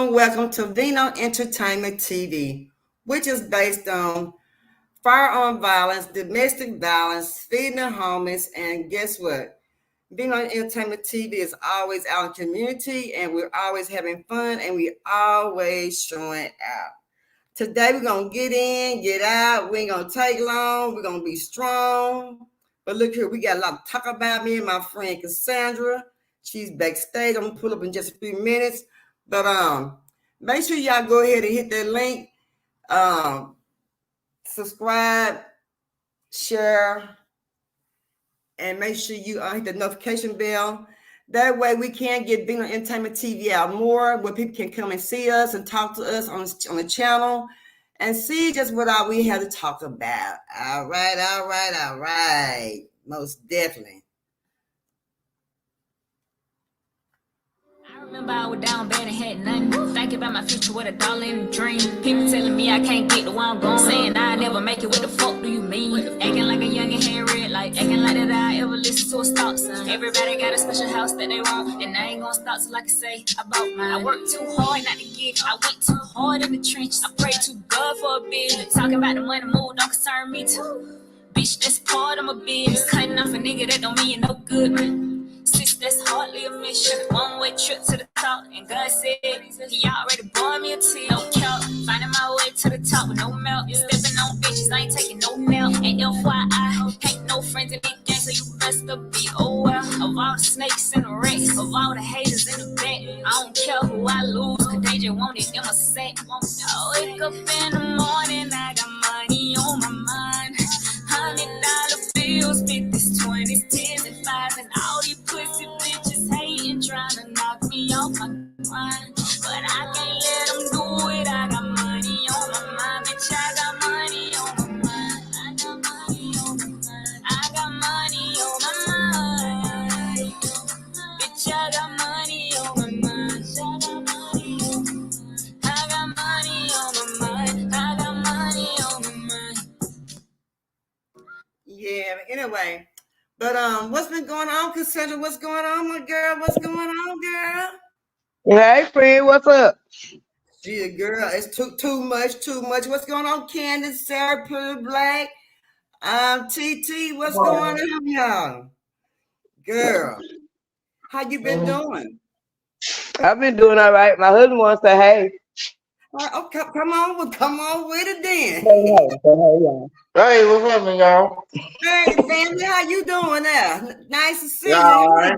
Welcome to Vino Entertainment TV, which is based on firearm violence, domestic violence, feeding the homeless, and guess what? Vino Entertainment TV is always out in the community, and we're always having fun, and we always showing out. Today we're gonna get in, get out. We ain't gonna take long. We're gonna be strong. But look here, we got a lot to talk about. Me and my friend Cassandra. She's backstage. I'm gonna pull up in just a few minutes. But make sure y'all go ahead and hit that link. Subscribe, share, and make sure you hit the notification bell. That way we can get Vino Entertainment TV out more, where people can come and see us and talk to us on the channel and see just what all we have to talk about. All right. Most definitely. I remember I was down bad and had nothing. Thinking about my future with a dollar in a dream. People telling me I can't get to where I'm going. Saying I never make it, what the fuck do you mean? Acting like a young and hair red, like acting like that I ever listen to a stop sign. Everybody got a special house that they want, and I ain't gonna stop till I can say I bought mine. I worked too hard not to get. I went too hard in the trenches. I prayed to God for a billion. Talking about the money move don't concern me too. Bitch, that's part of my business. Cutting off a nigga that don't mean you no good, man. Sis, that's hardly a mission. One way trip to the top, and God said he already bought me a tea. No count, finding my way to the top with no mouth. Stepping on bitches, I ain't taking no nap. And FYI, ain't no friends in this gang, so you best to be aware of all the snakes in the race, of all the haters in the back. I don't care who I lose, cause they just want it in my sack. I wake up in the morning, I got money on my mind. $100 bills, 50s, 20s, 10s, and 5s, and all these pussy bitches hating, trying to knock me off my grind. But I can't let them do it. I got money on my mind, bitch. I got money on my mind. I got money on my mind. I got money on my mind. Bitch, I got money on my mind. I got money on my mind. I got money on my mind. I got money on my mind. Yeah, anyway. But what's been going on, Cassandra? What's going on, my girl? What's going on, girl? Hey, friend, what's up? Gee, girl, it's too much. What's going on, Candace, Sarah, Pretty Black, TT? What's going on, y'all? Girl, how you been doing? I've been doing all right. My husband wants to say hey. Oh, come on with it then. Hey, what's happening, y'all? Hey, family, how you doing there? Nice to see you. All right.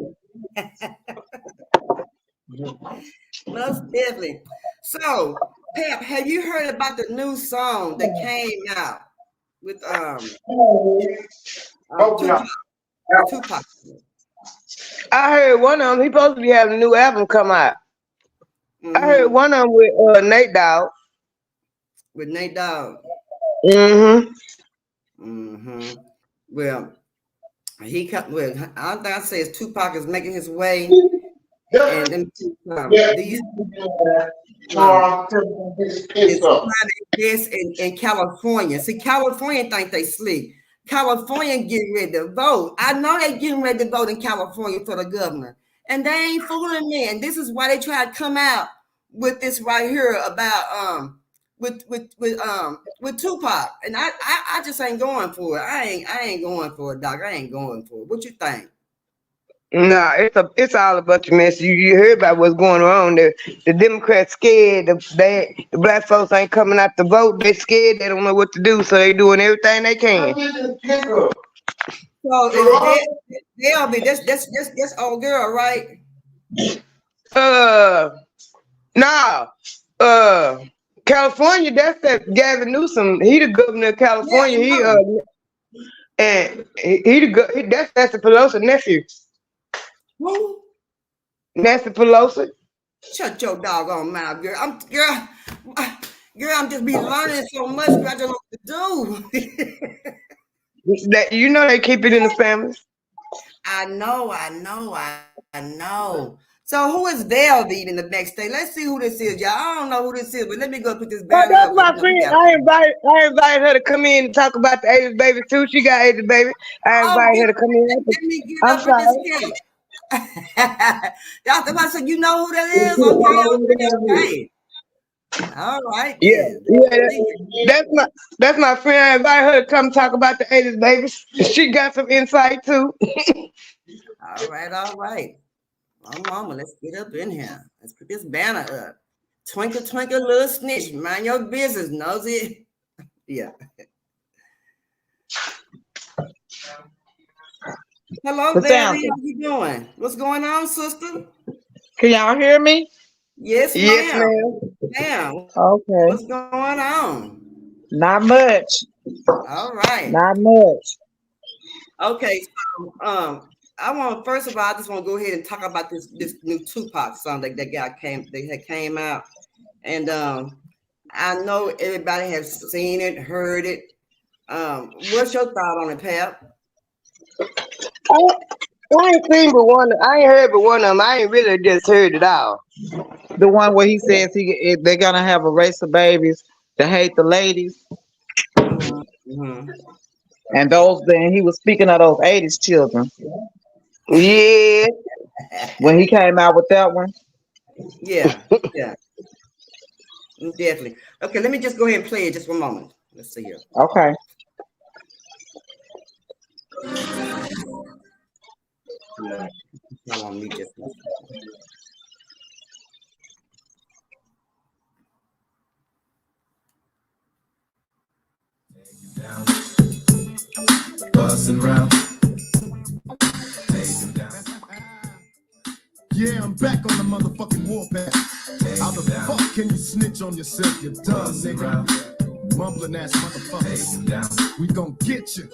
Most definitely. So, Pep, have you heard about the new song that came out with Tupac? I heard one of them. He supposed to be having a new album come out. Mm-hmm. I heard one of them with Nate Dogg. With Nate Dogg. Well, I don't think I say it's Tupac is making his way. And then these in California. See, California think they sleep. California getting ready to vote. I know they getting ready to vote in California for the governor. And they ain't fooling me. And this is why they try to come out with this right here about with Tupac. And I just ain't going for it. I ain't going for it, Doc. I ain't going for it. What you think? Nah, it's all a bunch of mess. You heard about what's going on. The Democrats scared. The black folks ain't coming out to vote. They scared. They don't know what to do, so they doing everything they can. So they'll be this old girl, right? Nah. California. That's that Gavin Newsom. He the governor of California. Yeah, That's Nancy Pelosi nephew. Who? Nancy Pelosi. Shut your doggone mouth, girl. I'm just be learning so much, girl. I don't know what to do. That you know they keep it in the families. I know. So who is Val leading the next day? Let's see who this is, y'all. I don't know who this is, but let me go put this Well, banner that's up. my friend. I invited her to come in and talk about the 80s baby too. She got 80s baby. I invited her to come in. Let me get I'm up with sorry. this kid. Y'all I said, you know who that is? Okay. All right. Yeah, that's my friend. I invited her to come talk about the 80s babies. She got some insight too. All right. Oh, mama, let's get up in here. Let's put this banner up. Twinkle, twinkle, little snitch. Mind your business, nosy. Yeah. Hello, Betty. How you doing? What's going on, sister? Can y'all hear me? Yes, ma'am. Yes, ma'am. Ma'am. Okay. What's going on? Not much. All right. Not much. Okay. So, I want first of all, I just want to go ahead and talk about this new Tupac song that came out, and I know everybody has seen it, heard it. What's your thought on it, Pap? I ain't seen but one. I ain't heard but one of them. I ain't really just heard it all. The one where he says they're gonna have a race of babies that hate the ladies, Mm-hmm. and then he was speaking of those 80s children. Yeah. When he came out with that one. Yeah. Definitely. Okay, let me just go ahead and play it just one moment. Let's see here. Okay. I want me just Buzzing round. Yeah, I'm back on the motherfucking warpath. How the fuck can you snitch on yourself? You dumb nigga. Mumbling ass motherfucker. We gon' get you.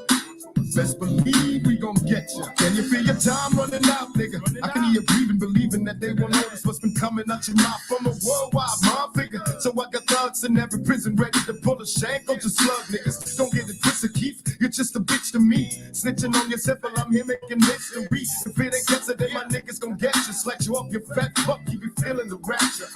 Best believe we gon' get you. Can you feel your time running out, nigga? I can hear you breathing, believing that they won't notice what's been coming out your mouth from a worldwide mob figure. So I got thugs in every prison ready to pull a shank on your slug niggas. Don't get it twisted, Keith. You're just a bitch to me. Snitching on yourself while I'm here making mystery. If it ain't yesterday, my niggas gon' get you. Slack you off your fat fuck, you be feeling the rapture.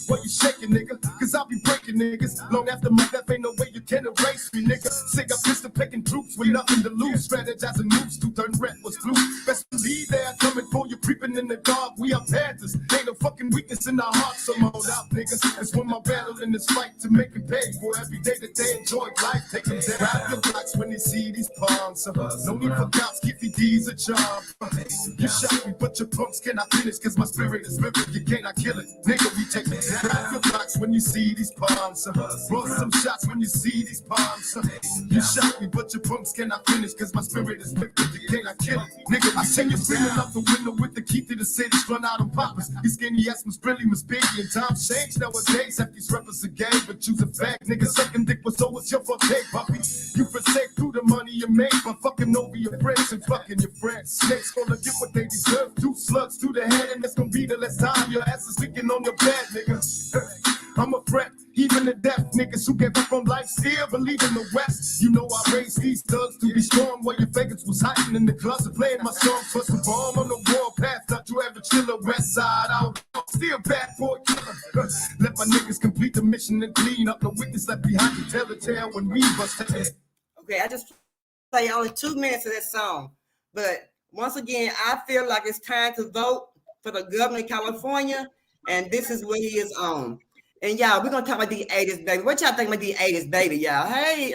What you shaking, nigga? Cause I'll be breaking niggas. Long after my death, ain't no way you can erase me, nigga. Sick of pistol picking troops with nothing to lose. Strategizing moves to turn red was blue. Best believe they're coming for you, creeping in the dark. We are panthers. Ain't no fucking weakness in our hearts. So hold out, nigga. It's when my battle in this fight to make it pay for every day that they enjoy life. Take them down. Grab your blocks when they see these palms. No need for cops, give me these a job. You shot me, but your punks cannot finish. Cause my spirit is vivid, you cannot kill it. Nigga, we take it down. Grab your blocks when you see these palms. Roll some shots when you see these palms. You shot me, but your punks cannot finish. Cause my spirit is wicked, you cannot kill it. Nigga, I seen you screaming out the window with the key to the cities run out on poppers. These skinny ass was really Miss Biggie and times change nowadays. Half these rappers are gay, but choose a fact. Nigga, sucking dick was always your forte, puppy. You forsake through the money you make by fucking over your friends and fucking your friends. Snakes gonna get what they deserve. 2 slugs to the head, and that's gonna be the last time your ass is leaking on your bed, nigga. I'm a threat. Even the deaf niggas who gave up on life still believe in the West. You know I raised these thugs to be strong while your faggots was hiding in the closet playing my songs. Plus the bomb on the warpath, not you ever chill a west side out. Still bad for a killer. Let my niggas complete the mission and clean up the witness left behind to tell the tale when we bust it. Okay, I just say only 2 minutes of that song. But once again, I feel like it's time to vote for the governor of California, and this is what he is on. And y'all, we're gonna talk about the 80s, baby. What y'all think about the 80s, baby, y'all? Hey,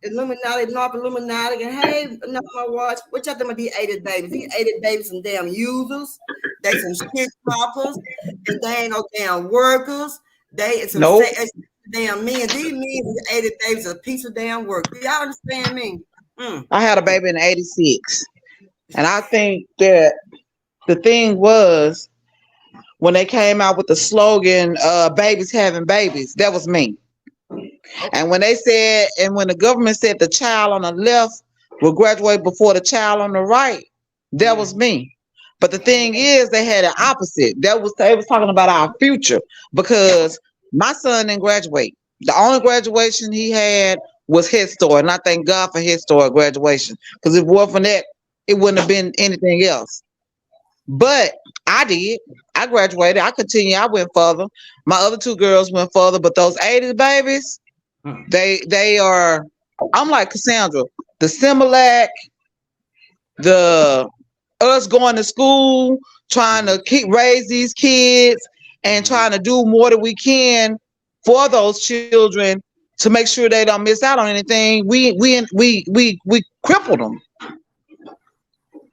Illuminati, North Illuminati, and hey, not my watch. What y'all think about the 80s, babies? These 80s babies some damn users, they some shit poppers, and they ain't no damn workers. They some Nope. damn men. These men, these 80s babies, are a piece of damn work. Do y'all understand me? I had a baby in '86, and I think that the thing was when they came out with the slogan "Babies having babies," that was me. And when they said, and when the government said the child on the left will graduate before the child on the right, that was me. But the thing is, they had an opposite. They was talking about our future because my son didn't graduate. The only graduation he had was Head Start, and I thank God for Head Start graduation because if it wasn't for that, it wouldn't have been anything else. But I did. I graduated. I continued. I went further. My other two girls went further, but those '80s babies, they are. I'm like Cassandra. The Similac, the us going to school, trying to raise these kids, and trying to do more than we can for those children to make sure they don't miss out on anything. We crippled them.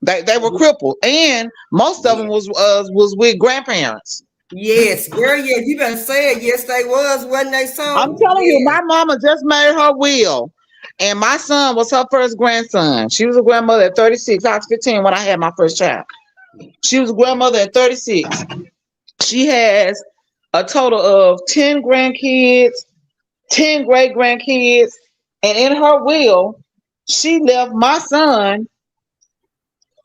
They were crippled, and most of them was with grandparents. Yes, girl, yes, you better say it. Yes, they was, wasn't they so? I'm telling you, Yeah. my mama just made her will, and my son was her first grandson. She was a grandmother at 36. I was 15 when I had my first child. She was a grandmother at 36. She has a total of 10 grandkids, 10 great grandkids, and in her will, she left my son.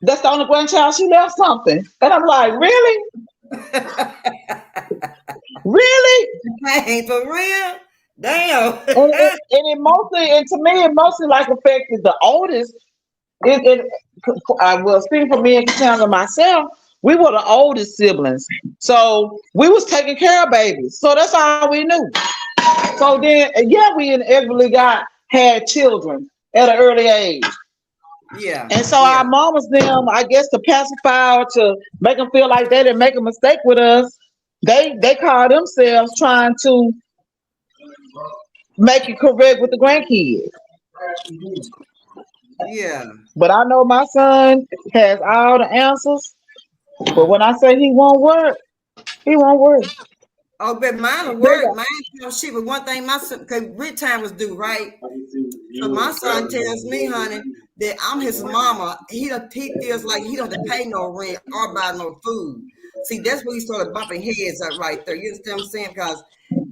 That's the only grandchild she left something. And I'm like, really? Really? Hey, for real? Damn. And to me, it mostly like affected the oldest. I will speak for me and Cassandra and myself. We were the oldest siblings, so we was taking care of babies. So that's all we knew. So then, yeah, we inevitably had children at an early age. Yeah. And so our mamas, them, I guess, to pacify or to make them feel like they didn't make a mistake with us, they call themselves trying to make it correct with the grandkids. Yeah. But I know my son has all the answers. But when I say he won't work, he won't work. Oh, but mine will work. Mine tells shit. But one thing, my son, because rent time was due, right? So my son tells me, honey, that I'm his mama. He feels like he don't have to pay no rent or buy no food. See, that's where he started bumping heads up right there. You understand what I'm saying? Because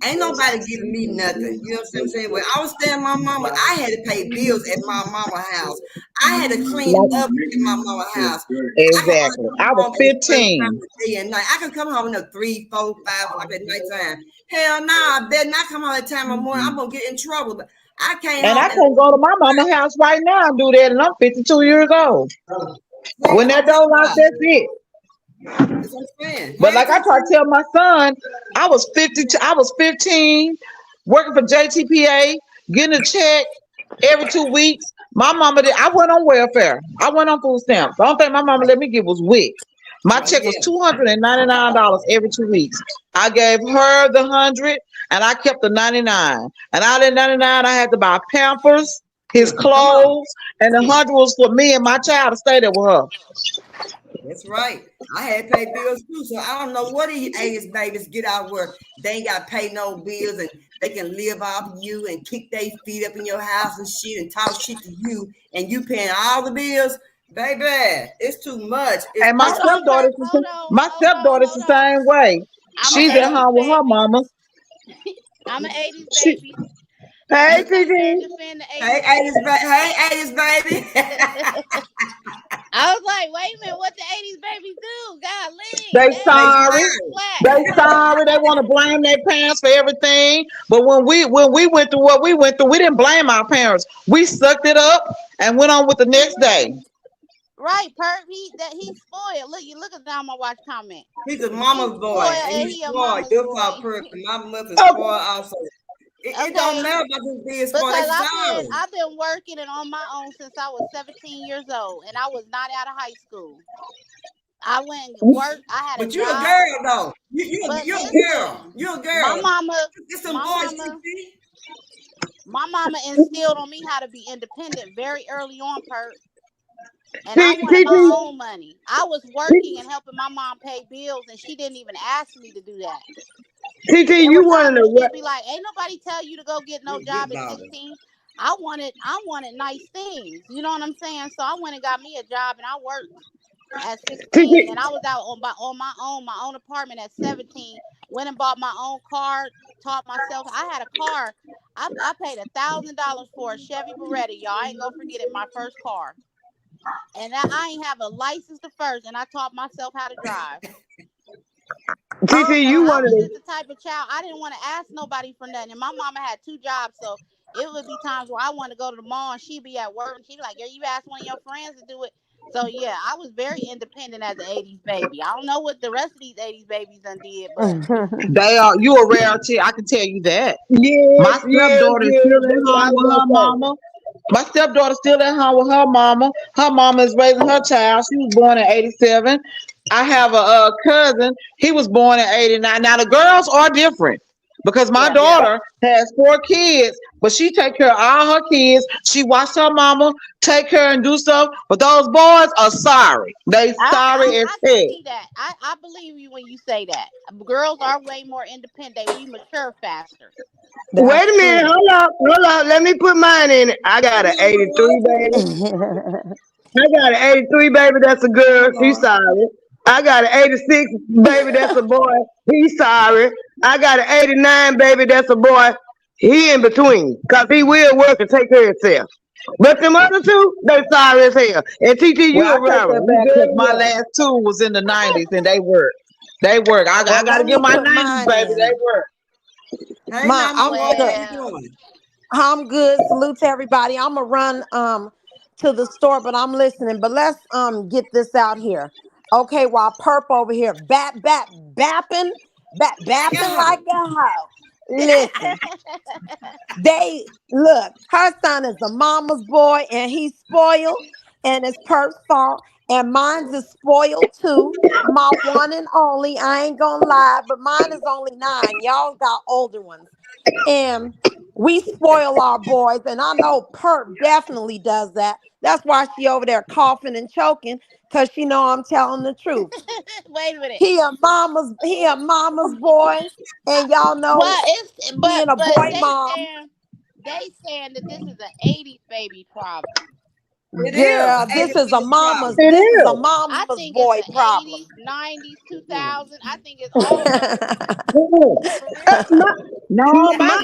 ain't nobody giving me nothing. You know what I'm saying? When I was staying with my mama, I had to pay bills at my mama's house. I had to clean up at my mama's house. Exactly. I was 15. Day and night. I can come home in 3, 4, 5 o'clock at nighttime. Hell no, I better not come home at time of morning. I'm gonna get in trouble. But I can't. And I can't go to my mama's house right now and do that, and I'm 52 years old. When that door locked, that's it. That's what I'm saying. But like I try to tell my son, I was 15, working for JTPA, getting a check every 2 weeks. My mama did. I went on welfare. I went on food stamps. The only thing my mama let me get was WIC. My check was $299 every 2 weeks. I gave her the 100, and I kept the 99. And out of the 99, I had to buy Pampers, his clothes, and the 100 was for me and my child to stay there with her. That's right. I had to pay bills too, so I don't know what these 80s babies get out where they ain't got to pay no bills and they can live off you and kick their feet up in your house and shit and talk shit to you and you paying all the bills. Baby, it's too much. And my stepdaughter's the same way. She's at home with her mama. I'm an 80s baby. Hey, TG. Hey, 80s baby. I was like, wait a minute, what the 80s babies do? Golly. They sorry. They want to blame their parents for everything. But when we went through what we went through, we didn't blame our parents. We sucked it up and went on with the next day. Right, Perp. He's spoiled. Look at down my watch comment. He's a mama's boy. And he's spoiled. Your fault, Perp. My mother's spoiled also. It don't Okay, matter about this big sport. They because sorry. I've been working and on my own since I was 17 years old, and I was not out of high school. I went and worked. I had a But you're a job, girl though. but You're a girl. listen, You're a my girl. mama, Get some my boys, mama, TT. my mama instilled on me how to be independent very early on, Perk. And I wanted my TT, own money. I was working and helping my mom pay bills, and she didn't even ask me to do that. There were you times one of when the she'd be like, "Ain't nobody tell you to go get no You job get at bothered. 16." I wanted nice things. You know what I'm saying? So I went and got me a job, and I worked at 16, and I TT. was out on my own apartment at 17. Went and bought my own car. Taught myself. I had a car. I paid $1,000 for a Chevy Beretta, y'all. I ain't gonna forget it. My first car, and I ain't have a license to first, and I taught myself how to drive. TT, And you I one of was the just the type of child I didn't want to ask nobody for nothing. And my mama had two jobs, so it would be times where I wanted to go to the mall and she'd be at work and she'd be like, "Girl, you ask one of your friends to do it." So yeah, I was very independent as an '80s baby. I don't know what the rest of these '80s babies done did, but They are you a rarity. I can tell you that. yes, My yes, stepdaughter is yes. still at That's what I home was with her gonna say. mama. My stepdaughter's still at home with her mama. Her mama is raising her child. She was born in '87. I have a cousin. He was born in '89. Now the girls are different because my yeah. Yeah. daughter has 4 kids, but she take care of all her kids. She watch her mama take care and do stuff. But those boys are sorry. They sorry as I can heck. see that. I believe you when you say that. Girls are way more independent. We mature faster. Wait That's a minute, true. hold up. Let me put mine in it. I got an 83 baby. I got an 83 baby. That's a girl. She's Lord. sorry. I got an 86 baby. That's a boy. He's sorry. I got an 89 baby. That's a boy. He in between, cause he will work and take care of himself. But them other two, they sorry as hell. And TT, Well, you I a take rarer. that You back because very my well. last two was in the '90s and they work. They work. Well, I got to let give me my put '90s mine baby. They in. work. Hey My, now, I'm Mama, how good. you Well, doing? I'm good. Salute to everybody. I'm gonna run to the store, but I'm listening. But let's get this out here. Okay, while Perp over here bapping, bapping Yeah. like a hoe. Listen, they look, her son is a mama's boy and he's spoiled, and it's Perp's fault. And mine's is spoiled too. My one and only. I ain't gonna lie, but mine is only 9. Y'all got older ones. And we spoil our boys. And I know Perp definitely does that. That's why she over there coughing and choking, because she know I'm telling the truth. wait a minute. He a mama's boy. And y'all know Well, it's being a but boy mom. they saying that this is an '80s baby problem. It is. Girl, Hey, this this is a is a mama's. problem. It This is a is. I mama's think it's boy a problem. '80s, '90s, Hmm. 2000. I think it's all of them. Mm. For real. My, No, my,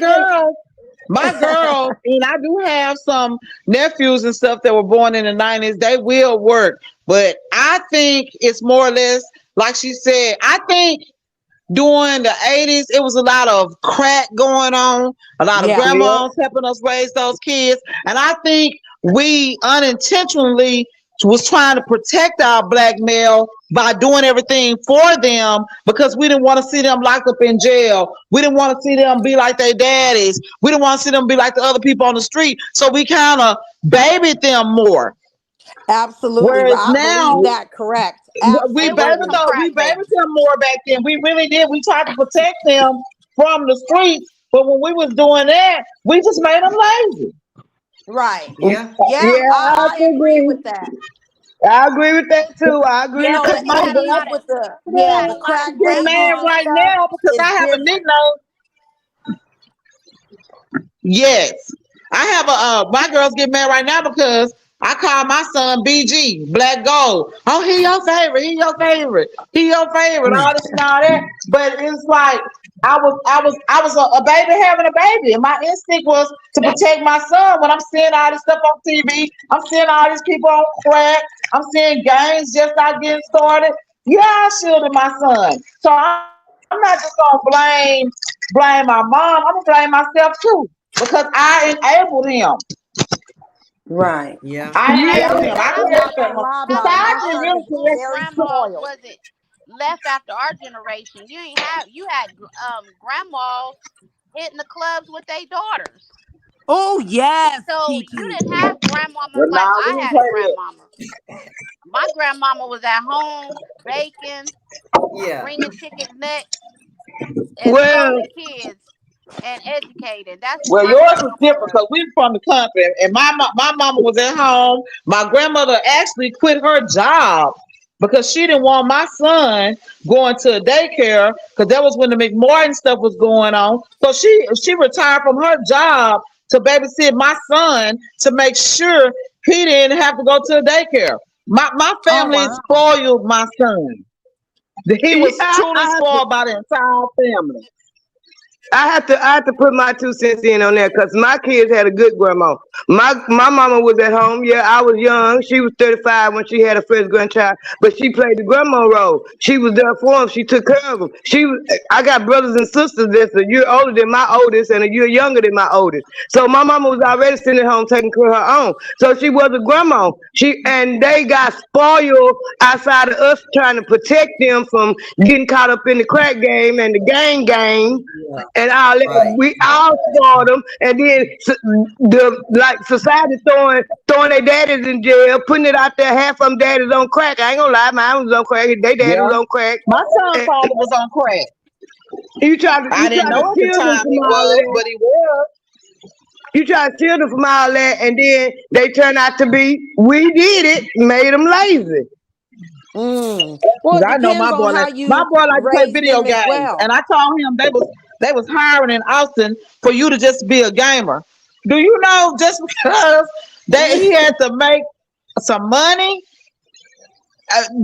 my girls, and I do have some nephews and stuff that were born in the '90s. They will work, but I think it's more or less like she said. I think during the '80s, it was a lot of crack going on, a lot of Yeah, yeah. grandmas helping us raise those kids. And I think we unintentionally was trying to protect our black male by doing everything for them because we didn't want to see them locked up in jail. We didn't want to see them be like their daddies. We didn't want to see them be like the other people on the street. So we kind of babied them more. absolutely. Whereas I believe now that correct. we They were baby Absolutely. some though crack we baby babies. them more back then. We really did. We tried to protect them from the streets, but when we was doing that, we just made them lazy. Right. Yeah. Yeah, Yeah, I I agree agree. with that. I agree with that too. I You agree with know, that. the Because My '80s God, with the you yeah, had the a lot of crack I'm getting single babies mad and moms. right stuff now because is I have a different. nickname. Yes. I have my girls get mad right now because I call my son BG, Black Gold. Oh, he your favorite, he your favorite, all this and all that. But it's like I was a baby having a baby, and my instinct was to protect my son when I'm seeing all this stuff on TV. I'm seeing all these people on crack. I'm seeing gangs just not getting started. Yeah, I shielded my son. So I'm not just gonna blame my mom. I'm gonna blame myself too because I enabled him. Right. Yeah. And I they yeah, enabled don't him. they I I'm don't not tell corrected you gonna him. lie Since about it. I My actually son really is good corrected. very grandmas spoiled. wasn't left after our generation. You ain't have you had grandmas hitting the clubs with their daughters. Oh yes, So you Kiki. didn't have grandmamas But like nah, we I didn't had a play that. grandmama. My grandmama was at home baking, Yeah. wringing chickens' necks, and Well, scolding kids and educating. That's what Well, my yours was grandmama different was. because we were from the country, and my mama was at home. My grandmother actually quit her job because she didn't want my son going to a daycare because that was when the McMorton stuff was going on. So she retired from her job to babysit my son to make sure he didn't have to go to a daycare. My Oh family wow. spoiled my son. He yeah, was truly spoiled by the entire family. I have to put my 2 cents in on that because my kids had a good grandma. My mama was at home. Yeah, I was young. She was 35 when she had her first grandchild, but she played the grandma role. She was there for them. She took care of them. I got brothers and sisters that's a year older than my oldest and a year younger than my oldest. So my mama was already sitting at home taking care of her own. So she was a grandma. And they got spoiled outside of us trying to protect them from getting caught up in the crack game and the gang game Yeah. and all that. Right. We all spoiled them, and then the like society throwing their daddies in jail, putting it out there. Half of them daddies on crack. I ain't gonna lie, mine was on crack. They daddy Yeah. was on crack. My son's And father was on crack. you I try didn't to know at the shield them time from he all of was, that. but he was. You try to shield them from all that, and then they turn out to be we did it, made them lazy. Well, 'Cause it I know depends on how my you boy like to play raise video them as games, well. and I told him they was hiring in Austin for you to just be a gamer. Do you know just because he had to make some money,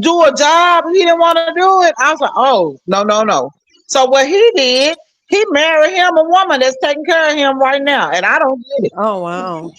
do a job, he didn't want to do it? I was like, oh no no no. So what he did, he married him a woman that's taking care of him right now, and I don't get it. Oh wow.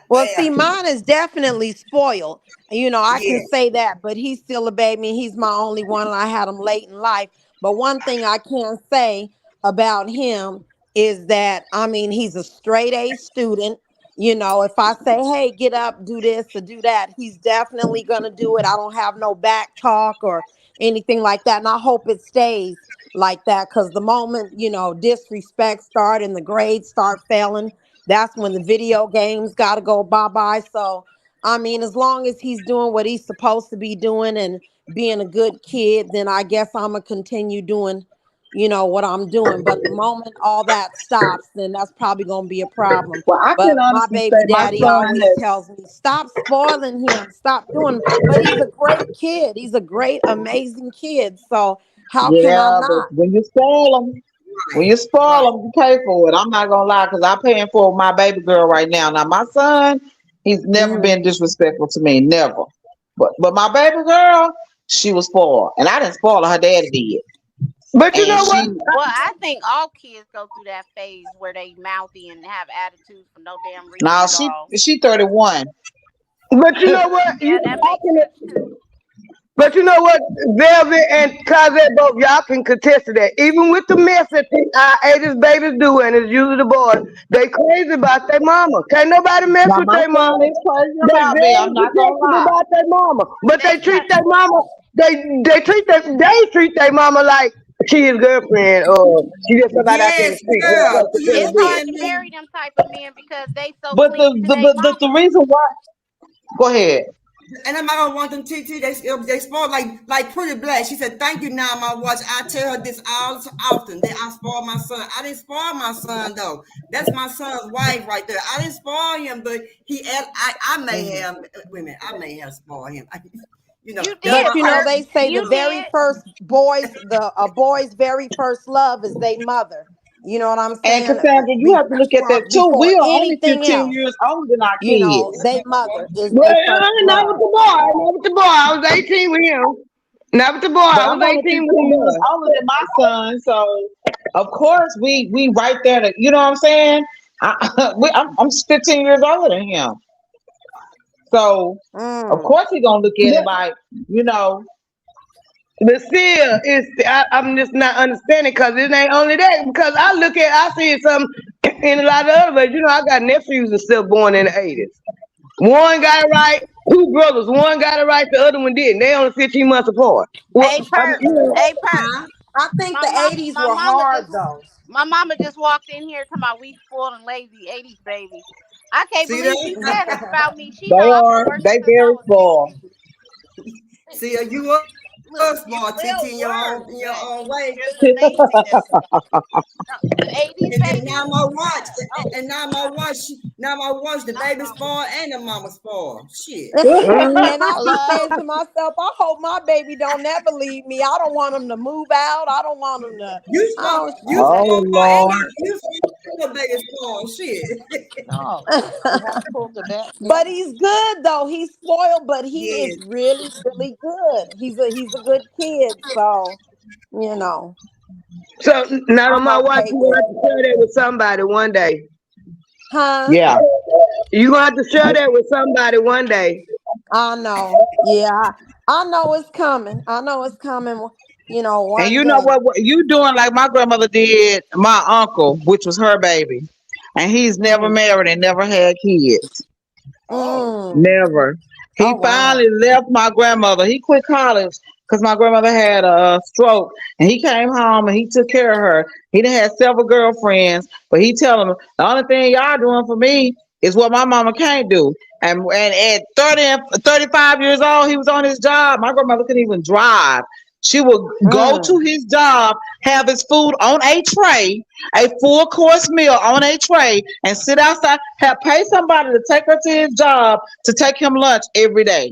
Well, see, Yeah. mine is definitely spoiled. I can Yes. say that, but he's still a baby and he's my only one, and I had him late in life. But one thing I can say about him is that, I mean, he's a straight A student. If I say, hey, get up, do this or do that, he's definitely going to do it. I don't have no back talk or anything like that. And I hope it stays like that because the moment, disrespect start and the grades start failing, that's when the video games got to go bye bye. So, I mean, as long as he's doing what he's supposed to be doing and being a good kid, then I guess I'm going to continue doing, what I'm doing. But the moment all that stops, then that's probably going to be a problem. Well, I can But my honestly say baby my daddy son always has. tells me, stop spoiling him, stop doing. But he's a great kid. He's a great, amazing kid. So, how can I Yeah, but not? when Right. you spoil Right. them, you pay for it. I'm not gonna lie, because I'm paying for my baby girl right now. Now my son, he's never Mm. been disrespectful to me, never. But my baby girl, she was spoiled, and I didn't spoil her. Her daddy did, But you and know what? she. Well, I think all kids go through that phase where they mouthy and have attitudes for no damn reason Now at all. she 31. But you know what? Yeah, that makes sense too. But you know what, Velvet and Cosette, both y'all can contest to that. Even with the mess that our 80s babies do, and it's usually the boys, they crazy about their mama. Can't nobody mess Now with my their son mama. is crazy They about me. I'm very not gonna protective lie. about their mama. But they They treat cut. their mama, they treat their mama like she his girlfriend or she just somebody out there in Yes, the street. They don't girl. take She care It's of this. hard and to me. marry them type of men because they so But clingy to their the mama. reason why. Go ahead. And I'm not gonna want them TT. They spoil like Pretty Black. She said, "Thank you, now my watch." I tell her this all too often that I spoil my son. I didn't spoil my son though. That's my son's wife right there. I didn't spoil him, but I may have women. I may have spoiled him. You That's did, But my Perk. they say the You very did. first a boy's very first love is their mother. You know what I'm And saying? Cassandra, you have to look at that too. Before We are only anything 15 else, years older than our kids. their mother is Well, their first not with love. the boy. Not with the boy. I was 18 with him. Not with the boy. But I I'm was only 18 with 15 the years boy. older than my son, so of course we right there. You know what I'm saying? I'm 15 years older than him, so of Mm. course he gonna look at it like, you know. But still, I'm just not understanding because it ain't only that. Because I see some in a lot of other ways. I got nephews that still born in the 80s. One got it right, two brothers. One got it right, the other one didn't. They only 15 months apart. Well, Hey, Perk. Hey, Perk. huh? I think My the mom, 80s my were mama hard just, though. my mama just walked in here talking about we spoiled and lazy '80s babies. I can't See believe she said that? that about me. She know They I've been are. working They since I very was spoiled. 15. See, you were Look, you smart, TT, well were, in your but own way. just the laziness. The '80s And babies. now my watch, Oh, and now my watch, the my baby's mama. spoiled and the mama's spoiled. Shit. And I be saying Hello. to myself, I hope my baby don't never leave me. I don't want him to move out. I don't want him to. I You Oh spoiled and Lord. you spoiled the baby's spoiled. Shit. No, you don't. have to pull the back. Yeah. But he's good though. He's spoiled, but he is Yes. really, really good. He's a good kid. So you know, So now on I'm my watch, okay you with gonna it. have to share that with somebody one day. Huh? Yeah. You gonna have to share that with somebody one day. I know. Yeah, I know it's coming. I know it's coming. And One you know day. what you doing like my grandmother did my uncle, which was her baby. And he's never Mm, married and never had kids. Oh. mm. Never. Oh He wow. finally left my grandmother. He quit college because my grandmother had a stroke, and he came home and he took care of her. He done had several girlfriends, but he tell them the only thing y'all doing for me is what my mama can't do. And at 30 and 35 years old, he was on his job. My grandmother couldn't even drive. She would go to Mm. his job, have his food on a tray, a full course meal on a tray, and sit outside, have pay somebody to take her to his job to take him lunch every day.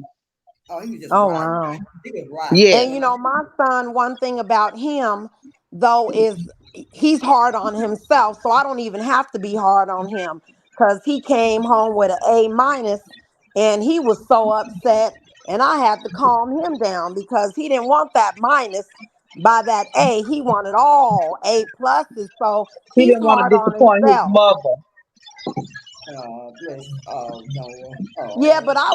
Oh, he was just Oh riding. wow. He was riding. Yes. And my son, one thing about him though is he's hard on himself. So I don't even have to be hard on him because he came home with an A minus and he was so upset. And I had to calm him down because he didn't want that minus by that A. He wanted all A pluses. So He he's didn't want hard to on disappoint his himself. mother. Bless. Oh, no. Yeah, Oh. but I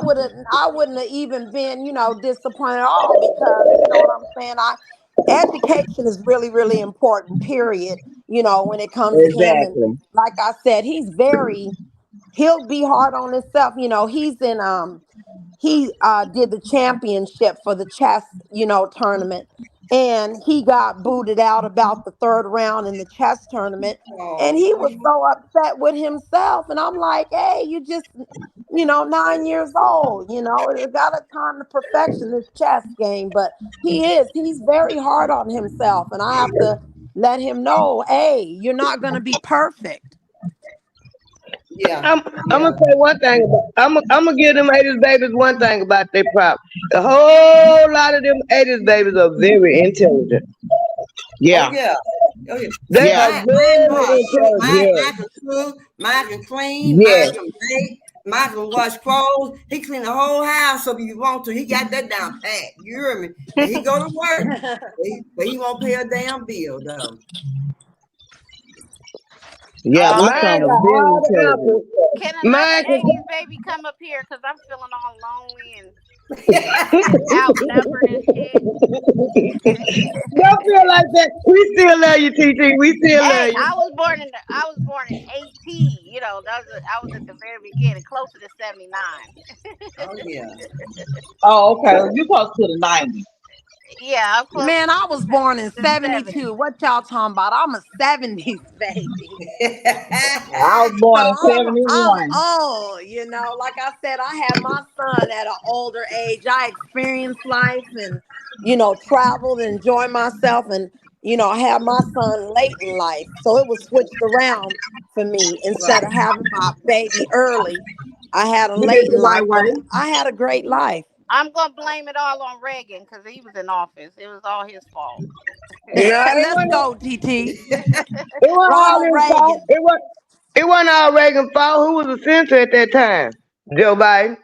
wouldn't have even been, disappointed at all because you know what I'm saying. Education is really, really important, period. When it comes to him. And Exactly. like I said, he'll be hard on himself. He did the championship for the chess, tournament. And he got booted out about the third round in the chess tournament. And he was Oh. so upset with himself. And I'm like, hey, you just, 9 years old, it got a time to perfection, this chess game. But he's very hard on himself. And I have to let him know, hey, you're not going to be perfect. Yeah. I'm Yeah. gonna say one thing about I'm gonna give them 80s babies one thing about their prop. The whole lot of them 80s babies are very intelligent. Oh Yeah. yeah. Oh yeah. See, They Yeah. are mine very are. intelligent. Mine Yes. can cook, mine can clean, mine Yes. can bake, mine can wash clothes. He clean the whole house so if you want to. He got that down pat. You hear me? And he go to work. But he won't pay a damn bill though. Yeah. Oh, My Mine son got was very all the intelligent. answers. can another Mine can '80s baby come up here? Cause I'm feeling all lonely and outnumbered and shit. don't feel like that. We still love you, TT. We still love Hey, you. I was born in '80. I was at the very beginning, closer to '79. Oh yeah. Oh, okay. You close to the 90s. Yeah, I'm closer Man, to I was born in the '70s. 72. What y'all talking about? I'm a 70s baby. I was So born in I'm 71. old, like I said, I had my son at an older age. I experienced life and, traveled and enjoyed myself and, I had my son late in life. So it was switched around for me. Instead of Right. having my baby early, I had him You did late the in right life, but way. I had a great life. I'm gonna blame it all on Reagan because he was in office. It was all his fault. No, it Let's wasn't. go, TT. It wasn't all Ronald his fault. Reagan. It wasn't all Reagan's fault. Who was the senator at that time? Joe Biden.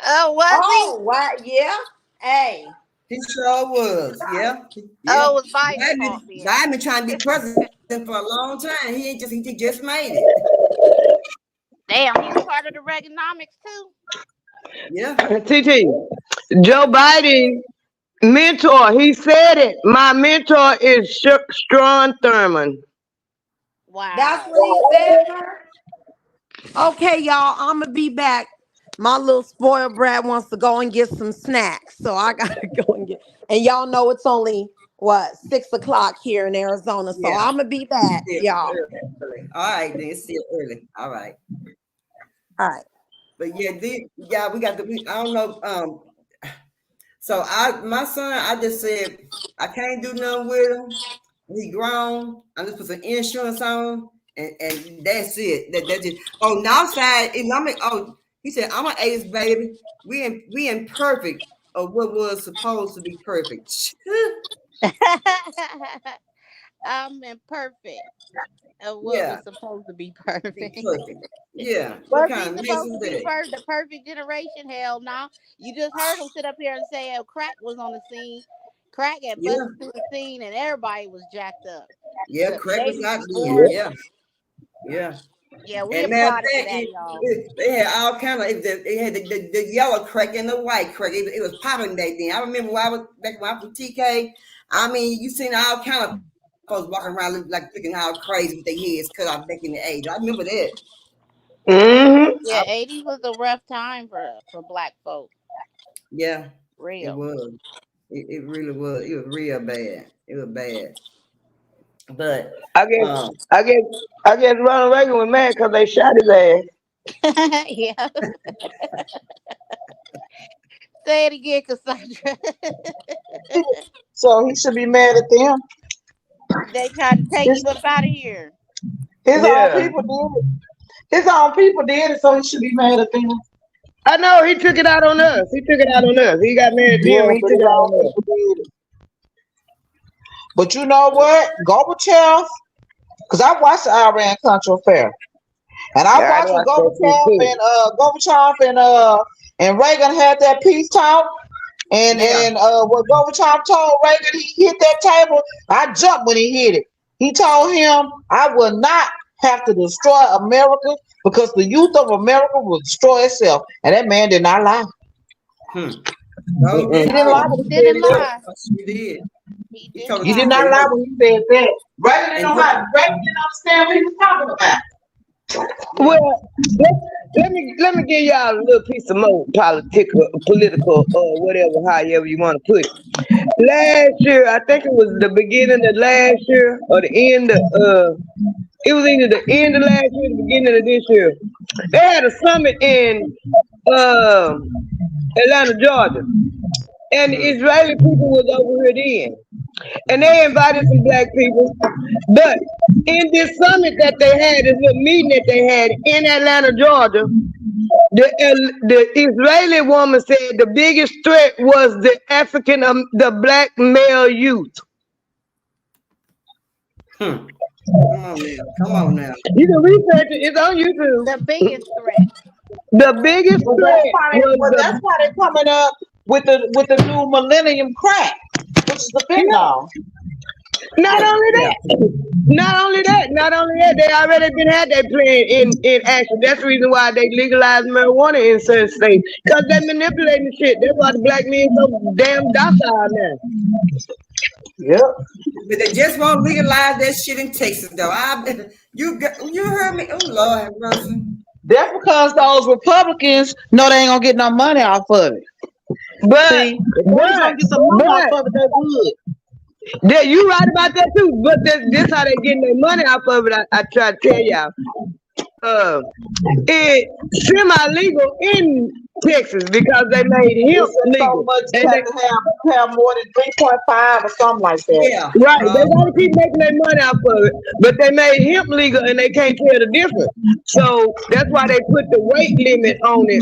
Oh, was he? Oh, what? Yeah. Hey. He sure was. Yeah. Oh, Yeah. it was Biden's fault then. Biden been trying to be president for a long time. He just made it. Damn, he's part of the Reaganomics too. Yeah. TT. Joe Biden mentor. He said it. My mentor is Strawn Thurmond. That's Wow. what he said. Okay, y'all, I'm gonna be back. My little spoiled brat wants to go and get some snacks, so I gotta go and get. And y'all know it's only what, 6 o'clock here in Arizona. So Yeah, I'm gonna be it's back, still y'all. early. All right, then it's still early. All right, All right. but yeah, yeah, we got the. I don't know. So my son, I just said I can't do nothing with him. He grown. I just put some insurance on him, and that's it. That's it. Oh, now side, and he said I'm an ace baby. We imperfect of what was supposed to be perfect. I'm imperfect of what Yeah, was supposed to be be perfect. perfect. Yeah, what Was kind he of mess supposed is to be that? the perfect generation? Hell no. You just heard him sit up here and say crack was on the scene. Crack had Yeah, busted through the scene and everybody was jacked up. yeah, The crack was babies not was then. born. Yeah, yeah. Yeah, we And matter of applauded for fact, that, y'all. they had all kind of. They had the yellow crack and the white crack. It was popping back then. I remember when I was back when I was from TK. I mean, you seen all kind of folks walking around looking all crazy with their heads cut off back in the '80s. I remember that. Mm-hmm. Yeah, 80s was a rough time for black folk. Yeah, it Real. was. It really was. It was real bad. It was bad. But I guess, um, I guess, I guess Ronald Reagan was mad because they shot his ass. Yeah. Say it again, Cassandra. So he should be mad at them. They tried to take His, him up out of here. his own Yeah, people did it. His own people did it, so he should be mad at them. I know he took it out on us. He took it out on us. He got mad at them. Yeah, He but took his it out own on us. people did it. But you know what? Gorbachev, because I watched the Iran Contra affair, and I Yeah, I watched when watched that shit too. Gorbachev and Reagan had that peace talk. yeah. And what Gorbachev told Reagan, he hit that table. I jumped when he hit it. He told him, "I will not have to destroy America because the youth of America will destroy itself." And that man did not lie. Hmm. No, He Mm-mm. didn't No, lie when he he said didn't that. lie. She did. He He didn't told the He did truth. lie. not lie when he said that. Reagan didn't And know how. Reagan didn't understand what he was talking about. yeah. Well, let me give y'all a little piece of more political, whatever, however you want to put it. Last year, I think it was the beginning of last year or the end of, it was either the end of last year or the beginning of this year. They had a summit in uh, Atlanta, Georgia. And the Hmm. Israeli people was over here then. And they invited some black people. But in this summit that they had, this little meeting that they had in Atlanta, Georgia, the Israeli woman said the biggest threat was the black male youth. Hmm. Come on now. Come on now. You can research it. It's on YouTube. The biggest threat. The biggest But threat was that's the why they're coming up with the new millennium crack, which is the yeah. fentanyl. Not Yeah. only Yeah. that, not only that, they already been had that plan in action. That's the reason why they legalized marijuana in certain states. Because they manipulating shit. That's why the black men so damn docile now. Yep. But they just won't legalize that shit in Texas, though. You heard me? Oh Lord, have mercy. That's because those Republicans know they ain't gonna get no money off of it. But See, if they was but gonna get some money off but of it, they would. you right about that too. But this how they getting their money off of it. I try to tell y'all. Uh, it semi-legal in Texas because they made hemp It's just so legal, much you and have to have more than 3.5 or something like that. Yeah. right, they gotta keep making their money off of it, but they made hemp legal and they can't tell the difference. So that's why they put the weight limit on it,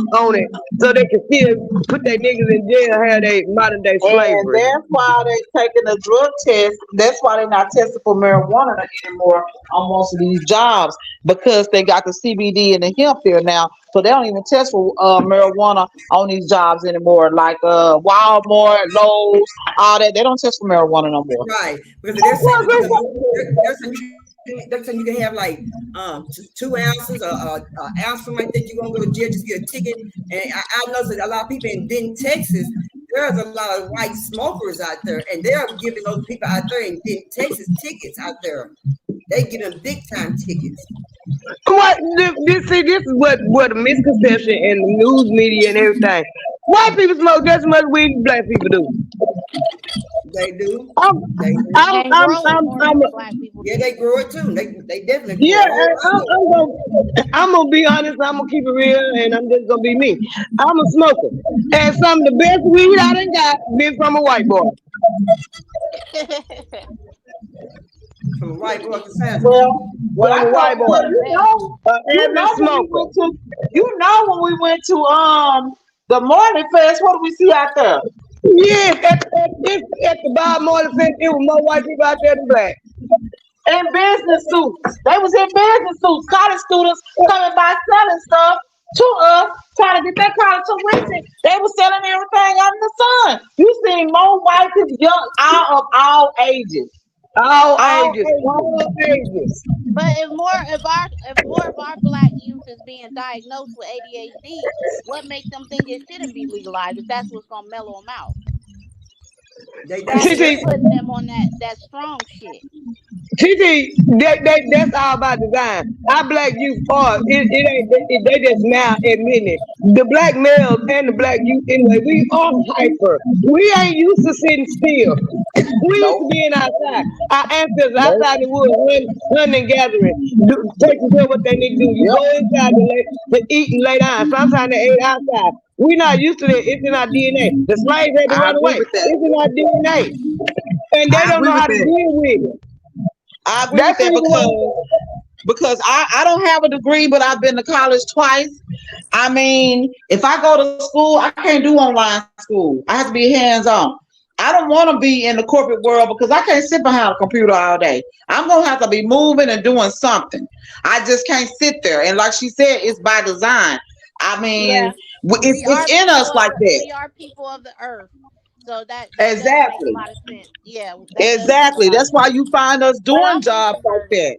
so they can still put their niggas in jail, have they modern day And slavery. that's why they taking a drug test. That's why they're not testing for marijuana anymore on most of these jobs because they got the CBD and the hemp there now. So they don't even test for marijuana on these jobs anymore, like Walmart, Lowe's, all that. They don't test for marijuana no more. Right. Because they're saying they're saying you can have like 2 ounces or ounce from like that. You won't go to jail, just get a ticket. And I know that a lot of people in Denton, Texas, there's a lot of white smokers out there, and they're giving those people out there in Denton, Texas tickets out there. They give them big time tickets. What this is what a misconception in the news media and everything. White people smoke just as much weed as black people do. They do. I'm, They do. I'm, And I'm, grow it I'm, more I'm, than the black people Yeah, do. they grow it too. They definitely grow yeah, it a whole and lot more. I'm gonna be honest. I'm gonna keep it real, and I'm just gonna be me. I'm a smoker, and some of the best weed I done got been from a white boy. From a white boy consensus. Well, From I a told white you boy, what, The best. you avid know when we smoker. went to, when we went to the morning fest, what do we see out there? Yes, at the bar more than it was more white people out there than black. In business suits. They was in business suits. College students coming by selling stuff to us, trying to get their college tuition. They was selling everything under the sun. You seen more white people, young, all ages, All all ages, ages. all ages. But if more of our black youth is being diagnosed with ADHD, what makes them think it shouldn't be legalized if that's what's gonna mellow them out? They Rather definitely than TT, should. putting them on that strong shit. TT, that's all about design. Our black youth are it ain't they just now admitting it. The black males and the black youth anyway, we are hyper. We ain't used to sitting still. We used to Nope, be in outside. Our ancestors nope. outside the woods, hunting and gathering, taking care of what they need to do. You Yep, go inside to eat and lay down. Sometimes they ate outside. We not used to that. It's in our DNA. The slaves had to I run agree away. with that. It's in our DNA. And they I don't agree know with how to that. deal with it. I agree with That's the that reason why. because I don't have a degree, but I've been to college twice. I mean, if I go to school, I can't do online school. I have to be hands on. I don't want to be in the corporate world because I can't sit behind a computer all day. I'm gonna have to be moving and doing something. I just can't sit there. And like she said, it's by design. I mean, Yeah, we it's are in people us of like the that. we are people of the earth, so that does make a Exactly. lot of sense. Yeah, that does make a Exactly. lot of That's why sense. you find us But doing I'm jobs like introverted. that.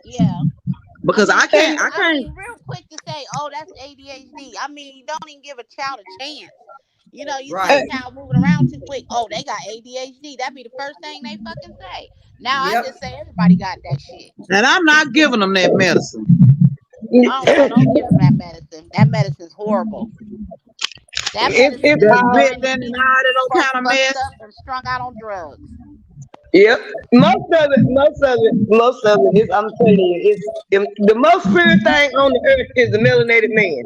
Yeah. I Because mean, And I can't. real quick to say, oh, that's ADHD. I mean, you don't even give a child a chance. You know, you see uh, a Right. child moving around too quick. Oh, they got ADHD. That'd be the first thing they fucking say. Now I Yep. just say everybody got that shit. And I'm not giving them that medicine. Oh no, don't give them that medicine. That medicine's horrible. That medicine it's is That's all designed to Ritalin keep and you all that old kind of fucked mess. up and strung out on drugs. yep. Most of it is. I'm telling you, the most feared thing on the earth is the melanated man.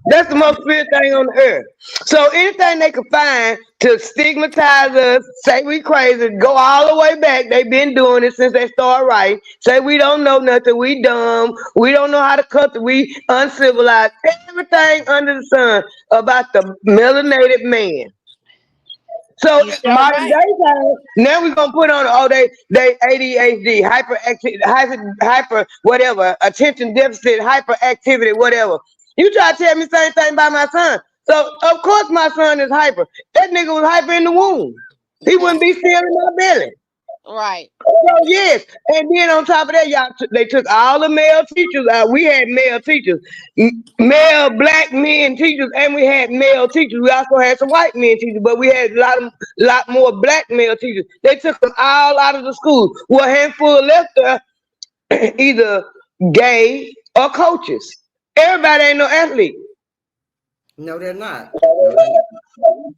That's the most feared thing on the earth. So anything they can find to stigmatize us, say we crazy, go all the way back. They've been doing it since they started writing. Say we don't know nothing, we dumb, we don't know how to cut, we uncivilized. Everything under the sun about the melanated man. So You sure modern right. day time, now we're gonna put on they ADHD, hyper whatever, attention deficit, hyperactivity, whatever. You try to tell me the same thing about my son. So of course my son is hyper. That nigga was hyper in the womb. He wouldn't be still in my belly. Right. So yes, and then on top of that, they took all the male teachers out. We had male teachers, male black men teachers, and we had male teachers. We also had some white men teachers, but we had lot more black male teachers. They took them all out of the school. Well, a handful left there, either gay or coaches. Everybody ain't no athlete. No, they're not. No, they're not.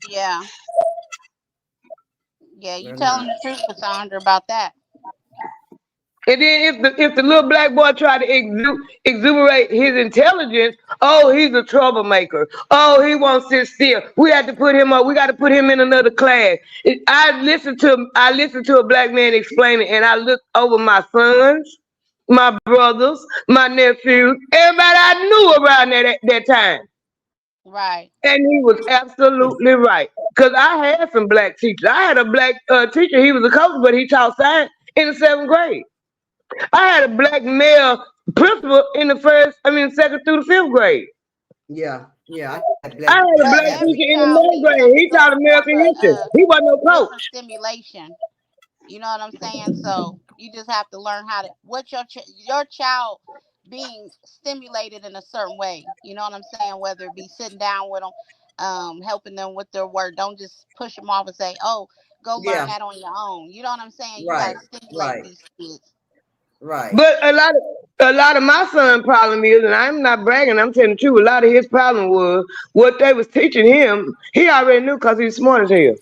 Yeah. Yeah, you They're telling not. the truth, Cassandra, about that. And then if the little black boy try to exuberate his intelligence, oh, he's a troublemaker. Oh, he won't sit still. We have to put him up. We got to put him in another class. I listened to a black man explain it, and I looked over my sons, my brothers, my nephews, everybody I knew around that time. Right. And he was absolutely right. Because I had some black teachers. I had a black teacher. He was a coach, but he taught science in the seventh grade. I had a black male principal in second through the fifth grade. Yeah. Yeah. I had I black. had a But black Yeah. every teacher in the child ninth needs grade. some He taught some form American history. of He wasn't no real coach. stimulation. You know what I'm saying? So you just have to learn how to what your child being stimulated in a certain way. You know what I'm saying? Whether it be sitting down with them, helping them with their work. Don't just push them off and say, "Oh, go learn Yeah. that on your own." You know what I'm saying? You got Right. to stimulate Right. these kids. Right. But a lot of my son problem is, and I'm not bragging, I'm telling the truth, a lot of his problem was what they was teaching him, he already knew because he's smart as hell.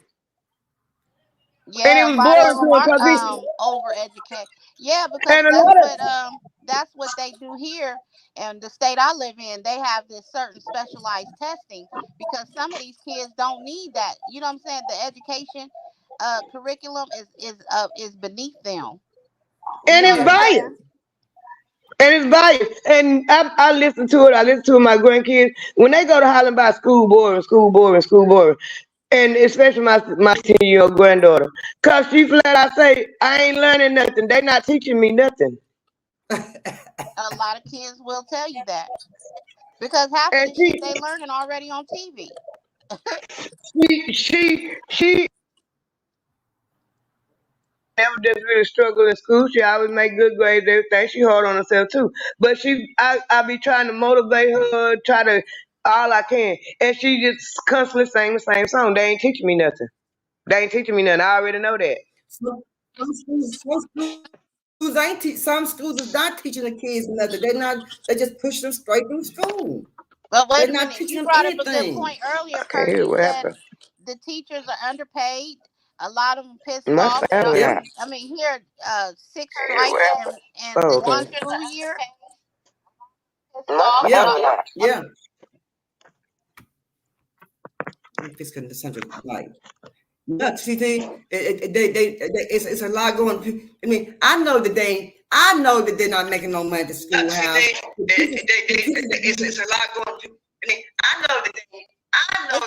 And it Yeah, a was lot of boring to them him are because he overeducated. Yeah, because and a lot of that's what they do here in the state I live in. They have this certain specialized testing because some of these kids don't need that. You know what I'm saying? The education curriculum is beneath them. You and know what it's I'm Yeah. biased. saying? And it's biased. And I listen to it. I listen to my grandkids when they go to Holland by school board and school board and school board. And especially my 10-year-old granddaughter. Cause she flat out say, I ain't learning nothing. They not teaching me nothing. A lot of kids will tell you that because half of And the shit they learning already on TV. she never just really struggle in school. She always make good grades, everything. She hard on herself too. But I be trying to motivate her, try to all I can. And she just constantly sing the same song. They ain't teaching me nothing. They ain't teaching me nothing. I already know that. Some schools ain't some schools is not teaching the kids nothing. They just push them straight through school. But wait They're a not minute, teaching you them brought up a good anything. point earlier, I can't Perk. hear You what said happened. the teachers are underpaid. A lot of them pissed My off. sound went Yep. out. I mean, here, six I can't hear what strikes happened. in Oh, one okay. school year. My sound Yeah. went out. Yeah. I'm fixing the central light. Yeah, see, it's a lot going. I mean, I know that they're not making no money at the See, schoolhouse. The teachers are it's getting, a lot going. I mean, I know It's that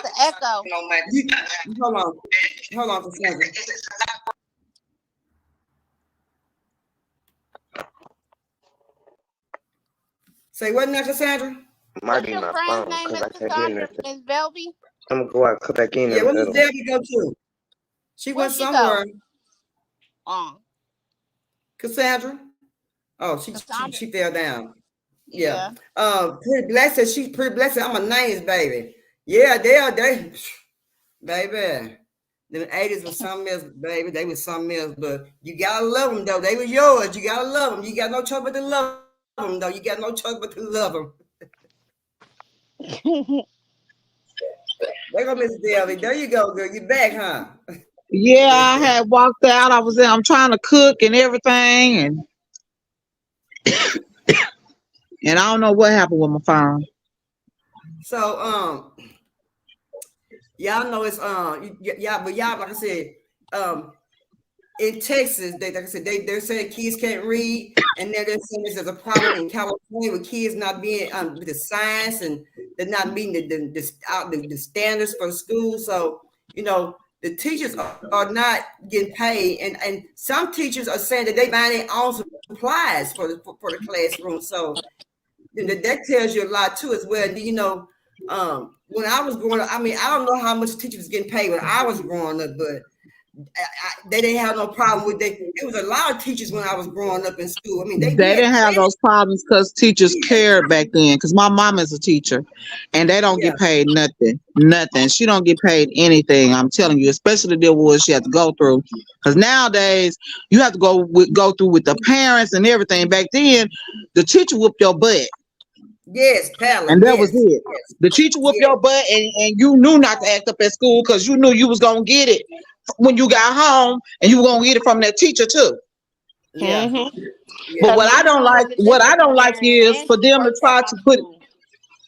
the they're not echo. making no money. you, hold on, Cassandra. It's a lot. Say what now, Cassandra? Might What's be your my friend's phone name, because I Miss can't hear Cassandra? nothing. Miss Velby? I'm gonna go out and come back in Yeah, a where Miss little. Debbie go to? She Where'd went she go? somewhere. Um, Cassandra. Oh, Cassandra. she fell down. Yeah. Yeah. Pretty blessed. She's pretty blessed. I'm a names baby. Yeah, they baby. The 80s was something else, baby. They was something else, but you gotta love them though. They were yours. You gotta love them. You got no choice but to love them though. You got no choice but to love them. There go Miss Debbie. There you go, girl. You back, huh? Yeah, I had walked out. I'm trying to cook and everything, and I don't know what happened with my phone. So y'all know it's yeah, but y'all like I said, um in Texas, they like I said, they're saying kids can't read, and then they're saying there's a problem in California with kids not being with the science and they're not meeting the standards for school. So the teachers are not getting paid, and some teachers are saying that they buy their own supplies for the classroom. So that tells you a lot too as well. When I was growing up, I mean, I don't know how much teachers was getting paid when I was growing up, but they didn't have no problem with it. It was a lot of teachers when I was growing up in school. I mean, we They had didn't have those problems because teachers cared back then. Because my mom is a teacher, and they don't yeah, get paid nothing, nothing. She don't get paid anything. I'm telling you, especially the deal with what she had to go through. Because nowadays you have to go through with the parents and everything. Back then, the teacher whooped your butt, yes, paddling, and that was yes, it. The teacher whooped yes, your butt, and you knew not to act up at school because you knew you was gonna get it when you got home, and you were gonna get it from that teacher too. yeah, Mm-hmm. yeah, But Because we knew what the what I difference don't like between is and for she them to worked at try my to put. school.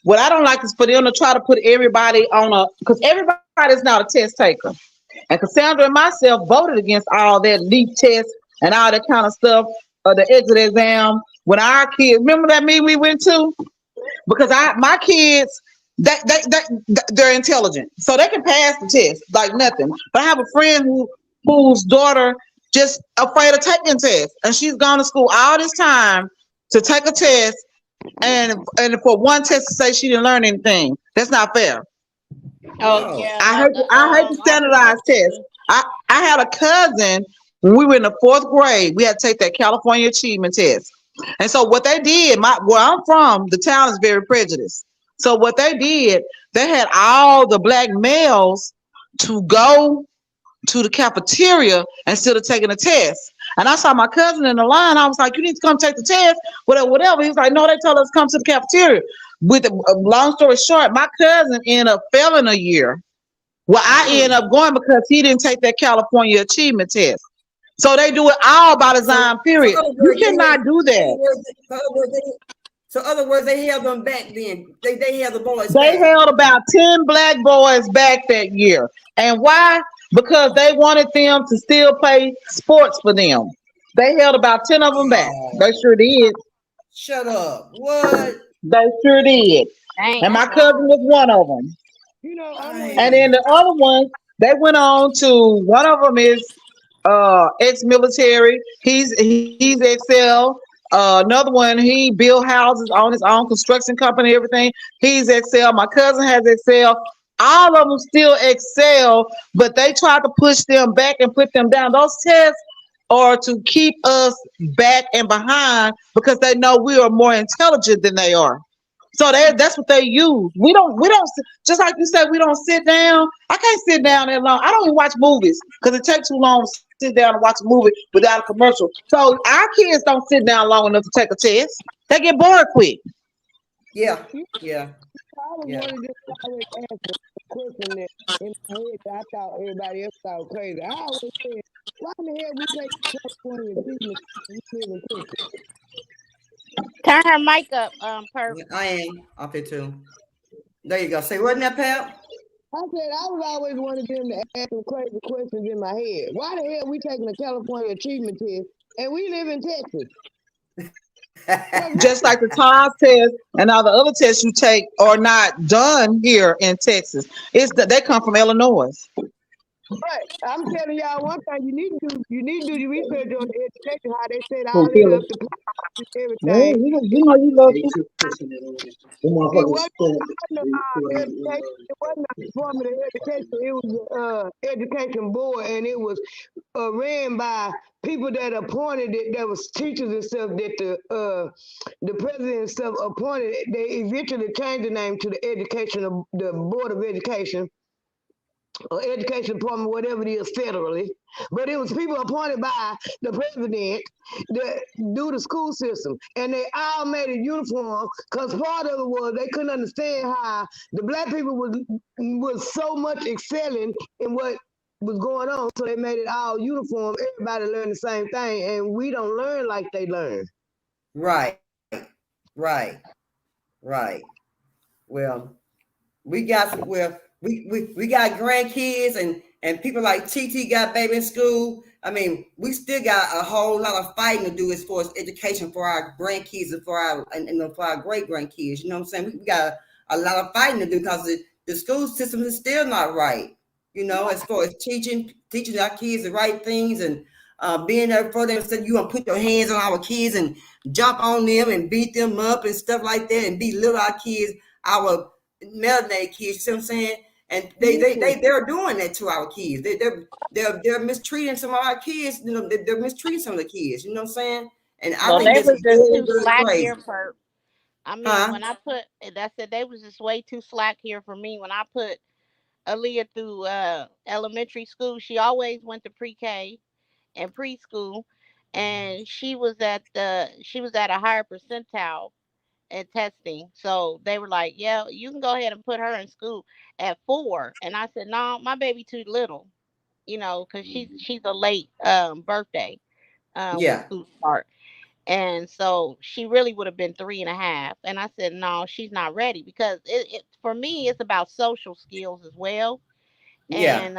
What I don't like is for them to try to put everybody on because everybody's not a test taker. And Cassandra and myself voted against all that leap test and all that kind of stuff, the exit exam. When our kids, remember that meeting we went to? Because my kids, they're intelligent, so they can pass the test like nothing. But I have a friend whose daughter just afraid of taking tests, and she's gone to school all this time to take a test, and for one test to say she didn't learn anything. That's not fair. Oh no, yeah, I like hate I hate the our standardized test. sister. I had a cousin when we were in the fourth grade. We had to take that California Achievement Test, and so what they did, where I'm from, the town is very prejudiced. So what they did, they had all the black males to go to the cafeteria instead of taking a test. And I saw my cousin in the line. I was like, "You need to come take the test, whatever, whatever." He was like, "No, they told us to come to the cafeteria." With a long story short, my cousin ended up failing a year Well, I end up going because he didn't take that California achievement test. So they do it all by So, design, period. other You words, cannot do other that. words, other words, they held them back. Then they held the boys They back. held about 10 black boys back that year. And why? Because they wanted them to still play sports for them. They held about 10 of them back. Oh, They sure did. shut up! What? They sure did. Dang, And my that's cousin wrong. was one of them. I wanted And to. then Dang. the other ones, they went on to one of them is ex-military. He's excel. Another one, he built houses on his own construction company, everything. He's excel. My cousin has excel. All of them still excel, but they tried to push them back and put them down. Those tests are to keep us back and behind because they know we are more intelligent than they are. So that's what they use. We don't just like you said, we don't sit down. I can't sit down that long. I don't even watch movies because it takes too long to sit down and watch a movie without a commercial. So our kids don't sit down long enough to take a test. They get bored quick. Yeah, You yeah, I was yeah. one of just always ask a question that in my head that I thought everybody else thought crazy. I always said, why in the hell we take California treatment when we live in Texas? Turn her mic up, Perp. Yeah, I am up here too. There you go. Say what now, pal? I said I was always wanted them to ask some crazy questions in my head. Why the hell we taking a California achievement test and we live in Texas? Because we Just like the TOS test and all the other tests you take are not done here in Texas. They come from Illinois. but I'm telling y'all one thing you need to do the research on the education, how they set Who all that feel up it? to Yeah, everything. you know you love it. It wasn't education. It wasn't a Department of Education. It was education board, and it was ran by people that appointed it. That was teachers and stuff. That the president and stuff appointed. They eventually changed the name to the Board of Education or education department, whatever it is federally. But it was people appointed by the president that do the school system. And they all made it uniform because part of it was they couldn't understand how the black people was so much excelling in what was going on. So they made it all uniform. Everybody learned the same thing. And we don't learn like they learn. Right, right, right. Well, we got grandkids and people like TT got baby in school. I mean, we still got a whole lot of fighting to do as far as education for our grandkids and for our great grandkids. You know what I'm saying? We got a lot of fighting to do because the school system is still not right. You know, as far as teaching our kids the right things and being there for them. Instead, you gonna put your hands on our kids and jump on them and beat them up and stuff like that and belittle our kids, our melanated kids. You see what I'm saying? And they're doing that to our kids. They're mistreating some of our kids. You know, they're mistreating some of the kids. You know what I'm saying? And I Well, think they this was is just very, too very slack here, crazy. Perp. I mean, Huh? when I put, I said they was just way too slack here for me. When I put Aaliyah through elementary school, she always went to pre-K and preschool, and she was at a higher percentile in testing. So they were like, "Yeah, you can go ahead and put her in school at 4." And I said, "No, my baby too little, because she's a late birthday when Yeah. school start." And so she really would have been 3.5. And I said, "No, she's not ready because it for me it's about social skills as well." Yeah. And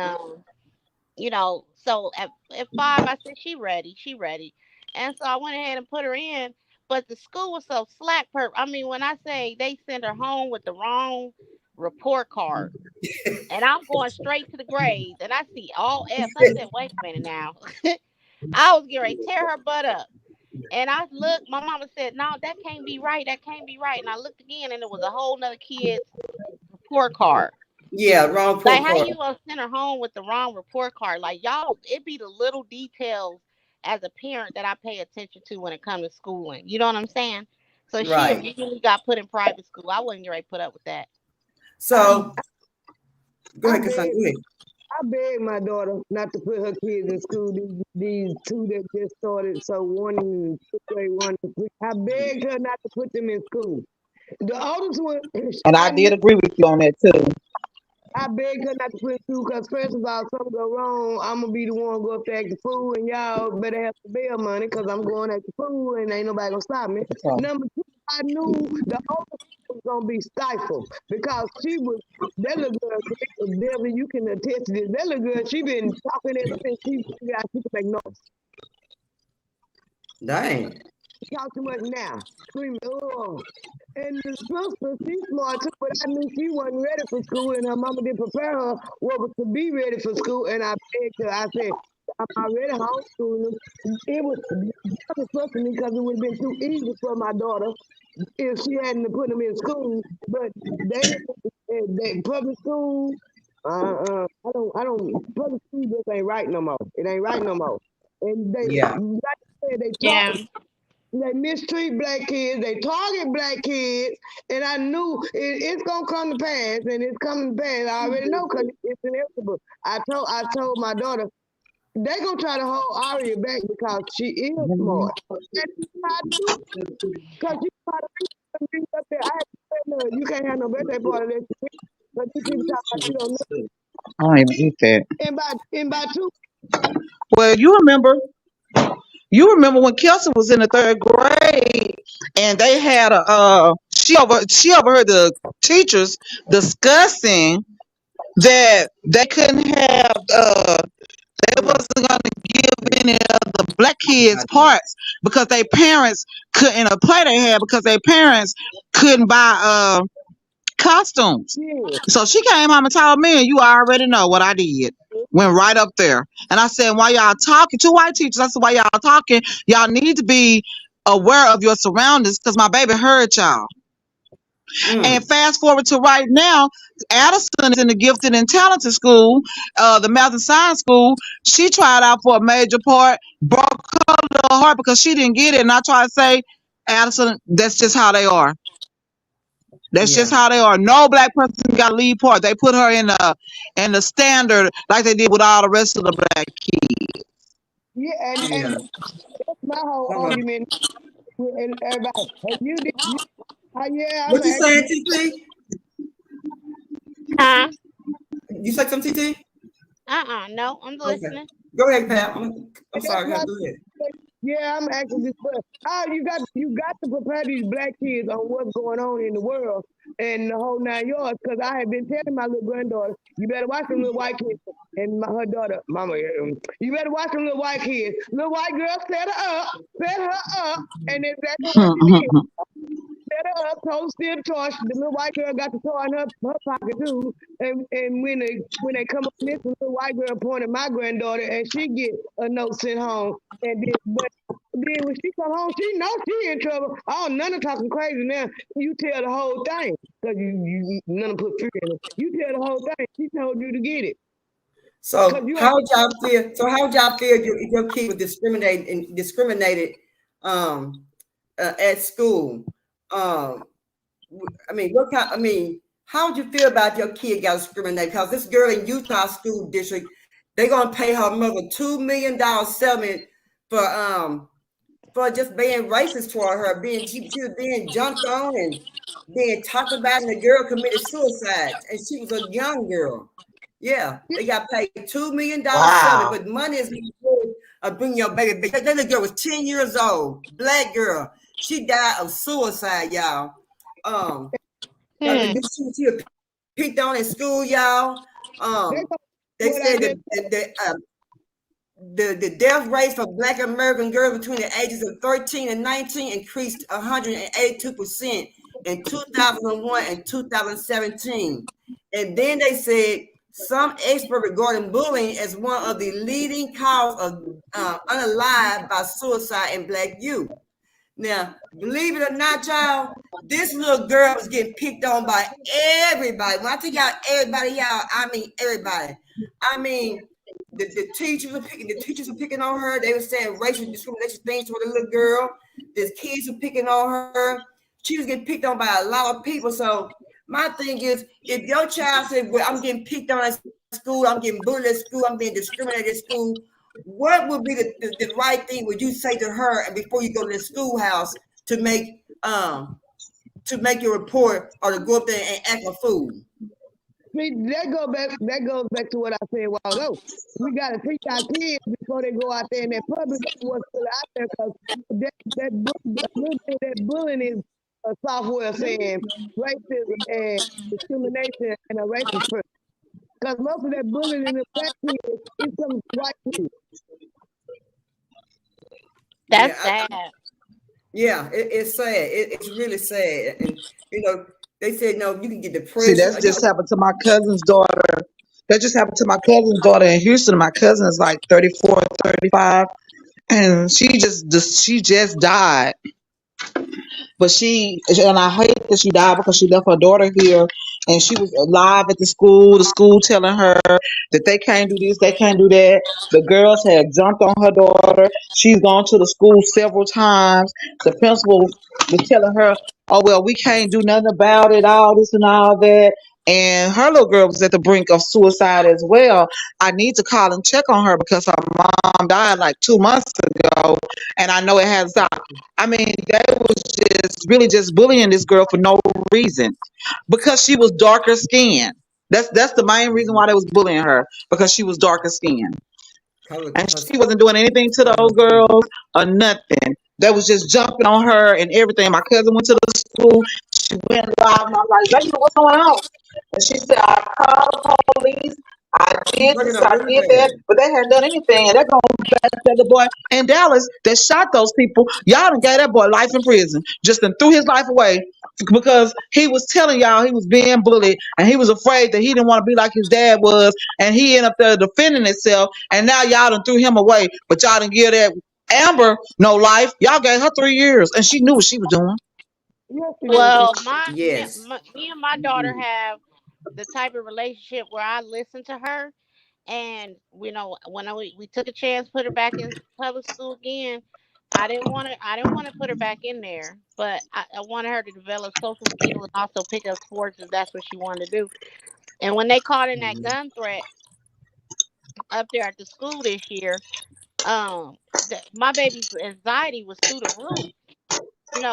so at 5, I said, she ready. And so I went ahead and put her in. But the school was so slack. I mean, when I say they sent her home with the wrong report card, and I'm going straight to the grades, and I see all F's. I said, wait a minute now. I was getting ready to tear her butt up. And I looked, my mama said, no, that can't be right. That can't be right. And I looked again, and it was a whole nother kid's report card. Yeah. Wrong Like, poor how card. you gonna send her home with the wrong report card? Like, y'all, it be the little details as a parent that I pay attention to when it comes to schooling. You know what I'm saying? So she Right. immediately got put in private school. I wasn't ready to put up with that. I So go I ahead, Cassandra. beg Go ahead. I beg my daughter not to put her kids in school. These two that just started, so one in fifth grade, one in three. I begged her not to put them in school. The oldest one, And I I knew did agree with you on that too. I begged her not to put school because first of all, something go wrong, I'm gonna be the one go up there acting fool, and y'all better have some bail money because I'm going acting fool, and ain't nobody gonna stop me. Number two, I knew the older was gonna be stifled because she was that little girl, Debbie, you can attest to this. That little girl, she been talking ever since she figured out she could make noise. Dang. Talk too much now. Screaming, oh. And the sister, she's smart too, but I knew she wasn't ready for school, and her mama didn't prepare her what was to be ready for school. And I begged her, I said, I'm already homeschooling. It was supposed to me because it would have been too easy for my daughter if she hadn't put them in school. But they public school, I don't, public school just ain't right no more. It ain't right no more. And they, Yeah. like I said, Yeah. they mistreat black kids, they target black kids, and I knew it's gonna come to pass, and it's coming to pass. I already know because it's inevitable. I told my daughter they gonna try to hold Aria back because she is smart. And I do because she try to reach up there. I had to tell her you can't have no birthday party unless you win. But you keep talking about you don't know. I don't even eat that. And by two, Well, you remember when Kelsey was in the third grade and they had a she overheard the teachers discussing that they couldn't have they wasn't gonna give any of the black kids parts because their parents couldn't a play they had because their parents couldn't buy costumes. yeah, So she came home and told me, and you already know what I did. Went right up there. And I said, why y'all talking? Two white teachers. I said, why y'all talking? Y'all need to be aware of your surroundings because my baby heard y'all. And fast forward to right now, Addison is in the gifted and talented school, the math and science school. She tried out for a major part, broke her little heart because she didn't get it. And I try to say, Addison, that's just how they are. That's just Yeah. how they are. No black person got lead part. They put her in the standard like they did with all the rest of the black kids. yeah, and Yeah. that's my whole Come on. argument with everybody. And you did, yeah, I'm What you an saying, activist. TT? Huh? You said some TT? No, I'm Okay. listening. Go ahead, Pat. I'm And that's sorry. Go my ahead. yeah, I'm asking this question. You got to prepare these black kids on what's going on in the world and the whole 9 yards. Because I have been telling my little granddaughter, you better watch them little white kids. And her daughter, Mama, you better watch them little white kids. Little white girl set her up, and exactly what she did. Set her up, told still the torch. The little white girl got the toy in her pocket too. And when they come up this, the little white girl pointed my granddaughter, and she get a note sent home. But then when she come home, she know she in trouble. Oh, none of talking crazy now. You tell the whole thing because you none of put fear in it. You tell the whole thing. She told you to get it because So you how ain't. would y'all feel? So how would y'all feel if your kid was discriminated um, at school? Um, I mean, what kind? I mean, how would you feel about your kid got discriminated? Because this girl in Utah school district, they're gonna pay her mother $2 million settlement for just being racist toward her, she was being jumped on and being talked about, and the girl committed suicide, and she was a young girl. Yeah, they got paid $2 million settlement, Wow. but money is bring your baby back. That little girl was 10 years old, black girl. She died of suicide, y'all. Hmm. She was picked on in school, y'all. They They what I said just the death rate for Black American girls between the ages of 13 and 19 increased 182% in 2001 and 2017. And then they said some experts regarding bullying as one of the leading cause of unalive by suicide in Black youth. Now, believe it or not, y'all, this little girl was getting picked on by everybody. When I tell y'all everybody, y'all, I mean everybody. I mean, the teachers were picking on her. They were saying racial discrimination things toward the little girl. The kids were picking on her. She was getting picked on by a lot of people. So my thing is, if your child said, well, I'm getting picked on at school, I'm getting bullied at school, I'm being discriminated at school, what would be the right thing would you say to her and before you go to the schoolhouse to make your report or to go up there and act a fool? See, that goes back to what I said a while ago. We gotta teach our kids before they go out there in that public what's still out there, because a little bit of that bullying is a software saying racism and discrimination and a racist person. Because most of that bullying in the black kids is some white kids. That's Yeah, sad. yeah, it's sad. It's really sad. And they said no, you can get See, depression. that's just happened to my cousin's daughter. That just happened to my cousin's daughter in Houston. My cousin is like 34, 35, and she just died. But and I hate that she died because she left her daughter here and she was alive at the school telling her that they can't do this, they can't do that. The girls had jumped on her daughter. She's gone to the school several times. The principal was telling her, oh, well, we can't do nothing about it, all this and all that. And her little girl was at the brink of suicide as well. I need to call and check on her because her mom died like 2 months ago. And I know it has stopped. I mean, they was just really just bullying this girl for no reason because she was darker skinned. That's the main reason why they was bullying her because she was darker skinned color, and cause she wasn't doing anything to those girls or nothing. They was just jumping on her and everything. My cousin went to the school. She went live and I was like, "Lady, what's going on?" And she said, "I called the police. I did breaking this, up I really did that, bad. but they hadn't done anything." And they're going back to the boy in Dallas that shot those people. Y'all done gave that boy life in prison. Just done threw his life away because he was telling y'all he was being bullied and he was afraid that he didn't want to be like his dad was, and he ended up there defending himself. And now y'all done threw him away, but y'all didn't give that Amber no life. Y'all gave her 3 years, and she knew what she was doing. Yes, it is. Well, Yes. me and my daughter have the type of relationship where I listen to her, and when we took a chance, put her back in public school again. I didn't want to put her back in there, but I wanted her to develop social skills and also pick up sports if that's what she wanted to do. And when they caught in that gun threat up there at the school this year, my baby's anxiety was through the roof.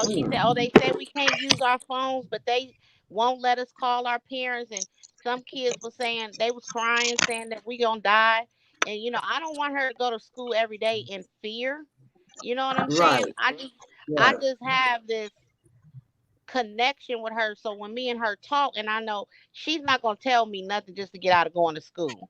She said, "Oh, they say we can't use our phones, but they won't let us call our parents." And some kids were saying they was crying, saying that we gonna die. And I don't want her to go to school every day in fear. You know what I'm Right. saying? I Right. just have this connection with her. So when me and her talk, and I know she's not gonna tell me nothing just to get out of going to school.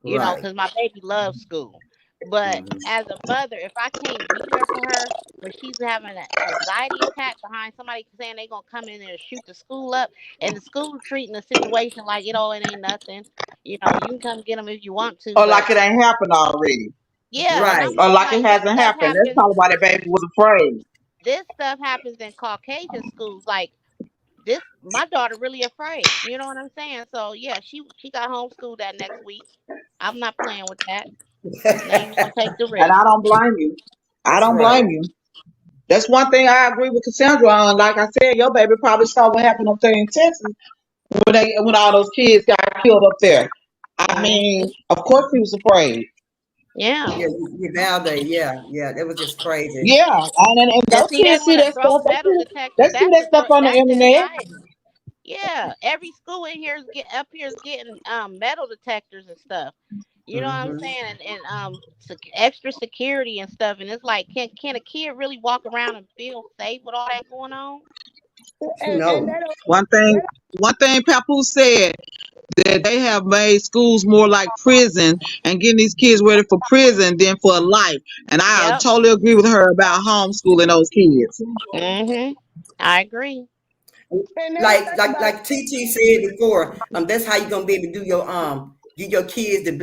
Right. Because my baby loves school. But Mhm. as a mother, if I can't be there for her when she's having an anxiety attack behind somebody saying they're gonna come in there and shoot the school up, and the school treating the situation like it ain't nothing. You can come get them if you want to, Or but like it ain't happened already, yeah, and Right. I'm or looking like it like this hasn't stuff happened. That's happens. probably why the baby was afraid. This stuff happens in Caucasian schools. Like this, my daughter really afraid. You know what I'm saying? So yeah, she got homeschooled that next week. I'm not playing with that. They ain't gonna take the And risk. I don't blame you. I That's don't right. blame you. That's one thing I agree with Cassandra on. Like I said, your baby probably saw what happened up there in Texas when all those kids got killed up there. I Hmm. mean, of course he was afraid. Yeah. Yeah. Nowadays, yeah, yeah, that was just crazy. Yeah, and And those see, they kids see want to that throw stuff. metal They detectors. see that stuff on the That's internet. anxiety. Yeah, every school in here is up here is getting metal detectors and stuff. You know what I'm Hmm. saying? And extra security and stuff. And it's like, can a kid really walk around and feel safe with all that going on? And No. they don't, One they thing, one thing Papu said that they have made schools more like prison and getting these kids ready for prison than for life. And I Yep. totally agree with her about homeschooling those kids. Mhm. I agree. and they don't like think like about it. like TT said before, that's how you're gonna be able to do your get your kids the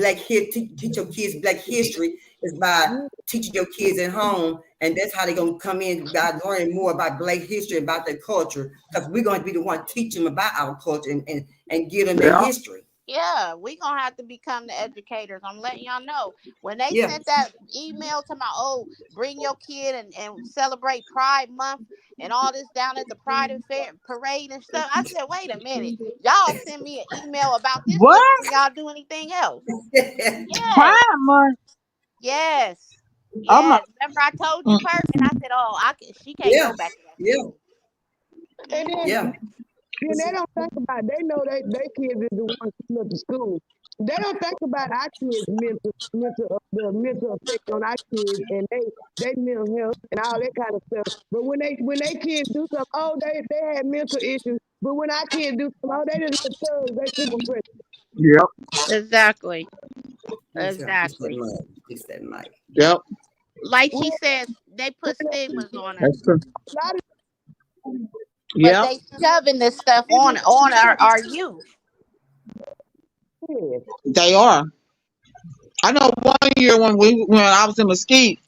teach your kids black history is by teaching your kids at home, and that's how they're gonna come in by learning more about black history, about their culture, because we're going to be the one to teach them about our culture and give them their Yeah. history. Yeah, we gonna have to become the educators. I'm letting y'all know. When they Yeah. sent that email to my bring your kid and celebrate Pride Month and all this down at the Pride and Fair parade and stuff, I said, wait a minute, y'all send me an email about this stuff What? before y'all do anything else. Yes, Prime month? yes, I'm not. yes. Remember I told you, Mm. Perk, and I said, oh, she can't Yeah. go back to that Yeah. school. And Hmm. then Yeah. Then they don't think about. They know they kids is the ones who up to school. They don't think about our kids' the mental effect on our kids and they mental health and all that kind of stuff. But when they kids do something, oh they had mental issues. But when our kids do something, oh they just little thugs, they super fresh. Yep. Exactly. Fix that Exactly. mic. Fix that mic. Yep. Like Well, she says, they put stigmas on us, That's true. a lot of but Yep. they shoving this stuff on our youth. kids. They are. I know one year when I was in Mesquite,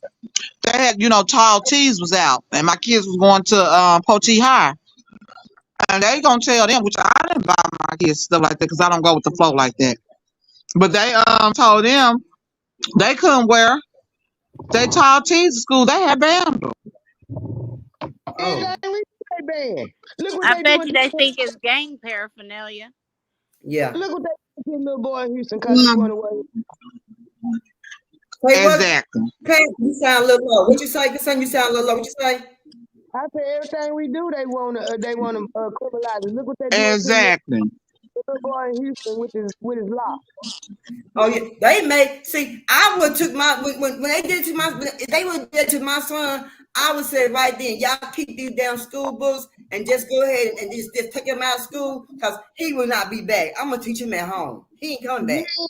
they had tall tees was out, and my kids was going to Poteet High, and they gonna tell them, which I didn't buy my kids stuff like that because I don't go with the flow like that. But they told them they couldn't wear they tall tees to school. They had banned them. Oh, Exactly. They banned. Look what I they bet doing. you they think it's gang paraphernalia. yeah. Look what they doing to the little boy in Houston because he Mm, went away. Hey, what? exactly. Pat, you sound a little low. What you say? This time you sound a little low. What you say? I say everything we do, they wanna criminalize it. Look what they're doing to Exactly. the little boy in Houston with his lock. Oh yeah, they may see. I would took my when they did it to my if they would did it to my son. I would say right then, y'all keep these damn school books and just go ahead and just take him out of school because he will not be back. I'm gonna teach him at home. He ain't coming back. Yeah,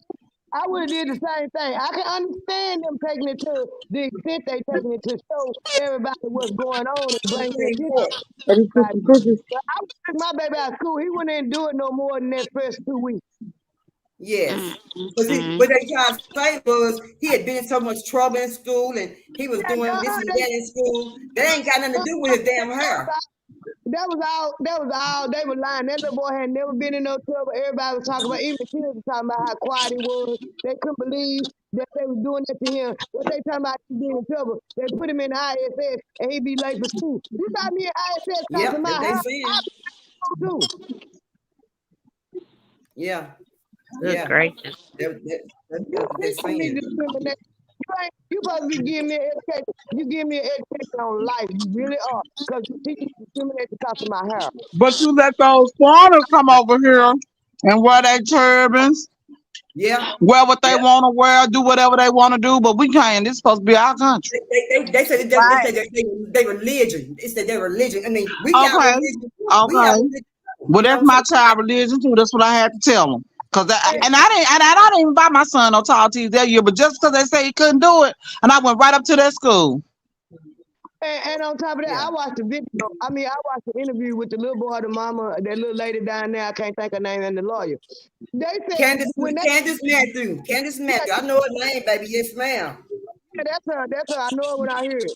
I would have did the same thing. I can understand them taking it to the extent they taking it to show everybody what's going on and bring their attention to Let me put everybody. some cookies. But I would take my baby out of school. He wouldn't even do it no more than that first 2 weeks. Yes. But see, Mm-mm. what they tried to say was he had been in so much trouble in school and he was Yeah, doing this and that in school. That ain't got nothing to do with his damn hair. that was all. That was all. They were lying. That little boy had never been in no trouble. Everybody was talking about. Even the kids were talking about how quiet he was. They couldn't believe that they was doing that to him. What they talking about? He being in trouble. They put him in the ISS and he be late for school. You got me in ISS costing Yep, my that they house. I saying. be too. Yeah, Good yeah. gracious. That's what they People need saying. to discriminate. You supposed to be giving me an education. You give me an education on life. You really are. Because you teach me to discriminate because of my hair. But you let those foreigners come over here and wear their turbans, Yeah, wear what they yeah. want to wear, do whatever they want to do. But we can't. This supposed to be our country. They say Right. they religion. They say their religion. I mean, we got Okay. religion. We have Okay. religion. Well, You know that's what I'm my saying? child religion too. That's what I had to tell them. Cause And, I didn't even buy my son no tall tees that year, but just because they say he couldn't do it, and I went right up to that school. and on top of that, Yeah. I watched the video. I mean, I watched the interview with the little boy, the mama, that little lady down there. I can't think her name, and the lawyer. They said when they Candace Matthew. Candace Matthew. I know her name, baby. Yes, ma'am. yeah, that's her. That's her. I know it when I hear it.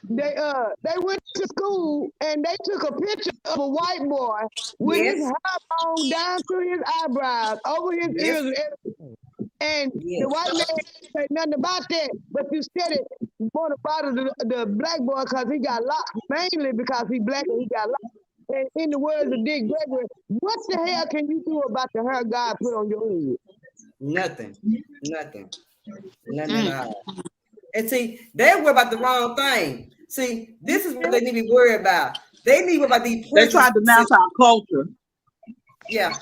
They went to school and they took a picture of a white boy with his Yes. hair long down to his eyebrows, over his Yes. ears, and everything. And the Yes. white man didn't say nothing about that, but you said it more about the black boy because he got locked, mainly because he black and he got locked. And in the words of Dick Gregory, what the hell can you do about the hair God put on your head? Nothing. Nothing. Nothing at Mm. all. And see, they worry about the wrong thing. See, this is what they need to be worried about. They need to worry about these They prison tried to denounce our culture. Yeah.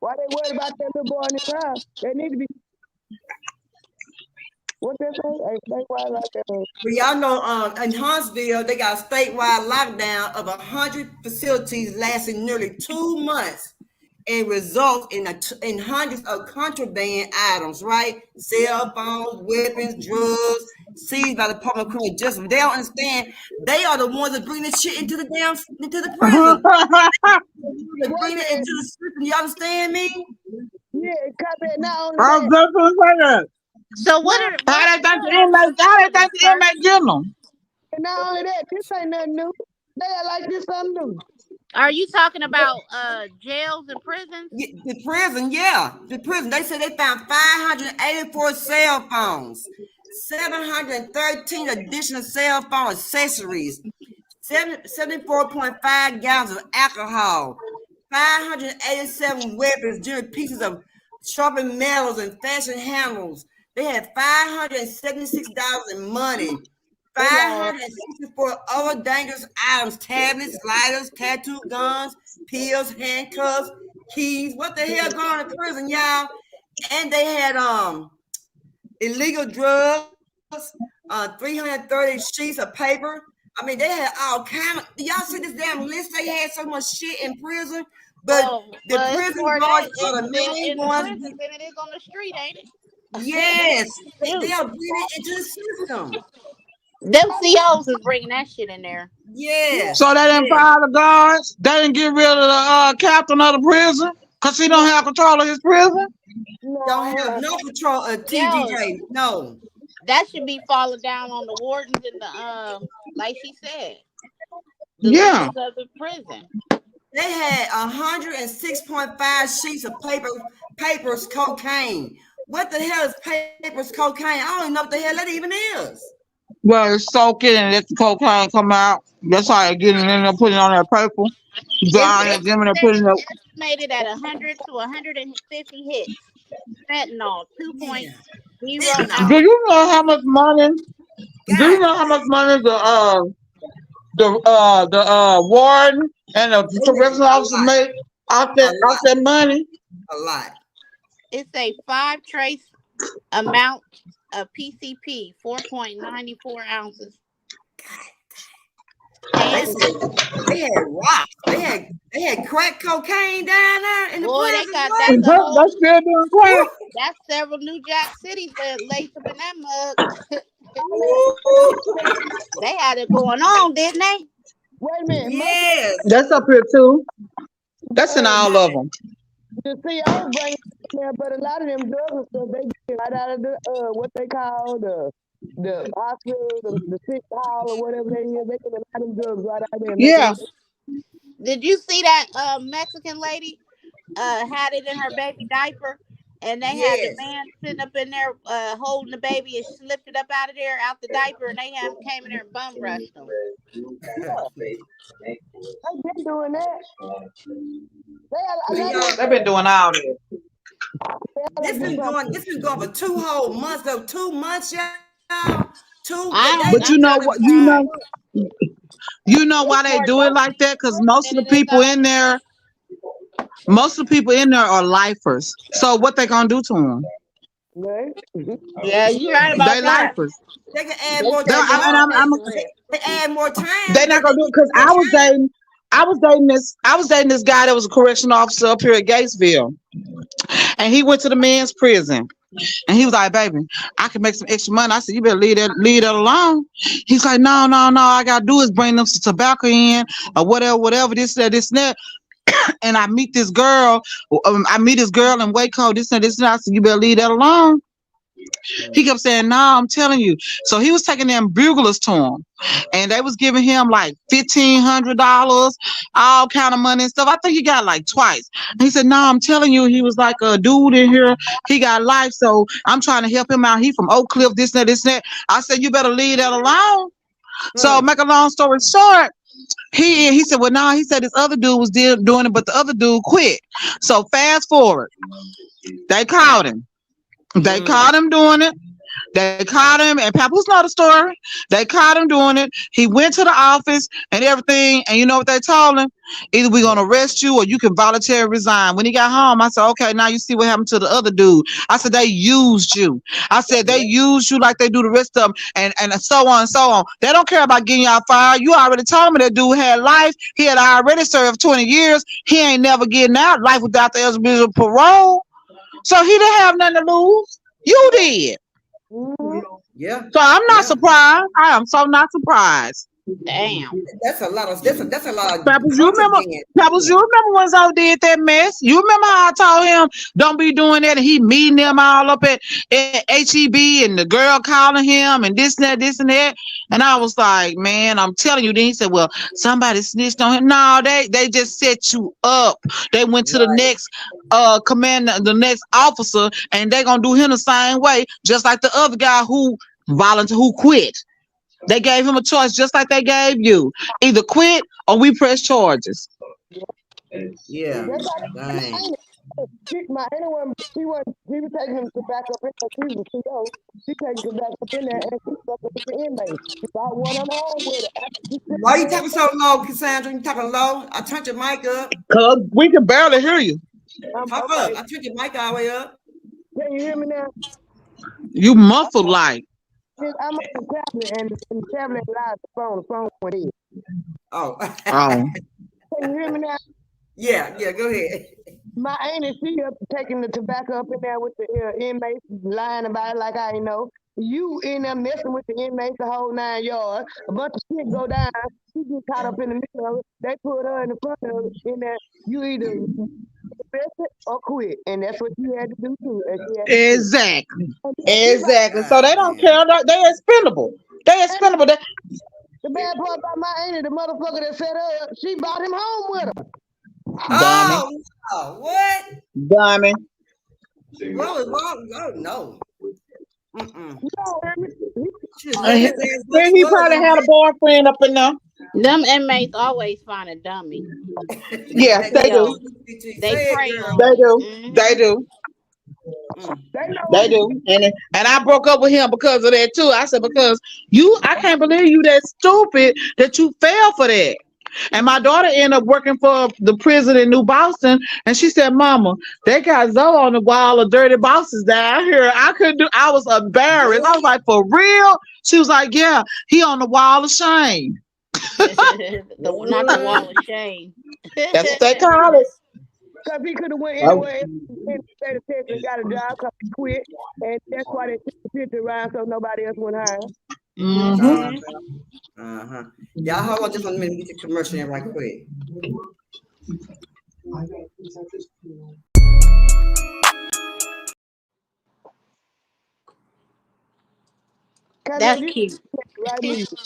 Why they worried about that little boy in his hair? They need to be. What they say? Hey, they worried about that. But y'all know in Huntsville, they got a statewide lockdown of 100 facilities lasting nearly 2 months and results in hundreds of contraband items, right? Cell phones, weapons, drugs, seized by the Department of Criminal Justice. They don't understand. They are the ones that bring this shit into the prison. They What bring it into man? the system. You understand me? Yeah, copy. Not only I was that, just gonna say that. So what not are How they think what the are the inmates? How they think the facilities, inmates getting them? not only that, this ain't nothing new. They are like this something new. are you talking about jails and prisons? The prison, yeah. The prison. They said they found 584 cell phones, 713 additional cell phone accessories, 74.5 gallons of alcohol, 587 weapons, different pieces of sharpened metals and fashion handles. They had $576 in money, Lord. 564 other dangerous items, tablets, lighters, tattoo guns, pills, handcuffs, keys. What the hell going on in prison, y'all? And they had illegal drugs, 330 sheets of paper. I mean, they had all kind of. Y'all see this damn list? They had so much shit in prison, but the Well, it's prison more of guards that are the main in the ones. prison than it is on the street, ain't it? Yes, they Shoot. are bringing it into the system. Them COs is bringing that shit in there. Yes, So they didn't yes. fire the guards. They didn't get rid of the captain of the prison because he don't have control of his prison. Don't have No, no control of Yo, TDJ. No. that should be falling down on the wardens and the like she said, the Yeah. leaders of the prison. They had 106.5 sheets of papers cocaine. What the hell is papers cocaine? I don't even know what the hell that even is. Well, it's soak it and let the cocaine come out. That's how they get it in there, putting it on that paper. Dry It's it, them and they putting it. estimated at 100 to 150 hits. Fentanyl, Yeah. 2.0 Fentanyl. Do ounces. you know how much money? Do you God, know how much money the warden and the they make correctional a officer lot, make off a that money? lot. It's a 5 trace amount of PCP, 4.94 ounces. They And said they had rocks. They had crack cocaine down there in the boy, they prison. got What? that's a whole That's still doing crack. that's several New Jack cities that laced up in that mug. Ooh. They had it going on, didn't they? wait a minute. Yes. That's up here too. That's in Uh, all of them. the CO bring it in there, but a lot of them drugs and stuff they get right out of the what they call the hospital, the sick hall or whatever they is. They get a lot of them drugs right out there and make Yeah. it. Did you see that Mexican lady had it in her baby diaper? And they had the Yes. man sitting up in there holding the baby and slipped it up out of there, out the diaper, and they had came in there and bum rushed him. They been doing that. They a But lot of y'all, They've been doing all that. they like this from this been going for 2 whole months though. 2 months, y'all. But They you I'm know not trying to what? surprised. You know why It's they more do it dope like that? Because most of than the it is people out in there, most of the people in there are lifers. So what they gonna do to them? right? Yeah, you're right They about that. lifers. they can add They more They, take time. them and off I'm paper list. They add more They time. not gonna do it They because more time. I was dating this guy that was a correctional officer up here at Gatesville, and he went to the men's prison, and he was like, "Baby, I can make some extra money." I said, "You better leave that alone." He's like, "No, no, no. All I gotta do is bring them some tobacco in or whatever. This, and that." And I meet this girl in Waco. This and this. And I said, "You better leave that alone." He kept saying, "No, I'm telling you." So he was taking them buglers to him, and they was giving him like $1,500, all kind of money and stuff. I think he got like twice. And he said, "No, I'm telling you." He was like, "A dude in here, he got life, so I'm trying to help him out. He from Oak Cliff, this and that, this and that." I said, "You better leave that alone." So make a long story short, he said, "Well, no," he said this other dude was doing it, but the other dude quit. So fast forward, they caught him. They caught him doing it. They caught him, and Papoose know the story. They caught him doing it. He went to the office and everything, and you know what they told him? Either we're gonna arrest you or you can voluntarily resign. When he got home, I said, "Okay, now you see what happened to the other dude." I said, "They used you." I said, "They used you like they do the rest of them," and so on and so on. They don't care about getting y'all fired. You already told me that dude had life. He had already served 20 years. He ain't never getting out. Life without the eligibility parole. So he didn't have nothing to lose. You did. Yeah. So I'm not Yeah. surprised. I am so not surprised. Damn. That's a lot of that's a lot of Pebbles, contraband. You remember when Zoe did that mess? You remember how I told him don't be doing that, and he meeting them all up at HEB, and the girl calling him and this and that. And I was like, "Man, I'm telling you." Then he said, "Well, somebody snitched on him." No, they just set you up. They went to the next commander, the next officer, and they gonna do him the same way, just like the other guy who quit. They gave him a choice just like they gave you. Either quit or we press charges. Yeah. That's Dang. how my anyone she wasn't She was taking him to back up in there. She was CO. She taking him back up in there and she stuck up with the inmates. She brought one of them home with her. After she took Why him you in talking so low, Cassandra? You talking low? I turned your mic up. Cause we can barely hear you. Talk okay. up. I turned your mic all the way up. Can you hear me now? You muffled like. I'm on the tablet and the tablet lies the phone. The phone went in. Oh. Oh. Can you hear me now? Yeah, go ahead. My auntie, she up taking the tobacco up in there with the inmates, lying about it like I ain't know. You in there messing with the inmates the whole 9 yards. A bunch of shit go down. She get caught up in the middle of it. They put her in the front of it. In there, you either accept it or quit, and that's what you had to do too. And she had to quit. Exactly. And Exactly. So God they don't damn. care. They expendable. They expendable. the bad part about my auntie, the motherfucker that set her up, she brought him home with her. Dummy. Oh no! What? Dummy. What was wrong? Oh no! Mm-mm. You know, She just let his ass go Then he probably slow. had a boyfriend up in there. Them inmates always find a dummy. Yes, they do. They Say it, prey girl. on They them. do. Mhm. They do. they know They do. And I broke up with him because of that too. I said, because I can't believe you that stupid that you fell for that. And my daughter ended up working for the prison in New Boston. And she said, Mama, they got Zoe on the wall of dirty bosses down here. I was embarrassed. I was like, for real? She was like, yeah, he on the wall of shame. Not the wall of shame. That's what they call it. because he could have went anywhere in the state of Texas and got a job because he quit. And that's why they took the picture around so nobody else went higher. Mm-hmm. Y'all hold on just a minute. Get the commercial in right quick. That's cute. Right music.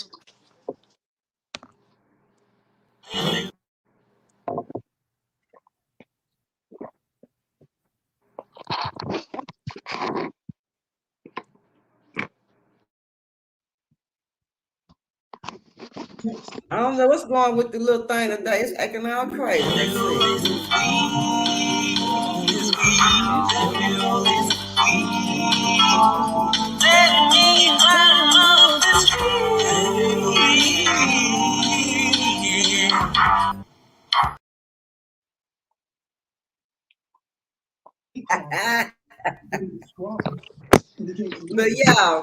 I don't know what's going with the little thing today. It's acting all crazy. Let's see. But yeah,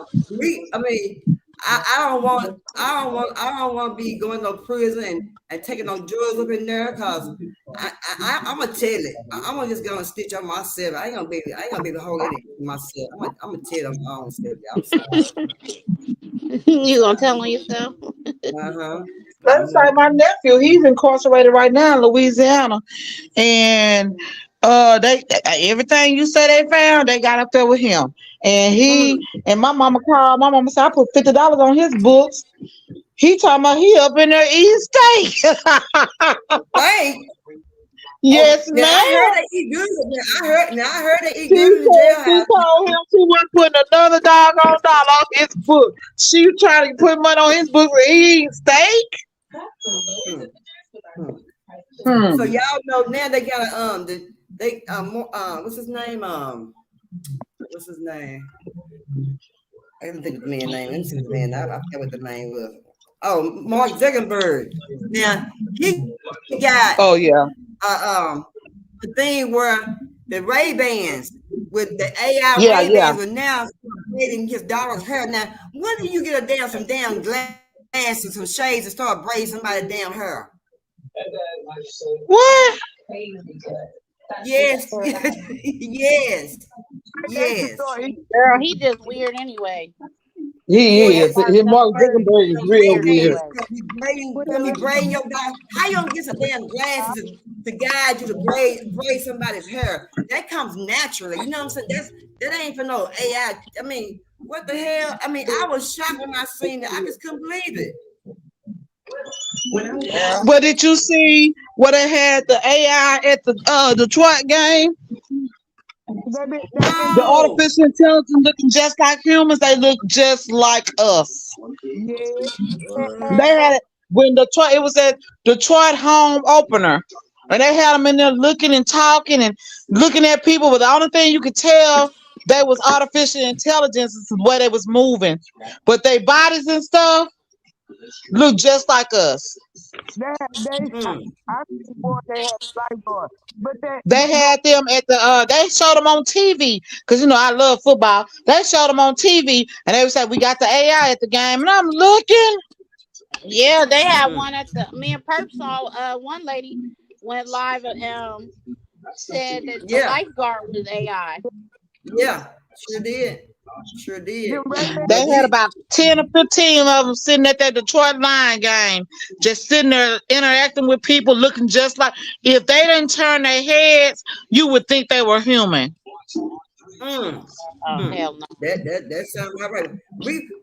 I don't want to be going to prison and taking no drugs up in there because I'm gonna tell it. I'm gonna just go and stitch up myself. I ain't gonna be able to hold it in myself. I'm gonna tell them my own self. I'm sorry. You gonna tell on yourself? Let's say my nephew, he's incarcerated right now in Louisiana. And they everything you say they found, they got up there with him. And and my mama called. My mama said I put $50 on his books. He talking about he up in there eating steak. Right. Yes, Now ma'am. I heard they eat good. I heard they eat She good in the said she jailhouse. told him she wasn't putting another doggone dollar on his book. She was trying to put money on his book and he eating steak. So y'all know now they got what's his name? What's his name? I didn't think of the man's name. Let me see the man. I forget what the name was. Oh, Mark Zuckerberg. Now he got the thing where the Ray-Bans with the AI Ray-Bans were now braiding his daughter's hair. Now, when do you get some damn glasses, some shades, and start braiding somebody's damn hair? What? Yes. Yes. Girl, he just weird anyway. He is. His Mark Zuckerberg is real weird. Be braiding your daughter. How you gonna get some damn glasses to guide you to braid somebody's hair? That comes naturally. You know what I'm saying? That ain't for no AI. I mean, what the hell? I mean, I was shocked when I seen it. I just couldn't believe it. But did you see what they had the AI at the Detroit game? The artificial intelligence looking just like humans. They look just like us. Yeah. They had it when Detroit. It was at Detroit home opener. And they had them in there looking and talking and looking at people, but the only thing you could tell they was artificial intelligence is the way they was moving. But their bodies and stuff look just like us. Mm, I see one they had lifeguard, but They had them at the they showed them on TV because I love football. They showed them on TV and they would say we got the AI at the game and I'm looking. Yeah, they had mm, one at the. Me and Perp saw. One lady went live and said that the yeah, lifeguard was AI. yeah, sure did. Sure them did. right there. They But had you, about 10 or 15 of them sitting at that Detroit Lion game, just sitting there interacting with people, looking just like if they didn't turn their heads, you would think they were human. mm, Oh mm. hell no! That sounds about right.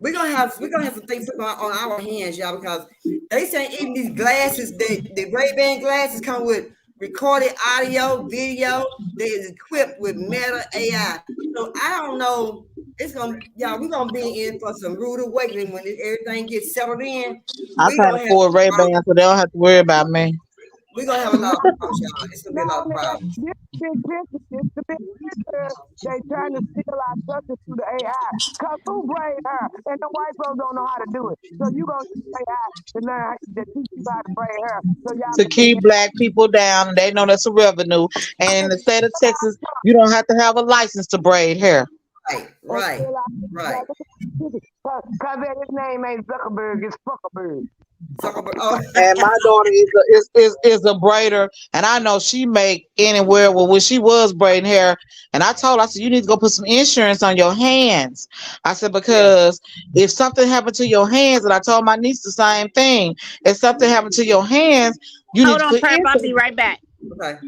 We gonna have some things on our hands, y'all, because they say even these glasses, the Ray-Ban glasses come with recorded audio, video. They is equipped with Meta AI. So I don't know. It's gonna y'all. We're gonna be in for some rude awakening when everything gets settled in. I We can't gonna have afford Ray Ban, so they don't have to worry about me. we gonna have a lot of problems, y'all. It's gonna be a lot Not of only that, problems. this big business, it's the big picture. They trying to steal our culture through the AI. Cause who braid hair? And the white folks don't know how to do it. So you gonna use AI to learn to teach you how to braid hair. So y'all To can make keep black people down, and they know that's a revenue. And in the state of Texas, you don't have to have a license to braid hair. Right, and right, steal our right. cause his name ain't Zuckerberg, it's Fuckerberg. Zuckerberg. Oh, And my daughter is a braider, and I know she make anywhere. Well, when she was braiding hair, and I told her, I said, you need to go put some insurance on your hands. I said yeah. because if something happened to your hands, and I told my niece the same thing. If something happened to your hands, you need Hold to on, put Perp. I'll be insurance. right back. Okay.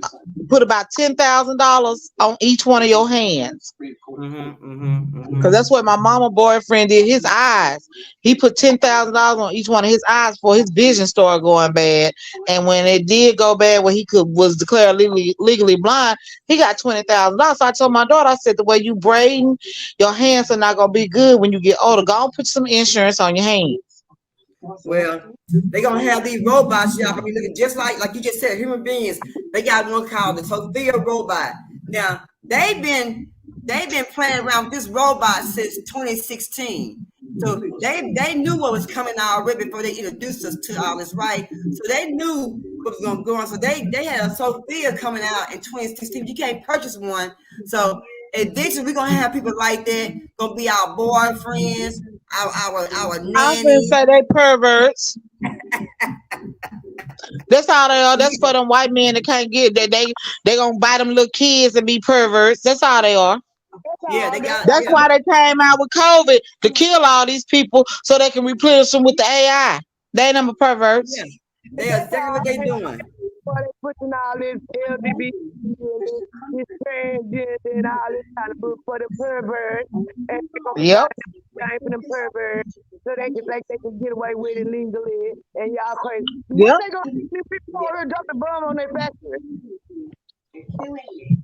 Put about $10,000 on each one of your hands. Mm-hmm. Mm-hmm. Cause Mm-hmm. that's what my mama boyfriend did. His eyes. He put $10,000 on each one of his eyes before his vision started going bad. And when it did go bad, where he was declared legally blind, he got $20,000. So I told my daughter, I said, the way you braiding, your hands are not gonna be good when you get older. Go and put some insurance on your hands. Well, they're gonna have these robots, y'all, gonna be looking just like you just said, human beings. They got one called the Sophia robot. Now they've been playing around with this robot since 2016. So they knew what was coming already before they introduced us to all this, right? So they knew what was gonna go on. So they had a Sophia coming out in 2016. You can't purchase one. So eventually we're gonna have people like that, gonna be our boyfriends, our I was gonna nanny. say they perverts. That's all they are. That's for them white men that can't get that they gonna buy them little kids and be perverts. That's all they are. That's Yeah, all. they That's got That's all. yeah, why they came out with COVID to kill all these people so they can replenish them with the AI. They number perverts. yeah. They are That's exactly what all. they doing. Why they pushing all this LGBT and this transgender and all this kind of book for the perverts, and they gonna be Yep. out there for them perverts so they can get away with it legally, and y'all crazy. What Yep. they gonna do? These people over here drop the bomb on their factory?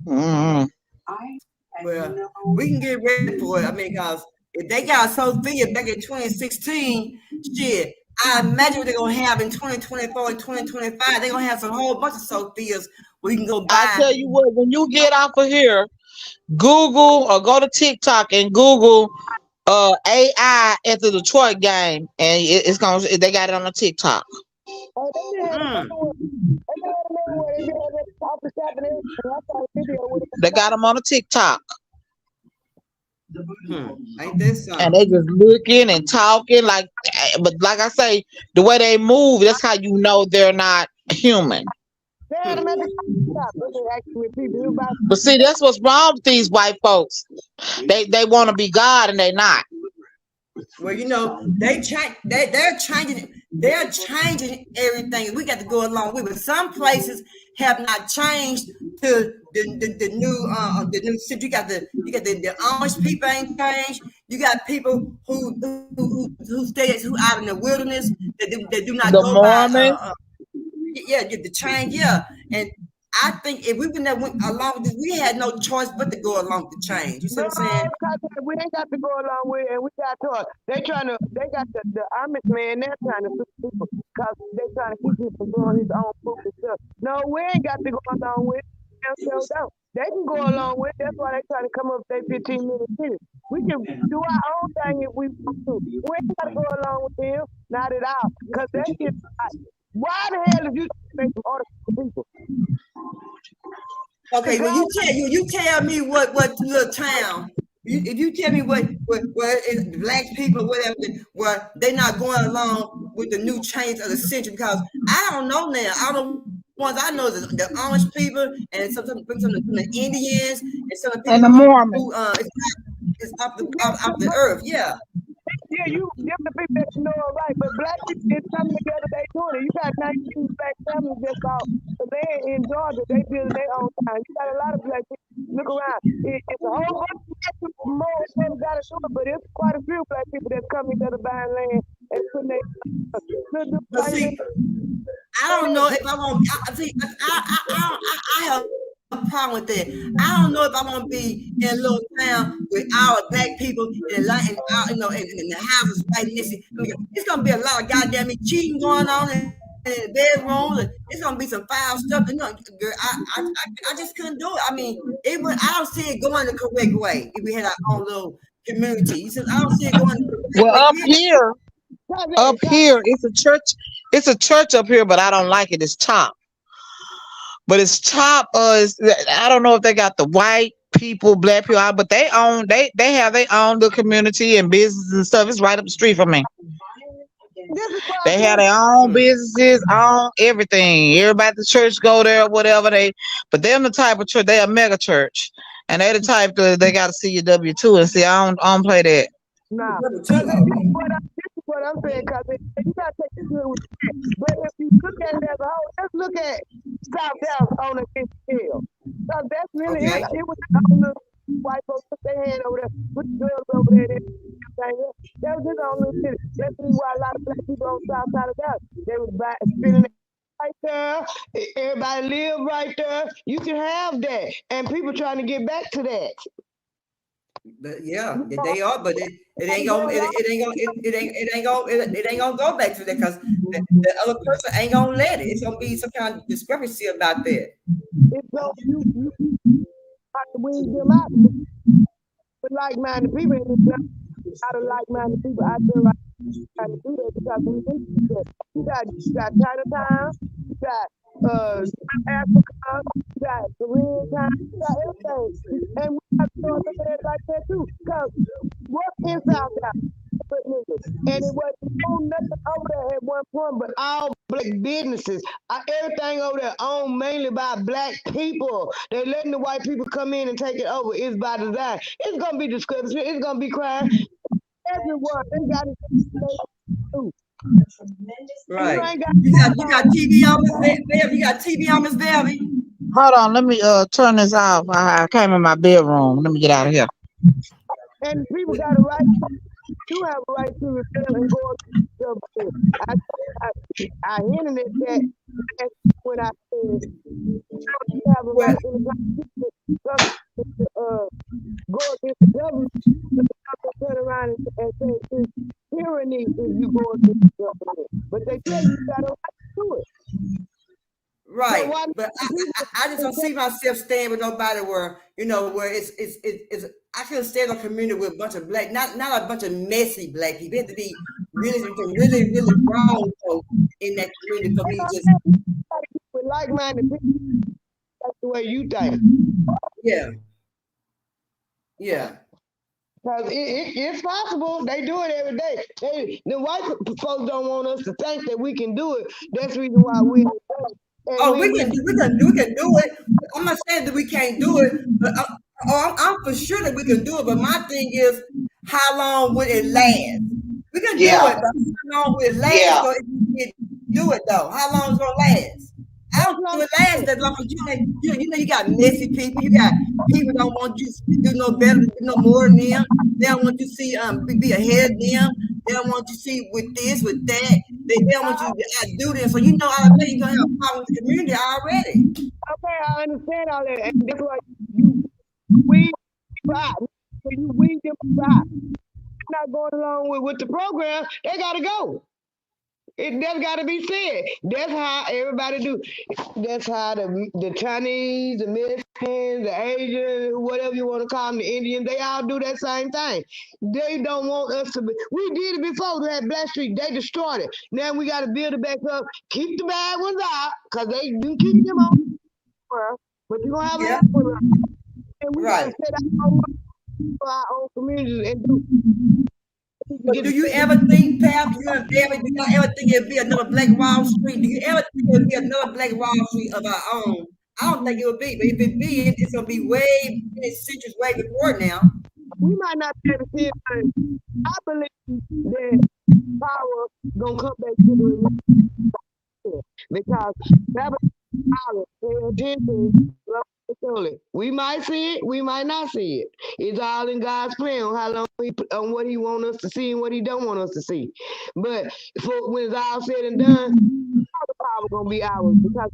Mm. Well, we can get ready for it. I mean, because if they got Sophia back in 2016, shit, I imagine what they're gonna have in 2024 and 2025. They're gonna have some whole bunch of Sophias where you can go I buy. tell you what, when you get off of here, Google or go to TikTok and Google AI at the Detroit game, and it's gonna they got it on the TikTok. Oh, they did have Mm, another one. They did have another one. They did have that office shop and everything. I saw a video with it. They got them on the TikTok, ain't this and something? they just looking and talking like. But like I say, the way they move, that's how you know they're not human. They had them at the shop. They did actually with people who about But see, that's what's wrong with these white folks. They want to be God and they not. Well, they change. They're changing. They're changing everything. We got to go along with it. Some places have not changed to the new city. You got the Amish people ain't changed. You got people who stay who out in the wilderness that do not The go by Mormons, yeah, the change, yeah. And I think if we went along with this, we had no choice but to go along with the change. You see No, what I'm saying? because we ain't got to go along with it, and we got to. They got the Amish man. They're trying to sue people because they trying to keep people from doing his own food and stuff. No, we ain't got to go along with it. Don't. They can go along with it. That's why they trying to come up with their 15-minute cities. We can do our own thing if we want to. We ain't got to go along with them. Not at all. Because that shit. Why the hell did you make some orders for people? Okay, well, you tell me what little town. If you tell me what is black people, whatever, well, they're not going along with the new change of the century because I don't know now. I don't. Ones I know is the Amish people and some of the Indians and some of the people And the Mormons. who is up the earth. Yeah. Yeah, them the people that you know are right, but black people is coming together, they doing it. You got 19 black families just out the land in Georgia, they building their own town. You got a lot of black people. Look around. It's a whole bunch of black people more than got to do it, but it's quite a few black people that's coming together buying land and putting their But see, I don't know if I want. I have a problem with that. I don't know if I want to be in a little town with all the black people and the houses right next to. It's gonna be a lot of goddamn cheating going on in the bedroom. And it's gonna be some foul stuff. Girl, I just couldn't do it. I mean, I don't see it going the correct way if we had our own little community. You said I don't see it going the correct way. Well, up here, it's a church. It's a church up here, but I don't like it. It's top. But it's top. I don't know if they got the white people, black people, but they have their own little community and business and stuff. It's right up the street from me. They have their own businesses, own everything. Everybody at the church go there, or whatever but they're the type of church. They a mega church, and they the type they got to see your W-2 and see. I don't play that. Nah, this is what I'm saying, because you got to take it good with that. But if you look at it as a whole, let's look at South Dallas on a big scale. So that's really it was all the white folks put their hand over there, put the girls over there, and everything. That was his own little city. That's the reason why a lot of black people on the south side of Dallas, they was spending right there. Everybody live right there. You can have that, and people trying to get back to that. But yeah, they are, but it ain't gonna go back to that because the other person ain't gonna let it. It's gonna be some kind of discrepancy about that. It's so you have to weed them out with like-minded people. And there's a lot of like-minded people out there right trying to do that because we think that you got Chinatown, you got Africa, you got Korean time, you got everything. And we have to start looking at it like that too. Because what's in South Dallas? And it wasn't nothing over there at one point, but all black businesses, everything over there owned mainly by black people. They're letting the white people come in and take it over. It's by design. It's gonna be discrepancy. It's gonna be crime everywhere. They got it too. Right. You got TV on Miss Baby. You got TV on Miss Baby. Hold on, let me turn this off. I came in my bedroom. Let me get out of here. And people got a right. You have a right to rebel and go I hinted at that when I said you have a right to go against the government, turn around and say tyranny if you go against the government. But they tell you got a right to do it. Right, but I just don't see myself staying with nobody where it's I can't stay in a community with a bunch of black, not a bunch of messy black people. It has to be really wrong folks in that community for me just with like-minded people. That's the way you think. Yeah. Because it's possible. They do it every day. The white folks don't want us to think that we can do it. That's the reason why we can do it. I'm not saying that we can't do it, but I'm for sure that we can do it. But my thing is, how long will it last? We can do it, but how long will it last? So if we can do it though, how long is it gonna last? I don't think it lasts that long. You got messy people. You got people don't want you to do no better, no more than them. They don't want you to see be ahead of them. They don't want you to see with this, with that. They don't want you to do this. So you know already you're gonna have a problem with the community already. Okay, I understand all that. And that's why you weed people out. When you weed them out, not going along with the program, they gotta go. That's got to be said. That's how everybody do. That's how the Chinese, the Mexicans, the Asians, whatever you want to call them, the Indians, they all do that same thing. They don't want us to be. We did it before. We had Blackstreet. They destroyed it. Now we got to build it back up. Keep the bad ones out, because they do keep them on. But you're going to have a Yeah, lot of them. And we got to right. set our own communities and do. But do you ever think, Pap, do you ever think it'd be another Black Wall Street? Do you ever think it'd be another Black Wall Street of our own? I don't think it would be, but if it be, it's gonna be way many centuries way before now. We might not be able to see it, but I believe that power gonna come back to the because that was pay attention. We might see it, we might not see it. It's all in God's plan on how long on what He want us to see and what He don't want us to see. But when it's all said and done, all the power gonna be ours because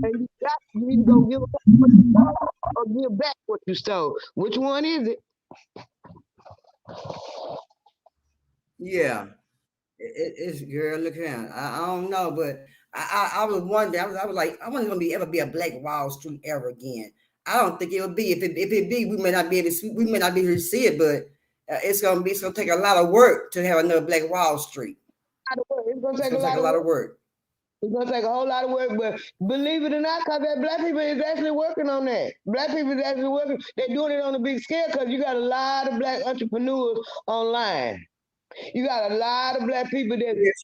and you need to go give back what you stole or give back what you stole. Which one is it? Yeah, it's girl. Look here. I don't know, but I was wondering. I was like, I wasn't gonna ever be a Black Wall Street ever again. I don't think it would be. If it be, we may not be able to. We may not be able to see it, but it's gonna take a lot of work to have another Black Wall Street. It's gonna It's take a gonna take lot a of lot work. of work. It's gonna take a whole lot of work, but believe it or not, cause that black people is actually working on that. Black people is actually working. They're doing it on a big scale because you got a lot of black entrepreneurs online. You got a lot of black people that Yes.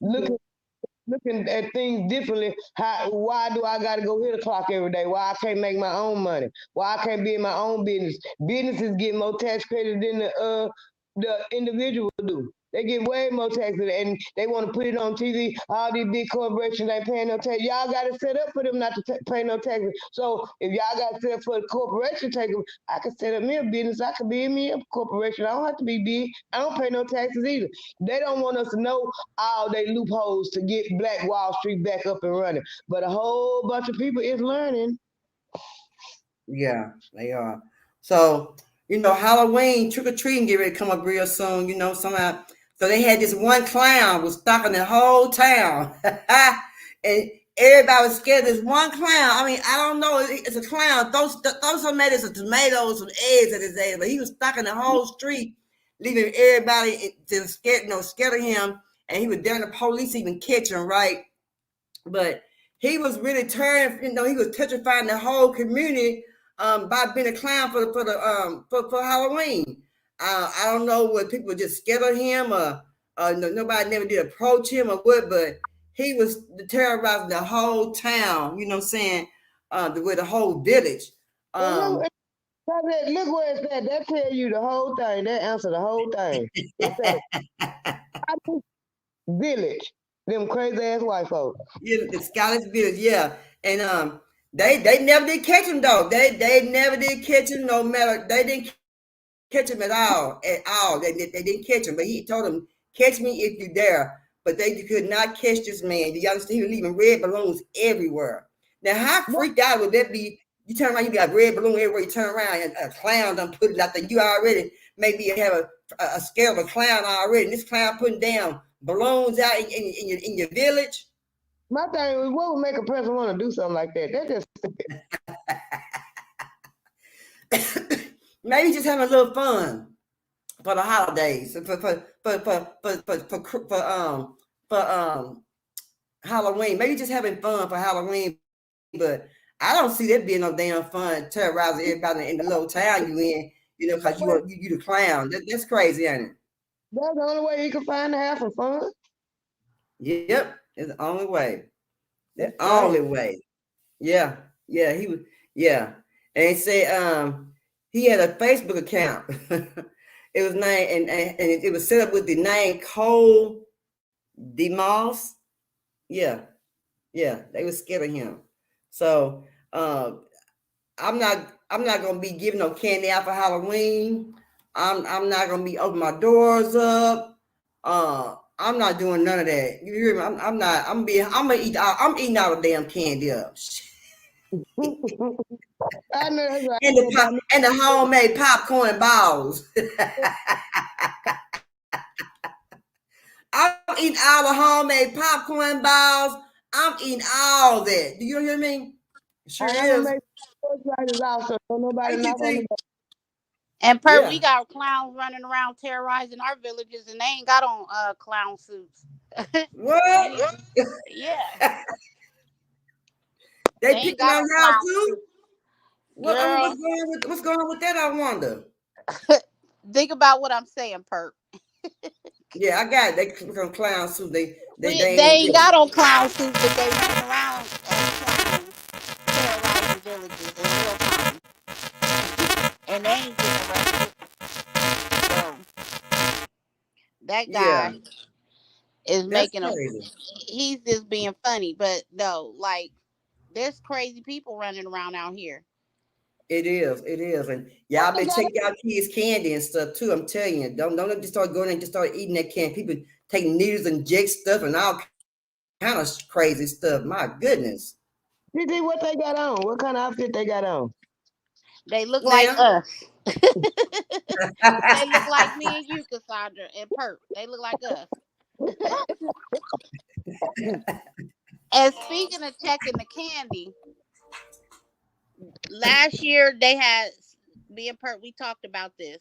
looking at things differently. Why do I gotta go hit a clock every day? Why I can't make my own money? Why I can't be in my own business? Businesses get more tax credit than the individual do. They get way more taxes and they want to put it on TV. All these big corporations ain't paying no tax. Y'all got to set up for them not to pay no taxes. So if y'all got to set up for the corporation to take them, I can set up me a business. I can be in me a corporation. I don't have to be big. I don't pay no taxes either. They don't want us to know all they loopholes to get Black Wall Street back up and running. But a whole bunch of people is learning. Yeah, they are. So, Halloween, trick or treating get ready to come up real soon, somehow. So they had this one clown was stalking the whole town. And everybody was scared of this one clown. I mean, I don't know. It's a clown. Throw some mayonnaise, some tomatoes, some eggs at his ass. But he was stalking the whole street, leaving everybody to scared of him. And he was daring the police even catch him, right? But he was really turned, he was petrifying the whole community by being a clown for Halloween. I don't know what people were just scared of him or nobody never did approach him or what, but he was terrorizing the whole town, you know what I'm saying, with the whole village. Look where it's at. That tell you the whole thing. That answer the whole thing. It says village. Them crazy ass white folks. Yeah, the Scottish village, yeah. And they never did catch him though. They never did catch him, no matter they didn't catch him at all. They didn't catch him, but he told them, catch me if you dare. But they could not catch this man. Do you understand? He was leaving red balloons everywhere. Now, how freaked out would that be? You turn around, you got red balloon everywhere. You turn around, and a clown done put it out there. You already maybe have a scale of a clown already. And this clown putting down balloons out in your village. My thing is, what would make a person want to do something like that? That just maybe just having a little fun for the holidays, for Halloween. Maybe just having fun for Halloween, but I don't see that being no damn fun terrorizing everybody in the little town you in, because you the clown. That's crazy, ain't it? That's the only way you can find to have some fun. Yep, it's the only way. The only way. Yeah, he was. Yeah, and he said he had a Facebook account. It was named and it was set up with the name Cole DeMoss. Yeah, they were scared of him. So I'm not gonna be giving no candy out for Halloween. I'm not gonna be opening my doors up. I'm not doing none of that. You hear me? I'm not. I'm gonna eat. I'm eating all the damn candy up. I know that's right. And I know about me. and the homemade popcorn balls. I'm eating all the homemade popcorn balls. I'm eating all that. Do you hear me? Sure I'm gonna is. make ghostwriters also. Don't nobody Hey, knock on the TT. door. And we Yeah. got clowns running around terrorizing our villages, and they ain't got on clown suits. What? They, yeah, they They ain't picking got on on y'all clown too? suits, What? I mean, girl. what's going on with that? I wonder. Think about what I'm saying, Perp. Yeah, I got it. They pick on clown too. They They ain't. ain't got on clown suits, but they running around as clowns, terrorizing villages in real time, and they ain't getting arrested. So that Yeah, guy is that's making them. crazy. He's just being funny, but no, like there's crazy people running around out here. It is. It is. And What y'all they better got? check y'all kids' candy and stuff too. I'm telling you, don't let just start going and just start eating that candy. People taking needles and inject stuff and all kind of crazy stuff. My goodness, TT, what they got on? What kind of outfit they got on? They look like ma'am. us. They look like me and you, Cassandra and Perp. They look like us. And speaking of checking the candy, last year they had me and Perp. We talked about this.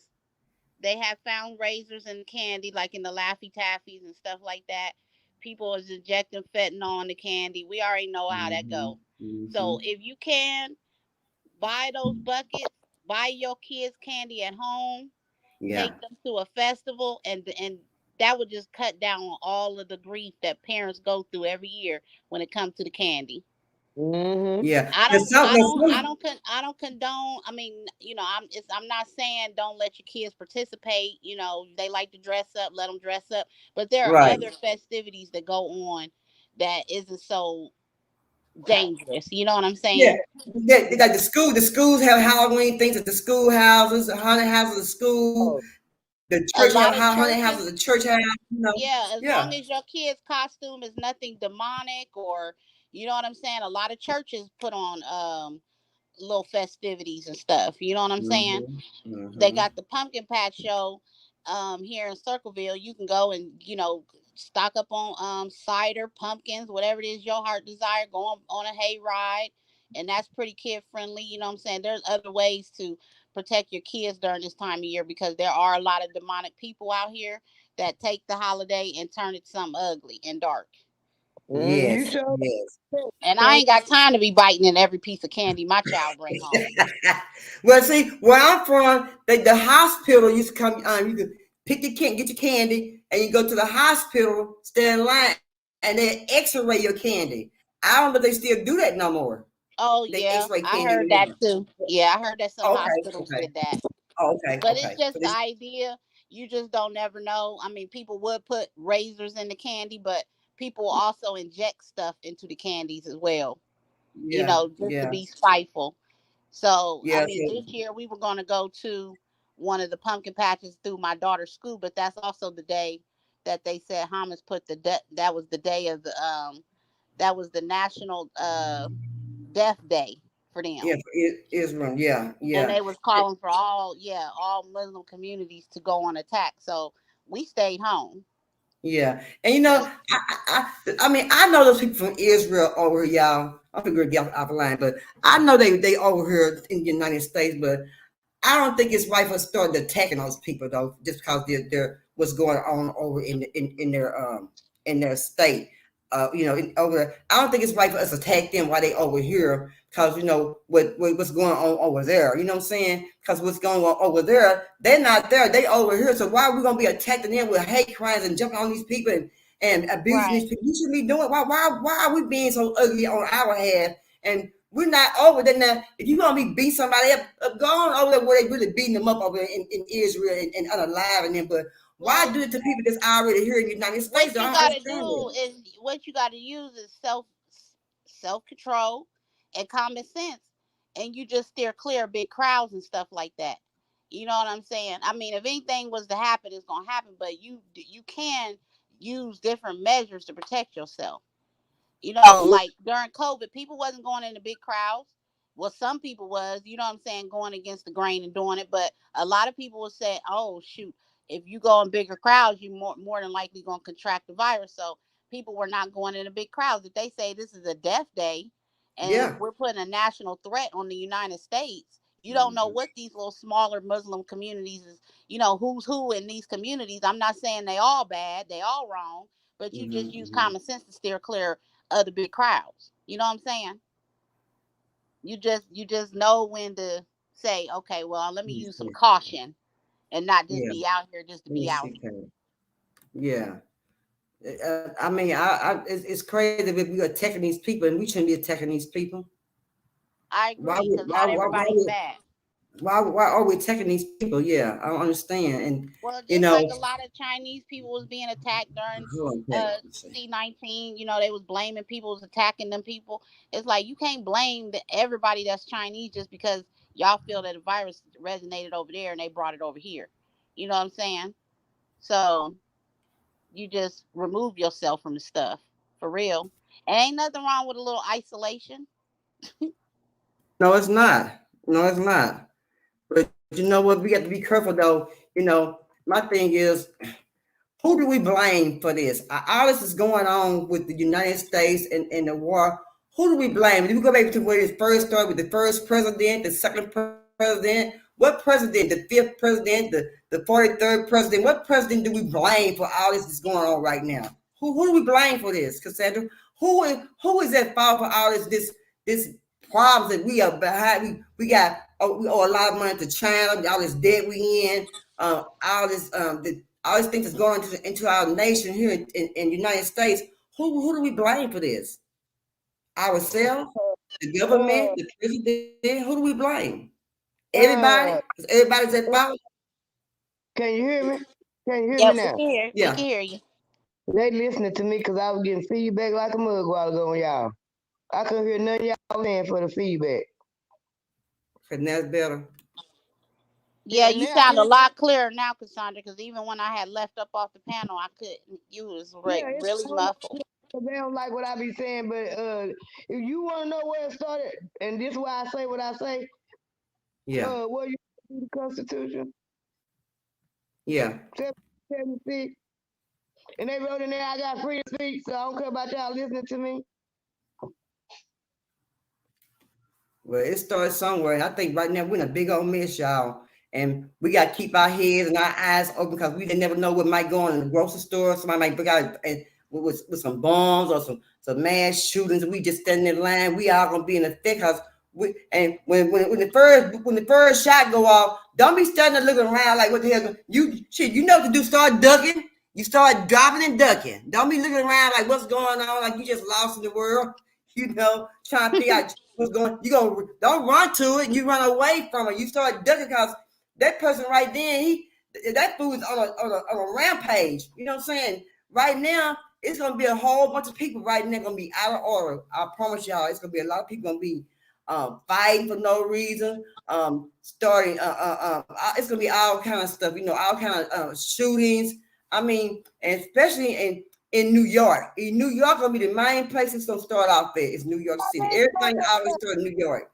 They had found razors in candy, like in the Laffy Taffies and stuff like that. People was injecting fentanyl in the candy. We already know how that Hmm. go. Hmm. So if you can buy those buckets, buy your kids candy at home, Yeah. take them to a festival, and that would just cut down on all of the grief that parents go through every year when it comes to the candy. Mm-hmm. Yeah. I There's don't, something. I There's don't, I some, don't, I don't condone. I mean, I'm not saying don't let your kids participate. They like to dress up, let them dress up. But there are right. other festivities that go on that isn't so dangerous. You know what I'm Yeah. saying? Like the school. The schools have Halloween things at the schoolhouses, the haunted houses of school. Oh. The A church have lot of haunted houses churches, of the church house. You know. yeah, as Yeah. long as your kid's costume is nothing demonic or, you know what I'm saying. A lot of churches put on little festivities and stuff. You know what I'm saying? Hmm. They Hmm. got the pumpkin patch show here in Circleville. You can go and stock up on cider, pumpkins, whatever it is your heart desire. Go on a hay ride, and that's pretty kid friendly. You know what I'm saying? There's other ways to protect your kids during this time of year because there are a lot of demonic people out here that take the holiday and turn it something ugly and dark. You Yes. sure? Yes. And I So, ain't got time to be biting in every piece of candy my child bring home. Well, see, where I'm from, the hospital used to come. You could get your candy, and you go to the hospital, stand in line, and they X-ray your candy. I don't know if they still do that no more. Oh They yeah, X-ray I candy heard that anymore. too. Yeah, I heard that some Okay. hospitals Okay. did that. Oh, okay. But it's Okay. just But the it's idea. You just don't never know. I mean, people would put razors in the candy, but people also inject stuff into the candies as well, yeah. just to Yeah. be spiteful. So, I Yeah. mean, this year we were going to go to one of the pumpkin patches through my daughter's school, but that's also the day that they said Hamas put that was the day of the that was the national death day for Yeah. them. Israel. Yeah. And Yeah. they was calling for all Muslim communities to go on attack. So we stayed home. Yeah, and But I mean, I know those people from Israel over here, y'all. I'm gonna get off the line, but I know they over here in the United States, but I don't think it's right for us to start attacking those people though, just because they're what's going on over in their state. Over there. I don't think it's right for us to attack them while they over here, because what's going on over there. You know what I'm saying? Because what's going on over there, they're not there. They over here. So why are we gonna be attacking them with hate crimes and jumping on these people and abusing these right. people? You should be doing. Why are we being so ugly on our half? And we're not over there now. If you're gonna be beating somebody up, go on over there where they really beating them up over in Israel and unalive and them. But why Well, do it to people that's already here in the United States? what I you don't gotta understand do it. is what you gotta use is self control and common sense, and you just steer clear of big crowds and stuff like that. You know what I'm saying? I mean, if anything was to happen, it's gonna happen. But you can use different measures to protect yourself. You know, like during COVID, people wasn't going into big crowds. Well, some people was, you know what I'm saying, going against the grain and doing it. But a lot of people would say, oh, shoot, if you go in bigger crowds, you more than likely going to contract the virus. So people were not going into big crowds. If they say this is a death day and Yeah. we're putting a national threat on the United States, you don't know what these little smaller Muslim communities is, who's who in these communities. I'm not saying they all bad, they all wrong, but you just use common sense to steer clear of the big crowds. You know what I'm saying? You just know when to say, okay, well, let me use some caution and not just Yeah. be out here just to Let me be out see, here. Karen. Yeah. I mean, it's crazy that we're attacking these people, and we shouldn't be attacking these people. I Why, agree, because not why, everybody's bad. why are we attacking these people? Yeah, I don't understand. And Well, you just know, like a lot of Chinese people was being attacked during hold on, Pat. Let's see. C-19, they was blaming people, was attacking them people. It's like you can't blame everybody that's Chinese just because y'all feel that the virus resonated over there and they brought it over here. You know what I'm saying? So you just remove yourself from the stuff for real. And ain't nothing wrong with a little isolation. No, it's not. No, it's not. But you know what? We got to be careful, though. My thing is, who do we blame for this? All this is going on with the United States and the war. Who do we blame? Do we go back to where it first started with the first president, the second president? What president? The fifth president, the 43rd president? What president do we blame for all this that's going on right now? Who do we blame for this, Cassandra? Who is at fault for all this problems that we are behind? We owe a lot of money to China, all this debt we in, all these things that's going into our nation here in the United States. Who do we blame for this? Ourselves, the government, Uh, the president. Who do we blame? Everybody? uh, Because everybody's at uh, fault. can you hear me? Can you hear me Yep, we now? can hear. We Yeah, can hear you. They listening to me because I was getting feedback like a mug while ago on y'all. I couldn't hear none of y'all saying for the feedback. and that's better. Yeah, Yeah, you now, sound a lot clearer now, Cassandra, because even when I had left up off the panel, I couldn't. You was like yeah, it's really muffled. they don't like what I be saying, but if you want to know where it started, and this is why I say what I say, Yeah, where you see the Constitution, yeah. 76, and they wrote in there, I got free speech, so I don't care about y'all listening to me. Well, it started somewhere. And I think right now we're in a big old mess, y'all. And we got to keep our heads and our eyes open because we never know what might go on in the grocery store. Somebody might bring out with some bombs or some mass shootings. And we just standing in line. We all gonna be in the thick house. And when the first shot go off, don't be standing there looking around like what the hell you know what to do. Start ducking. You start dropping and ducking. Don't be looking around like what's going on, like you just lost in the world. Trying to figure out what's going. You go, don't run to it. You run away from it. You start ducking because that person right then, that fool is on a rampage. You know what I'm saying? Right now, it's gonna be a whole bunch of people right now gonna be out of order. I promise y'all, it's gonna be a lot of people gonna be fighting for no reason. Starting, it's gonna be all kind of stuff. All kind of shootings. I mean, and especially in New York. In New York, gonna be the main place it's gonna start off at. Is New York City. Everything always starts in New York.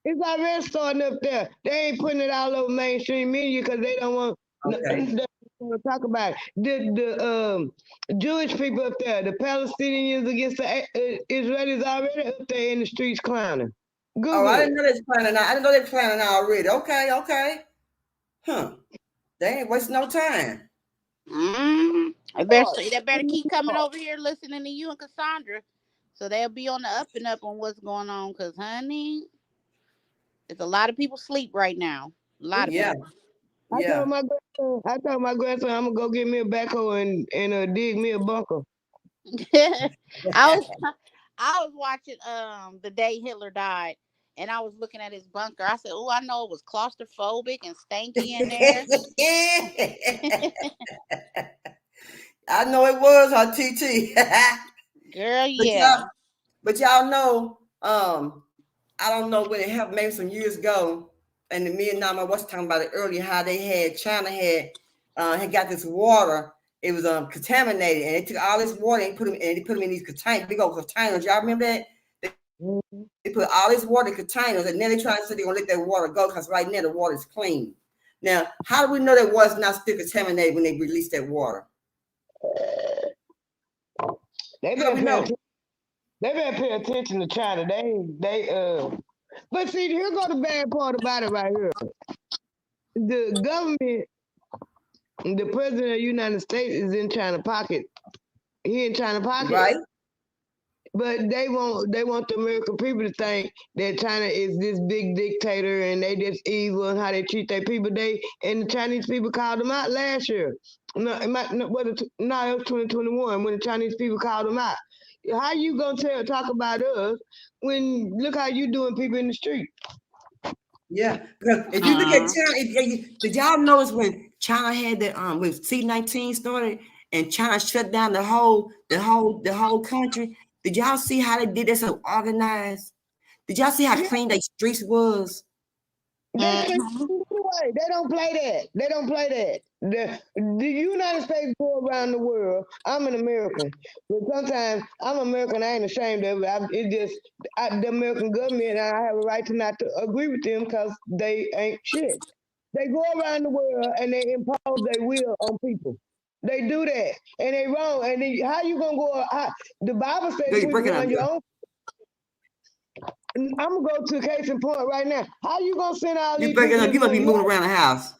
It's already starting up there. They ain't putting it all over mainstream media because they don't want Okay. they don't want to talk about it. The Jewish people up there, the Palestinians against the Israelis already up there in the streets clowning. Oh, I Google it. didn't know they're planning. I didn't know they're planning already. Okay, okay. Huh? They ain't wasting no time. They better keep coming over here listening to you and Cassandra, so they'll be on the up and up on what's going on. Cause honey, there's a lot of people sleep right now. A lot of Yeah, people. yeah. I told my grandson I'm gonna go get me a backhoe and dig me a bunker. I was I was watching the day Hitler died, and I was looking at his bunker. I said, "Oh, I know it was claustrophobic and stanky in there." I know it was on TT. Girl, but yeah. y'all, but y'all know, I don't know when it happened, maybe some years ago. and the me and Nama was talking about it earlier, how they had China had got this water. It was contaminated, and they took all this water and they put them in these containers, big old containers. Y'all remember that? They put all this water in containers, and then they try to say they're gonna let that water go because right now the water is clean. Now, how do we know that water's not still contaminated when they release that water? They How do better we pay know? attention. They better pay attention to China. But see, here go the bad part about it right here. The government, the president of the United States is in China pocket. He in China pocket. Right? But they want the American people to think that China is this big dictator and they just evil and how they treat their people. And the Chinese people called them out last year. No, it was 2021 when the Chinese people called them out. How you gonna talk about us when look how you doing people in the street? Yeah, because if you look at China, did y'all notice when China had the when C-19 started and China shut down the whole country? Did y'all see how they did that so organized? Did y'all see how Yeah, clean their streets was? they clean anyway. They don't play that. They don't play that. The United States go around the world. I'm an American, but sometimes I'm American. I ain't ashamed of it. The American government, and I have a right to not to agree with them because they ain't shit. They go around the world and they impose their will on people. They do that, and they wrong. And how you gonna go? The Bible says Girl, you're switch breaking up, around your girl. own. I'm gonna go to case in point right now. How you gonna send all You these breaking people up. this You must be money? moving around the house.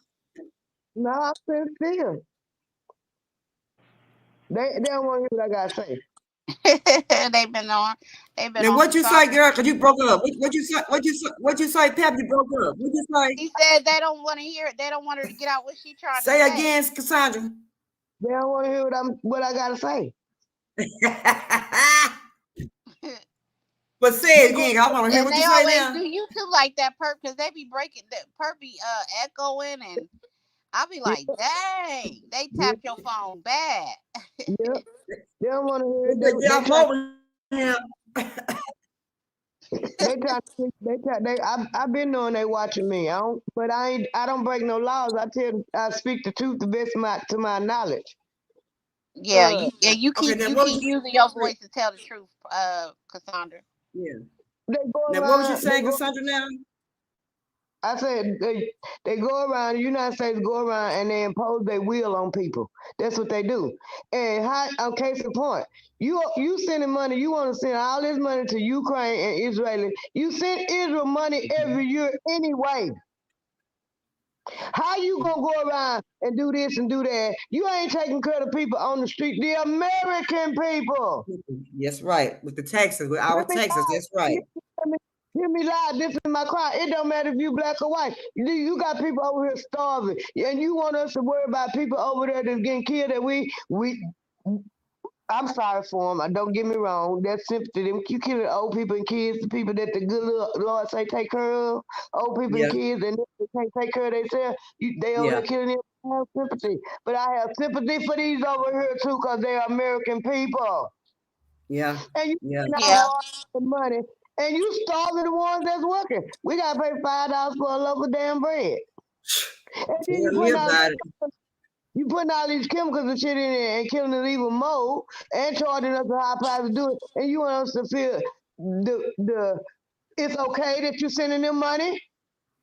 No, I'm sitting still. They don't want to hear what I gotta say. They've been on. They've been Now, on what for you say, talking. girl? Cause you broke up. What you say? What you say, Pep? You broke up. What you say? He said they don't want to hear it. They don't want her to get out what she trying to Say say. again, Cassandra. They don't want to hear what I gotta say. But say They it go. again. I want to hear And what they you say always now. do you too like that perp because they be breaking that perp be echoing and I be like, dang, they Yeah, tapped your phone bad. yeah. They don't want to hear They it. said, They "Yeah, I'm try. over here." They try. They try. I've been knowing they watching me. But I ain't. I don't break no laws. I speak the truth the best to my knowledge. Yeah, Uh, you Okay, keep now you what was keep you using your saying? voice to tell the truth, Cassandra. Yeah. they go Now what was you around. They saying, go. Cassandra? Now. I said they go around. The United States go around and they impose their will on people. That's what they do. And case in point, you sending money. You want to send all this money to Ukraine and Israel. You send Israel money every year anyway. How you gonna go around and do this and do that? You ain't taking care of the people on the street, the American people. Yes, right. With the taxes, with Hear our me taxes. loud. That's right. Hear me loud. This is my cry. It don't matter if you black or white. You got people over here starving, and you want us to worry about people over there that's getting killed. That we. I'm sorry for them. Don't get me wrong. That's sympathy. You killing old people and kids, the people that the good Lord say take care of, old people and Yeah. kids, and they can't take care of themselves. They over there Yeah. killing them. I have sympathy, but I have sympathy for these over here too, cause they're American people, Yeah. and you Yeah. spend our Yeah. hard money, and you starving the ones that's working. We gotta pay $5 for a loaf of damn bread, and then Tell me about it. you putting all these chemicals and shit in there and killing it even more and charging us a high price to do it. And you want us to feel the it's okay that you're sending them money.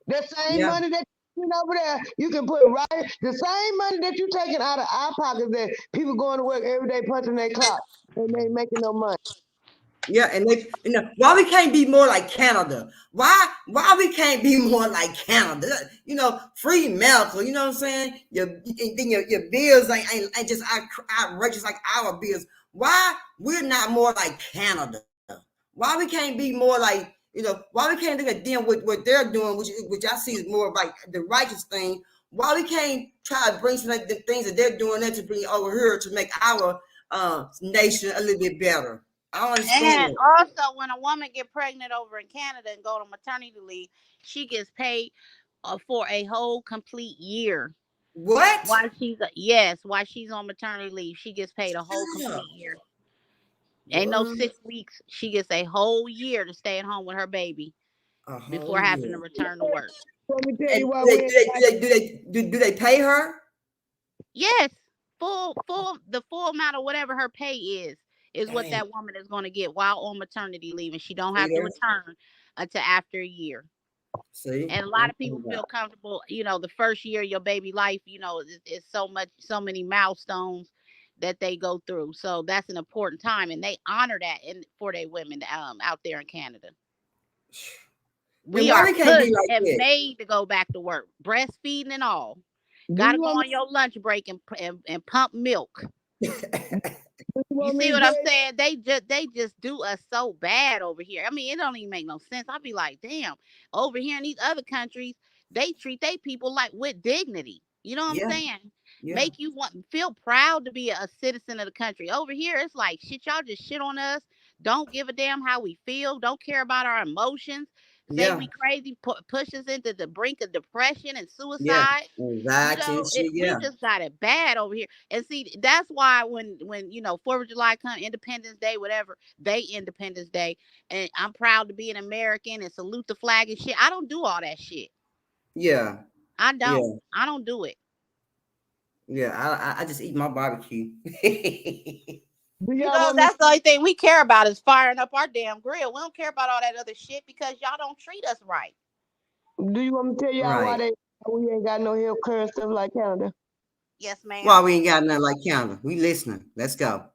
That same Yeah. money that you send over there, you can put right the same money that you taking out of our pockets that people going to work every day punching their clock and they making no money. Yeah, and why we can't be more like Canada? Why we can't be more like Canada? Free medical. You know what I'm saying? Your bills ain't just outrageous like our bills. Why we're not more like Canada? Why we can't be more like Why we can't look at them with what they're doing, which I see is more like the righteous thing. Why we can't try to bring some of the things that they're doing there to bring over here to make our nation a little bit better? I don't understand And it. also, when a woman get pregnant over in Canada and go to maternity leave, she gets paid for a whole complete year. What? While she's on maternity leave, she gets paid a whole Yeah. complete year. Ain't no What? 6 weeks. She gets a whole year to stay at home with her baby A whole before having to year. return to work. Let me tell And you why we ain't got do they pay her? Yes, the full amount of whatever her pay is what Dang. that woman is going to get while on maternity leave, and she don't See have to there? return until after a year. See? And a lot I'm of people talking feel about. comfortable, the first year of your baby life, is so many milestones that they go through. So that's an important time, and they honor that for their women out there in Canada. And We why are we can't be pushed like and that? made to go back to work, breastfeeding and all. Do Got you to go want me, on your lunch break and pump milk. do you You want see me to what I'm tell you? saying? They just do us so bad over here. I mean, it don't even make no sense. I'll be like, damn, over here in these other countries, they treat their people like with dignity. You know what I'm Yeah, saying? yeah, Make you feel proud to be a citizen of the country. Over here, it's like shit. Y'all just shit on us. Don't give a damn how we feel. Don't care about our emotions. Say yeah, we crazy, push us into the brink of depression and yeah. suicide. Anxiety and shit, We yeah. just got it bad over here. And see, that's why when 4th of July come, Independence Day, whatever, Independence Day, and I'm proud to be an American and salute the flag and shit. I don't do all that shit. Yeah, I yeah, don't. I don't do it. yeah. I just eat my barbecue. Do y'all want me? That's the only thing we care about is firing up our damn grill. We don't care about all that other shit because y'all don't treat us right. Do you want me to tell y'all Right. why we ain't got no health care and stuff like Canada? Yes, Why ma'am. we ain't got nothing like Canada? We listening. Let's go.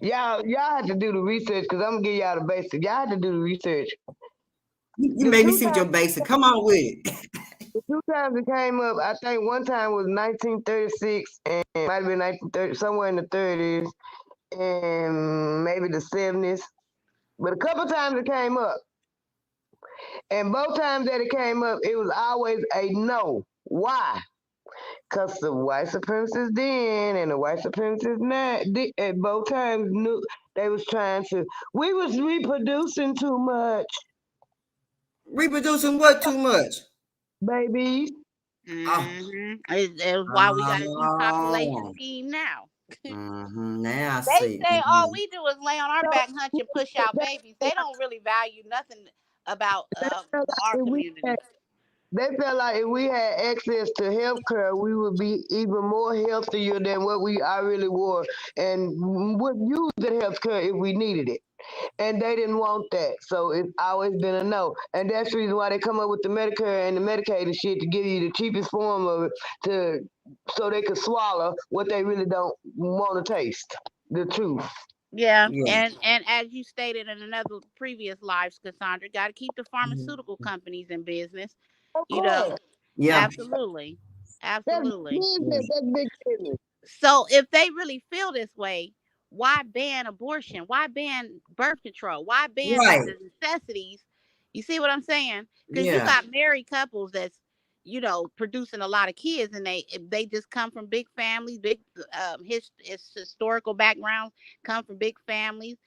Y'all have to do the research because I'm gonna give y'all the basics. Y'all have to do the research. You The made me two see with times your basic. Come on with it. the two times it came up, I think one time was 1936 and it might have been 1930, somewhere in the 30s and maybe the 70s. But a couple times it came up, and both times that it came up, it was always a no. Why? Because the white supremacists then and the white supremacists now, at both times knew they was trying to. We was reproducing too much, Reproducing what too much? babies. Oh, It's why we got a depopulation oh. scheme now. Now I They see. say all we do is lay on our back, hunch, and push out They babies. They don't really value nothing about felt like our if we had, community. they felt like if we had access to health care, we would be even more healthier than what we I really were, and would use the health care if we needed it. And they didn't want that. So it's always been a no. And that's the reason why they come up with the Medicare and the Medicaid and shit to give you the cheapest form of it to so they could swallow what they really don't want to taste. The truth. Yeah, Yeah. and as you stated in another previous lives, Cassandra, got to keep the pharmaceutical companies in business. Of You know, course. Yeah. absolutely, That's absolutely. business. That's big business. So if they really feel this way, why ban abortion? Why ban birth control? Why ban Right. the necessities? You see what I'm saying? Because you Yeah. got married couples that's producing a lot of kids, and they just come from big families, big historical backgrounds, come from big families.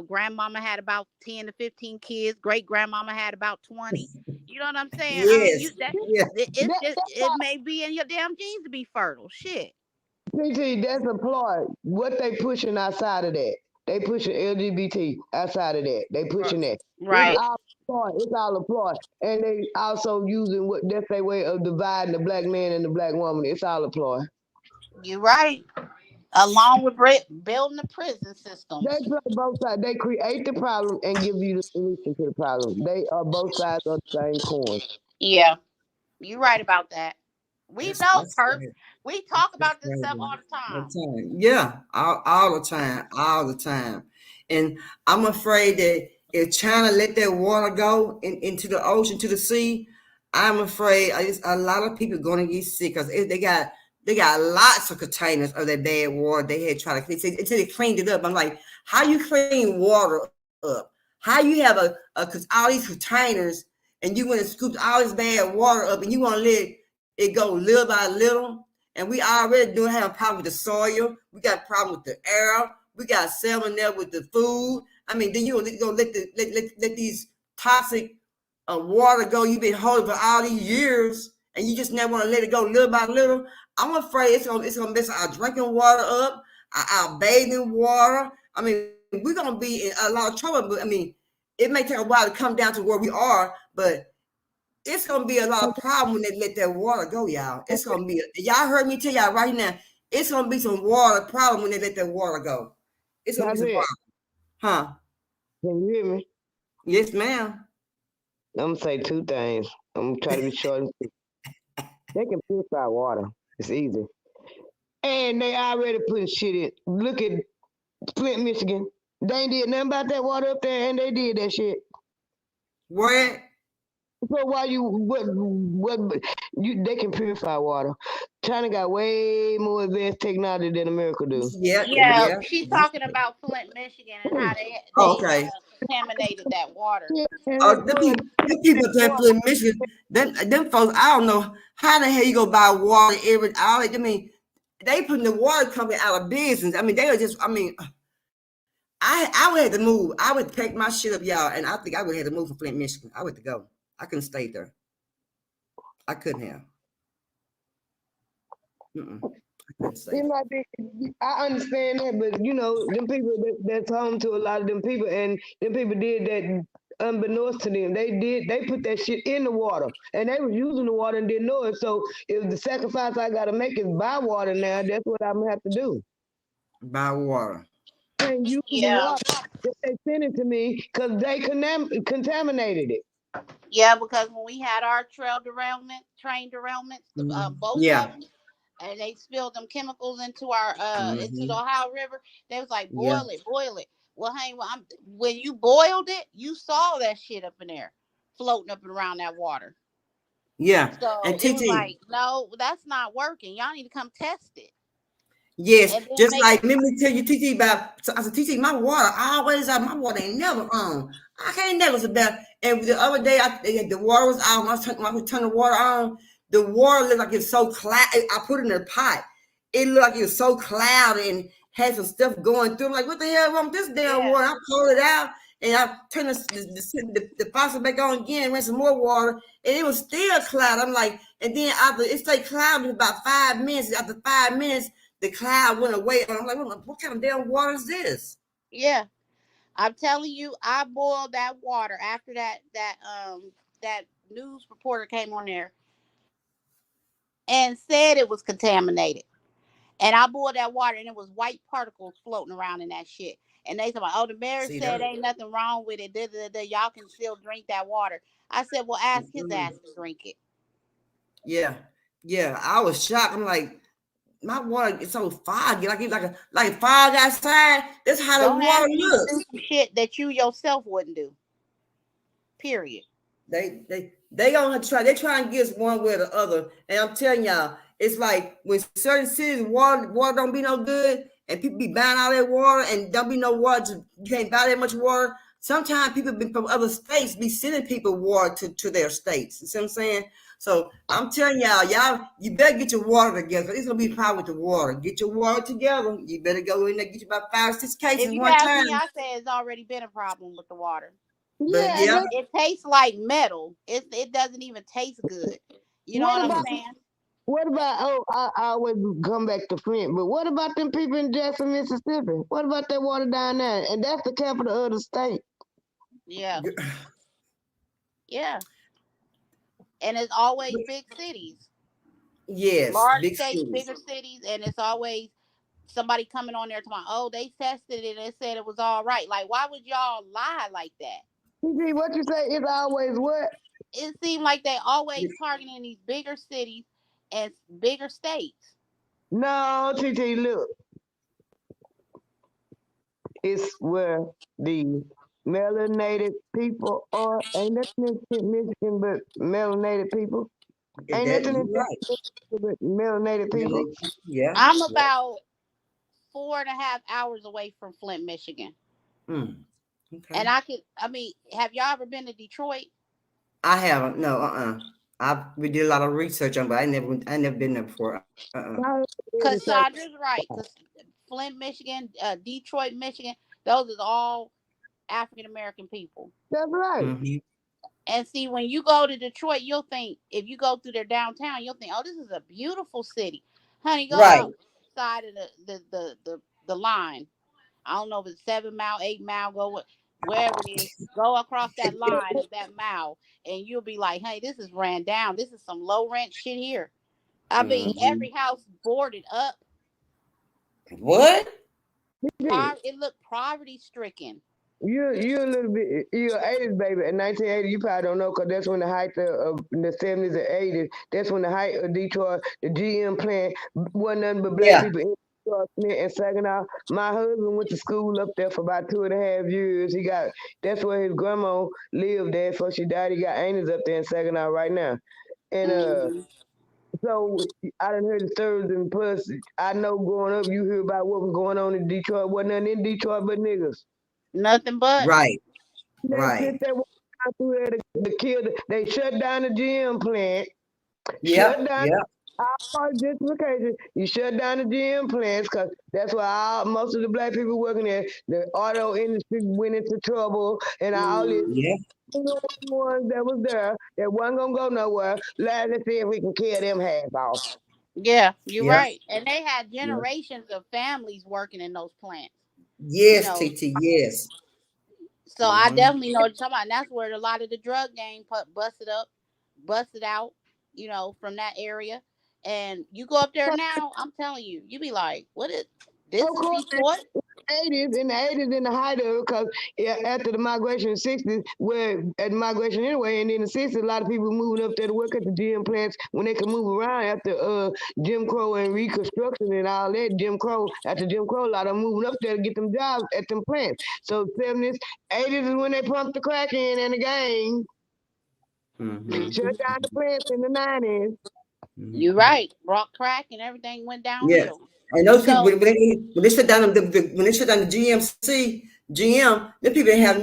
Grandmama had about 10 to 15 kids. Great grandmama had about 20. You know what I'm saying? I mean, Yes. Yeah. it's That, just that's it may be in your damn genes to be fertile. Shit. PT, that's a ploy. What they pushing outside of that? They pushing LGBT outside of that. They pushing that. It's Right. all a ploy. It's all a ploy. And they also using what that's their way of dividing the black man and the black woman. It's all a ploy. You're right. Along with building the prison They systems. play both sides. They create the problem and give you the solution to the problem. They are both sides of the same coin. Yeah, you're right about that. We know, That's Perp. right. We talk That's about this stuff crazy. all the All time. the time. Yeah. All the time. All the time. And I'm afraid that if China let that water go into the ocean, to the sea, I'm afraid a lot of people going to get sick because they got lots of containers of that bad water. They had tried to clean until they cleaned it up. I'm like, how you clean water up? How you have cause all these containers and you went and scooped all this bad water up and you want to let it go little by little. And we already do have a problem with the soil. We got a problem with the air. We got salmonella with the food. I mean, then you gonna let these toxic water go. You've been holding for all these years, and you just never want to let it go little by little. I'm afraid it's gonna mess our drinking water up, our bathing water. I mean, we're gonna be in a lot of trouble. But I mean, it may take a while to come down to where we are, but it's gonna be a lot of problem when they let that water go, y'all. It's gonna be y'all heard me tell y'all right now. It's gonna be some water problem when they let that water go. It's gonna be That's some it. problem, huh? Can you hear me? Yes, ma'am. I'm gonna say two things. I'm gonna try to be short and sweet. They can purify water. It's easy. And they already putting shit in. Look at Flint, Michigan. They ain't did nothing about that water up there, and they did that shit. Where? So why what you they can purify water. China got way more advanced technology than America do. Yeah, Yeah, yeah. she's talking about Flint, Michigan, and how they Oh, they okay. contaminated that water. Yeah, and Oh, they put the people up there in Flint, Michigan, them folks, I don't know how the hell you go buy water every all. I mean, they putting the water company out of business. I mean, they are just. I mean, I would have to move. I would pack my shit up, y'all, and I think I would have to move from Flint, Michigan. I would to go. I couldn't stay there. I couldn't have. Mm-mm. I couldn't stay it there. might be. I understand that, but them people that's home to a lot of them people, and them people did that unbeknownst to them. They put that shit in the water, and they was using the water and didn't know it. So if the sacrifice I got to make is buy water now, that's what I'm gonna have to do. Buy water. Can't use the Yeah, water that they sent it to me because they contaminated it. yeah, because when we had our train derailments, both of Yeah. them, and they spilled them chemicals into our into the Hmm. Ohio River, they was like, Yeah. boil it. Well, hey, when you boiled it, you saw that shit up in there, floating up and around that water. Yeah. So And it was TT. like, no, that's not working. Y'all need to come test it Yes, and then just make like it. let me tell you, TT about. So I said, TT, my water always out. My water ain't never on. I can't never about. And the other day, the water was out. When I turn the water on, the water looked like it's so cloud. I put it in a pot. It looked like it was so cloudy and had some stuff going through. I'm like, what the hell wrong with this damn Yeah, water? I pulled it out and I turned the faucet back on again and ran some more water, and it was still cloudy. I'm like, and then after it stayed cloudy for about 5 minutes. After 5 minutes the cloud went away. And I'm like, what kind of damn water is this? yeah. I'm telling you, I boiled that water after that news reporter came on there and said it was contaminated. And I boiled that water and it was white particles floating around in that shit. And they said, oh, the mayor See said that? ain't nothing wrong with it. Da, da, da, y'all can still drink that water. I said, well, ask his Mm-mm. ass to drink it. Yeah, yeah. I was shocked. I'm like, my water is so foggy, like it's like fog outside. That's how the Don't water ask me to do looks. some shit that you yourself wouldn't do. Period. They gonna try. They try and get us one way or the other. And I'm telling y'all, it's like when certain cities water don't be no good, and people be buying all that water, and don't be no water. You can't buy that much water. Sometimes people from other states be sending people water to their states. You see what I'm saying? So I'm telling y'all, you better get your water together. It's gonna be a problem with the water. Get your water together. You better go in there get you about 5 or 6 cases If you one ask me, time. I say it's already been a problem with the water. But Yeah, and yeah, It tastes like metal. It doesn't even taste good. You know what what I'm about mm, saying? Oh, I always come back to Flint, but what about them people in Jackson, Mississippi? What about that water down there? And that's the capital of the state. Yeah, yeah. And it's always big cities, yes, large big states, cities. bigger cities, and it's always somebody coming on there tomorrow. Oh, they tested it and said it was all right. Like, why would y'all lie like that? TT, what you say is always what? It seemed like they always targeting these bigger cities and bigger states. No, TT, look, it's where the melanated people are. Ain't nothing in Michigan but melanated people. Ain't That nothing in you're right. Jackson but melanated people. Yeah, I'm yeah. about 4.5 hours away from Flint, Michigan. Mm, And okay. I could, I mean, have y'all ever been to Detroit? I haven't. No. We did a lot of research on, but I never been there before. Because Sandra's right. Because Flint, Michigan, Detroit, Michigan, those is all African American people. That's right. Hmm. And see, when you go to Detroit, you'll think, if you go through their downtown, you'll think, oh, this is a beautiful city. Honey, go Right. outside of the line. I don't know if it's 7 mile, 8 mile, go what. wherever it is, go across that line of that mile, and you'll be like, hey, this is ran down. This is some low rent shit here. I mean, Hmm. every house boarded up. What? It looked poverty stricken. You're a little bit you're 80s baby. In 1980, you probably don't know because that's when the height of the 70s and 80s. That's when the height of Detroit, the GM plant wasn't nothing but black Yeah. people in Detroit Flint, and Saginaw. My husband went to school up there for about 2.5 years. That's where his grandma lived there. So she died. He got aunties up there in Saginaw right now. And Hmm. so I done heard the stories, and plus I know growing up you hear about what was going on in Detroit. Wasn't nothing in Detroit but niggas. Nothing but. Right. They Right. sent that one down through there to kill. They shut down the GM plant. Shut Yep. down Yep. all justification. You shut down the GM plants because that's why most of the black people working there, the auto industry went into trouble, and all this. Mm. Yeah. Ones that was there that wasn't gonna go nowhere. Let's see if we can kill them half off. Yeah, you're Yep. right. And they had Yep. generations of families working in those plants. You Yes, know, TT. Yes. so I Mm-hmm. definitely know what you're talking about. And that's where a lot of the drug game busted up, busted out. From that area. And you go up there now, I'm telling you, you be like, what is this? Of Is course, Detroit? 80s in the 80s in the height of it, because after the migration in the 60s, where at migration anyway, and in the 60s, a lot of people moving up there to work at the GM plants when they could move around after Jim Crow and Reconstruction and all that. After Jim Crow, a lot of them moving up there to get them jobs at them plants. So 70s, 80s is when they pumped the crack in and the gang Mm-hmm. shut Hmm. down the plants in the 90s. You're Mm-hmm. right. Rock crack and everything went Yeah. downhill. And those people So when they shut down when they shut down the GM, the people didn't have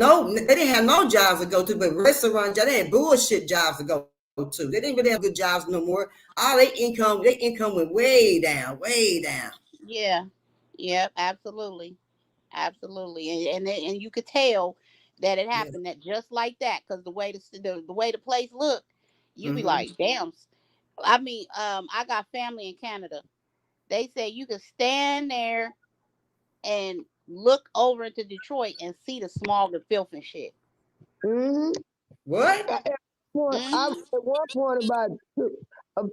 no jobs to go to, but restaurant jobs, they had bullshit jobs to go to. They didn't really have good jobs no more. All their income went way down, way down. yeah, yeah, absolutely. Absolutely, and you could tell that it Yeah. happened that just like that because the way the place looked, you be Mm-hmm. like, damn. I mean, I got family in Canada. They say you can stand there and look over into Detroit and see the smog and filth and shit. Mm-hmm. What? I Hmm. at one point about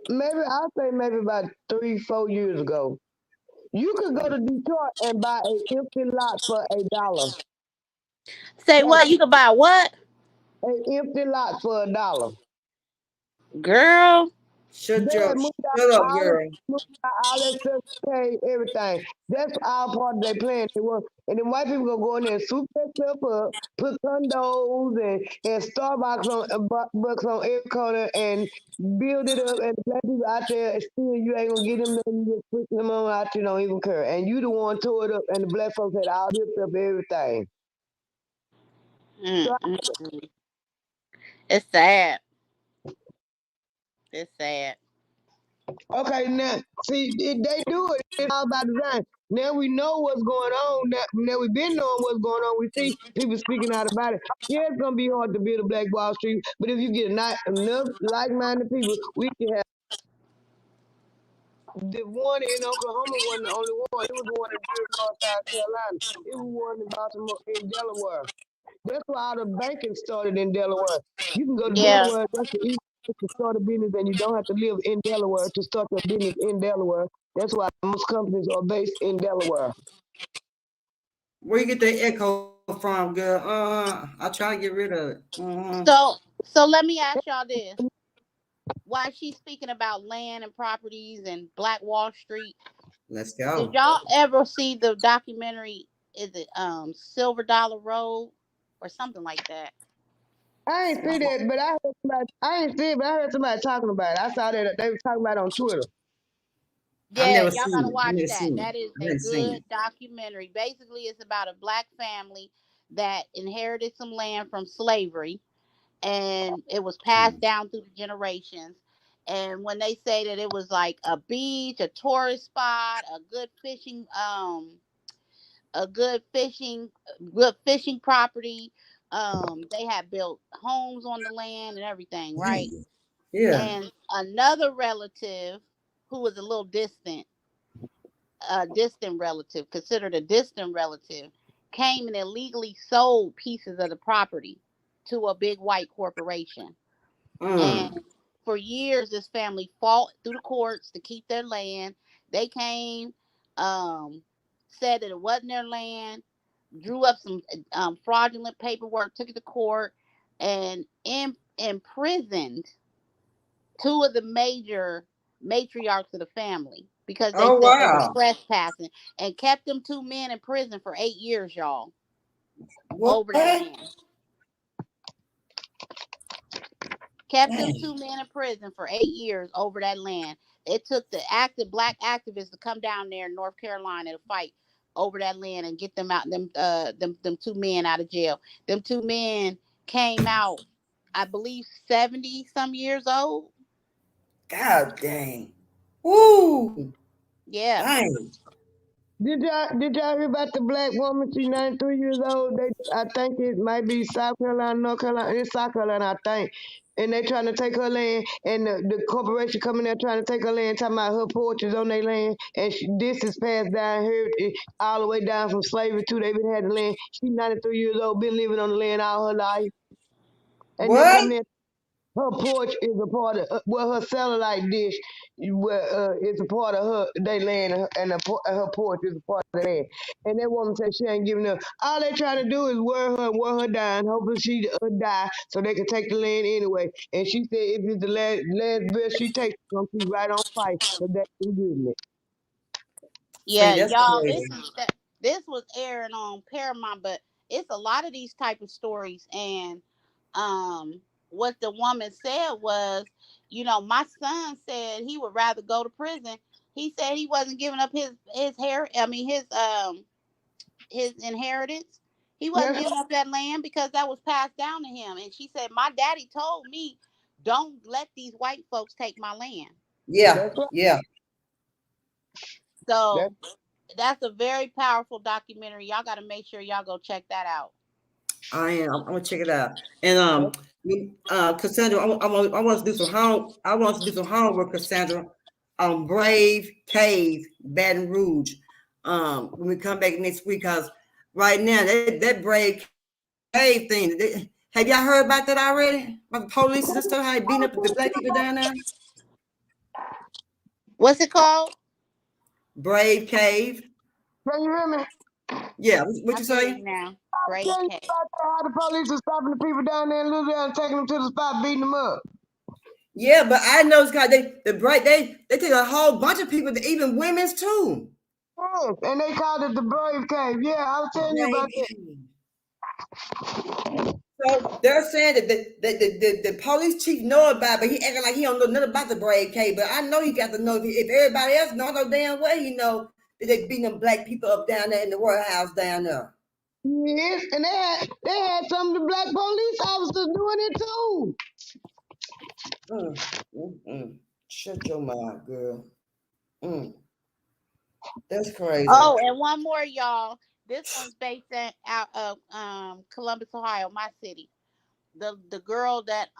maybe I'll say maybe about 3, 4 years ago. You could go to Detroit and buy a empty lot for $1. Say That's what? You can buy what, an empty lot for $1. girl? They moved out Shut up, all the girl. moved out all that stuff, pay everything. That's all part of their plan. And then white people gonna go in there and swoop that stuff up, put condos and Starbucks on bucks on every corner and build it up. And the black people out there, still you ain't gonna get them nothing. You just pushing them on out. You don't even care. And you the one tore it up. And the black folks had all this stuff, everything. So Mm-mm. It's sad. It's sad. okay, now see they do it. It's all about design. Now we know what's going on. Now we've been knowing what's going on. We see people speaking out about it. Yeah, it's gonna be hard to build a Black Wall Street, but if you get enough like-minded people, we can have. The one in Oklahoma wasn't the only one. It was the one in North South Carolina. It was one in Baltimore, in Delaware. That's why all the banking started in Delaware. You can go to Yeah. Delaware, that's the easiest place to start a business, and you don't have to live in Delaware to start your business in Delaware. That's why most companies are based in Delaware. Where you get that echo from, girl? I try to get rid of it. So let me ask y'all this: while she's speaking about land and properties and Black Wall Street, Let's did go. y'all ever see the documentary? Is it Silver Dollar Road or something like that? I ain't see that, but I ain't see it, but I heard somebody talking about it. I saw that they were talking about it on Twitter. I've Yeah, never y'all seen gotta it. I've watch never that. seen it. That is I a haven't seen good it. documentary. Basically, it's about a black family that inherited some land from slavery, and it was passed Hmm. down through the generations. And when they say that it was like a beach, a tourist spot, a good fishing property. They had built homes on the land and everything, right? Yeah. Yeah. And another relative who was a distant relative, considered a distant relative, came and illegally sold pieces of the property to a big white corporation. And for years, this family fought through the courts to keep their land. They came, said that it wasn't their land, drew up some fraudulent paperwork, took it to court, and imprisoned two of the major matriarchs of the family because they Oh said they were wow. trespassing, and kept them two men in prison for 8 years, y'all, What? over that land. Kept them Dang. 2 men in prison for 8 years over that land. It took the black activists to come down there in North Carolina to fight over that land and get them out, them 2 men out of jail. Them 2 men came out, I believe, 70 some years old. God dang. Woo. Yeah. Dang. Did y'all hear about the black woman? She's 93 years old. I think it might be South Carolina, North Carolina. It's South Carolina, I think. And they trying to take her land, and the corporation coming there trying to take her land, talking about her porch is on their land, and this is passed down here all the way down from slavery too. They been had the land. She's 93 years old, been living on the land all her life, and they What? coming in. Her porch is a part of her satellite dish. It's a part of her they land, her porch is a part of the land. And that woman said she ain't giving up. All they trying to do is wear her down, hoping she die so they can take the land anyway. And she said if it's the last breath she takes, she's gonna keep right on fight because that's too good. Yeah, See, that's y'all, crazy. this was airing on Paramount, but it's a lot of these type of stories. And what the woman said was, my son said he would rather go to prison. He said he wasn't giving up his hair. I mean his inheritance. He wasn't That's giving up that land because that was passed down to him. And she said, my daddy told me, don't let these white folks take my land. Yeah. that's right. Yeah. So that's a very powerful documentary. Y'all got to make sure y'all go check that out. I am. I'm gonna check it out. And Cassandra, I want to do some homework, Cassandra. Brave Cave, Baton Rouge. When we come back next week, cause right now that Brave Cave thing. Have y'all heard about that already? About the police and stuff, how they beating up the black people down there? What's it called? Brave Cave. Can you hear me? Yeah. What I you can hear you say? now. I Brave tell you Cave. about that, how the police are stopping the people down there in Louisiana and taking them to the spot, beating them up. Yeah, but I know it's cause they take a whole bunch of people, even women's too. Yes, and they called it the Brave Cave. Yeah, I was telling you about that. So they're saying that the police chief know about it, but he acting like he don't know nothing about the Brave Cave. But I know he got to know if everybody else know no damn way he know that they beating them black people up down there in the warehouse down there. Yes, and they had some of the black police officers doing it too. Mm, Shut your mouth, girl. Mm, that's crazy. Oh, and one more, y'all. This one's based out of Columbus, Ohio, my city. The girl that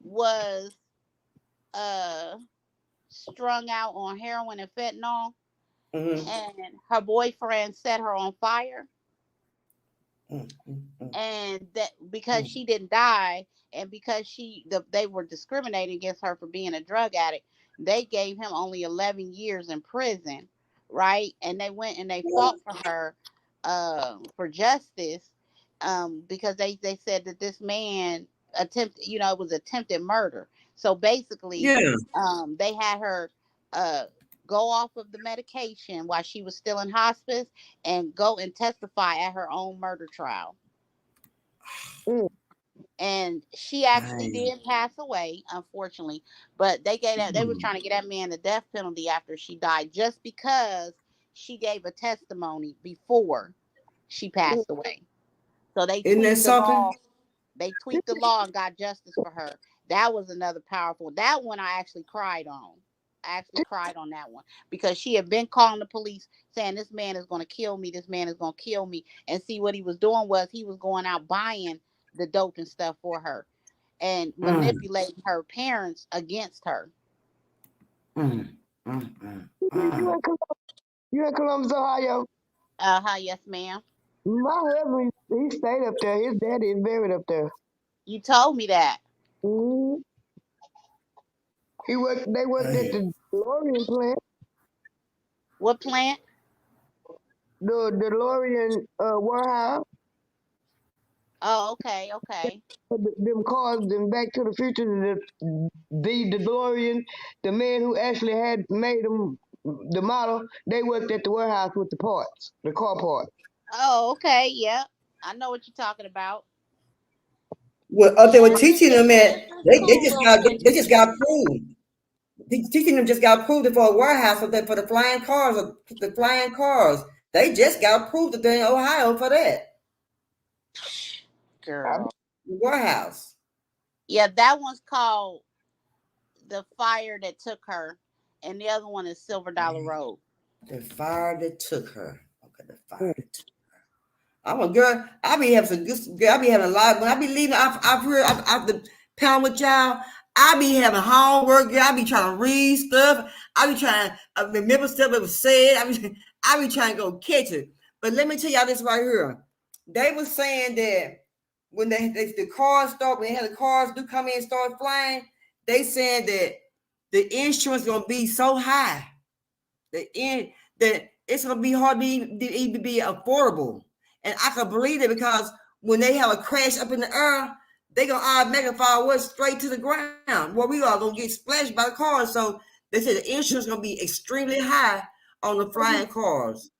was uh strung out on heroin and fentanyl, Mm-hmm. and her boyfriend set her on fire. Mm, mm, mm, And that because mm. she didn't die, and because they were discriminating against her for being a drug addict, they gave him only 11 years in prison, right? And they went and they fought for her, for justice, because they said that this man it was attempted murder. So basically, Yeah. they had her uh go off of the medication while she was still in hospice and go and testify at her own murder trial. Mm. And she actually Dang. did pass away, unfortunately. But they were Mm, trying to get that man the death penalty after she died, just because she gave a testimony before she passed away. So they Isn't that tweaked the something? law. They tweaked the law and got justice for her. That was another powerful. That one I actually cried on. I actually cried on that one because she had been calling the police saying this man is going to kill me. This man is going to kill me. And see, what he was doing was he was going out buying the dope and stuff for her and Mm, manipulating her parents against her. mm, mm, You mm, in Columbus, Ohio? Yes, ma'am. My husband, he stayed up there. His daddy is buried up there. You told me that. Hmm. He worked. They worked at the DeLorean plant. What plant? The DeLorean warehouse. Oh, okay, okay. Them cars, them Back to the Future, the DeLorean, the man who actually had made them, the model, they worked at the warehouse with the parts, the car parts. Oh, okay, yep. I know what you're talking about. Well, they were teaching them that they just got approved. Teaching them just got approved for a warehouse for the flying cars or the flying cars. They just got approved in Ohio for that Girl. warehouse. Yeah, that one's called The Fire That Took Her, and the other one is Silver Dollar Road. The fire that took her. Okay, the fire that took. I'm a girl. I be having some good. Girl, I be having a lot. When I be leaving, I've heard after pound with y'all. I be having homework. Girl, I be trying to read stuff. I be trying to remember stuff that was said. I be trying to go catch it. But let me tell y'all this right here. They were saying that when the cars start, when they had the cars do come in and start flying, they saying that the insurance gonna be so high, the end that it's gonna be hard to even be affordable. And I can believe it because when they have a crash up in the air, they gonna automatically fall straight to the ground. Well, we are gonna get splashed by the cars. So they said the insurance gonna be extremely high on the flying cars.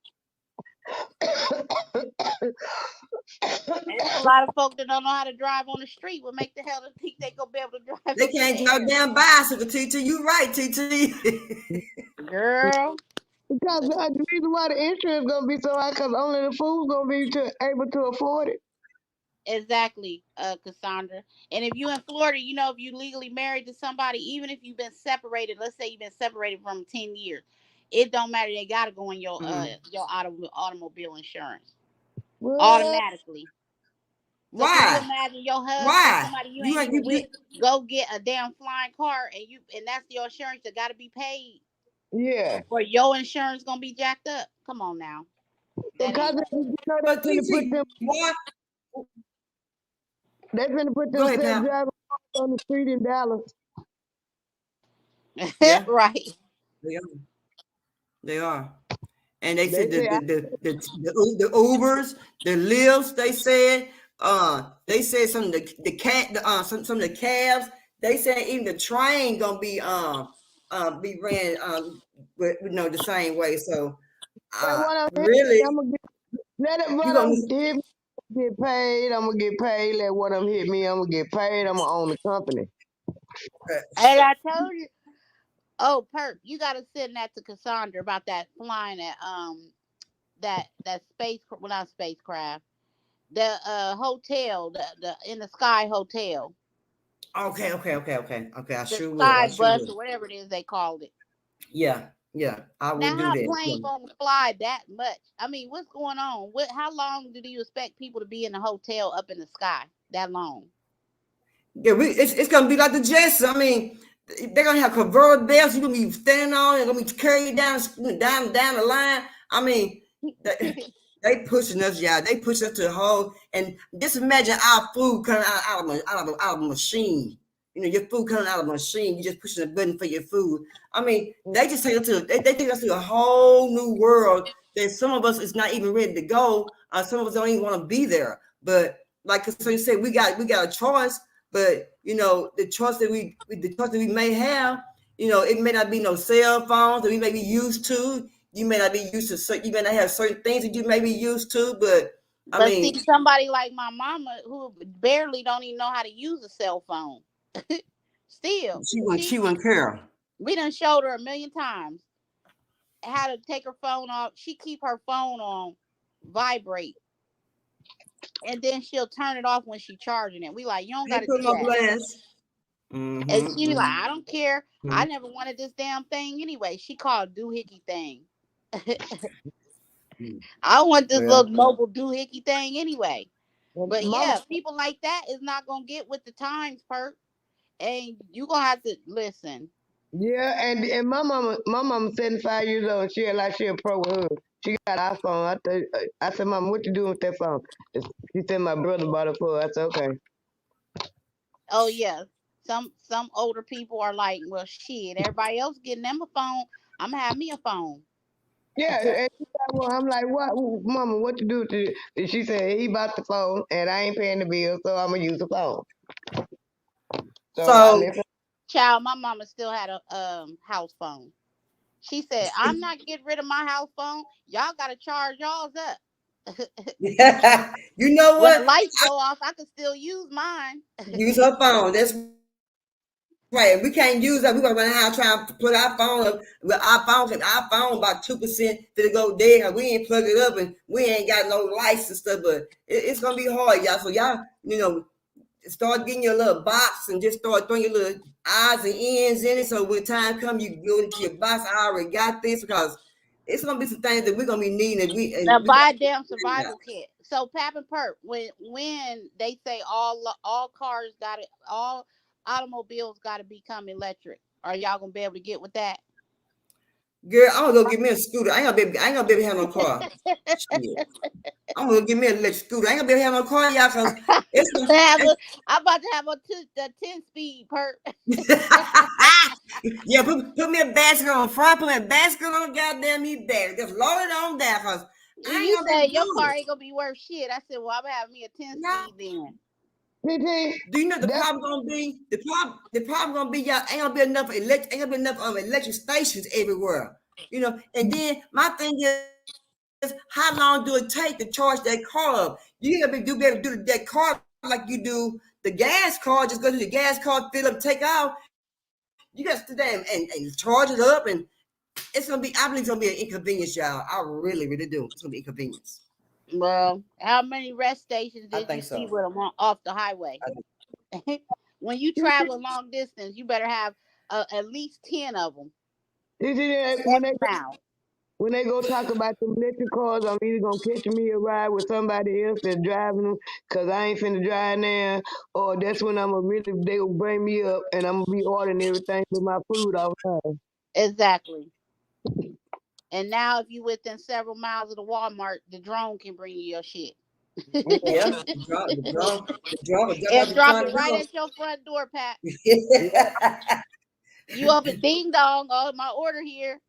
And there's a lot of folk that don't know how to drive on the street. What make the hell they think they gonna be able to drive They in can't the drive air? damn bicycle, TT. You right, TT. Girl. Because the reason why the insurance gonna be so high, because only the fools gonna be able to afford it. Exactly, Cassandra. And if you in Florida, you know, if you legally married to somebody, even if you've been separated, let's say you've been separated from 10 years, it don't matter. They gotta go in your automobile insurance What? automatically. So can you Why? imagine your husband, Why? somebody you You ain't you even with, you go get a damn flying car and that's your insurance that gotta be paid, Yeah. or your insurance gonna be jacked up? Come on now. That Because ain't right. you know but TT, why? they finna put Go them ahead, self Pam. driving cars on the street in Dallas. Yeah, Right. they are. They are. And they They said say, the Ubers, the Lyfts, they said some of the cat some of the cabs, they said even the train gonna be ran with the same way. So let one of them hit me, really I'm gonna let it you one of gonna them hit me, get paid. I'm gonna get paid. Let one of them hit me. I'm gonna get paid. I'm gonna own the company. And I told you, oh, Perp, you gotta send that to Cassandra about that flying at that space, well, not spacecraft, the hotel, the in the sky hotel, okay. I the sure will. I sky sure bus will. or whatever it is they called it. Yeah, I will Now, do how a that. plane gonna fly that much? I mean, what's going on? What? How long do you expect people to be in a hotel up in the sky that long? Yeah, it's gonna be like the Jets. I mean, they're gonna have converter belts. You're gonna be standing on it. Gonna be carried down the line. I mean, they pushing us, yeah. They push us to the hole. And just imagine our food coming out of a machine. Your food coming out of a machine. You just pushing a button for your food. I mean, they just take us they take us to a whole new world that some of us is not even ready to go. Some of us don't even want to be there. But like you said, we got a choice. But the choice that we may have, it may not be no cell phones that we may be used to. You may not be used to, you may not have certain things that you may be used to, but I But see, mean, somebody like my mama who barely don't even know how to use a cell phone. Still, she wouldn't care. we done showed her a million times how to take her phone off. She keep her phone on vibrate, and then she'll turn it off when she charging it. We like, you don't got They to put do them on that. blast. And Mm-hmm, she be like, I don't care. I mm-hmm. never wanted this damn thing anyway. She called doohickey thing. I want this Well, little mobile doohickey thing anyway. And But mama, yeah, people like that is not gonna get with the times, Perk. And you gonna have to listen. yeah, and my mama 75 years old. She act like she a pro with her. She got an iPhone. I said, Mama, what you doing with that phone? She said my brother bought it for her. I said, okay. Oh yeah. Some older people are like, well, shit. Everybody else getting them a phone. I'm gonna have me a phone. Yeah, and she got one. I'm like, what, Mama? What you do with it? And she said he bought the phone, and I ain't paying the bill, so I'm gonna use the phone. So I So let her. Child, my mama still had a house phone. She said, I'm not getting rid of my house phone. Y'all gotta charge y'all's up. you know When the what? lights go off, I can still use mine. Use her phone. That's right. We can't use that. We gonna run out trying to put our phone up with our phone about 2% to go dead. We ain't plug it up and we ain't got no lights and stuff. But it's gonna be hard, y'all. So y'all, start getting your little box and just start throwing your little odds and ends in it. So when time comes, you go into your box. I already got this because it's gonna be some things that we're gonna be needing. Now We got. buy a damn survival kit. So Pap and Perp, when they say all cars got it, all automobiles got to become electric, are y'all gonna be able to get with that? Girl, I'm gonna go get me a scooter. I ain't gonna be able to have no car. Shit. I'm gonna get me a electric scooter. I ain't gonna be able to have no car, y'all, because it's gonna. I'm about to have a 10 speed Perp. Yeah, put me a basket on front, put me a basket on goddamn me back. Just load it on there, cause I ain't You gonna be able say to your do car it. ain't gonna be worth shit. I said, well, I'm gonna have me a 10 Y'all, speed then. do you know the That, problem gonna be? The problem gonna be y'all ain't gonna be enough electric stations everywhere. And then my thing is, how long do it take to charge that car up? You gotta be able to do that car like you do the gas car. Just go to the gas car, fill up, take out. You got to sit there and charge it up, and it's gonna be. I believe it's gonna be an inconvenience, y'all. I really, really do. It's gonna be inconvenience. Well, how many rest stations I did you think see so. with them off the highway? When you travel long distance, you better have at least 10 of them. you see that when 7 miles. they go talk about the electric cars, I'm either gonna catch me a ride with somebody else that's driving them, cause I ain't finna drive now, or that's when I'm gonna really they gonna bring me up and I'm gonna be ordering everything with my food all the time. Exactly. And now, if you within several miles of the Walmart, the drone can bring you your shit. Yeah, the drunk will jump out And the drop it front right door. at your front door, Pat. Yeah, You up a ding dong, oh, my order here.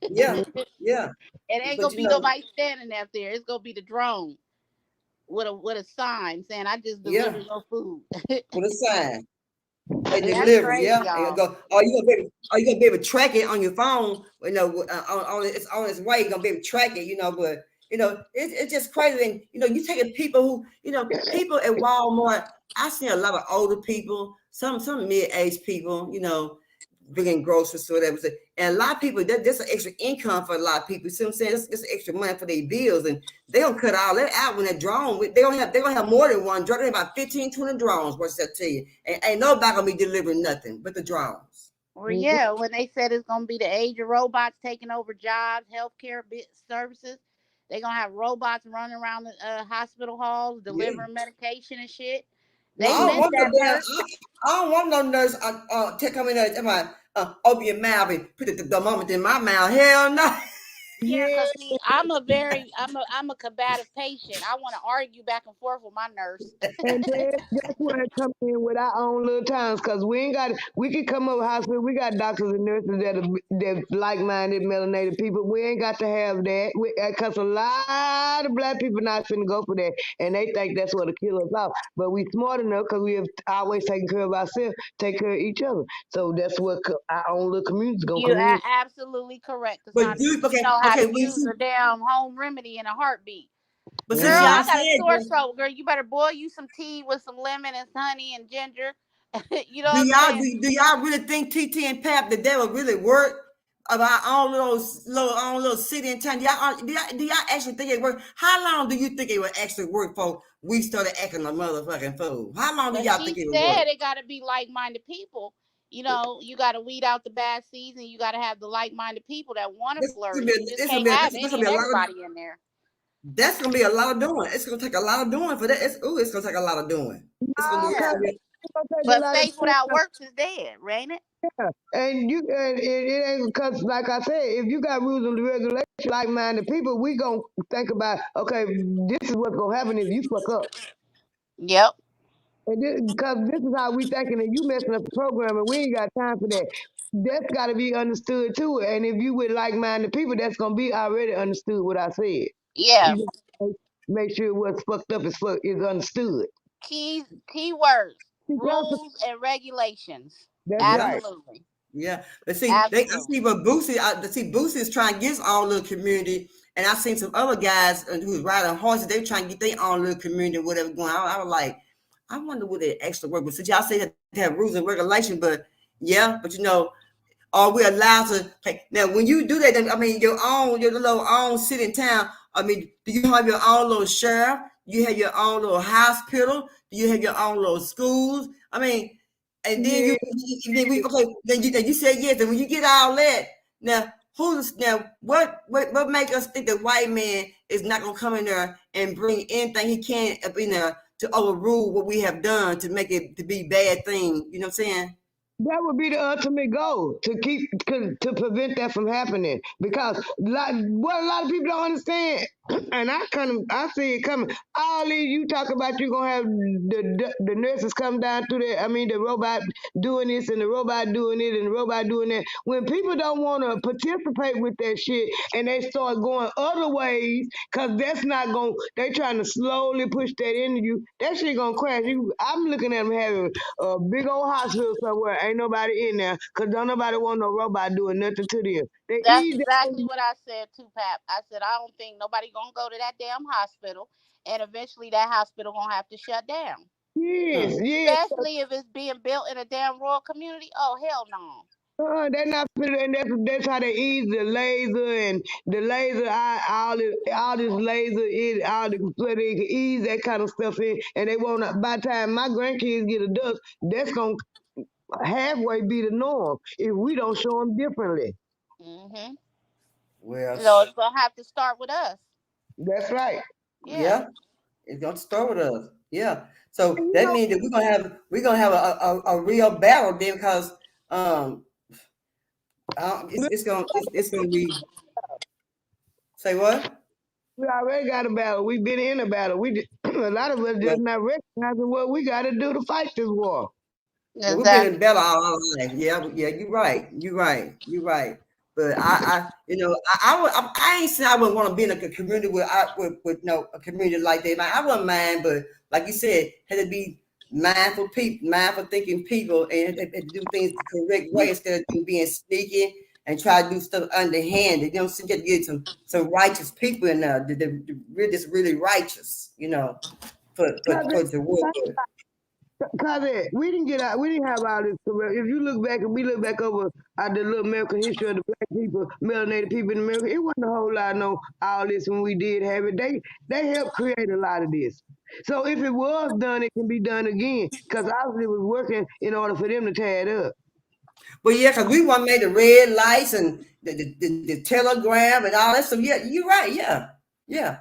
Yeah, yeah. It ain't But gonna be nobody standing out there. It's gonna be the drone with a sign saying, "I just yeah, delivered your food." with a sign. A That's delivery, crazy, yeah. And you y'all. go, oh, you gonna be able to track it on your phone. It's on its way. You're gonna be able to track it. But it's just crazy. And you taking people who, people at Walmart. I see a lot of older people, some mid-aged people, bringing groceries or whatever. And a lot of people, that's an extra income for a lot of people. See what I'm saying? That's extra money for their bills, and they don't cut all that out when that drone. They gonna have more than one drone. They have about 15, 20 drones. What's that tell you? And ain't nobody gonna be delivering nothing but the drones. Well, yeah, when they said it's gonna be the age of robots taking over jobs, healthcare services, they're gonna have robots running around the hospital halls Yeah. delivering medication and shit. No, They I don't meant want no that, damn. Perk. I don't want no nurse. Come in there, open your mouth and put the thermometer in my mouth. Hell no. Yeah, yeah. cause see, I'm a combative patient. I want to argue back and forth with my nurse. And that's where it comes in with our own little towns, cause we can come up with hospital. We got doctors and nurses that like-minded, melanated people. We ain't got to have that, cause a lot of black people not finna go for that, and they think that's what'll kill us off. But we smart enough, cause we have always taken care of ourselves, take care of each other. So that's what our own little community's gonna You come in. absolutely correct, But Cassandra. dude, You okay, know how okay. to use a damn home remedy in a heartbeat. But Girl, since Mhm. y'all I got a said sore that, throat. Girl, you better boil you some tea with some lemon and honey and ginger. You know do what I'm y'all saying? do y'all really think TT and Pap that they will really work of our own little city and town? Do y'all actually think it work? How long do you think it would actually work for we started acting a motherfucking fool? How long do But y'all think she it would work? said it got to be like-minded people. You know, you got to weed out the bad seeds, and you got to have the like-minded people that want to This gonna flourish. be You just this gonna can't be have that's any gonna be and a lot of everybody in there. that's gonna be a lot of doing. It's gonna take a lot of doing for that. It's gonna take a lot of doing. It's gonna be. Okay, Yeah. it's gonna take a But lot of faith without works is dead, ain't it? and it ain't because, like I said, if you got rules and regulations, like-minded people, we gonna think about, okay, this is what's gonna happen if you fuck up. Yep. And because this is how we thinking, and you messing up the program, and we ain't got time for that. That's got to be understood too. And if you with like-minded people, that's gonna be already understood what I said. Yeah. You just make sure what's fucked up is understood. Keywords, That's rules, and regulations. Yeah. right. Absolutely. Yeah, but see, I Absolutely. see what Boosie, Boosie is trying to get his own little community, and I seen some other guys who's riding horses. They trying to get their own little community, whatever going on. I was like, I wonder what they actually work with. Since y'all say that they have rules and regulations, but yeah, but are we allowed to pay? Now, when you do that, I mean, your little own city and town. I mean, do you have your own little sheriff? Do you have your own little hospital? Do you have your own little schools? I mean, and then Yeah, then you said yes. And when you get all that, what make us think the white man is not gonna come in there and bring anything he can up in there to overrule what we have done to make it to be bad thing? You know what I'm saying? that would be the ultimate goal to prevent that from happening. Because what a lot of people don't understand, and I see it coming. All these you talk about, you gonna have the nurses come down through there. I mean, the robot doing this and the robot doing it and the robot doing that. When people don't want to participate with that shit and they start going other ways, cause that's not going. They trying to slowly push that into you. That shit gonna crash. I'm looking at them having a big old hospital somewhere. Ain't nobody in there because don't nobody want no robot doing nothing to them. They That's ease that. exactly what I said too, Pap. I said I don't think nobody gonna go to that damn hospital, and eventually that hospital gonna have to shut down. Yes, Hmm. yes. Especially if it's being built in a damn rural community. Oh hell no. They're not and that's how they ease the laser and the laser all this laser in all the so they can ease that kind of stuff in and they won't by the time my grandkids get a dust, that's gonna halfway be the norm if we don't show them differently. Mhm. Well, So it's gonna have to start with us. That's right. Yeah. yeah. It's going to start with us. Yeah. So And you that know, means that we're gonna have a real battle then because um it's gonna be say what? we already got a battle. We've been in a battle. A lot of us Well, just not recognizing what we got to do to fight this war. well, we've been in Exactly. battle all our life. Yeah, yeah, you're right. You're right. You're right. But I ain't saying I wouldn't want to be in a community with no a community like that. Man, I wouldn't mind, but like you said, had to be mindful people, mindful thinking people, and had to do things the correct way instead of being sneaky and try to do stuff underhanded. You know, so you have to get some righteous people in there. They're really just really righteous. For the work. Cause we didn't get out, we didn't have all this. If you look back and we look back over at the little American history of the black people, melanated people in America, it wasn't a whole lot no all this when we did have it. They helped create a lot of this. So if it was done, it can be done again. Cause obviously it was working in order for them to tear it up. But yeah, because we want made the red lights and the telegram and all that. So yeah, you're right. Yeah, yeah,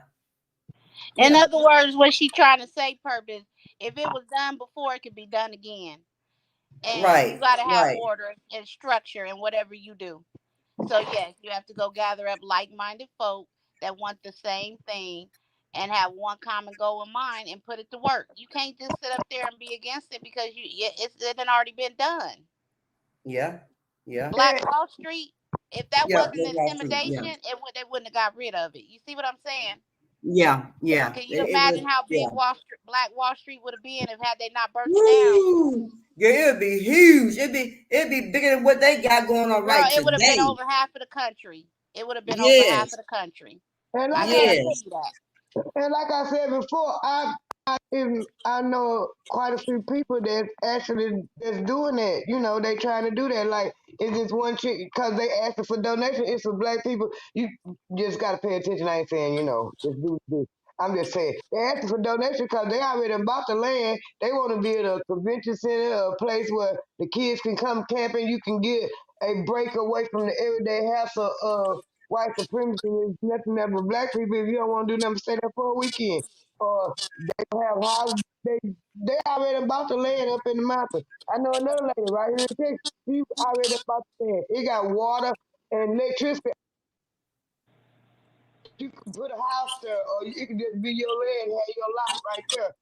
In yeah. other words, what she trying to say, purpose, if it was done before, it could be done again. And you Right, got to have right. order and structure in whatever you do. So yes, you have to go gather up like-minded folk that want the same thing and have one common goal in mind and put it to work. You can't just sit up there and be against it because it had already been done. Yeah, yeah, Black Wall Street, if that yeah. wasn't That's Wall Street. intimidation, Yeah, they wouldn't have got rid of it. You see what I'm saying? yeah, yeah. Can you It was. imagine how Yeah. big Black Wall Street would have been if had they not burnt it down? Woo! Yeah, it'd be huge. It'd be bigger than what they got going on Girl, right it would have been today. over half of the country. It would have been over half Yes, of the country. And I like I yes. guarantee you that. and like I said before, I know quite a few people that actually that's doing that. You know, they trying to do that. Like, is this one chick because they asking for donation? It's for black people. You just gotta pay attention. I ain't saying just do this. I'm just saying they asking for donation because they already bought the land. They want to build a convention center, a place where the kids can come camping. You can get a break away from the everyday hassle of white supremacy. Is nothing but for black people. If you don't want to do nothing, stay there for a weekend. Or have houses. They already bought the land up in the mountain. I know another lady right here in Texas. She already bought the land. It got water and electricity. you can put a house there, or it can just be your land, have your lot right there.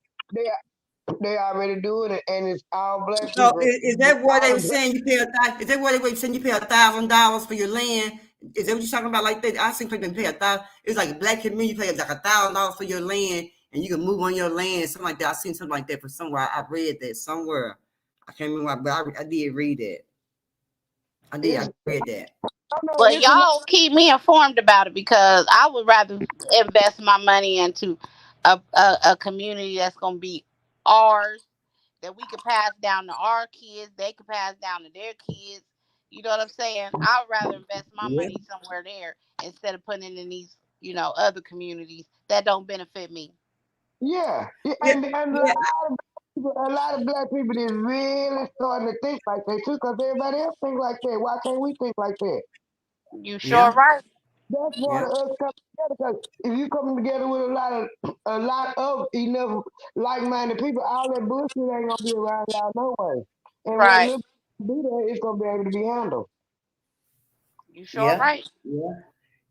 They already doing it, and it's all black So people. is that where they All were black. saying you pay is that where they were saying you pay $1,000 for your land? Is that what you're talking about like that? I seen people pay 1,000. It's like a black community pay like $1,000 for your land and you can move on your land, something like that. I seen something like that from somewhere. I read that somewhere. I can't remember, but I did read that. I did. I It's, read that. I know Well, it's a lot. y'all keep me informed about it because I would rather invest my money into a community that's gonna be ours that we could pass down to our kids. They could pass down to their kids. You know what I'm saying? I'd rather invest my Yeah. money somewhere there instead of putting it in these, other communities that don't benefit me. Yeah, yeah, Yeah. and Yeah. a lot of black people is really starting to think like that too, because everybody else think like that. Why can't we think like that? You sure Yeah. right? That's part Yeah. of us coming together. Because if you come together with a lot of enough like-minded people, all that bullshit ain't gonna be around y'all no way. And what Right. little do there, it's gonna be able to be handled. You sure Yeah. right? Yeah.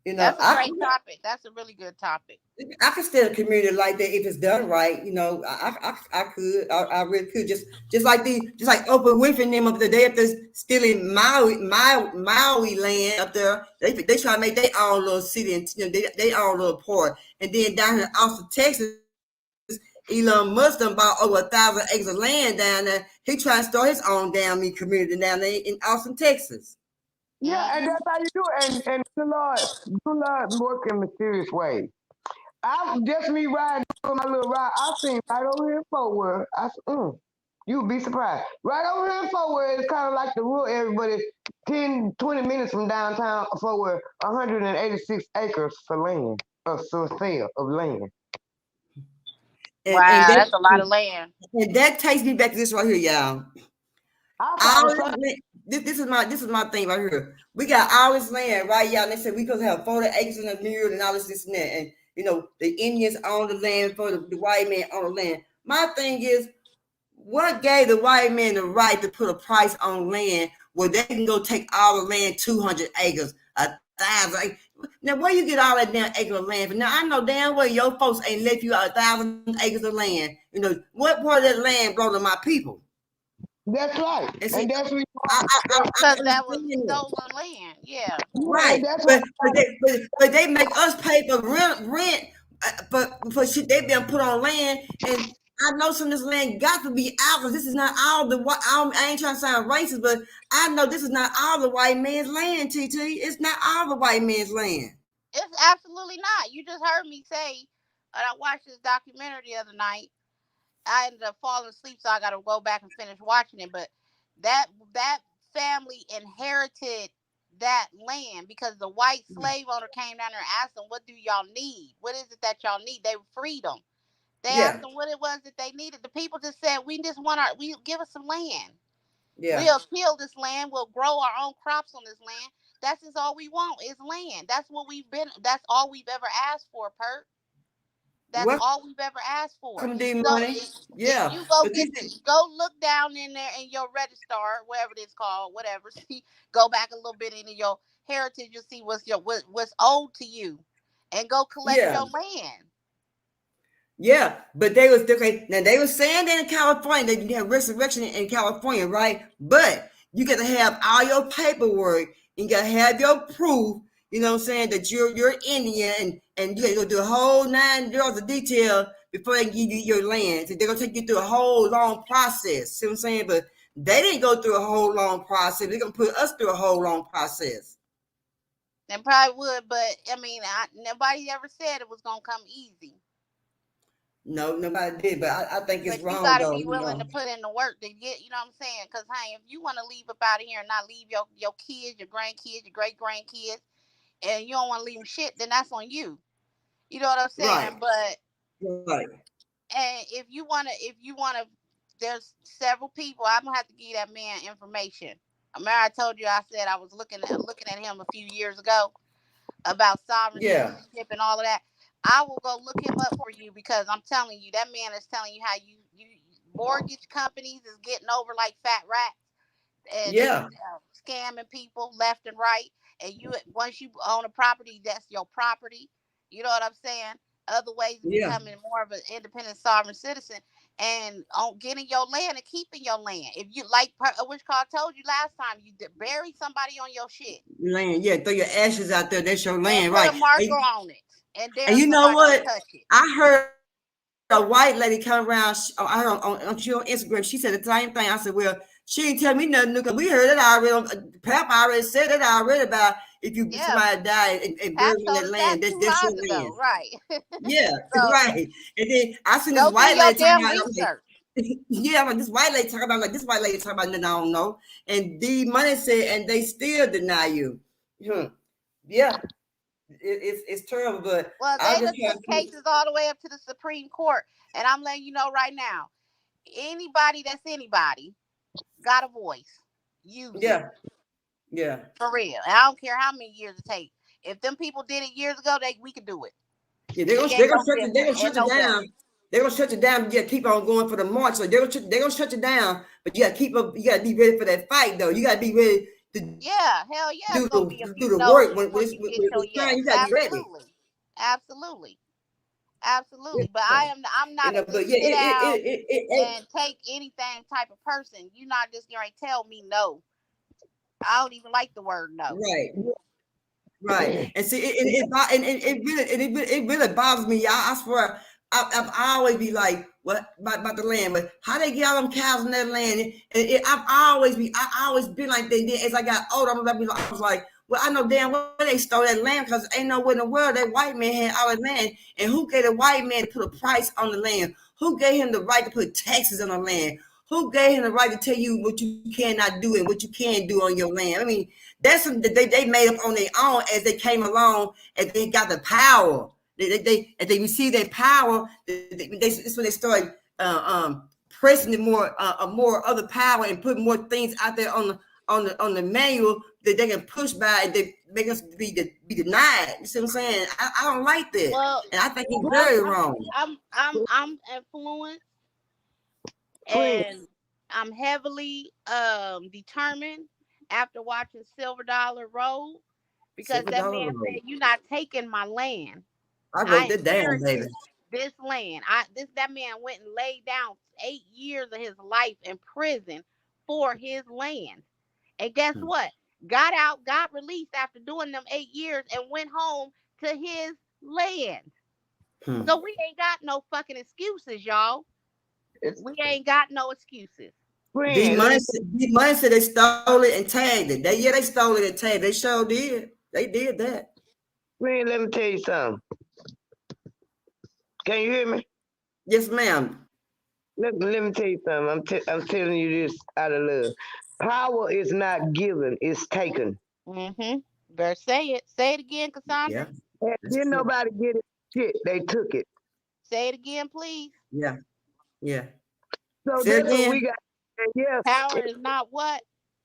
You know, That's a great topic. That's a really good topic. I could stay in a community like that if it's done right. You know, I could, I really could. Just like just like Oprah Winfrey and them up there, they up there still in Maui land up there. They try to make their own little city and they own little port. And then down here in Austin, Texas, Elon Musk done bought over 1,000 acres of land down there. He trying to start his own damn community down there in Austin, Texas. Yeah, and Hmm. that's how you do it. And the Lord work in mysterious ways. I just me riding on my little ride. I seen right over here in Fort Worth. You'd be surprised. Right over here in Fort Worth, it's kind of like the rural area, but it's 10, 20 minutes from downtown Fort Worth. 186 acres for land, for sale of land. And Wow, that's a lot of land. that takes me back to this right here, y'all. I All found this, some. this is my thing right here. We got all this land, right, y'all? And they said we could have 40 acres in the mirror and all this and that. And the Indians own the land for the white man on the land. My thing is, what gave the white man the right to put a price on land where they can go take all the land, 200 acres, 1,000 acres? Now, where you get all that damn acre of land from? Now, I know damn well your folks ain't left you 1,000 acres of land. What part of that land belong to my people? That's right, And see, and that's what. Because I that was understand that. stolen land. Yeah. Yeah, Right, and that's what. but they make us pay for rent for shit they been put on land, and I know some of this land got to be out because this is not all the white. I ain't trying to sound racist, but I know this is not all the white man's land. TT, it's not all the white man's land. It's absolutely not. You just heard me say, and I watched this documentary the other night. I ended up falling asleep, so I got to go back and finish watching it. But that family inherited that land because the white slave owner came down there and asked them, "What do y'all need? What is it that y'all need?" They freed them. They asked Yeah, them what it was that they needed. The people just said, "We just want we give us some land. yeah. We'll till this land. We'll grow our own crops on this land. That's just all we want is land. That's what we've been. That's all we've ever asked for, Pert. That's Welcome, all we've ever asked for. D So money. if Yeah, you go but get TT, go look down in there in your registrar, whatever it's called, whatever. See, go back a little bit into your heritage. You'll see what's owed to you, and go collect yeah. your land. Yeah, but they was okay. Now they were saying that in California that you have resurrection in California, right? But you got to have all your paperwork. You got to have your proof. You know what I'm saying that you're Indian, and you got to go through a whole 9 yards of detail before they give you your land. So they're gonna take you through a whole long process. See what I'm saying? But they didn't go through a whole long process. They're gonna put us through a whole long process. And probably would, but I mean, nobody ever said it was gonna come easy. No, nobody did. But I think it's But you wrong got to though. be willing to put in the work to get, you know what I'm saying? Because, hey, if you want to leave up out of here and not leave your kids, your grandkids, your great grandkids, and you don't want to leave them shit, then that's on you. You know what I'm Right, saying? But right. and if you wanna, there's several people. I'm gonna have to give that man information. I remember I told you I said I was looking at him a few years ago about sovereign Yeah, citizenship and all of that. I will go look him up for you because I'm telling you that man is telling you how you mortgage companies is getting over like fat rats and just yeah. scamming people left and right. And you once you own a property, that's your property. You know what I'm saying? Other ways of Yeah. becoming more of an independent sovereign citizen and on getting your land and keeping your land. If you like, which I told you last time, you bury somebody on your shit Land. Yeah. Throw your ashes out there. That's your and land, put a right? marker on it and And dare you know somebody to what? touch it. I heard a white lady come around. I heard on Instagram. She said the same thing. I said, "Well, she didn't tell me nothing new because we heard it already. Pap already said it already about if you Yeah, somebody died and buried Pap on told that us land, that that's 2 lives your land." ago, right? Yeah, So right. And then I seen this go do white your lady talking damn about. I'm like, research. yeah, I'm like this white lady talking about like this white lady talking about nothing I don't know. And D Money said, and they still deny you. Hmm. Yeah, it's terrible, but Well, I they just done try to took cases all the way up to the Supreme Court, and I'm letting you know right now, anybody that's anybody got a voice. Use it yeah, yeah. for real. And I don't care how many years it takes. If them people did it years ago, we could do it. Yeah, We they're ain't gonna no shut you. They're different gonna and shut you no better. down. They're gonna shut you down. You gotta keep on going for the march. So they're gonna shut you down. But you gotta keep up. You gotta be ready for that fight, though. You gotta be ready to Yeah, hell yeah, it's gonna be a do few the work no's when before you get your it's time. yes. You gotta be ready. Absolutely, absolutely, Yeah. absolutely. But I'm You not a know, just but yeah, sit down it and take anything type of person. You're not just gonna tell me no. I don't even like the word no. right. Right, and see, it really bothers me. I swear, I always be like, what about the land? But how they get all them cows in that land? I always been like that. Then as I got older, I was like, well, I know damn well they stole that land because ain't nowhere in the world that white man had all that land. And who gave the white man to put a price on the land? Who gave him the right to put taxes on the land? Who gave him the right to tell you what you cannot do and what you can do on your land? I mean, that's something that they made up on their own as they came along, as they got the power. As they received their power, that's when they started pressing the more other power and putting more things out there on the manual that they can push by and they make us be denied. You see what I'm saying? I don't like that, Well, and I think it's I'm very I'm wrong. I'm influenced Friend, and I'm heavily determined after watching Silver Dollar Road because Silver that dollar man road. said, "You're not taking my land. I wrote I that down, inherited baby. this land." That man went and laid down 8 years of his life in prison for his land. And guess Hmm. what? Got out, got released after doing them 8 years and went home to his land. Hmm. So we ain't got no fucking excuses, y'all. it's We ain't got no excuses. friend. Let me D Money said they stole it and tagged it. They stole it and tagged. They sure did. They did that. friend. Let me tell you something. Can you hear me? Yes, ma'am. Let me tell you something. I'm telling you this out of love. Power is not given; it's taken. Mm-hmm. Better say it. Say it again, Yeah, Cassandra. And that's didn't true. nobody get it? Shit, they took it. Say it again, please. Yeah, yeah. So Say it that's what we again. got. And yeah, Power is not what?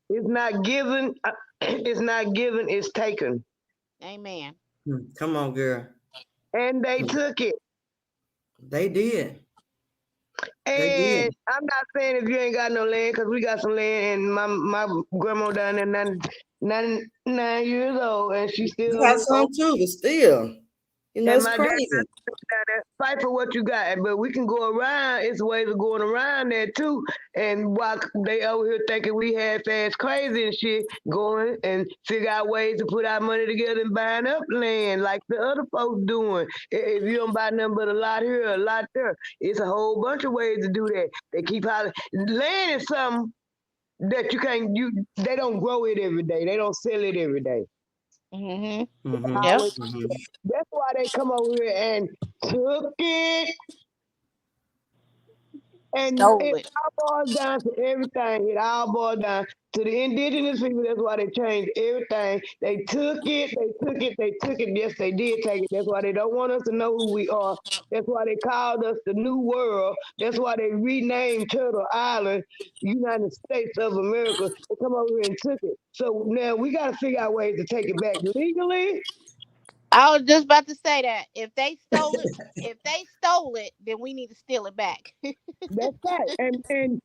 it's not given. It's not given. It's taken. Amen. Come on, girl. And they Hmm. took it. They did. They And did. I'm not saying if you ain't got no land, because we got some land, and my grandma down there 99 years old, and she You got still some too, but still, and it's my dad crazy. down there. Fight for what you got, but we can go around. It's ways of going around that too. And while they over here thinking we half ass crazy and shit, going and figure out ways to put our money together and buying up land like the other folks doing. If you don't buy nothing but a lot here, a lot there, it's a whole bunch of ways to do that. They keep hollering. Land is something that you can't. They don't grow it every day. They don't sell it every day. Mm-hmm. Mm-hmm. Yep. Always. Mm-hmm. That's why they come over here and took it. And Stole it it. all boils down to everything. It all boils down to the indigenous people. That's why they changed everything. They took it, they took it, they took it. Yes, they did take it. That's why they don't want us to know who we are. That's why they called us the New World. That's why they renamed Turtle Island United States of America. They come over here and took it. So now we got to figure out ways to take it back legally. I was just about to say that. If they stole it, then we need to steal it back. That's right. And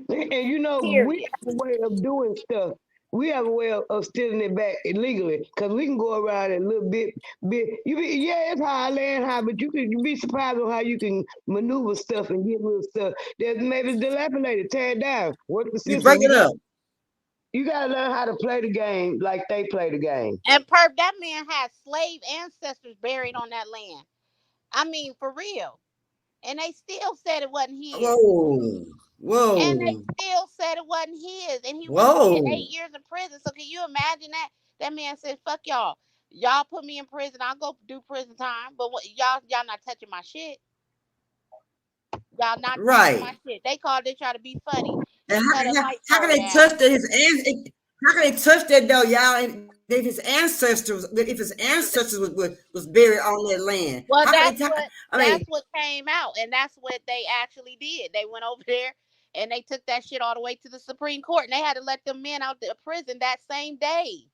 you know, we Period. have a way of doing stuff. we have a way of stealing it back illegally because we can go around a little bit. Yeah, it's high, land high, but you be surprised on how you can maneuver stuff and get little stuff that maybe it's dilapidated, tear it down, work the You system. break it up. You gotta learn how to play the game like they play the game. And Perp, that man had slave ancestors buried on that land. I mean, for real. And they still said it wasn't his. Whoa. And they Whoa. still said it wasn't his. And he went to get Whoa. 8 years in prison. So can you imagine that? That man said, fuck y'all. Y'all put me in prison. I'll go do prison time. But what, y'all not touching my shit. Y'all not touching Right. my shit. They try to be funny. And He cut a light how can pole they down. touch that? How can they touch that though, y'all? And if his ancestors was buried on that land, Well, how can they? I mean, that's what came out, and that's what they actually did. They went over there and they took that shit all the way to the Supreme Court, and they had to let them men out the prison that same day.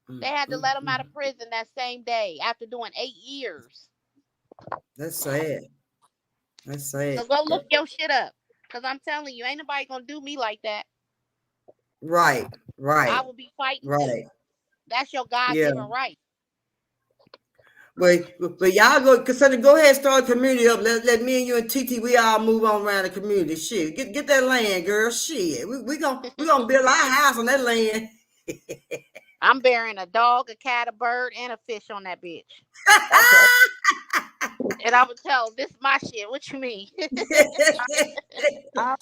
They had to let them out of prison that same day after doing 8 years. that's sad. That's So sad. go look your shit up, cause I'm telling you, ain't nobody gonna do me like that. Right. I Right. will be fighting too. Right. That's your God Yeah. given right. But y'all go ahead and start a community up. Let me and you and TT, we all move on around the community. Shit. Get that land, girl. Shit. We gonna build our house on that land. I'm burying a dog, a cat, a bird, and a fish on that bitch. Okay. And I would tell this my shit. What you mean? All,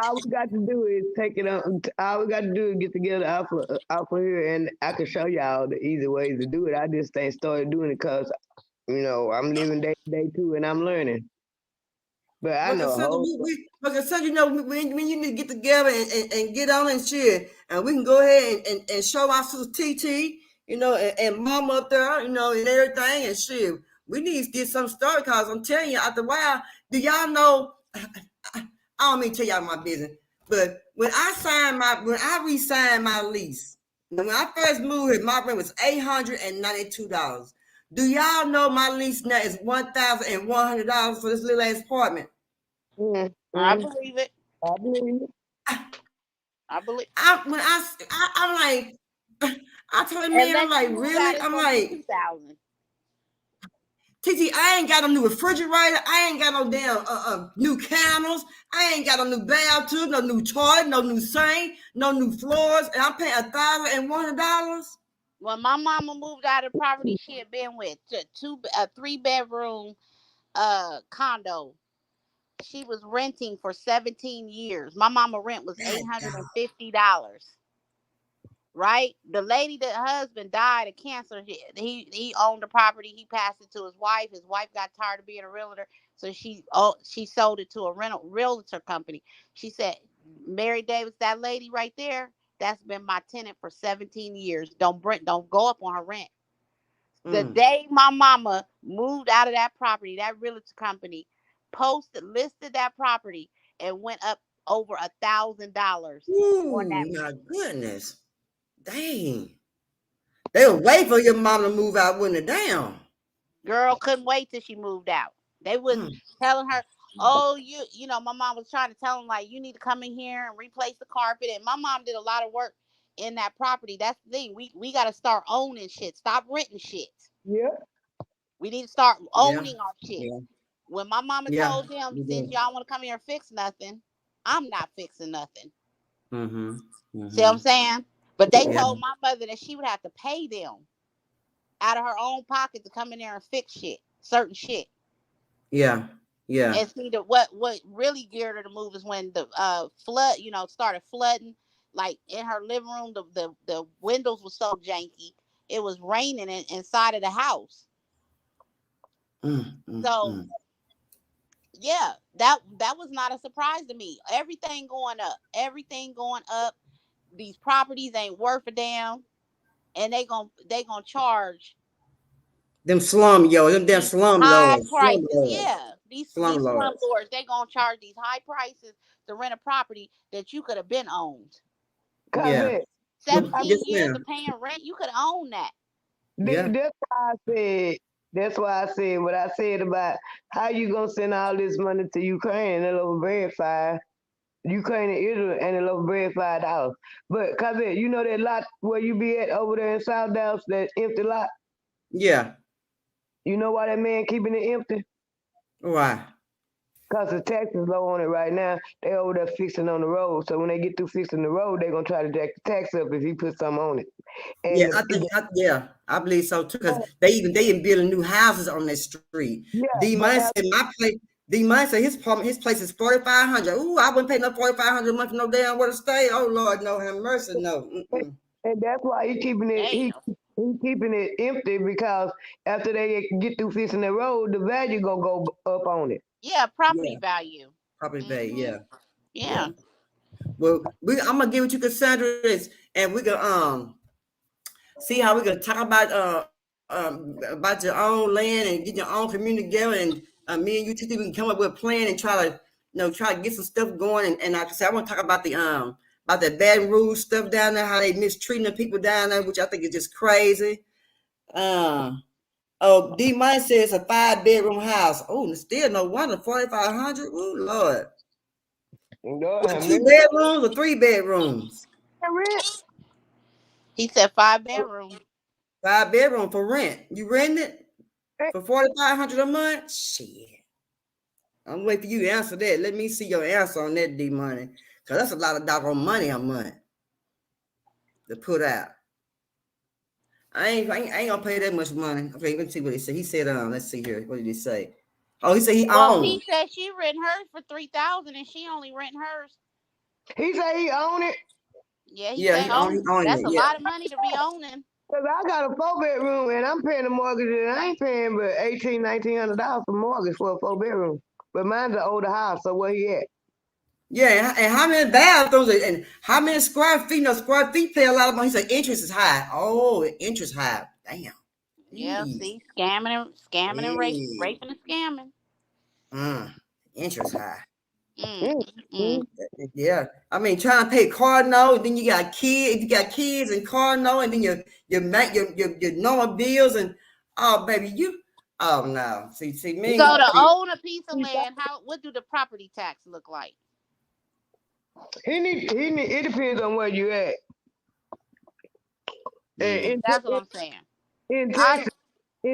all we got to do is take it on. All we got to do is get together out for here, and I can show y'all the easy ways to do it. I just ain't started doing it because I'm living day to day too, and I'm learning. But I But know a consider whole. when you need to get together and get on and shit, and we can go ahead and show our sister TT, and mom up there, and everything and shit. We need to get some started because I'm telling you, after a while, do y'all know? I don't mean to tell y'all my business, but when I re-signed my lease, when I first moved here, my rent was $892. Do y'all know my lease now is $1,100 for this little ass apartment? I Mm-hmm. believe it. I believe it. I believe. I'm like, I told him, man, I'm Unless you like, move really? out, it's I'm gonna be like, 2,000. TT, I ain't got no new refrigerator. I ain't got no damn new candles. I ain't got no new bathtub, no new toilet, no new sink, no new floors, and I'm paying $1,100. When my mama moved out of the property she had been with, to a 3 bedroom condo, she was renting for 17 years. My mama rent was God, $850. Right? The lady, the husband died of cancer. He owned the property. He passed it to his wife. His wife got tired of being a realtor, so she sold it to a realtor company. She said, Mary Davis, that lady right there, that's been my tenant for 17 years. Don't go up on her rent. The mm. day my mama moved out of that property, that realtor company listed that property and went up over $1,000 on Ooh, that. my goodness. Dang. They were waiting for your mom to move out, when it down. Girl couldn't wait till she moved out. They was Mm. telling her, "Oh, my mom was trying to tell them like you need to come in here and replace the carpet." And my mom did a lot of work in that property. That's the thing. We got to start owning shit. Stop renting shit. Yeah. We need to start Yeah. owning our shit. Yeah. When my mama Yeah. told them, You since do. y'all want to come here and fix nothing, I'm not fixing nothing. Mm-hmm. See what I'm Mm-hmm. saying? But they Yeah. told my mother that she would have to pay them out of her own pocket to come in there and fix shit, certain shit. Yeah. Yeah. And see what really geared her to move is when the flood, started flooding. Like in her living room, the windows were so janky. It was raining inside of the house. Mm, So mm. yeah, that was not a surprise to me. Everything going up, everything going up. These properties ain't worth a damn, and they gonna charge Them damn these slum high lords. Slum prices. lords. Yeah, Slum these slum lords. lords, they gonna charge these high prices to rent a property that you could have been owned. Yeah. Cause Yes, 17 years of ma'am. paying rent, you could own that. Yeah. that's why I said. That's why I said what I said about how you gonna send all this money to Ukraine and it'll verify. Ukraine and Israel, and a loaf of bread $5. But cause you know that lot where you be at over there in South Dallas, that empty lot. Yeah. You know why that man keeping it empty? Why? Cause the tax is low on it right now. They over there fixing on the road. So when they get through fixing the road, they gonna try to jack the tax up if he puts something on it. Yeah, And I believe so too. Because they even building new houses on that street. yeah, D but Money said my place. D Money said his place is 4,500. Ooh, I wouldn't pay no 4,500 a month for no damn where to stay. Oh Lord, no, have mercy, no. Mm-mm. and that's why he keeping it Damn. he keeping it empty because after they get through fixing the road, the value gonna go up on it. Yeah, property Yeah, value. probably pay. Hmm. Yeah, Yeah. yeah. Well, I'm gonna give it to Cassandra this, and we can see how we're gonna talk about your own land and get your own community together, and me and you two we can come up with a plan and try to get some stuff going. And like I said, I want to talk about the Baton Rouge stuff down there, how they mistreating the people down there, which I think is just crazy. Oh, D Money says a 5-bedroom house. Oh, still no wonder 4,500. Oh Lord, Lord what, have two mercy. bedrooms or 3 bedrooms? Rent. He said 5 bedroom. 5 bedroom for rent. You rent it Eh, for 4,500 a month? Shit. I'm waiting for you to answer that. Let me see your answer on that, D Money. Because that's a lot of doggone money a month to put out. I ain't gonna pay that much money. Okay, let's see what he said. He said, let's see here. What did he say? Oh, he said he Well, owned. he said she rent hers for 3,000, and she only rent hers. He say he own it. Yeah, he Yeah, said he owned that's it. a Yeah. lot of money to be owning. Cause I got a 4 bedroom and I'm paying the mortgage and I ain't paying but $1,800-$1,900 for mortgage for a 4 bedroom. But mine's an older house, so where he at? Yeah, and how many bathrooms and how many square feet? No, square feet pay a lot of money. He said interest is high. Oh, interest high. Damn. Yeah, Jeez. see, scamming and Hey. raping and scamming. Mm, interest high. Mm, Mm, mm, mm. mm. Yeah, I mean, trying to pay car note, then you got kids. If you got kids and car note, and then your normal bills and oh baby, you oh no. See So me. to See, own a piece of land, what do the property tax look like? He need, it depends on where you at. mm, And That's what I'm saying. in I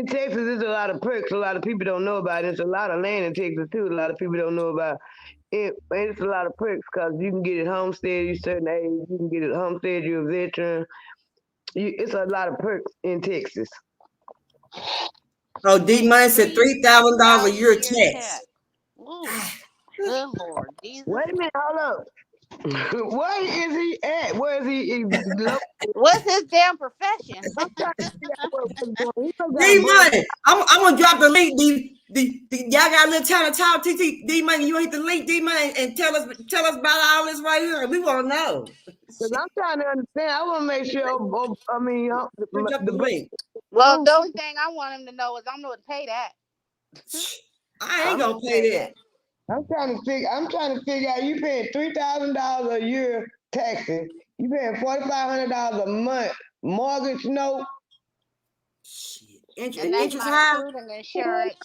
Texas, there's a lot of perks. A lot of people don't know about it. There's a lot of land in Texas too. A lot of people don't know about it. And it's a lot of perks because you can get it homestead. You certain age, you can get it homestead. You're a veteran. It's a lot of perks in Texas. oh, D pay Money said $3,000 a 3,000 a year year tax. tax. Ooh, good Lord Jesus. Wait a minute, hold up. Where is he at? Where is he? What's his damn profession? I'm trying to figure out what's going on. He must got a D book. Money, I'm gonna drop the link. Y'all got a little time to talk. D Money, you hit the link, D Money, and tell us about all this right here. We want to know. Because I'm trying to understand. I want to make sure, I mean, Drop the the link. Well, the only thing I want him to know is I'm going to pay that. I ain't I'm gonna going to pay pay that. that. I'm trying to figure out. You paying $3,000 a year taxes. You paying $4,500 a month mortgage note. Shit. And that's Interest not high. including insurance.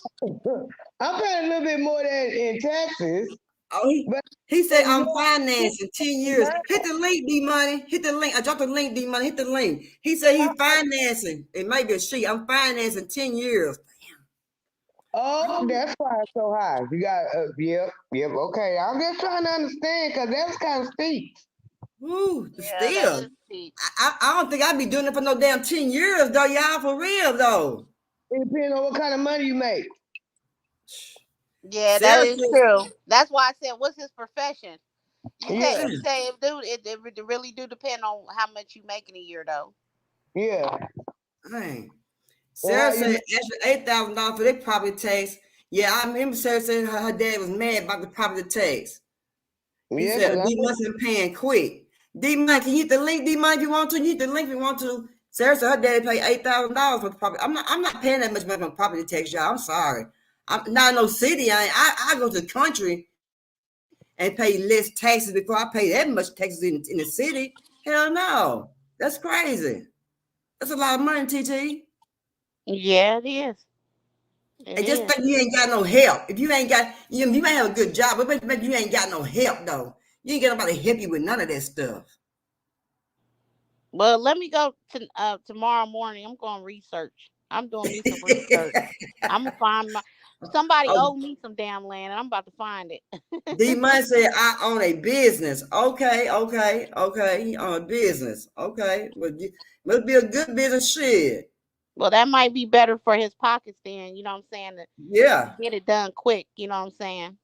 I'm paying a little bit more than in taxes, Oh, but he said in I'm your financing 10 years. Hit the link, D Money. Hit the link. I dropped the link, D Money. Hit the link. He said he financing. It might be a she. I'm financing 10 years. oh, that's why it's so high. You got yep. Okay, I'm just trying to understand because that's kind of steep. Woo, Yeah, that still. is cheap. I don't think I'd be doing it for no damn 10 years, though, y'all, for real, though. It depends on what kind of money you make. Yeah, that Sarah is said, true. That's why I said, what's his profession? You say Yeah, you say it really do depend on how much you make in a year, though. yeah. dang. And Sarah how you said make extra $8,000 for their property tax. Yeah, I remember Sarah said her dad was mad about the property tax. He yeah, said, because D Money been paying quick. D Money, can you hit the link? D Money, if you want to, you hit the link if you want to. Sarah said her daddy paid $8,000 for the property. I'm not paying that much money for property tax, y'all. I'm sorry. I'm not in no city. I go to the country and pay less taxes before I pay that much taxes in the city. Hell no. That's crazy. That's a lot of money, TT. Yeah, it is. It And just is. think you ain't got no help. If you ain't got, you may have a good job, but maybe you ain't got no help though. You ain't got nobody help you with none of that stuff. Well, let me go to tomorrow morning. I'm going to research. I'm doing me some research. I'm gonna find my somebody Oh, owe me some damn land, and I'm about to find it. D Money said I own a business. Okay, okay, okay. He own a business. Okay, must be a good business. Shit. Well, that might be better for his pockets then. You know what I'm saying? To Yeah. get it done quick. You know what I'm saying?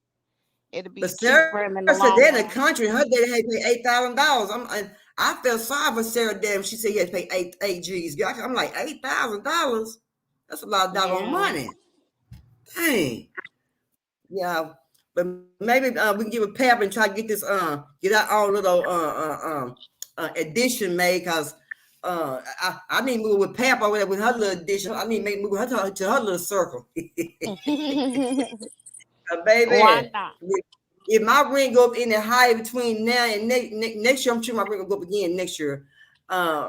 It'll But be cheap Sarah for him in the said they're in long the run. country and her daddy had to pay $8,000. I felt sorry for Sarah damn. She said he had to pay eight G's. I'm like $8,000. That's a lot of doggone Yeah. money. Dang. Yeah. But maybe we can give a pap and try to get our own little edition made because I need to move with Pap over there with her little edition. I need to move her to her little circle. Why Baby, not? if my rent go up any higher between now and next year, I'm sure my rent will go up again next year. Uh,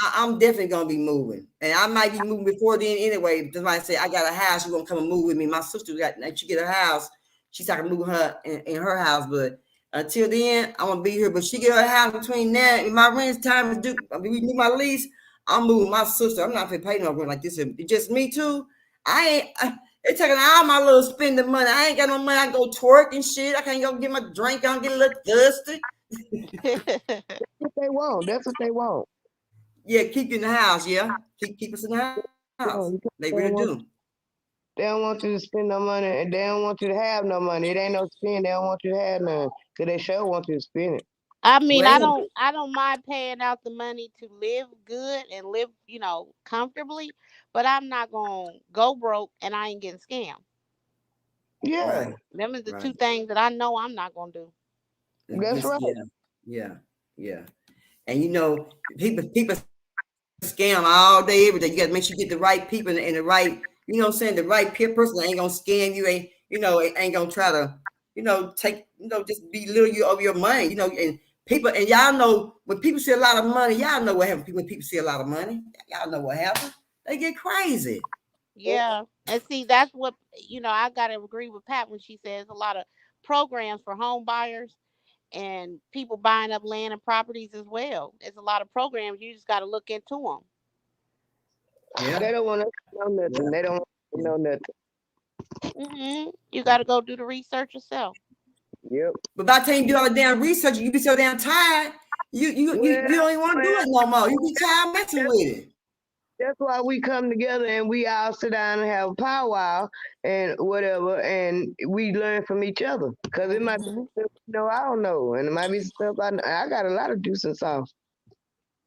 I'm definitely gonna be moving, and I might be moving before then anyway. Because like I say, I got a house. You gonna come and move with me? My sister she get a house. She's I can move her in her house, but until then, I'm gonna be here. But she get her house between now and my rent time is due. I mean, we do my lease. I'm moving my sister. I'm not gonna pay no rent like this. It's just me too. I ain't. They taking all my little spending money. I ain't got no money. I go twerk and shit. I can't go get my drink. I don't get a little thirsty. What they want. That's what they want. Yeah, keep you in the house. Yeah, keep us in the house. Yeah, They they really don't want do. they don't want you to spend no money, and they don't want you to have no money. It ain't no spend. They don't want you to have none, cause they sure want you to spend it. I mean, Well, I don't mind paying out the money to live good and live, comfortably, but I'm not gonna go broke and I ain't getting scammed. Yeah, right, Them is the right. two things that I know I'm not gonna do. that's Just right. yeah, yeah. And people scam all day, every day. You got to make sure you get the right people and the right, what I'm saying, the right peer person that ain't gonna scam you, ain't gonna try to, take, just belittle you over your money, and people, and y'all know when people see a lot of money, y'all know what happens when people see a lot of money. Y'all know what happens. They get crazy. Yeah, and see, that's what I gotta agree with Pat when she says a lot of programs for home buyers and people buying up land and properties as well. It's a lot of programs. You just got to look into them. Yeah, They don't want us to know nothing. yeah, They don't want us to yeah. know nothing. You got to go do the research yourself. Yep. But by the time you do all the damn research, you be so damn tired. You Well, don't even want to do it no more. You be tired messing that's, with it. that's why we come together and we all sit down and have a powwow and whatever, and we learn from each other. Cause it might be hmm stuff I don't know, and it might be stuff I know. I got a lot of juice and sauce.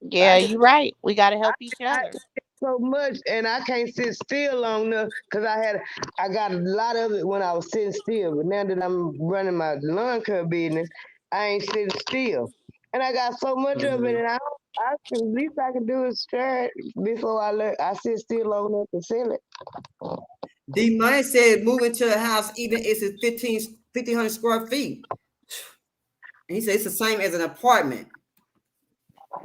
Yeah, I can you're right. We got to help each I other. can so much, and I can't sit still long enough because I got a lot of it when I was sitting still. But now that I'm running my lawn care business, I ain't sitting still, and I got so much of it, Mhm. and least I can do is share it before I sit still long enough to sell it. D Money said moving to a house, even if it's 1,500 square feet. And he said it's the same as an apartment.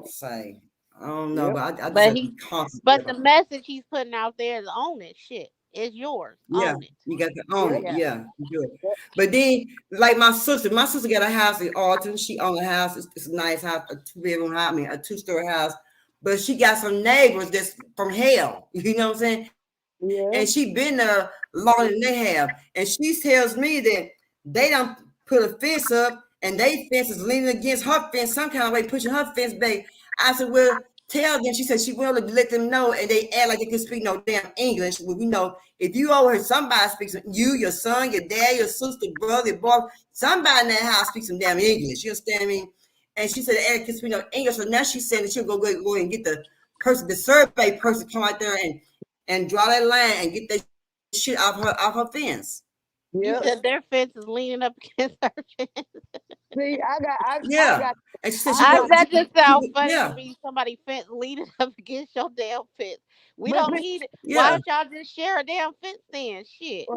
Say, I don't know, Yep. but I just But have to be he, cautious. but the message he's putting out there is own it. Shit, it's yours. Yeah, Own it. you got to own Yep. it. Yeah. Yeah, you do it. But then, like my sister got a house in Alton. She owned a house. It's a nice house, a two-bedroom house. I mean, a two-story house. But she got some neighbors that's from hell. You know what I'm saying? And Yeah. she been there longer than they have. And she tells me that they don't put a fence up and they fence is leaning against her fence some kind of way, pushing her fence back. I said, well, tell them. She said she will let them know, and they act like they can speak no damn English. Well, we know if you overheard somebody speaks, you, your son, your dad, your sister, brother, your boy, somebody in that house speaks some damn English. You understand me? And she said they can speak no English. So now she's saying that she'll go and get the survey person come out there and draw that line and get that shit off her fence. You Yep. said their fence is leaning up against her fence. See, I Yeah. got And she said That just sounds funny to yeah, me. Somebody fence leaning up against your damn fence. We but don't see, need it. Why yeah. don't y'all just share a damn fence then? Shit.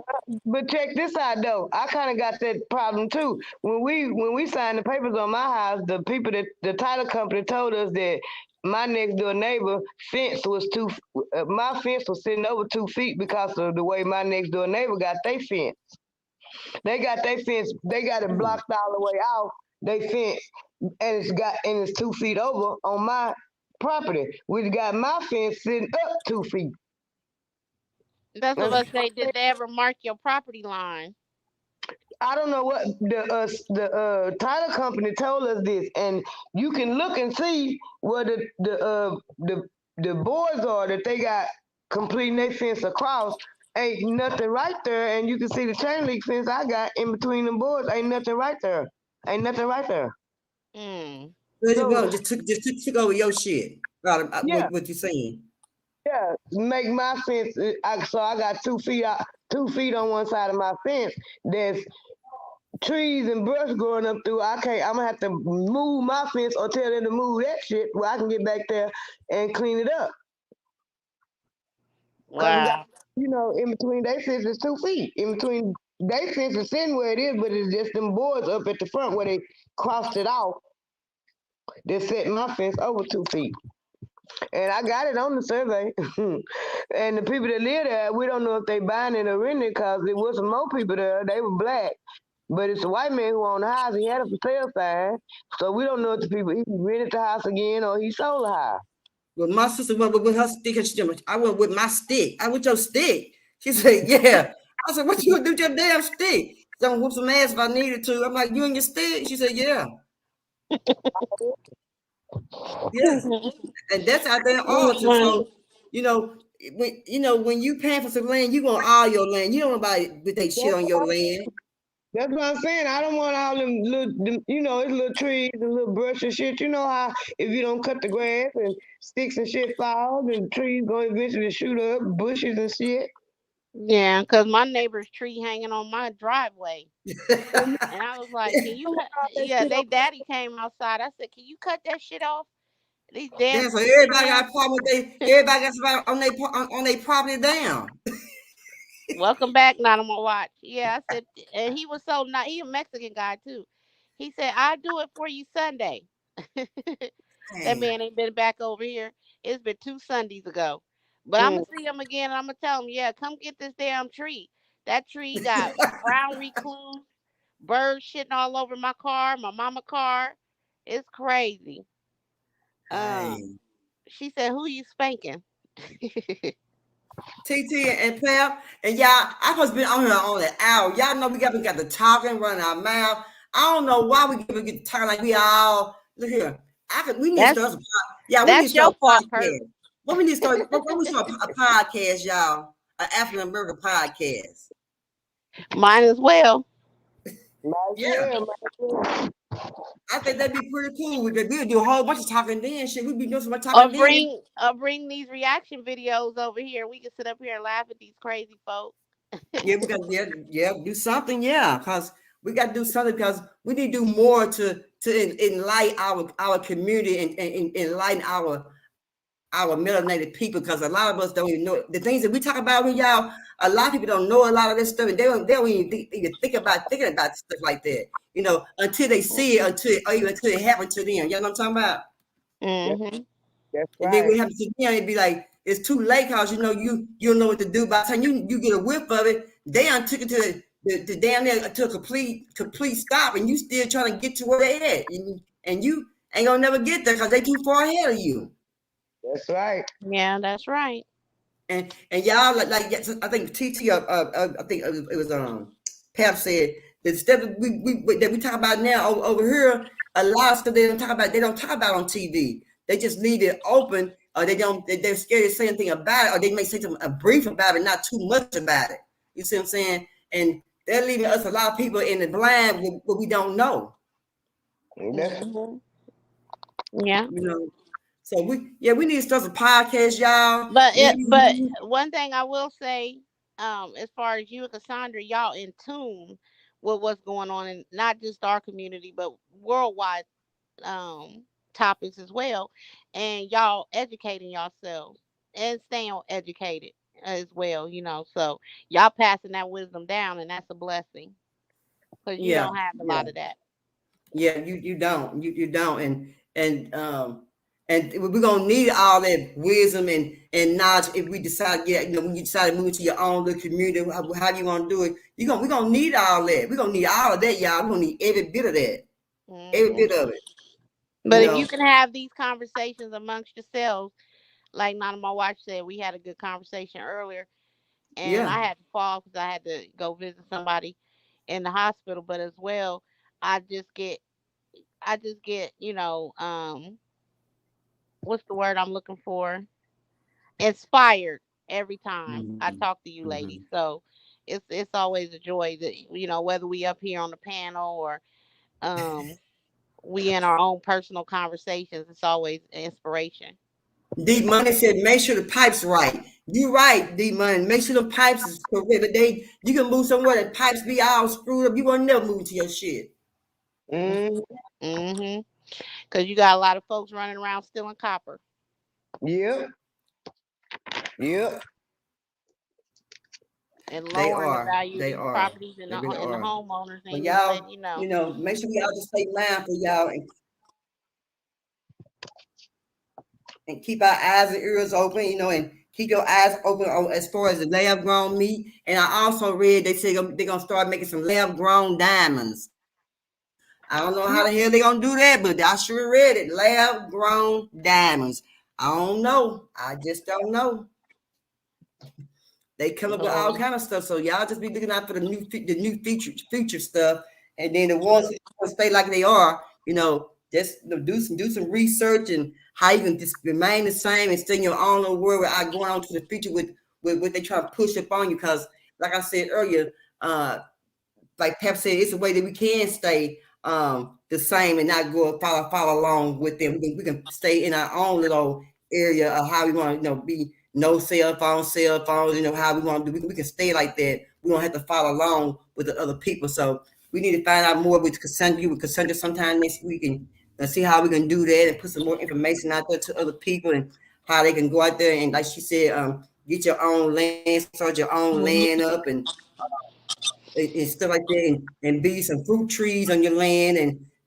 but check this out though. I kind of got that problem too. When we signed the papers on my house, the people that the title company told us that my next door neighbor fence was my fence was sitting over 2 feet because of the way my next door neighbor got their fence. They got their fence. They got it Mm. blocked all the way off. they fence, and it's 2 feet over on my property. We got my fence sitting up 2 feet. That's what That's- I say. Did they ever mark your property line? I don't know what the title company told us this, and you can look and see where the boards are that they got completing their fence across. Ain't nothing right there, and you can see the chain link fence I got in between the boards. Ain't nothing right there. Ain't nothing right there. Mm. So Just took over your shit. yeah, What you saying? yeah, make my fence. So I got 2 feet out, 2 feet on one side of my fence. There's trees and brush growing up through. I can't. I'm gonna have to move my fence or tell them to move that shit where I can get back there and clean it up. Cause we got, Wow. in between they fence is 2 feet. In between they fence is sitting where it is, but it's just them boards up at the front where they crossed it off. They set my fence over 2 feet. And I got it on the survey. And the people that live there, we don't know if they buying it or renting it because there was some more people there. They were black. But it's a white man who owned the house. He had a for sale sign. So we don't know if the people, he rented the house again or he sold the house. Well, my sister went with her stick, and I went with my stick. I with your stick. She said, "Yeah." I said, "What you gonna do with your damn stick?" So I'm gonna whoop some ass if I needed to. I'm like, "You and your stick?" She said, "Yeah, yeah." And that's out there in Arlington. So, you know, when you paying for some land, you want all your land. You don't want nobody with they shit on your land. That's what I'm saying. I don't want all them it's little trees and little brush and shit. You know how if you don't cut the grass and sticks and shit fall, and trees going to eventually shoot up, bushes and shit. Yeah, because my neighbor's tree hanging on my driveway. And And I was like, can you cut? that Yeah, shit they on- daddy came outside. I said, can you cut that shit off? These damn Damn, so stupid everybody got damn. a problem with everybody got somebody on their property down. Welcome back, not on my watch. Yeah, I said, and he was so not. He a Mexican guy too. He said, I'll do it for you Sunday. That Damn. man ain't been back over here. It's been 2 Sundays ago. But I'm Mm, gonna see him again and I'm gonna tell him, yeah, come get this damn tree. That tree got brown recluse, birds shitting all over my car, my mama car. It's crazy. Um, Hey. she said, who you spanking? TT and Pep, and y'all, I supposed to be on here on an hour. Y'all know we got the talking, running our mouth. I don't know why we get to talking like we all look here. We need to That's start. Yeah, we need to that's start your a fault, Perp. podcast. What we need to start? What we start a podcast, y'all? An African American podcast. Mine as well. might as Yeah, well, might as well. I think that'd be pretty cool. We'd do a whole bunch of talking then. Shit, we'd be doing some Or talking then. bring these reaction videos over here. We can sit up here and laugh at these crazy folks. Yeah, we got do something. Yeah, because we got to do something because we need to do more to enlighten our community and enlighten our melanated people because a lot of us don't even know the things that we talk about with y'all. A lot of people don't know a lot of this stuff, and they don't even think about thinking about stuff like that. Until they see it, until it happens to them. You know what I'm talking about? That, Hmm. that's And then right. we have to them, it'd be like it's too late because you don't know what to do. By the time you get a whiff of it, they done took it to the damn near to a complete stop, and you still trying to get to where they at, and you ain't gonna never get there because they too far ahead of you. That's right. Yeah, that's right. And y'all like yes, I think TT I think it was Pep said the stuff that we talk about now over here, a lot of stuff they don't talk about on TV. They just leave it open, or they're scared to say anything about it, or they may say something a brief about it, not too much about it. You see what I'm saying? And they're leaving us a lot of people in the blind with what we don't know. That's Hmm. Yeah. You know. So we need to start some podcasts, y'all. But one thing I will say, as far as you and Cassandra, y'all in tune with what's going on in not just our community but worldwide topics as well, and y'all educating yourselves and staying educated as well. So y'all passing that wisdom down, and that's a blessing because you Yeah, don't have a yeah. lot of that. Yeah, you don't and we're gonna need all that wisdom and knowledge if we decide when you decide to move into your own little community how you gonna do it we're gonna need all that we're gonna need all of that y'all we're gonna need every bit of that every Hmm. bit of it. You But if you know, can have these conversations amongst yourselves, like Nana, my wife said, we had a good conversation earlier, and yeah. I had to fall because I had to go visit somebody in the hospital. But as well, I just get, what's the word I'm looking for? Inspired every time I Hmm. talk to you ladies. Hmm. So it's always a joy that whether we up here on the panel or um we in our own personal conversations, it's always an inspiration. D Money said, make sure the pipes right. You right, D Money. Make sure the pipes is correct. But you can move somewhere that pipes be all screwed up. You won't never move to your shit. Mm, Mm-hmm. Because you got a lot of folks running around stealing copper yep, yep. and They lowering the are. value of They these are. properties, and They really the are. homeowners But ain't even letting y'all, you know. make sure y'all just stay mindful, y'all, and keep our eyes and ears open, and keep your eyes open on as far as the lab grown meat. And I also read they say they're gonna start making some lab grown diamonds. I don't know how the hell they're gonna do that, but I sure read it. Lab grown diamonds. I don't know. I just don't know. They come up with all Lord. kind of stuff. So y'all just be looking out for the new future stuff, and then the ones that stay like they are, just do some research and how you can just remain the same and stay in your own little world without going on to the future with what they try to push up on you. Because, like I said earlier, like Pep said, it's a way that we can stay the same and not go follow along with them. We can stay in our own little area of how we want to be no cell phones. How we want to do. We can stay like that. We don't have to follow along with the other people. So we need to find out more with Cassandra sometime next week and see how we can do that and put some more information out there to other people and how they can go out there and, like she said, get your own land, start your own land Mhm. up and stuff like that, and be some fruit trees on your land,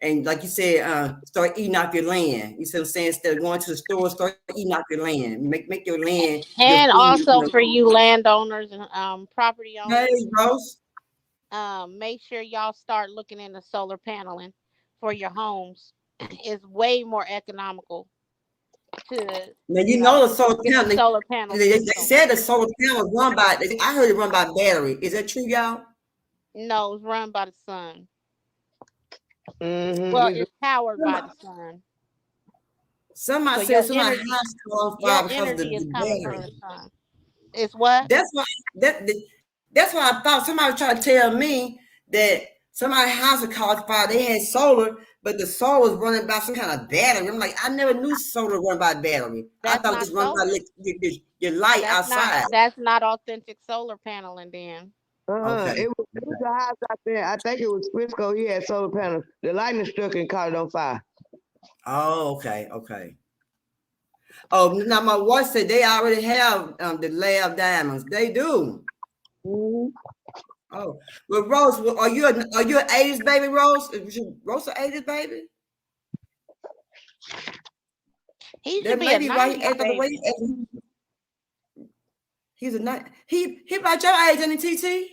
and like you said, start eating off your land. You see what I'm saying? Instead of going to the store, start eating off your land. Make your land your And food. also for you landowners and property Hey, owners, Rose. make sure y'all start looking into solar paneling for your homes. It's way more economical to Now you know the solar get the panel. solar panel They system. said the solar panel run by. I heard it run by battery. Is that true, y'all? No, it's run by the sun. Mm-hmm. Well, It's it's powered by the sun. So Somebody said your somebody's energy, house caught on your fire because of the, energy is the coming from battery. the sun. It's what? That's what I thought. Somebody was trying to tell me that somebody's house had caught fire. They had solar, but the solar was running by some kind of battery. I'm like, I never knew solar run by battery. I That's thought it not just run by solar. your light outside. That's not authentic solar paneling then. Okay. It was a house out there. I think it was Frisco. He had solar panels. The lightning struck and caught it on fire. Oh, okay, okay. Oh, now my wife said they already have the lab diamonds. They do. Mhm. Oh, well, Rose, are you an '80s baby, Rose? Is Rose an '80s baby? He should That be may a be why he 90s acted the way baby. he acted. He's a night. He about your age, ain't he, TT?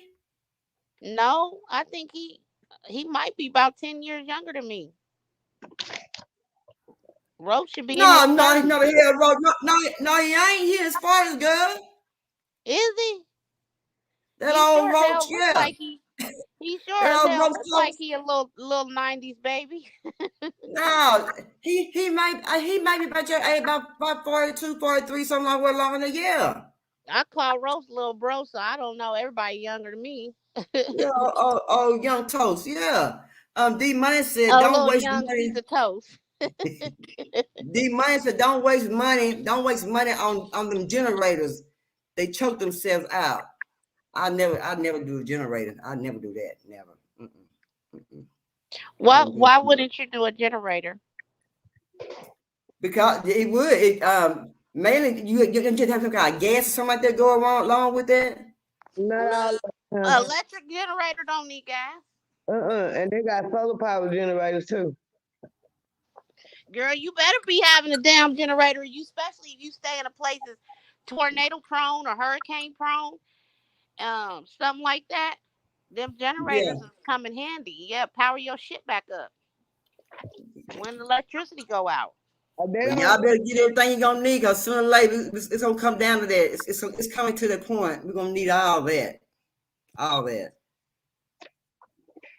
No, I think he might be about 10 years younger than me. Roach should be in his No, no, he's 30s. not a hell, Rose. No, no, no, he ain't. He as far as girl. Is he? That He old sure as roach, hell looks yeah. like he sure That as old hell roach looks like close. he a little 90s baby. No, he might be about your age, about 42, 43, something like that, longer than yeah. I call Roach little bro, so I don't know. Everybody younger than me. Yeah, oh, young toast, yeah. D Money said, A don't little waste young piece money. of toast. D Money said, don't waste money. Don't waste money on them generators. They choke themselves out. I never do a generator. I never do that. Never. Mm-mm. I wouldn't do Why it. wouldn't you do a generator? Because it would. Mainly you just have some kind of gas or something like that go along with that. Not No, all the time. electric generator don't need gas. And they got solar power generators too. Girl, you better be having a damn generator. You especially if you stay in a place that's tornado prone or hurricane prone, something like that. Them Yeah. generators is come in handy. Yeah, power your shit back up. when the electricity go out. They But don't. y'all better get everything you're gonna need, because sooner or later it's gonna come down to that. It's coming to that point. We're gonna need all that. All that.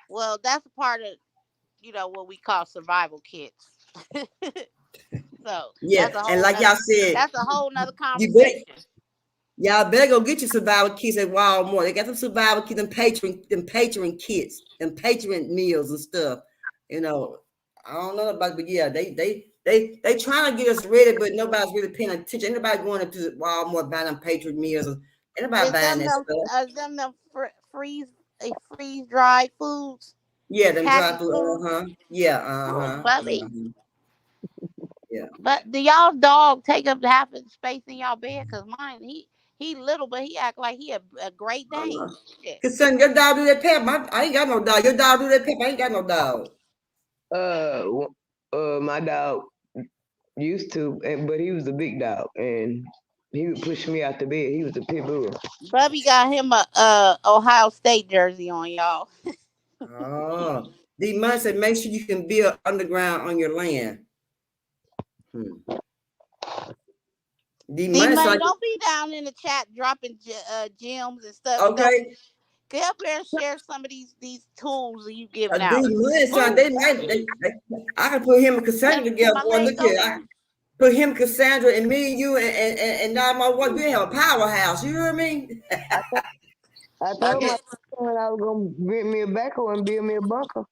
Well, that's a part of what we call survival kits. So Yeah. And like y'all said, that's a whole nother you bet conversation. y'all better go get your survival kits at Walmart. They got some survival kits, them patron kits, them patron meals and stuff. You know, I don't know about, but yeah, they trying to get us ready, but nobody's really paying attention. Ain't nobody going up to Walmart buying them patron meals. Ain't nobody Is buying them that them stuff. them them freeze dried foods, Yeah, them dry packaged food. food? Yeah. Oh, Bubby. Yeah. But do y'all dog take up half of the space in y'all bed? Cause mine, he little, but he act like he a Great Dane. Shit. Cause son, your dog do that pep. I ain't got no dog. Your dog do that pep. I ain't got no dog. My dog used to, but he was a big dog, and he would push me out the bed. He was a pit bull. Bubby got him a Ohio State jersey on, y'all. Oh, the money said make sure you can build underground on your land. The D money Money, like don't be down in the chat dropping gems and stuff. Don't okay. get up here and share some of these tools that you giving The out. money son, Ooh, I can put him and can I Cassandra put together. my Boy, legs look on here. I there? put him, Cassandra, and me, and you, and now my wife. We have a powerhouse. You hear me? I told my Okay. son I was gonna rent me a backhoe and build me a bunker.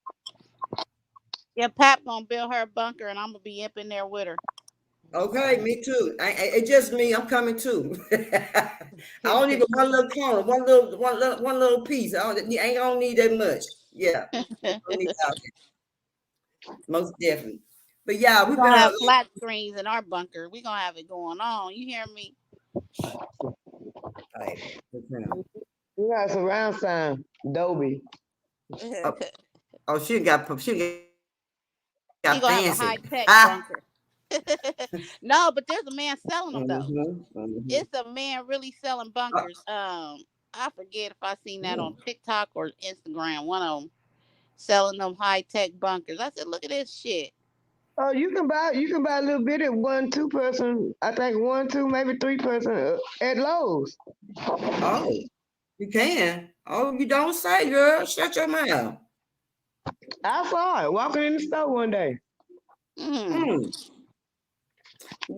Yeah, Pap gonna build her a bunker, and I'm gonna be up in there with her. Okay, me too. It's just me. I'm coming too. I don't need but one little corner, one little piece. I ain't gonna need that much. Yeah, don't need all that. Most definitely. But yeah, We're we gonna better. have flat screens in our bunker. We're gonna have it going on. You hear me? Hey, We got surround sound, Dolby. oh, oh, she He got gonna have a fancy. high tech Ah. bunker. No, but there's a man selling them though. Mm-hmm. It's a man really selling bunkers. I forget if I seen that on Oh, TikTok or Instagram. One of them selling them high tech bunkers. I said, look at this shit. Oh, you can buy a little bit at 1, 2 person. I think 1, 2, maybe 3 person at Lowe's. oh, you can. Oh, you don't say, girl. Shut your mouth. I saw it walking in the store one day. Mm. Mm.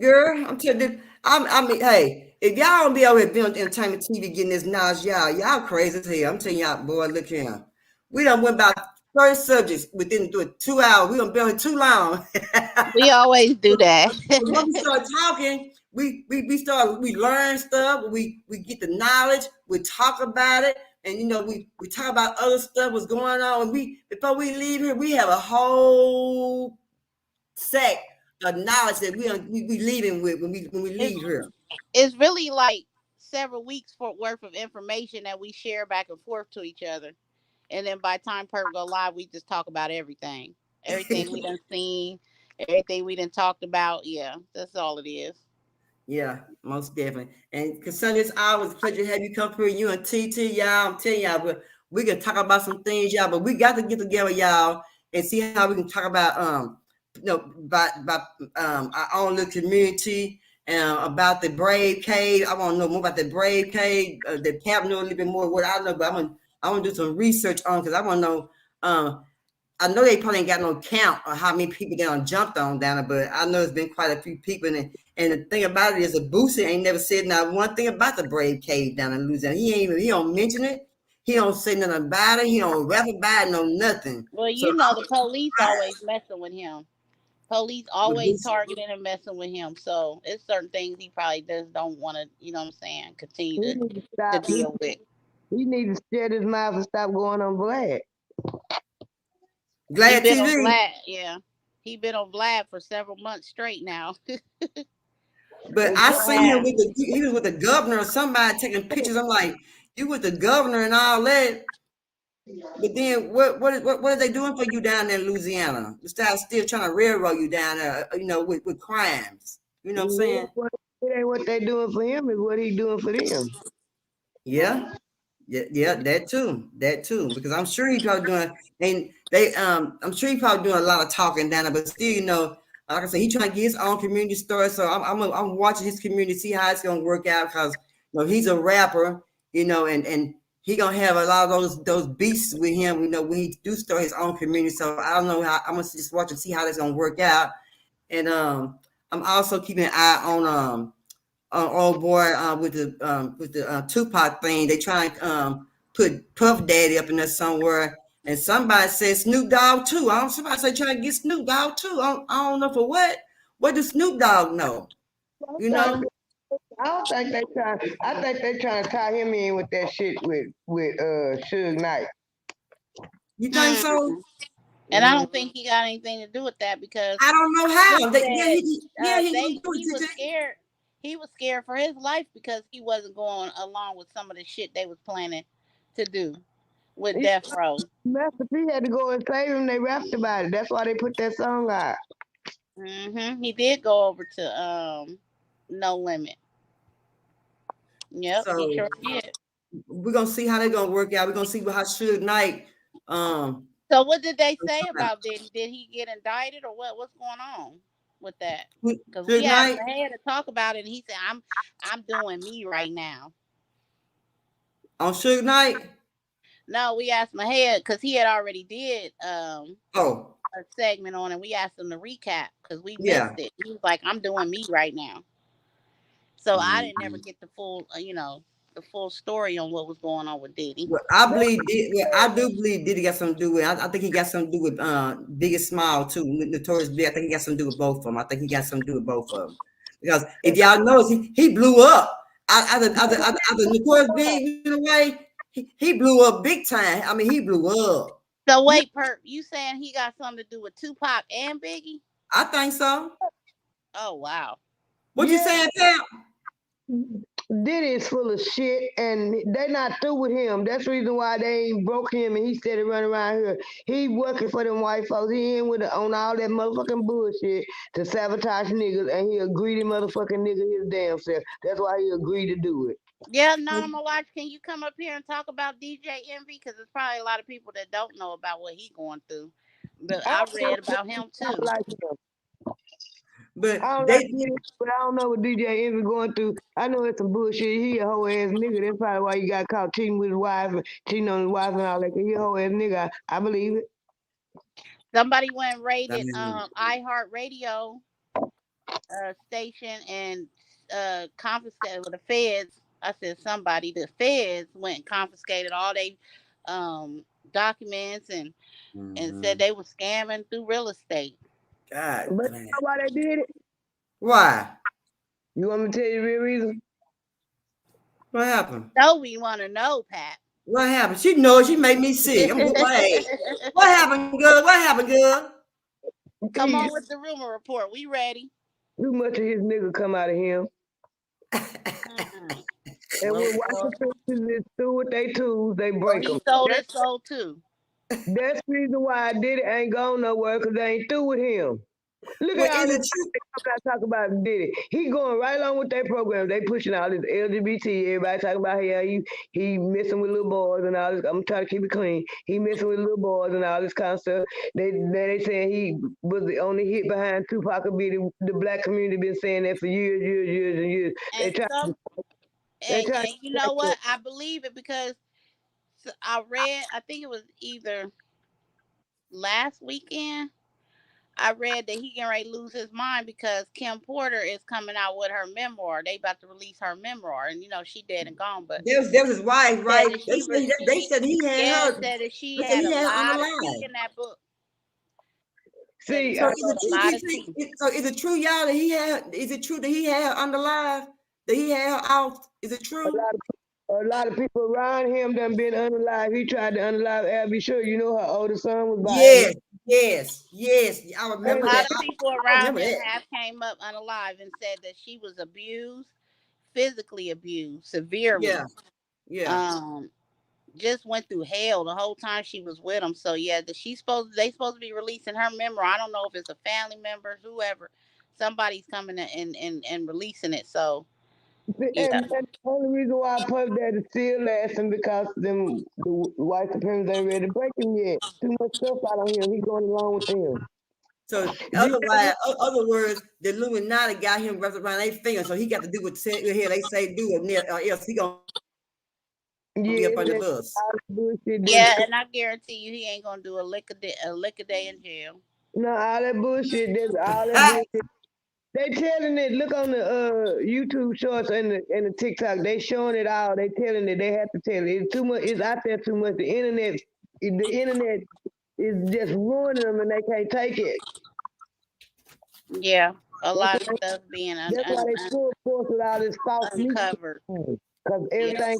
Girl, I'm telling you, I mean, hey, if y'all don't be over here doing entertainment TV getting this knowledge, y'all crazy as hell. I'm telling y'all, boy, look here. We done went about 30 subjects within 2 hours. We done been here too long. We always do that. When we start talking, we learn stuff, we get the knowledge, we talk about it, and we talk about other stuff, what's going on. And before we leave here, we have a whole set of knowledge that we leaving with when we it's leave here. it's really like several weeks for worth of information that we share back and forth to each other. And then by the time Perp go live, we just talk about everything. Everything we done seen, everything we done talked about. Yeah, that's all it is. Yeah, most definitely. And Cassandra, it's always a pleasure to have you come here. You and TT, y'all. I'm telling y'all, we can talk about some things, y'all. But we got to get together, y'all, and see how we can talk about about our own little community and about the Brave Cave. I want to know more about the Brave Cave. The Cap know a little bit more of what I know, but I'm gonna do some research on because I want to know. I know they probably ain't got no count on how many people they done jumped on down there, but I know it's been quite a few people. And the thing about it is, a Boosie ain't never said not one thing about the Brave Cave down in Louisiana. He don't mention it. He don't say nothing about it. He don't rap about it, no nothing. Well, So you know the police always messing with him. Police with always Boosie, targeting and messing with him. So it's certain things he probably just don't want to, what I'm saying, continue He to, need to to stop. deal with. He need to shut his mouth and stop going on Vlad. He Glad been on TV. Vlad, yeah. He been on Vlad for several months straight now. But And I Sure seen him have. he was with the governor or somebody taking pictures. I'm like, you with the governor and all that. But then what are they doing for you down there in Louisiana? Besides still trying to railroad you down there, with crimes. You know what I'm saying? it ain't what they doing for him, is what he doing for them. Yeah, Yeah, that too, because I'm sure he probably doing, and I'm sure he probably doing a lot of talking down there, but still, like I said, he trying to get his own community story. So I'm watching his community, see how it's gonna work out, because he's a rapper, and he gonna have a lot of those beasts with him, when he do start his own community. So I don't know how I'm gonna just watch and see how that's gonna work out, and I'm also keeping an eye on old boy with the Tupac thing. They try and put Puff Daddy up in there somewhere, and somebody said Snoop Dogg too. Somebody say trying to get Snoop Dogg too. I don't know for what. What does Snoop Dogg know? You know? I don't think they try. I think they trying to tie him in with that shit with Suge Knight. You think Mm. so? And I Mm, don't think he got anything to do with that because I don't know Snoop how. said He gonna do he it, was TJ. scared. He was scared for his life because he wasn't going along with some of the shit they was planning to do with He, Death Row. Master P had to go and save him. They rapped about it. That's why they put that song out. He did go over to No Limit. Yep, he So sure did. we're gonna see how they're gonna work out. We're gonna see how Suge Knight um So what did they say about Diddy? Did he get indicted or what? What's going on with that? Because we Suge asked Knight. Mahead to talk about it, and he said, I'm doing me right now." On Suge Knight. No, we asked Mahead because he had already did Oh, a segment on it. We asked him to recap because we missed yeah. it. He was like, "I'm doing me right now." So I didn't never Mhm. get the full, the full story on what was going on with Diddy. Well, I do believe Diddy got something to do with. I think he got something to do with Biggest Smile too. Notorious Big. I think he got something to do with both of them. I think he got something to do with both of them. Because if y'all notice, he blew up. Out the Notorious Big went away. He blew up big time. I mean, he blew up. So wait, Perp, you saying he got something to do with Tupac and Biggie? I think so. Oh wow. What you Yeah, saying, Pam? Diddy is full of shit, and they not through with him. That's the reason why they ain't broke him, and he steady running around here. He working for them white folks. He in with on all that motherfucking bullshit to sabotage niggas, and he a greedy motherfucking nigga his damn self. That's why he agreed to do it. Yeah, Anonymous Watch, can you come up here and talk about DJ Envy? Because there's probably a lot of people that don't know about what he going through. But I I don't know read about him what too. like him. But I don't like they Diddy, but I don't know what DJ Envy going through. I know it's some bullshit. He a whole ass nigga. That's probably why he got caught cheating with his wife and cheating on his wife and all that. 'Cause he a whole ass nigga. I believe it. Somebody went and I raided mean, iHeartRadio station and confiscated with the feds. I said somebody, the feds went and confiscated all they documents and said mhm. they were scamming through real estate. God But you damn. know why they did it? Why? You want me to tell you the real reason? What happened? So we want to know, Pat. What happened? She knows she made me sick. I'm whooping her ass. What happened, girl? What happened, girl? Come He, on with the rumor report. We ready. too much of his nigga come out of him. Mm-mm. And Well, when white well, supremacists is through with they tools, they so break them. he sold his soul too. That's the reason why I did it. Ain't going nowhere because they ain't through with him. Look Well, at all is this it true? they come out talk about Diddy. He going right along with their program. They pushing all this LGBT. Everybody talking about how he messing with little boys and all this. I'm trying to keep it clean. He messing with little boys and all this kind of stuff. They saying he was the only hit behind Tupac and Biggie. The black community been saying that for years and years. They And try some they try to and you know what? I believe it because I read. I think it was either last weekend. I read that he getting ready to lose his mind because Kim Porter is coming out with her memoir. They about to release her memoir, and she dead and gone. But There was his wife, said right? that she They said he had yeah, her. said that she They said had he a had her lot of tea unalive. in that book. Said that see. So she is wrote it a true, lot of TT? tea. So is it true, y'all, that he had? Is it true that he had her unalive? That he had her out? Is it A true? lot of a lot of people around him done been unalive. He tried to unalive Abby Sure. You know her oldest son was by Abby. Yes, yes. I A remember that. lot of people I around remember him that. have came up unalive and said that she was abused, physically abused severely. Yeah, yeah. Um, just went through hell the whole time she was with him. So yeah, they supposed to be releasing her memoir. I don't know if it's a family member, whoever, somebody's coming and releasing it. So Yeah. And the only reason why I Puff Daddy still lasting because the white supremacists ain't ready to break him yet. Too much stuff out on him. He going along with them. So DJ, other words, the Illuminati got him wrapped around their finger, so he got to do what the hell they say do, or else he gonna be up on the bus. yeah, that all the bullshit. Yeah, and I guarantee you he ain't gonna do a lick a day in jail. No, all that bullshit. That's all that bullshit. They telling it. Look on the YouTube shorts and the TikTok. They showing it all. They telling it. They have to tell it. It's too much. It's out there too much. The internet is just ruining them, and they can't take it. Yeah, a That's, lot of stuff being that's why they full force with all this false meat. uncovered. Because Yeah.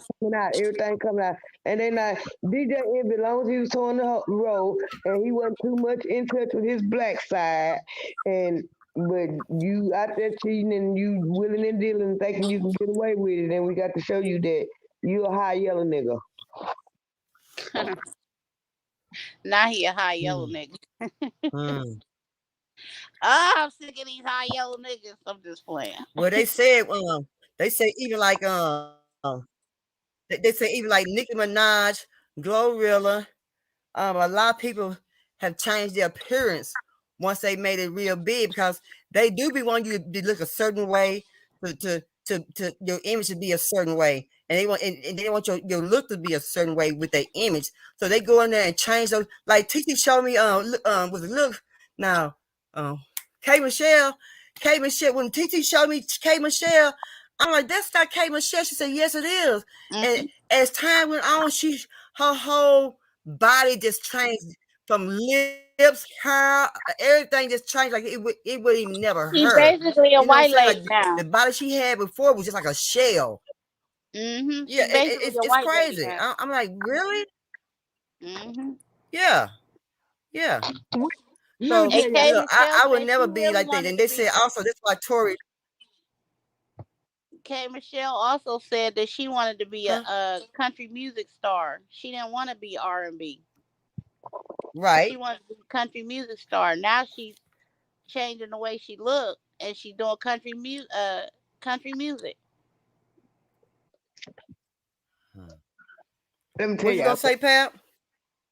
everything coming out. And they not, DJ Envy, as long as he was on the road and he wasn't too much in touch with his black side, and but you out there cheating and you willing and dealing thinking you can get away with it, and we got to show you that you a high yellow nigga. Now he a high yellow nigga. Mm. I'm sick of these high yellow niggas. I'm just playing. Well, they say even like they say even like Nicki Minaj, Glorilla, a lot of people have changed their appearance once they made it real big because they do be wanting you to look a certain way, to your image to be a certain way, and they want your look to be a certain way with their image. So they go in there and change those. Like Titi showed me with a look now, K Michelle, when Titi showed me K Michelle, I'm like, that's not K Michelle. She said, yes, it is. And as time went on, her whole body just changed from lips, hair, everything just changed like it would even never She's her. basically a You know what I'm white saying? lady Like now. the body she had before was just like a shell. Yeah, She's basically a it's white lady crazy. now. I'm like, really? hmm Yeah, yeah. Let me So tell And y'all. K look, Michelle I would said she never be really like that. wanted And to they be. said also that's why Tori, K Michelle also said that she wanted to be huh? a country music star. She didn't want to be R&B. She Right. wanted to be a country music star. Now she's changing the way she look and she's doing country music. Huh. Let me tell What you y'all. gonna say, Pat?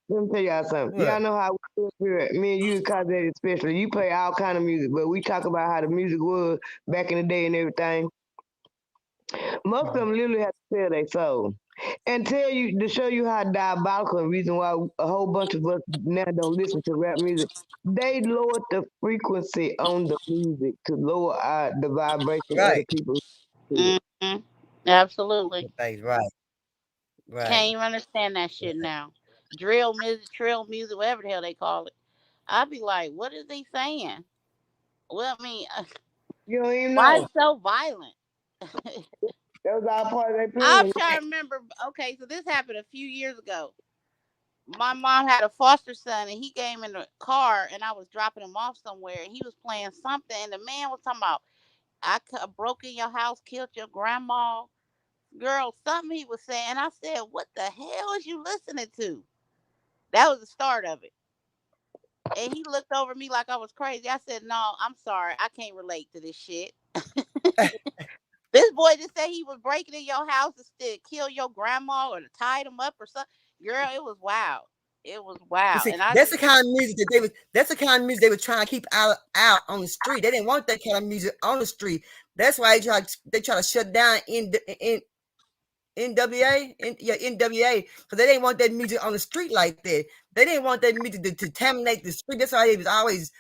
Let me tell y'all something. Y'all What? know how we feel here. Me and you, Cosette especially. You play all kind of music, but we talk about how the music was back in the day and everything. Most of them literally have to sell their soul and tell you to show you how diabolical and reason why a whole bunch of us now don't listen to rap music. They lowered the frequency on the music to lower the vibration of the Right. people. hmm Absolutely. Right. Can't Right. even understand that shit now. Drill music, trill music, whatever the hell they call it. I'd be like, what is he saying? Well, I mean, You don't even why know. is so violent? That was all part of their I'm plan. trying to remember. Okay, so this happened a few years ago. My mom had a foster son, and he came in the car, and I was dropping him off somewhere, and he was playing something, and the man was talking about, broke in your house, killed your grandma. Girl, something he was saying. And I said, what the hell is you listening to? That was the start of it. And he looked over me like I was crazy. I said, no, I'm sorry. I can't relate to this shit. This boy just said he was breaking in your house to kill your grandma or to tie them up or something. Girl, it was wild. It was But wild. see, And I that's just, the kind of music that they was. That's the kind of music they were trying to keep out on the street. They didn't want that kind of music on the street. That's why they try to shut down in NWA, NWA, because they didn't want that music on the street like that. They didn't want that music to contaminate the street. That's why they was always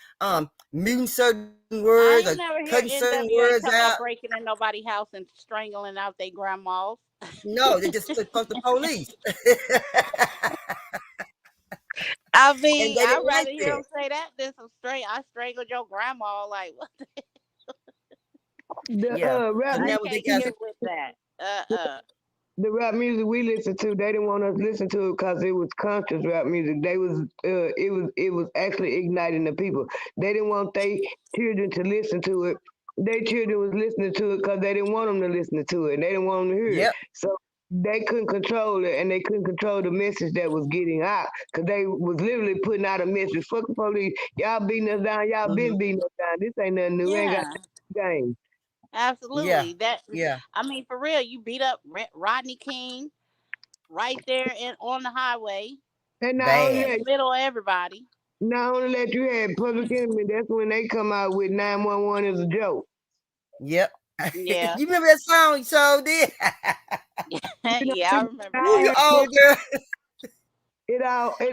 muting certain words I or ain't never hear cutting certain NWA words talking out. about breaking in nobody's house and strangling out their grandmas. No, they just said fuck the police, I and mean, they I'd didn't like rather hear that. him say that than some straight. I strangled your grandma. Like, what? The Yeah, rap and I that was music they can't got. get with that. the rap music we listened to, they didn't want us to listen to it because it was conscious rap music. They was it was actually igniting the people. They didn't want their children to listen to it. Their children was listening to it because they didn't want them to listen to it. They didn't want them to hear it. Yep. So they couldn't control it, and they couldn't control the message that was getting out because they was literally putting out a message. Fuck the police, y'all beating us down. Y'all Mm-hmm. been beating us down. This ain't nothing new. We ain't got Yeah. game. Yeah, Absolutely. That yeah, I mean, for real, you beat up Rodney King right there on the highway And in bad. the middle of everybody. not only that you had Public Enemy, that's when they come out with 911 is a joke. Yep. Yeah, You remember that song? You so did. You know, yeah, I remember Ooh, that. you old girl. it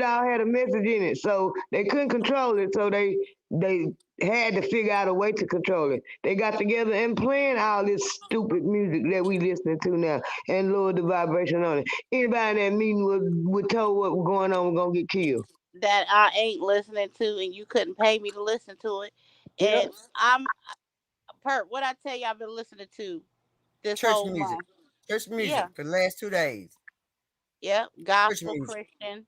all had a message in it, so they couldn't control it. So they had to figure out a way to control it. They got together and playing all this stupid music that we listening to now and lowered the vibration on it. Anybody in that meeting was told what was going on was gonna get killed. That I ain't listening to, and you couldn't pay me to listen to it. Yep. And I'm What I tell you, I've been listening to this Church whole music. month. Church Yeah, music for the last 2 days. yeah, Church gospel music. Christian.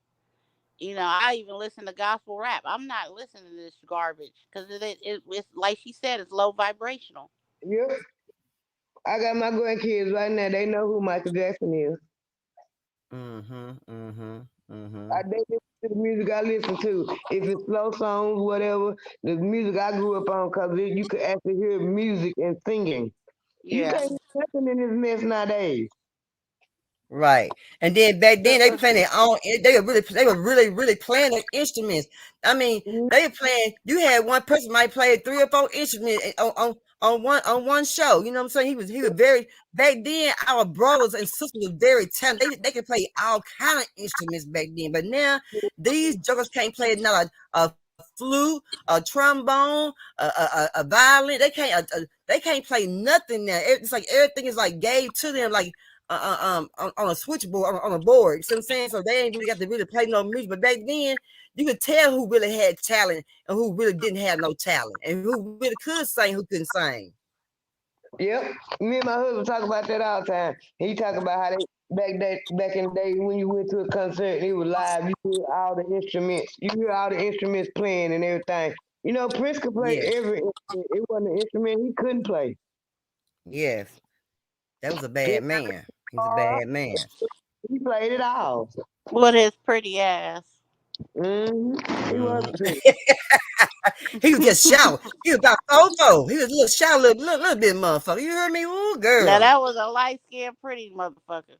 I even listen to gospel rap. I'm not listening to this garbage because it's like she said, it's low vibrational. Yep. I got my grandkids right now. They know who Michael Jackson is. Mm-hmm. Mm-hmm. Mm-hmm. They listen to the music I listen to. If it's slow songs, whatever, the music I grew up on, because you could actually hear music and singing. You Yeah. can't hear nothing in this mess nowadays. Right. And then back then they Uh-uh. playing their own they were really playing their instruments. I mean, Mhm. they were playing you had one person might play 3 or 4 instruments on one show. You know what I'm saying? He was very back then our brothers and sisters were very talented. They could play all kind of instruments back then. But now these jokers can't play not a flute, a trombone, a violin. They can't play nothing now. It's like everything is like gave to them like on a switchboard on a board. You see what I'm saying? So they ain't really got to really play no music. But back then, you could tell who really had talent and who really didn't have no talent, and who really could sing, who couldn't sing. Yep. Me and my husband talk about that all the time. He talk about how they back in the day when you went to a concert and it was live, you hear all the instruments. You hear all the instruments playing and everything. Prince could play Yes, every instrument. It wasn't an instrument he couldn't play. yes, that was a bad Piano, man. He was a guitar, bad man. he played it all. With his pretty ass. He was Mhm. pretty. He was just shallow. He was about 4'4". He was a little shallow, little bit motherfucker. You heard me? Ooh, Now girl. that was a light skinned pretty motherfucker.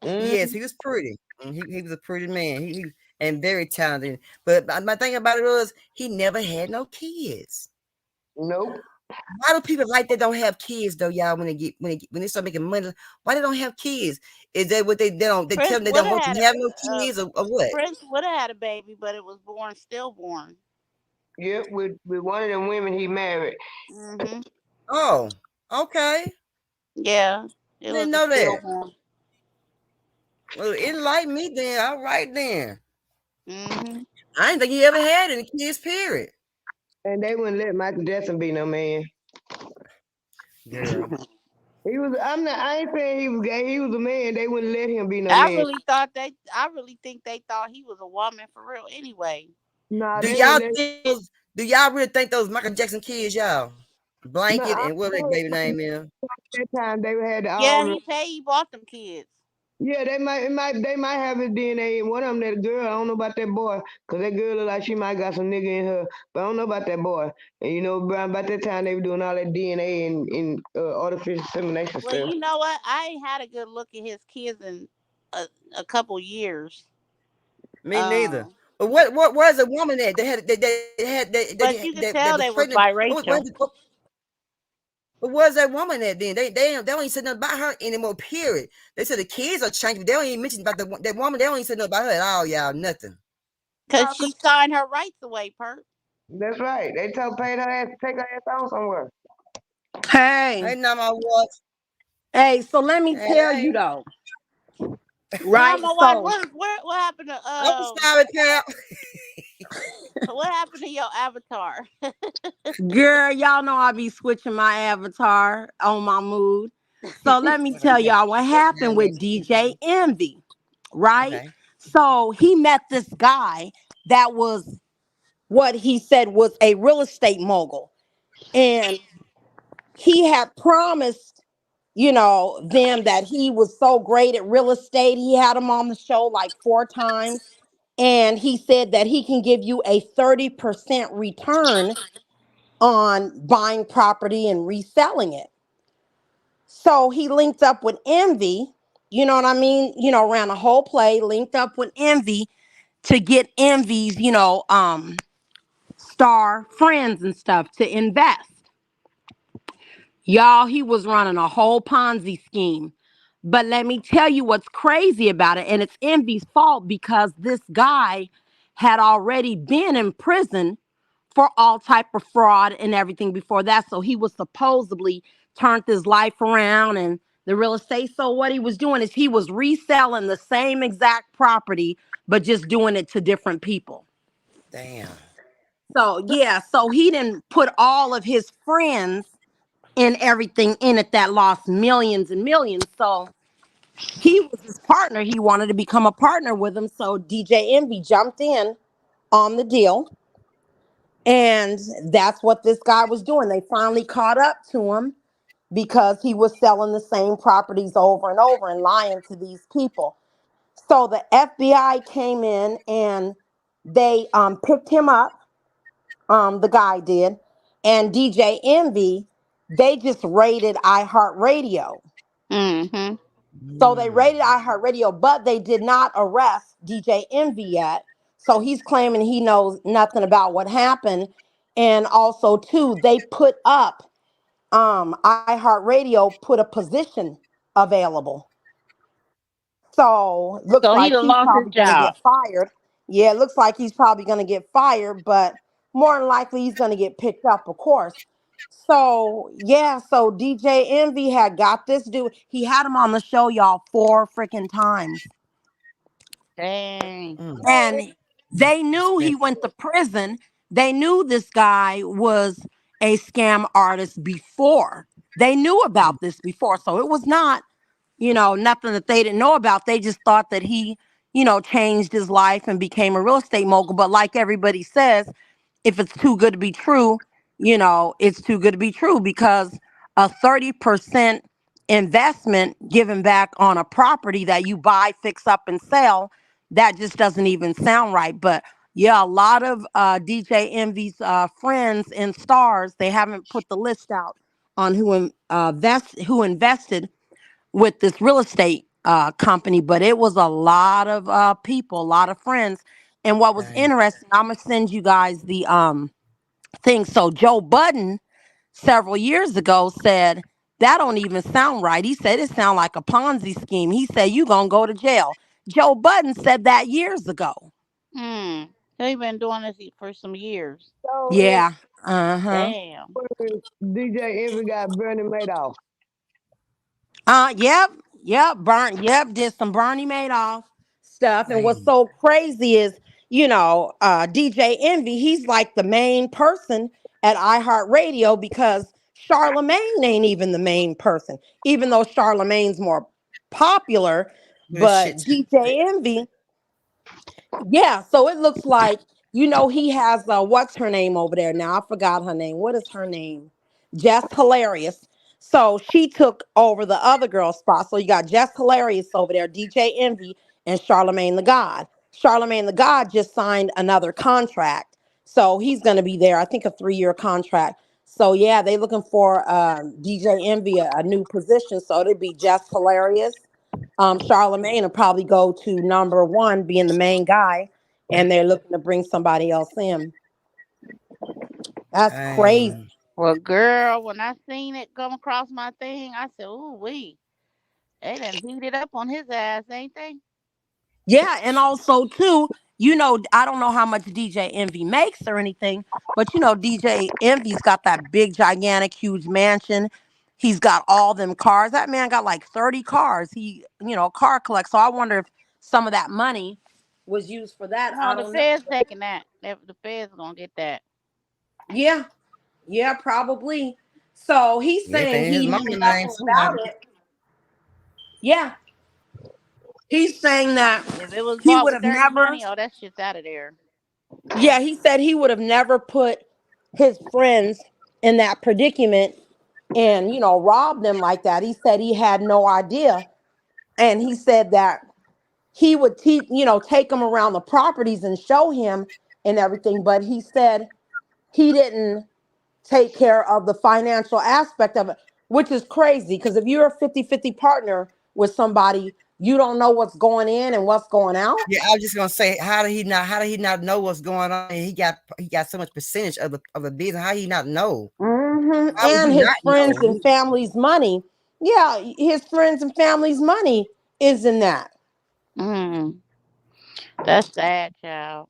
Yes, Mm, he was pretty. He was a pretty man. He and very talented. But my thing about it was he never had no kids. nope. Why do people like that don't have kids though, y'all? When they start making money, why they don't have kids? Is that what they don't? They tell Prince them they would don't have want had you a to have no uh, kids or what? Prince would have had a baby, but it was born stillborn. Yep, with one of them women he married. Mhm. Oh, okay. Yeah, I it didn't was a know that. stillborn. Well, enlighten me then. All right then. Mhm. I didn't think he ever had any kids. Period. And they wouldn't let Michael Jackson be no man. Girl. He was I ain't saying he was gay, he was a man, they wouldn't let him be no man. I really think they thought he was a woman for real anyway. Nah, Do they y'all wouldn't let think those? Do y'all really think those Michael Jackson kids, y'all? no, Blanket I and what that know baby name is? that time they had all Yeah, the he bought them kids. yeah, they might have his DNA in one of them. That girl, I don't know about that boy, cause that girl look like she might got some nigga in her, but I don't know about that boy. And around about that time they were doing all that DNA and artificial insemination Well, stuff. you know what? I ain't had a good look at his kids in a couple years. Me neither. Um, But what was a woman that but you could that was tell they was pregnant? biracial. What was that woman that then? They don't even say nothing about her anymore. Period. They said the kids are changing. But they don't even mention about that woman. They don't even say nothing about her at all, y'all. Nothing. Cause she signed her rights away, Perk. That's right. They told paid her ass to take her ass on somewhere. Hey, Hey, now my watch. hey, so let me tell Hey, you though, Now right? my wife, So, what happened to I'm sorry, pal. what happened to your avatar? girl, y'all know I be switching my avatar on my mood. So let me tell y'all what happened with DJ Envy, right? Okay. So he met this guy that was what he said was a real estate mogul. And he had promised, them that he was so great at real estate. He had him on the show like 4 times. And he said that he can give you a 30% return on buying property and reselling it. So he linked up with Envy, you know what I mean? Ran a whole play, linked up with Envy to get Envy's, star friends and stuff to invest. Y'all, he was running a whole Ponzi scheme. But let me tell you what's crazy about it, and it's Envy's fault because this guy had already been in prison for all type of fraud and everything before that. So he was supposedly turned his life around and the real estate. So what he was doing is he was reselling the same exact property, but just doing it to different people. Damn. So yeah, so he didn't put all of his friends and everything in it that lost millions and millions. So he was his partner. He wanted to become a partner with him. So DJ Envy jumped in on the deal. And that's what this guy was doing. They finally caught up to him because he was selling the same properties over and over and lying to these people. So the FBI came in and they picked him up. The guy did. And DJ Envy, they just raided iHeartRadio. Mm-hmm. So they raided iHeartRadio, but they did not arrest DJ Envy yet. So he's claiming he knows nothing about what happened. And also, too, they put up iHeartRadio put a position available. So looks So he like done he's lost his probably going to job. get fired. Yeah, it looks like he's probably going to get fired, but more than likely he's going to get picked up, of course. So yeah, so DJ Envy had got this dude. He had him on the show, y'all, 4 freaking times, Dang. Mm. and they knew he Expensive. went to prison. They knew this guy was a scam artist before. They knew about this before, so it was not nothing that they didn't know about. They just thought that he, changed his life and became a real estate mogul. But like everybody says, if it's too good to be true, it's too good to be true because a 30% investment given back on a property that you buy, fix up, and sell, that just doesn't even sound right. But yeah, a lot of DJ Envy's friends and stars, they haven't put the list out on who invested with this real estate company, but it was a lot of people, a lot of friends. And what was Dang. interesting, I'm gonna send you guys the thing. So Joe Budden several years ago said that don't even sound right. He said it sound like a Ponzi scheme. He said you gonna go to jail. Joe Budden said that years ago. Hmm. He been doing this for some years. So Yeah. Uh-huh. Damn. DJ Envy got Bernie Madoff. Yep, yep, did some Bernie Madoff stuff. And what's Dang. so crazy is, DJ Envy, he's like the main person at iHeartRadio because Charlemagne ain't even the main person, even though Charlemagne's more popular. Good shit. But DJ Envy, yeah, so it looks like, he has what's her name over there now? I forgot her name. What is her name? Jess Hilarious. So she took over the other girl's spot. So you got Jess Hilarious over there, DJ Envy, and Charlemagne the God. Charlemagne the God just signed another contract. So he's gonna be there, I think a 3-year contract. So yeah, they looking for DJ Envy a new position. So it'd be Jess Hilarious, Charlemagne will probably go to number one, being the main guy, and they're looking to bring somebody else in. That's crazy. Dang. Well, girl, when I seen it come across my thing, I said, "Ooh, wee, they done heated up on his ass, ain't they?" Yeah, and also too, I don't know how much DJ Envy makes or anything, but DJ Envy's got that big, gigantic, huge mansion. He's got all them cars. That man got like 30 cars. He, car collects. So I wonder if some of that money was used for that. I No, the don't know. feds taking that. The feds gonna get that. Yeah, yeah, probably. So he's If saying ain't his he mama knew name, nothing about somebody. it. Yeah, he's saying that If it was he bought would with have dirty never, money, oh, that shit's out of there. yeah, he said he would have never put his friends in that predicament and, robbed them like that. He said he had no idea. And he said that he would take him around the properties and show him and everything. But he said he didn't take care of the financial aspect of it. which is crazy because if you're a 50-50 partner with somebody, you don't know what's going in and what's going out. Yeah, I was just gonna say, how did he not know what's going on? And he got so much percentage of the business. How he not know? How would And he his not friends know? and family's money. Yeah, his friends and family's money is in that. Mm, that's sad, child.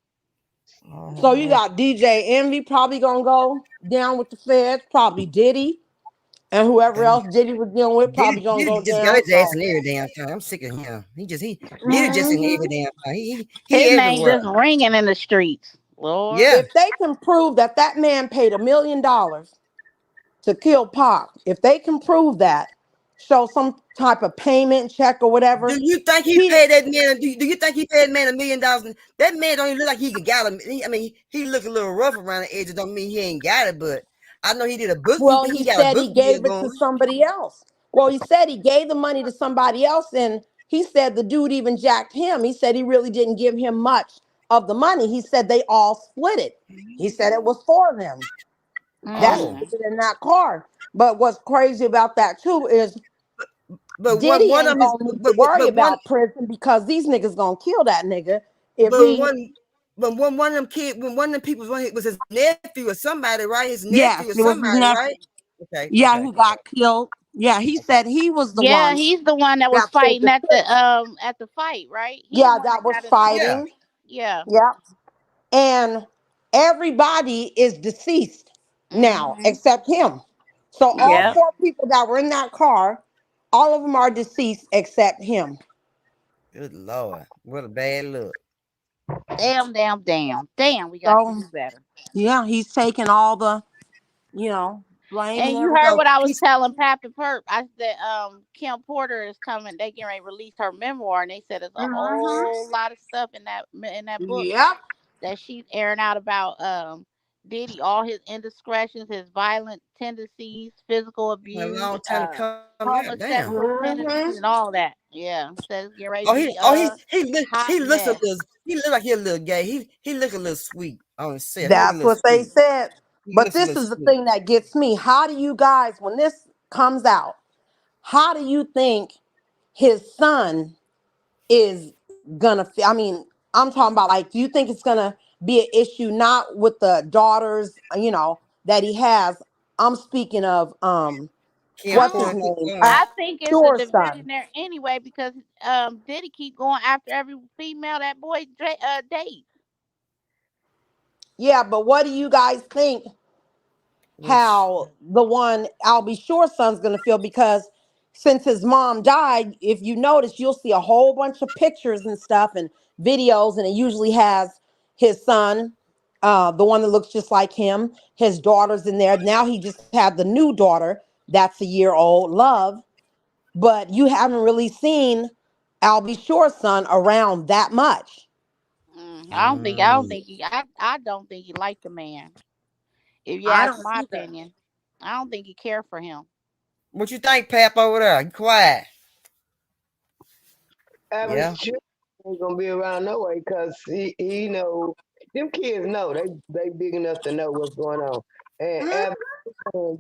Oh So you man. got DJ Envy probably gonna go down with the feds, probably Diddy, and whoever And else Diddy was dealing with Diddy, probably gonna Diddy go just got down. his ass So in every damn thing. I'm sick of him. He Diddy just in mhm. every damn thing. He His name everywhere. just ringing in the streets. Lord. Yeah. If they can prove that that man paid $1 million to kill Pac, if they can prove that, show some type of payment check or Do whatever, you think he he paid that man? Do you think he paid that man $1 million? That man don't even look like he got him. I mean, he look a little rough around the edges. Don't mean he ain't got it, but I know he did a book. well, He he got a said book he deal gave it going. to somebody else. Well, he said he gave the money to somebody else, and he said the dude even jacked him. He said he really didn't give him much of the money. He said they all split it. He said it was for them that Oh, Mm. split it in that car. But what's crazy about that too is but Diddy one ain't of his, gonna need to worry but one, about prison because these niggas gonna kill that nigga if but he. one, but one of them kid, when one of them people was his nephew or somebody, right? His nephew Yes, or it was his somebody, right? nephew. Okay, Yeah, okay, who got killed. Yeah, he okay. said he was the Yeah, one he's the one that was that pulled fighting the trigger. at the fight, right? He the Yeah, one that that was got in the Yeah. fighting. yeah. Yeah. And everybody is deceased now Mhm. except him. So all Yep. Oh, four people that were in that car, all of them are deceased except him. good lord, what a bad look. Damn, damn, damn. Damn, we got to So do better. yeah, he's taking all the, blame and And you heard everything. So what I was he's telling Pappy Perp. I said, Kim Porter is coming. They getting ready to release her memoir, and they said there's a Mm-hmm. whole lot of stuff in that book Yep. that she's airing out about Diddy, all his indiscretions, his violent tendencies, physical a abuse, long time to come. God damn. homosexual Mm-hmm. tendencies, and all that. Yeah, says get ready Oh, to be he hot looks a mess. little. He look like he a little gay. He look a little sweet on himself. He look a That's little what they sweet. said. He But looks a this little is the sweet. thing that gets me. How do you guys, when this comes out, how do you think his son is gonna feel? I mean, I'm talking about like, do you think it's gonna be an issue not with the daughters, that he has? I'm speaking of Kim what's his I Porter name? going. I think it's a Sure division son. there anyway because Diddy keep going after every female that boy dates. Yeah, but what do you guys think Which how the one I'll be sure son's gonna feel because since his mom died, if you notice, you'll see a whole bunch of pictures and stuff and videos, and it usually has his son, the one that looks just like him, his daughter's in there. Now he just had the new daughter that's a year old, Love, but you haven't really seen I'll be sure son around that much. I don't mm, think I don't think he liked the man. If you I ask don't my either. opinion, I don't think he cared for him. what you think, Pap over there? You quiet. Average Yeah. children ain't gonna be around no way because he know them kids know they big enough to know what's going on. And Mhm. average,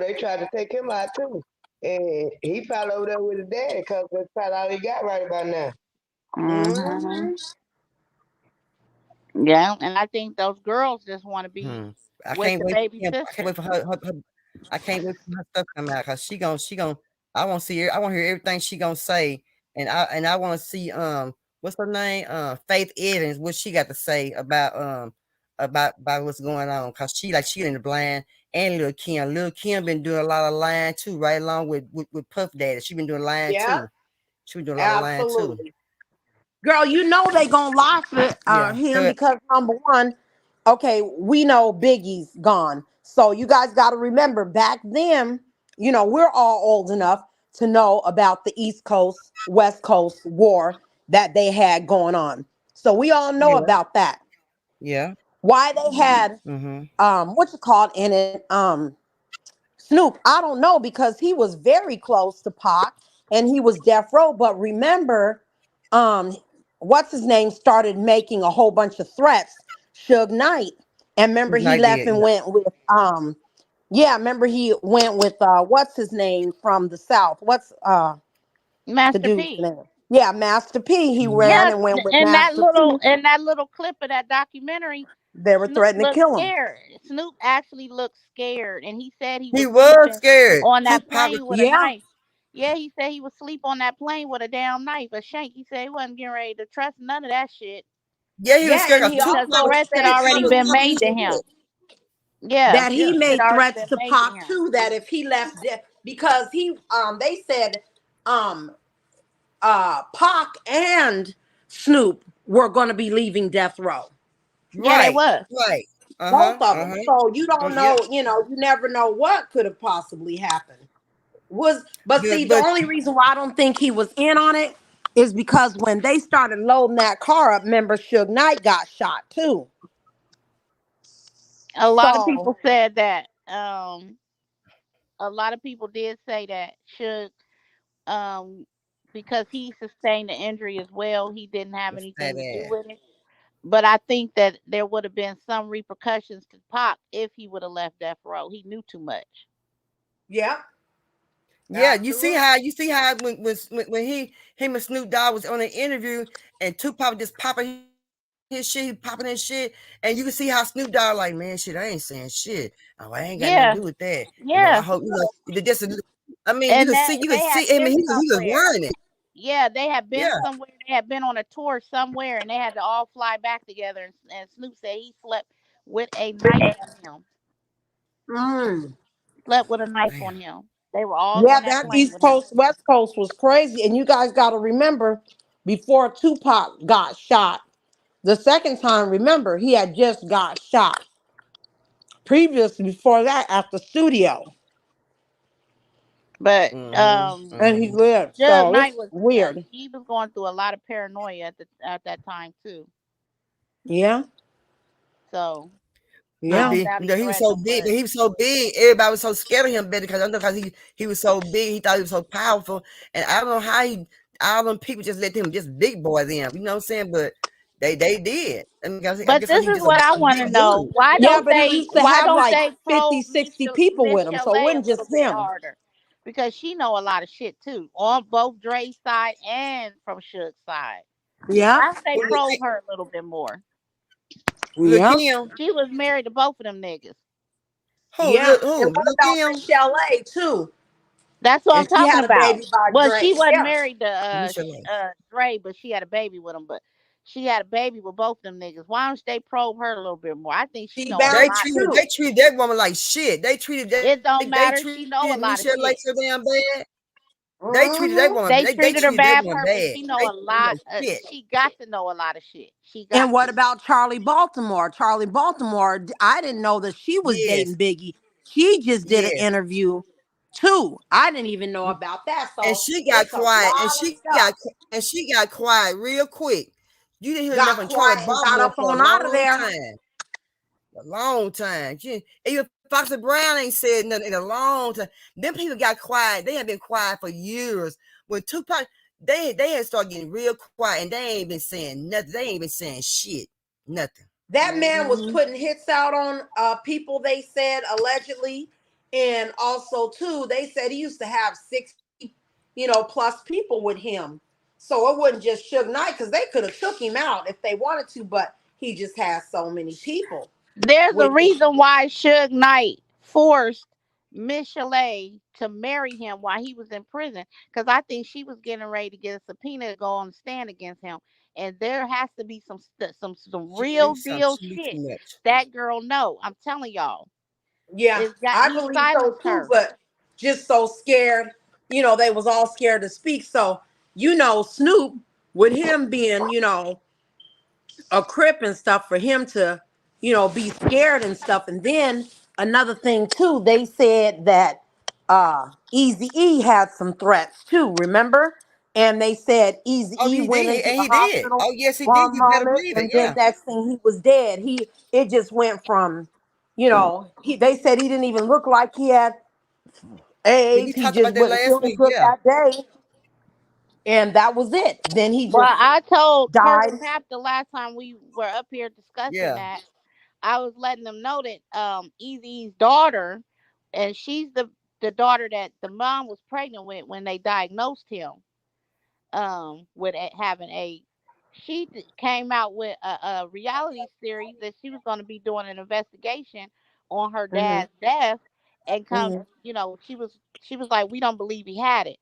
they tried to take him out too. And he probably over there with his dad because that's probably all he got right about now. Hmm. Mhm. Yeah, and I think those girls just want to be Hmm. with the baby I can't wait sister. for her I can't wait for her stuff to come out because she gon' I want to see her. I want to hear everything she gonna say, and I want to see what's her name, Faith Evans, what she got to say about what's going on because she in the blind, and Lil Kim been doing a lot of lying too, right along with Puff Daddy. She been doing lying Yeah, too. She been doing a lot of lying too. absolutely. Girl, you know they gonna lie for Yeah. him Good. because number one, okay, we know Biggie's gone. So you guys got to remember back then, we're all old enough to know about the East Coast, West Coast war that they had going on. So we all know Yeah. about that. Yeah. Why they had Mm-hmm. what's it called in it Snoop, I don't know because he was very close to Pac and he was death row. But remember, um, what's his name started making a whole bunch of threats, Suge Knight. And remember, he Night left did. and Yeah. went with Yeah, remember he went with what's his name from the South? What's the Master dude's P. name? Yeah, Master P. He ran Yeah, and went with in that Master little P. in that little clip of that documentary, They were Snoop threatening to looked kill him. scared. Snoop actually looked scared, and he said he He was was sleeping scared. on that Tupac was, plane with a Yeah. knife. Yeah, he said he was sleep on that plane with a damn knife, a shank. He said he wasn't getting ready to trust none of that shit yeah, he was Yeah, scared and because he Tupac because was also threats had said already too been made to him. Yeah, that yeah. he had made already threats been to made to Pac him. too that if he left because he they said um Pac and Snoop were going to be leaving death row. Yeah, they Right, was. right. Both of them. Uh-huh. So you don't Yep. know, you never know what could have possibly happened. But see, the But only reason why I don't think he was in on it is because when they started loading that car up, remember Suge Knight got shot too. A lot of So people said that. A lot of people did say that should because he sustained the injury as well, he didn't have it's that anything to do ass. with it. But I think that there would have been some repercussions to Pac if he would have left Death Row. He knew too much. yeah, Yeah, absolutely. you see how when he him and Snoop Dogg was on an interview and Tupac was just popping his shit, he popping his shit, and you can see how Snoop Dogg like, man, shit, I ain't saying shit. Oh, I ain't got nothing to do with that. Yeah, I hope yeah. just. I mean, And you that could they see. I had mean, been he was somewhere. wearing it. Yeah, they had Yeah, been somewhere. They had been on a tour somewhere, and they had to all fly back together. And Snoop said he slept with a knife on him. Mm. Slept with a knife damn. on him. They were all Yeah, on that that plane East with him. Coast, West Coast was crazy. And you guys got to remember, before Tupac got shot, the second time, remember, he had just got shot. Previously, before that, at the studio. But And he Mm-hmm. lived. Jug So Knight it's was weird. he was going through a lot of paranoia at that time too. Yeah. So I Yeah. don't doubt he He was threatened so him, big, but but he was so big, everybody was so scared of him, because I know because he was so big, he thought he was so powerful, and I don't know how he all them people just let him just big boy them, you know what I'm saying? But they did. I mean, I but guess this he was is just what I a want to big know. dude. Yeah, but he used to Why have don't like they 50, probe 60 people Miss with him. So it Chalet a wasn't little just bit him. harder? Because she know a lot of shit too, on both Dre's side and from Suge's side. Yeah. Why don't they Well, probe her a little bit more? look Yeah. him. She was married to both of them niggas. Yeah. And what Look about him. Michelle A too? That's what I'm And she talking had a about. baby by Well, Dre. she wasn't Yeah. married to Michelle. Dre, but she had a baby with him. But she had a baby with both them niggas. Why don't they probe her a little bit more? I think she She know a They bounced lot. treated too. that woman like shit. It don't They matter. She treated know a lot of Michelle like shit. so damn bad. Hmm. They They treated treated her that bad woman purpose. bad. She know They a treated her lot. like shit. She got to know a lot of shit. She And got what to. about Charlie Baltimore? Charlie Baltimore, I didn't know that she was Yes, dating Biggie. She just did an yes. interview too. I didn't even know about that. And So she got it's a quiet, lot of stuff. and she got quiet real quick. You didn't hear Got nothing from Charlie quiet and got Baltimore up for a on out of long there. time. A long time. Even Foxy Brown ain't said nothing in a long time. Them people got quiet. They have been quiet for years. When Tupac, they had started getting real quiet, and they ain't been saying nothing. They ain't been saying shit. Nothing. That man was putting hits out on people, they said, allegedly. And also, too, they said he used to have 60, plus people with him. So it wasn't just Suge Knight, because they could have took him out if they wanted to, but he just has so many people There's a with him. reason why Suge Knight forced Miss Chalet to marry him while he was in prison. Because I think she was getting ready to get a subpoena to go on the stand against him. And there has to be some real deal She knew shit too much. that girl know. I'm telling y'all, Yeah, it's got I he believe so silenced too, her. but just so scared, they was all scared to speak. So, Snoop, with him being, a crip and stuff, for him to, be scared and stuff. And then another thing too, they said that Easy E had some threats too, remember? And they said Easy Oh, E he went did, into and the he did. hospital Oh, yes, he did. one You better moment, believe it. and then Yeah. next thing he was dead. It just went from, they said he didn't even look like he had Yeah, AIDS. we He talked just about that wasn't last feeling week. good Yeah. that day. And that was it. Then he Well, just I told died. Cousin Pap the last time we were up here discussing Yeah. that. I was letting them know that Easy's daughter and she's the daughter that the mom was pregnant with when they diagnosed him with having AIDS. She came out with a reality series that she was going to be doing an investigation on her Hmm. dad's death, and come, Hmm. she was like, we don't believe he had it.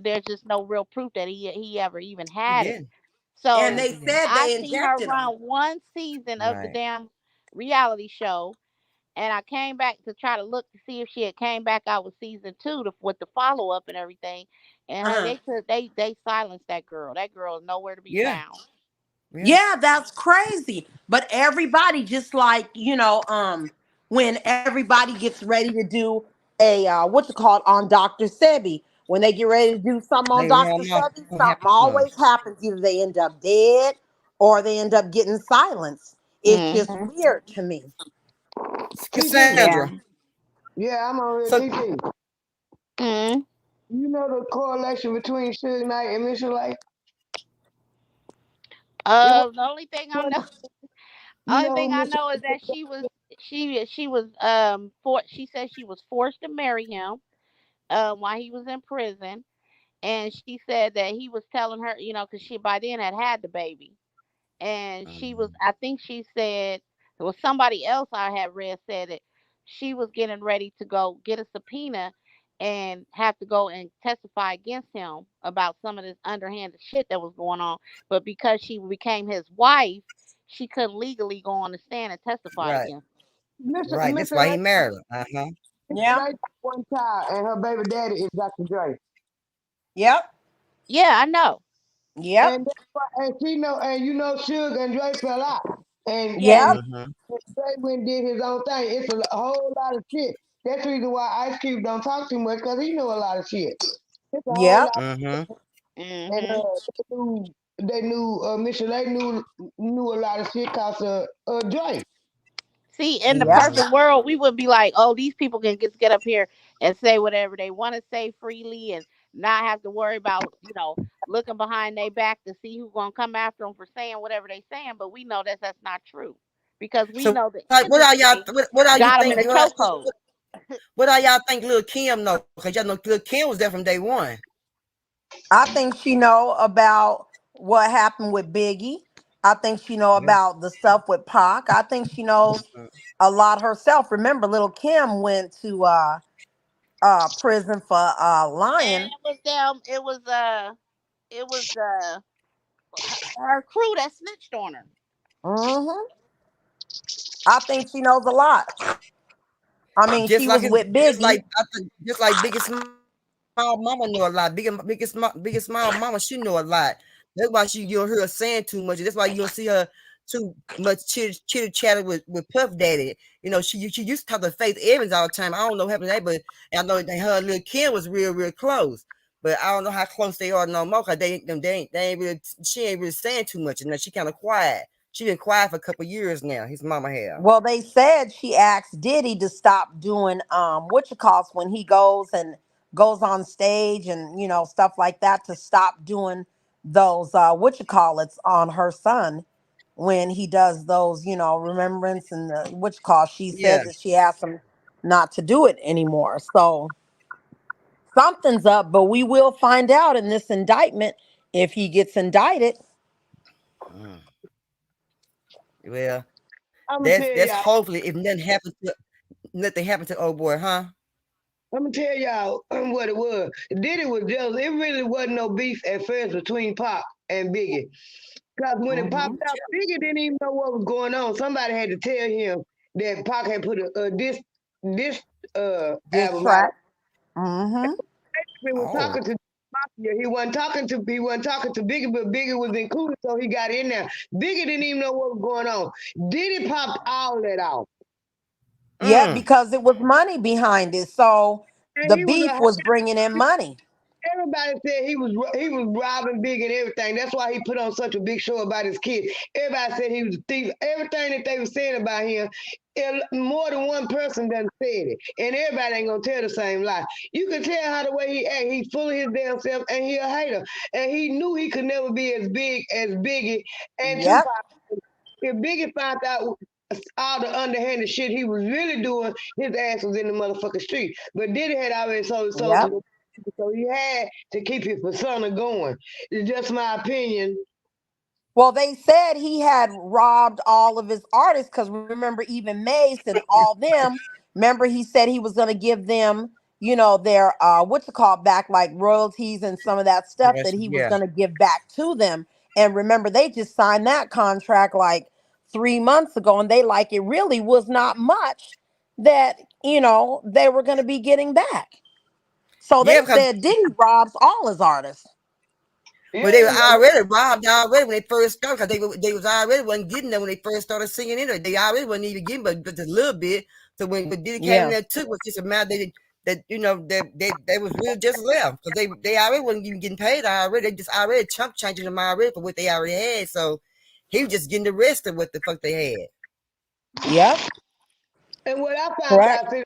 There's just no real proof that he ever even He had it. didn't. And So they Yes, he didn't. said I they seen her injected them. run one season of the Right. damn reality show, and I came back to try to look to see if she had came back out with season two with the follow up and everything. And honey, Uh-huh. they silenced that girl. That girl is nowhere to be Yeah. found. Yeah. Yeah, that's crazy. But everybody just like, when everybody gets ready to do a what's it called on Dr. Sebi, when they get ready to do something on They run Dr. off. Sebi, What something happened to him? always happens. Either they end up dead or they end up getting silenced. It's just Hmm. weird to me. TT. Cassandra. Yeah. Yeah, I'm on So here. TT. Hmm. You know the correlation between Suge Knight and Mr. Light? It was, The only thing I one- know, you only know thing who I Mr. know is that she was she said she was forced to marry him while he was in prison, and she said that he was telling her, because she by then had the baby, and she was, Mhm. I think she said there was somebody else I had read said that she was getting ready to go get a subpoena and have to go and testify against him about some of this underhanded shit that was going on, but because she became his wife, she couldn't legally go on the stand and testify Right. against him. Right. That's Mr. why he Light, married her. Uh-huh. Mr. Yeah. Light got one child, and her baby daddy is Dr. Dre. Yep. Yeah, I know. Yep. And she know, and you know, Suge and Dre fell out, and Yep. Yes. Mm-hmm. Dre went and did his own thing. It's a whole lot of shit. That's the reason why Ice Cube don't talk too much because he know a lot of shit. It's a whole Yep. lot, Mm-hmm. and Hmm. they knew Mr. Lay knew a lot of shit cause Dre. See, in the Yep. Mm-hmm. perfect world, we would be like, oh, these people can just get up here and say whatever they want to say freely and not have to worry about, looking behind their back to see who's going to come after them for saying whatever they saying. But we know that that's not true because we So know the what are y'all industry what are you got them in think a chokehold. what are y'all think Lil Kim know? Because y'all know Lil Kim was there from day one. I think she know about what happened with Biggie. I think she know Yeah. about the stuff with Pac. I think she knows Mhm. a lot herself. Remember, little Kim went to prison for And lying. it was her crew that snitched on her. Hmm. I think she knows a lot. I mean, Just she like was his, with just like Biggie. I think, just like Biggest Small Mama knew a lot. Biggest Small Mama, she knew a lot. That's why you don't hear her saying too much. That's why you don't see her too much chitter chatter with Puff Daddy. She used to talk to Faith Evans all the time. I don't know what happened to that, but I know that her and Lil Kim was real close. But I don't know how close they are no more because they ain't really, she ain't really saying too much. And she kind of quiet. She been quiet for a couple years now. His mama have. Well, they said she asked Diddy to stop doing what you calls when he goes on stage and stuff like that, to stop doing those what you call it's on her son when he does those remembrance and the what you call. She Yeah. said that she asked him not to do it anymore. So something's up, but we will find out in this indictment if he gets indicted. Mm. Well, I'm gonna that's tell y'all. hopefully if nothing happened to old boy, huh? I'm gonna tell y'all what it was. Diddy was jealous. It really wasn't no beef at first between Pop and Biggie. Cause when it popped Hmm. out, Biggie didn't even know what was going on. Somebody had to tell him that Pac had put this This album out. track. Hmm. He was Oh. talking to Mafia. He wasn't talking to Biggie, but Biggie was included, so he got in there. Biggie didn't even know what was going on. Diddy popped all that off, Yeah, Mm. because it was money behind it. So and the he was beef a was bringing in money. everybody said he was robbing big and everything. That's why he put on such a big show about his kid. Everybody said he was a thief. Everything that they were saying about him, more than one person done said it, and everybody ain't gonna tell the same lie. You can tell how the way he act. He's full of his damn self, and he a hater. And he knew he could never be as big as Biggie and Yep. Tupac. If Biggie found out. all the underhanded shit he was really doing, his ass was in the motherfucking street. But Diddy had already sold his soul to Yep. the people, so he had to keep his persona going. It's just my opinion. Well, they said he had robbed all of his artists because remember, even Mace and all them. Remember, he said he was going to give them, their what's it called back, like royalties and some of that stuff that Yes, he was yeah. going to give back to them. And remember, they just signed that contract like 3 months ago, and they like it really was not much that they were going to be getting back. So they Yeah, because said Diddy robs all his artists. well, they were Yeah, already robbed already when they first started. Because they was already wasn't getting them when they first started singing it. They already wasn't even getting, but just a little bit. So when Diddy came in Yeah. there too, was just a matter that they was really just left because they already wasn't even getting paid already. They just already chump changing them already for what they already had. So he was just getting the rest of what the fuck they had. Yep. and what I found Correct. out,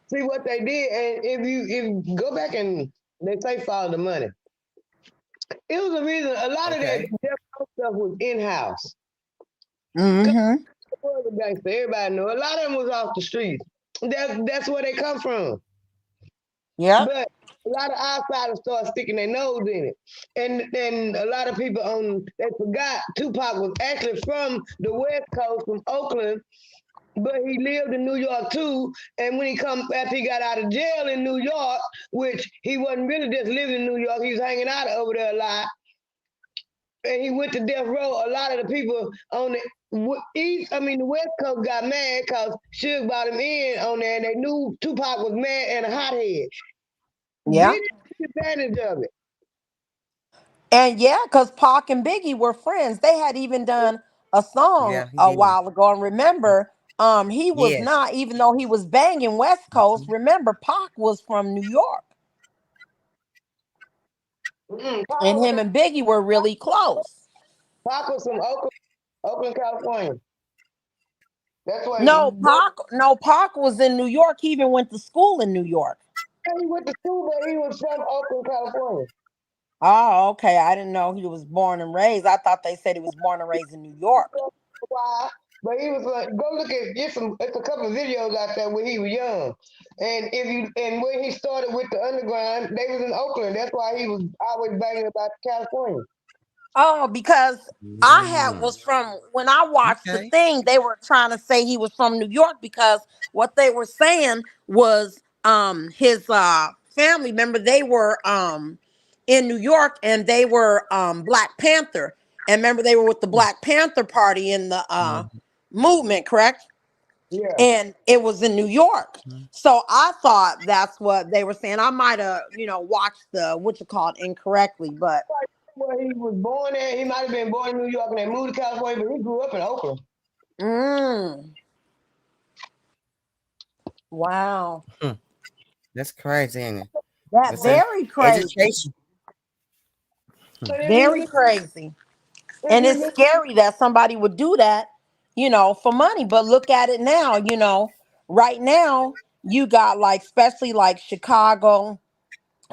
see what they did, and if you go back and they say follow the money, it was a reason. A lot of that Okay. Death Row stuff was in house. Mm-hmm. Was a gangster. Everybody knew. A lot of them was off the streets. That's where they come from. Yep. But a lot of outsiders started sticking their nose in it, and a lot of people they forgot Tupac was actually from the West Coast, from Oakland, but he lived in New York too. And when he come after he got out of jail in New York, which he wasn't really just living in New York, he was hanging out over there a lot. And he went to death row. A lot of the people on the the West Coast got mad because Suge brought him in on there, and they knew Tupac was mad and a hothead. Yeah. Did take advantage of it. And yeah, because Pac and Biggie were friends. They had even done a song Yeah, he a did. while ago. And remember, he was Yes. not, even though he was banging West Coast, remember, Pac was from New York. And him and Biggie were really close. Pac was from Oakland, California. That's why Pac was in New York. He even went to school in New York. he went to school, but he was from Oakland, California. Oh, okay. I didn't know he was born and raised. I thought they said he was born and raised in New York. Why? But he was like, go look at it's a couple of videos out there when he was young. And when he started with the underground, they was in Oakland. That's why he was always banging about California. Oh, because was from when I watched the Okay. thing, they were trying to say he was from New York because what they were saying was his family member, they were in New York and they were Black Panther. And remember they were with the Black Panther party in the Mhm. movement, correct? Yeah. And it was in New York. So I thought that's what they were saying. I might have, watched the what you call it incorrectly, but Where he was born at, he might have been born in New York and they moved to California, but he grew up in Oakland. mm, wow. That's crazy, ain't it? That But say very crazy. education. But Very crazy. if And you it's look, scary that somebody would do that, for money. But look at it now, right now, you got like, especially like Chicago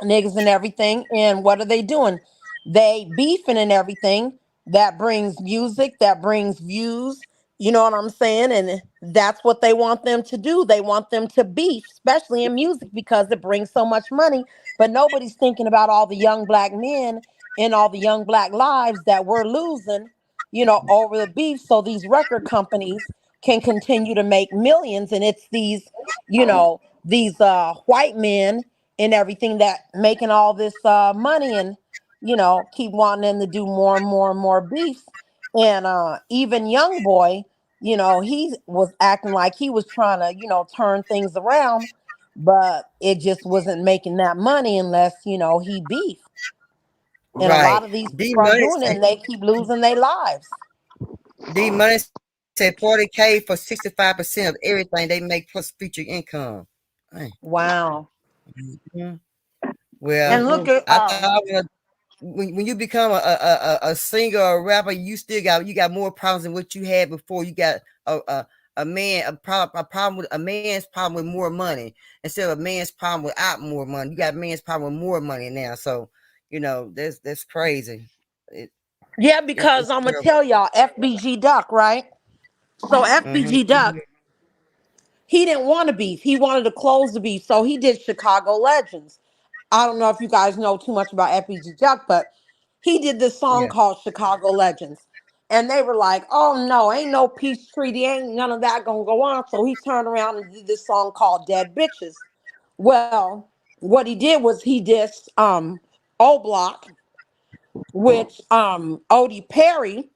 niggas and everything. And what are they doing? They beefing and everything. That brings music, that brings views. You know what I'm saying? And that's what they want them to do. They want them to beef, especially in music, because it brings so much money. But nobody's thinking about all the young Black men and all the young Black lives that we're losing, over the beef. So these record companies can continue to make millions. And it's these white men and everything that making all this money and keep wanting them to do more and more and more beefs. And even young boy, he was acting like he was trying to turn things around, but it just wasn't making that money unless he beefed. And a Right. lot of these D people are money doing it and they keep losing their lives. D money said 40K for 65% of everything they make plus future income. Hey. Wow. Mhm. Well, And look mm-mm. at I thought when you become a singer or a rapper, you got more problems than what you had before. You got a problem with a man's problem with more money instead of a man's problem without more money. You got a man's problem with more money now. So that's crazy. It, yeah, because it's I'm gonna terrible. tell y'all FBG Duck, right? So Mm-hmm. FBG Duck, he didn't want a beef. He wanted to close the beef. So he did Chicago Legends. I don't know if you guys know too much about FBG Duck, but he did this song Yeah. called Chicago Legends. And they were like, oh no, ain't no peace treaty, ain't none of that gonna go on. So he turned around and did this song called Dead Bitches. Well, what he did was he dissed O Block, which Odie Perry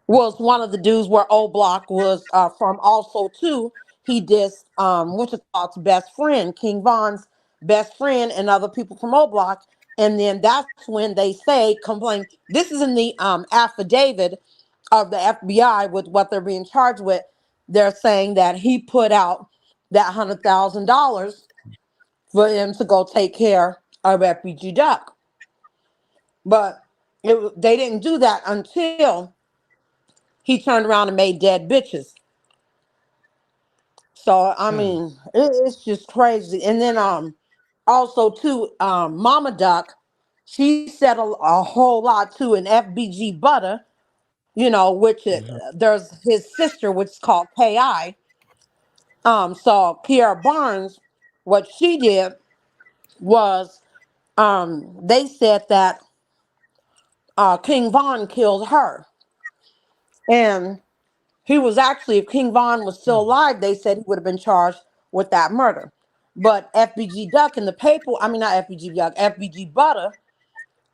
was one of the dudes where O Block was from also too. He dissed what's it called, best friend, King Von's best friend, and other people from O Block. And then that's when they say complain. This is in the affidavit of the FBI with what they're being charged with. They're saying that he put out that $100,000 for him to go take care of Refugee Duck. But they didn't do that until he turned around and made Dead Bitches. So I Hmm. mean, it's just crazy. And then also too, Mama Duck, she said a whole lot too in FBG Butter, which Hmm. there's his sister, which is called KI. So Kiara Barnes, what she did was they said that King Von killed her. And he was actually, if King Von was still alive, they said he would have been charged with that murder. But FBG Duck in the paper, I mean, not FBG Duck, FBG Butter,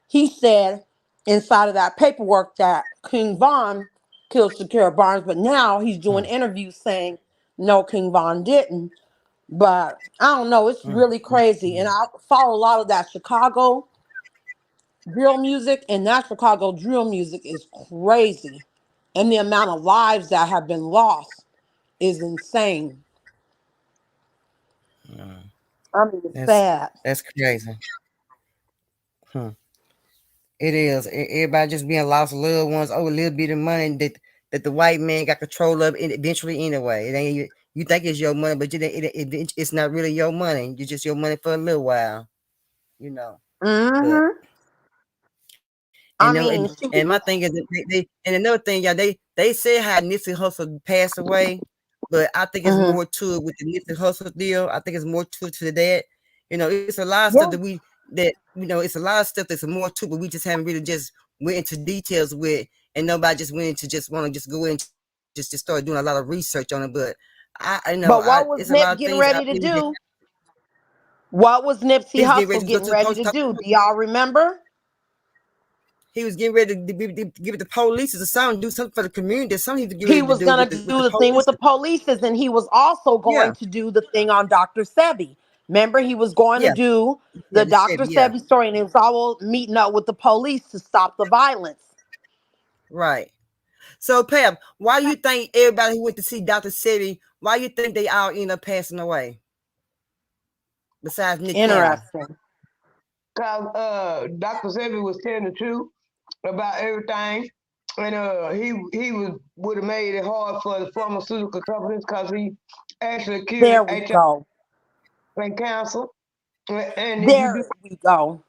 he said inside of that paperwork that King Von killed Shakira Barnes, but now he's doing interviews saying, no, King Von didn't. But I don't know, it's really crazy. And I follow a lot of that Chicago drill music, and that Chicago drill music is crazy. And the amount of lives that have been lost is insane. I mean, it's That's sad. that's crazy. Hmm. It is. Everybody just being lost loved ones over a little bit of money that the white man got control of eventually anyway. It ain't you think it's your money, but it's not really your money. It's just your money for a little while, you know. But Hmm. I mean, and my thing is that they and another thing, y'all, they said how Nipsey Hussle passed away, but I think it's hmm more to it with the Nipsey Hussle deal. I think it's more to that. It's a lot of stuff yeah. that it's a lot of stuff that's more to, but we just haven't really just went into details with, and nobody just went into just want to just go in just start doing a lot of research on it. But But what was it's a lot Nip of getting things out ready to there that do? What was Nipsey he's getting ready Hussle to go getting to the ready post. to do? Do y'all remember? He was getting ready to give it the police or something, do something for the community. There's something he was getting He ready to was do gonna with do the the thing with police. the polices, and he was also Yeah, going to do the thing on Dr. Sebi. Remember, he was going to yeah, do yeah, the the Chevy, Dr. yeah, Sebi story, and it was all meeting up with the police to stop the violence. right. So, Pep, why do you think everybody who went to see Dr. Sebi, why you think they all end up passing away? Besides Nick Cannon. Interesting. Cause Dr. Sebi was telling the truth about everything. And he would have made it hard for the pharmaceutical companies because he actually cured There we HIV go. and cancer. And There we go.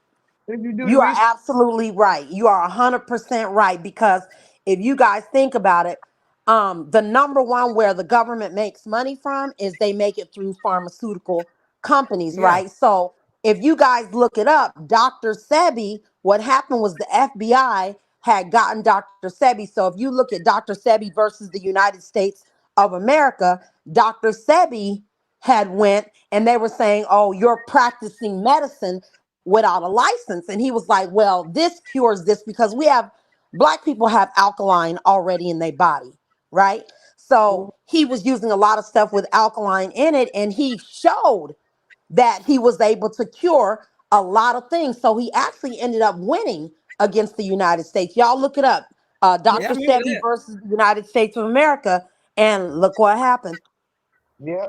if you do the You are research, absolutely right. You are 100% right because if you guys think about it, the number one where the government makes money from is they make it through pharmaceutical companies, Yeah, right? So if you guys look it up, Dr. Sebi, what happened was the FBI had gotten Dr. Sebi. So if you look at Dr. Sebi versus the United States of America, Dr. Sebi had went and they were saying, "Oh, you're practicing medicine without a license." And he was like, well, this cures this because black people have alkaline already in their body, right? So he was using a lot of stuff with alkaline in it, and he showed that he was able to cure a lot of things. So he actually ended up winning against the United States. Y'all look it up. yeah, I Dr. remember Sebi that. versus the United States of America. And look what happened. yeah,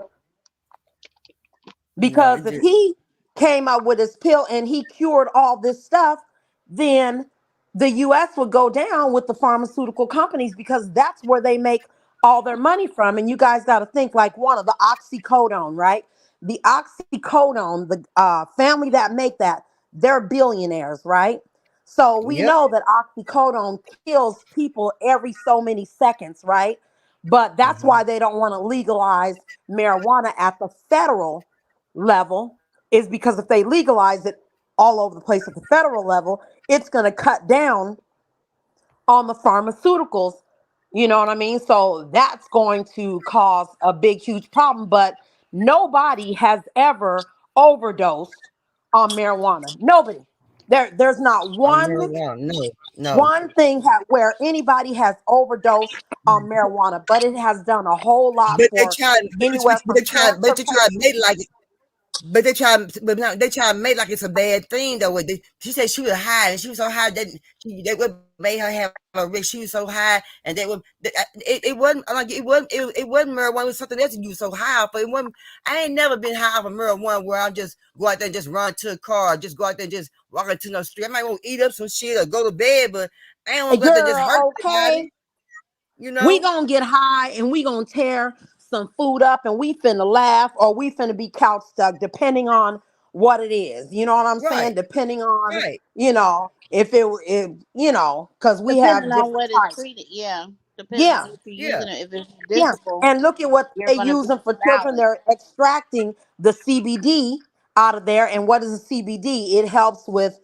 Because It if just, he came up with his pill and he cured all this stuff, then the US would go down with the pharmaceutical companies because that's where they make all their money from. And you guys got to think like one of the oxycodone, right? The oxycodone, the family that make that, they're billionaires, right? So we yep, know that oxycodone kills people every so many seconds, right? But that's Hmm. why they don't want to legalize marijuana at the federal level, is because if they legalize it all over the place at the federal level, it's going to cut down on the pharmaceuticals. You know what I mean? So that's going to cause a big, huge problem. But nobody has ever overdosed on marijuana. Nobody. There's not On one marijuana, no, no. one thing where anybody has overdosed on marijuana, but it has done a whole lot But they for try, anywhere from but cancer they try to make it patients. like it. But now they try to make like it's a bad thing though. She said she was high, and she was so high that they would made her have a risk. She was so high, and it wasn't like it wasn't marijuana. It was something else you was so high off. But it wasn't. I ain't never been high off of marijuana where I'm just go out there and just run to a car, just go out there and just walk into no street. I might want to eat up some shit or go to bed, but I ain't want to go out there and just hurt Girl, somebody. okay. You We know? gonna get high and we gonna tear some food up and we finna laugh or we finna be couch stuck, depending on what it is. You know what I'm saying? Right, Depending on, right. if because we Depending have on different what it's types. treated, yeah. Depends on Yeah. what you're Yeah, using it. If it's Yeah, medicinal, and look at what you're they're gonna be using for children. balanced. They're extracting the CBD out of there. And what is the CBD? It helps with,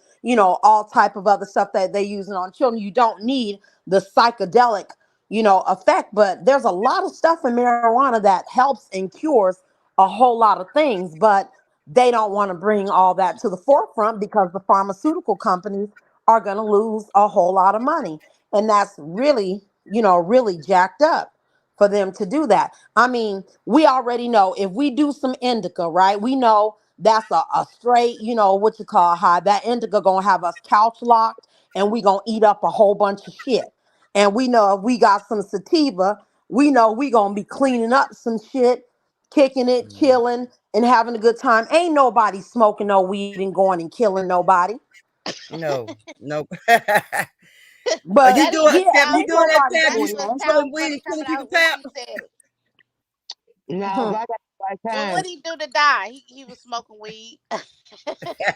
all type of other stuff that they're using on children. You don't need the psychedelic, effect, but there's a lot of stuff in marijuana that helps and cures a whole lot of things, but they don't want to bring all that to the forefront because the pharmaceutical companies are going to lose a whole lot of money. And that's really, really jacked up for them to do that. I mean, we already know if we do some indica, right? We know that's a straight, what you call high. That indica gonna have us couch locked and we gonna eat up a whole bunch of shit. And we know if we got some sativa, we know we gonna be cleaning up some shit, kicking it, mm, chilling, and having a good time. Ain't nobody smoking no weed and going and killing nobody. no, no. Are But you That doing, even yeah, Pap? You ain't sound doing that, nobody Pap? that You doing even that. smoking sound weed funny and killing coming people, out when Pap? she said it. No, Mhm. I got the right Well, what time. he do to die? He was smoking weed.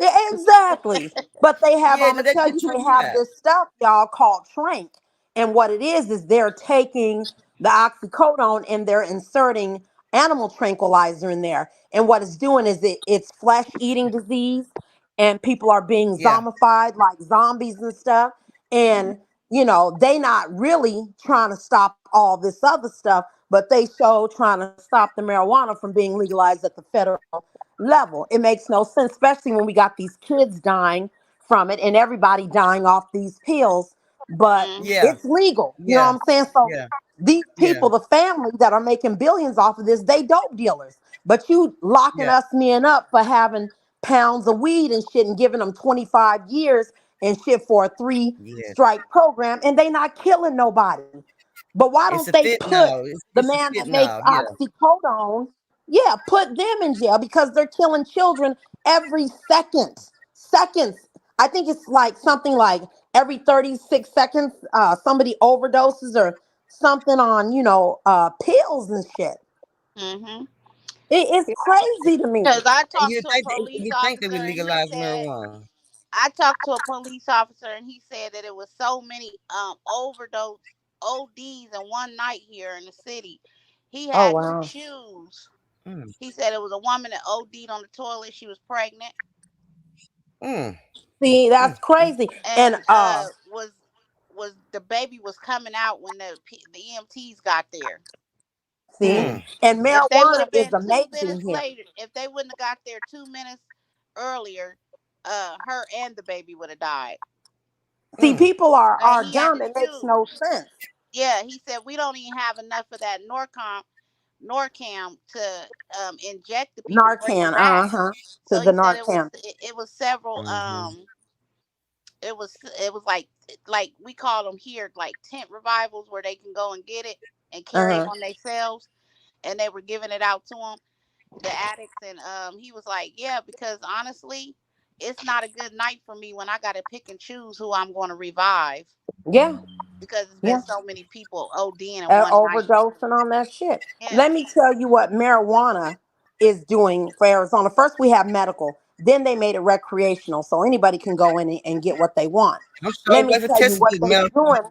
Yeah, exactly. But they have, Yeah, I'm no, gonna tell they you, true they have Pap. this stuff, y'all, called trank. And what it is they're taking the oxycodone and they're inserting animal tranquilizer in there. And what it's doing is it's flesh eating disease, and people are being Yeah, zombified like zombies and stuff. And they not really trying to stop all this other stuff, but they show trying to stop the marijuana from being legalized at the federal level. It makes no sense, especially when we got these kids dying from it and everybody dying off these pills, but Hmm. yeah, it's legal. You know what yeah, I'm saying? So yeah, these yeah, people, the family that are making billions off of this, they dope dealers. But you locking yeah, us men up for having pounds of weed and shit and giving them 25 years and shit for a three yeah. strike program, and they not killing nobody. But why It's don't a they fit put now. the It's a man fit that makes now. Yeah, oxycodone, yeah, put them in jail because they're killing children every second. Seconds. I think it's like something like every 36 seconds, somebody overdoses or something on, pills and shit. Hmm. It's crazy to me. Because I and talked to a police you think they officer would and he legalize said marijuana? I talked to a police officer and he said that it was so many overdose ODs in one night here in the city. He Oh, had to wow. choose. Mm, He said it was a woman that OD'd on the toilet. She was pregnant mm, See, mm, that's mm, crazy. And and was the baby was coming out when the EMTs got there. see, mm, and If they would marijuana have is been two amazing minutes here. later, if they wouldn't have got there 2 minutes earlier, her and the baby would have died. See, mm. people And are he had dumb. to It makes no choose. sense. Yeah, he said we don't even have enough of that Norcam to inject the people, bring them Narcan, back. uh-huh. To So the he said it was Narcan. it was several Mm-hmm. it was like we call them here like tent revivals where they can go and get it and carry it Uh-huh. on themselves, and they were giving it out to them, the addicts, and he was like, yeah, because honestly, it's not a good night for me when I got to pick and choose who I'm going to revive Yeah, because it's been yeah. so many people ODing in one night. Overdosing on that shit. Yeah. Let me tell you what marijuana is doing for Arizona. First, we have medical. Then they made it recreational, so anybody can go in and get what they want. I'm Let so me glad for tell you testing what this they're milk. doing.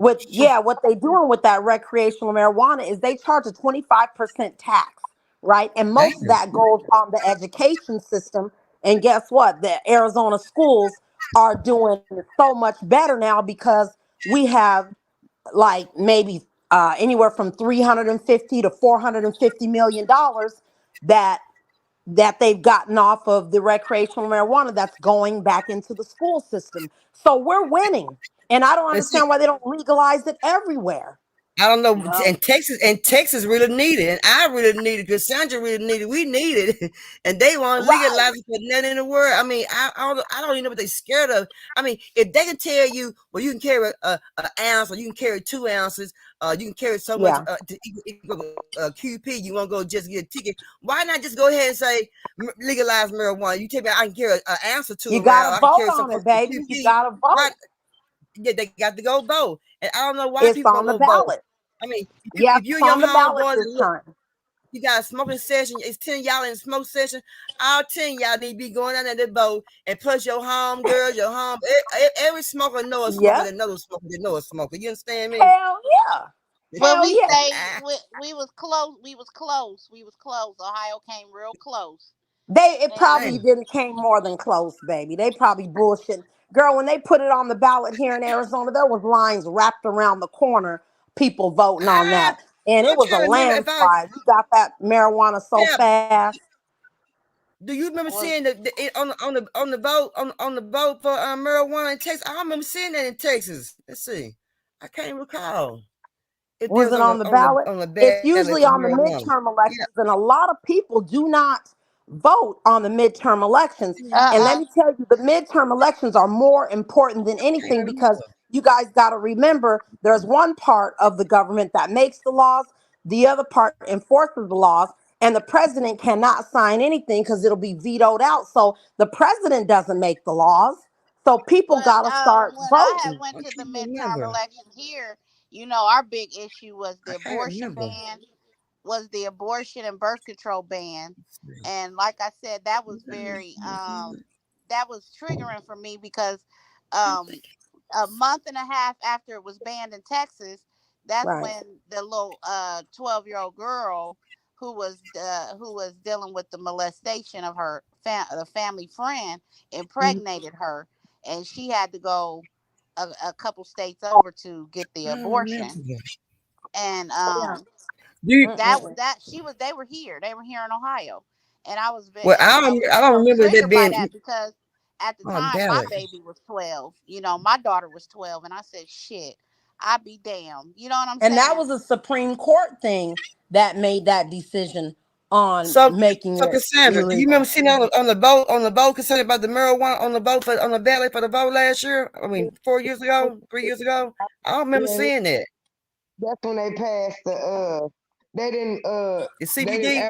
what they doing with that recreational marijuana is they charge a 25% tax, right? And most of Damn. that goes on the education system. And guess what? The Arizona schools are doing so much better now because we have like maybe anywhere from 350 to 450 million dollars that they've gotten off of the recreational marijuana that's going back into the school system. So we're winning. And I don't And see, understand why they don't legalize it everywhere. I don't know. Well, And Texas really need it, and I really need it. Cassandra really need it. We need it, and they want to legalize right. it for nothing in the world. I mean, I don't even know what they're scared of. I mean, if they can tell you, well, you can carry a ounce, or you can carry 2 ounces, you can carry so much Yeah. to equal QP. You want to go just get a ticket? Why not just go ahead and say legalize marijuana? You tell me I can carry an ounce or two You got around. to I can vote carry so on close it, to baby. You QP. got to Why? vote. Yeah, they got to go vote, and I don't know why It's people on don't the go vote. ballot. I mean, Yes, if you it's and your on the ballot homeboys this and look, time. you got a smoking session, it's 10 y'all in a smoke session, all 10 y'all need to be going down there to vote. And plus your home girls, your home, every smoker know a smoker Yep. that knows a smoker that know a smoker. You understand me? Hell yeah. Well, Hell we yeah. stayed. We was close. We was close. We was close. Ohio came real close, It and probably Damn. didn't came more than close, baby. They probably bullshit. Girl, when they put it on the ballot here in Arizona, there was lines wrapped around the corner, people voting on I, that. And it I'm was a trying to remember if I, landslide. We got that marijuana so yeah, fast. do you remember was seeing it on the vote for marijuana in Texas? I remember seeing that in Texas. Let's see. I can't recall if there Was was it on the ballot? on the It's ballot for usually on the marijuana. midterm Yeah. elections, and a lot of people do not vote on the midterm elections. And let uh me tell you, the midterm elections are more important than I can't anything because remember. you guys got to remember there's one part of the government that makes the laws, the other part enforces the laws, and the president cannot sign anything because it'll be vetoed out. So the president doesn't make the laws. So people But got to start when I had voting. went I'm to the trying to midterm remember. election here, our big issue was I the can't abortion remember. ban, was the abortion and birth control ban, and like I said, that was very that was triggering for me because um a month and a half after it was banned in Texas, that's Right. when the little 12-year-old girl who was dealing with the molestation of her the family friend Mhm. impregnated her, and she had to go a couple states over to get the I don't abortion. remember. And Yeah. Do you, Mm-mm. that she was they were here in Ohio, and well, I was I don't remember that triggered by being that because at the on a time my ballot. baby was 12. My daughter was 12, and I said, shit, I be damned. You know what I'm And that saying? was a Supreme Court thing that made that decision on So, making so it Cassandra, do you remember illegal. sitting on the vote concerning about the marijuana on the vote for on the ballot for the vote last year? I mean, 4 years ago, 3 years ago. I don't remember Yeah, seeing that. that's when they passed they didn't The they didn't CBD.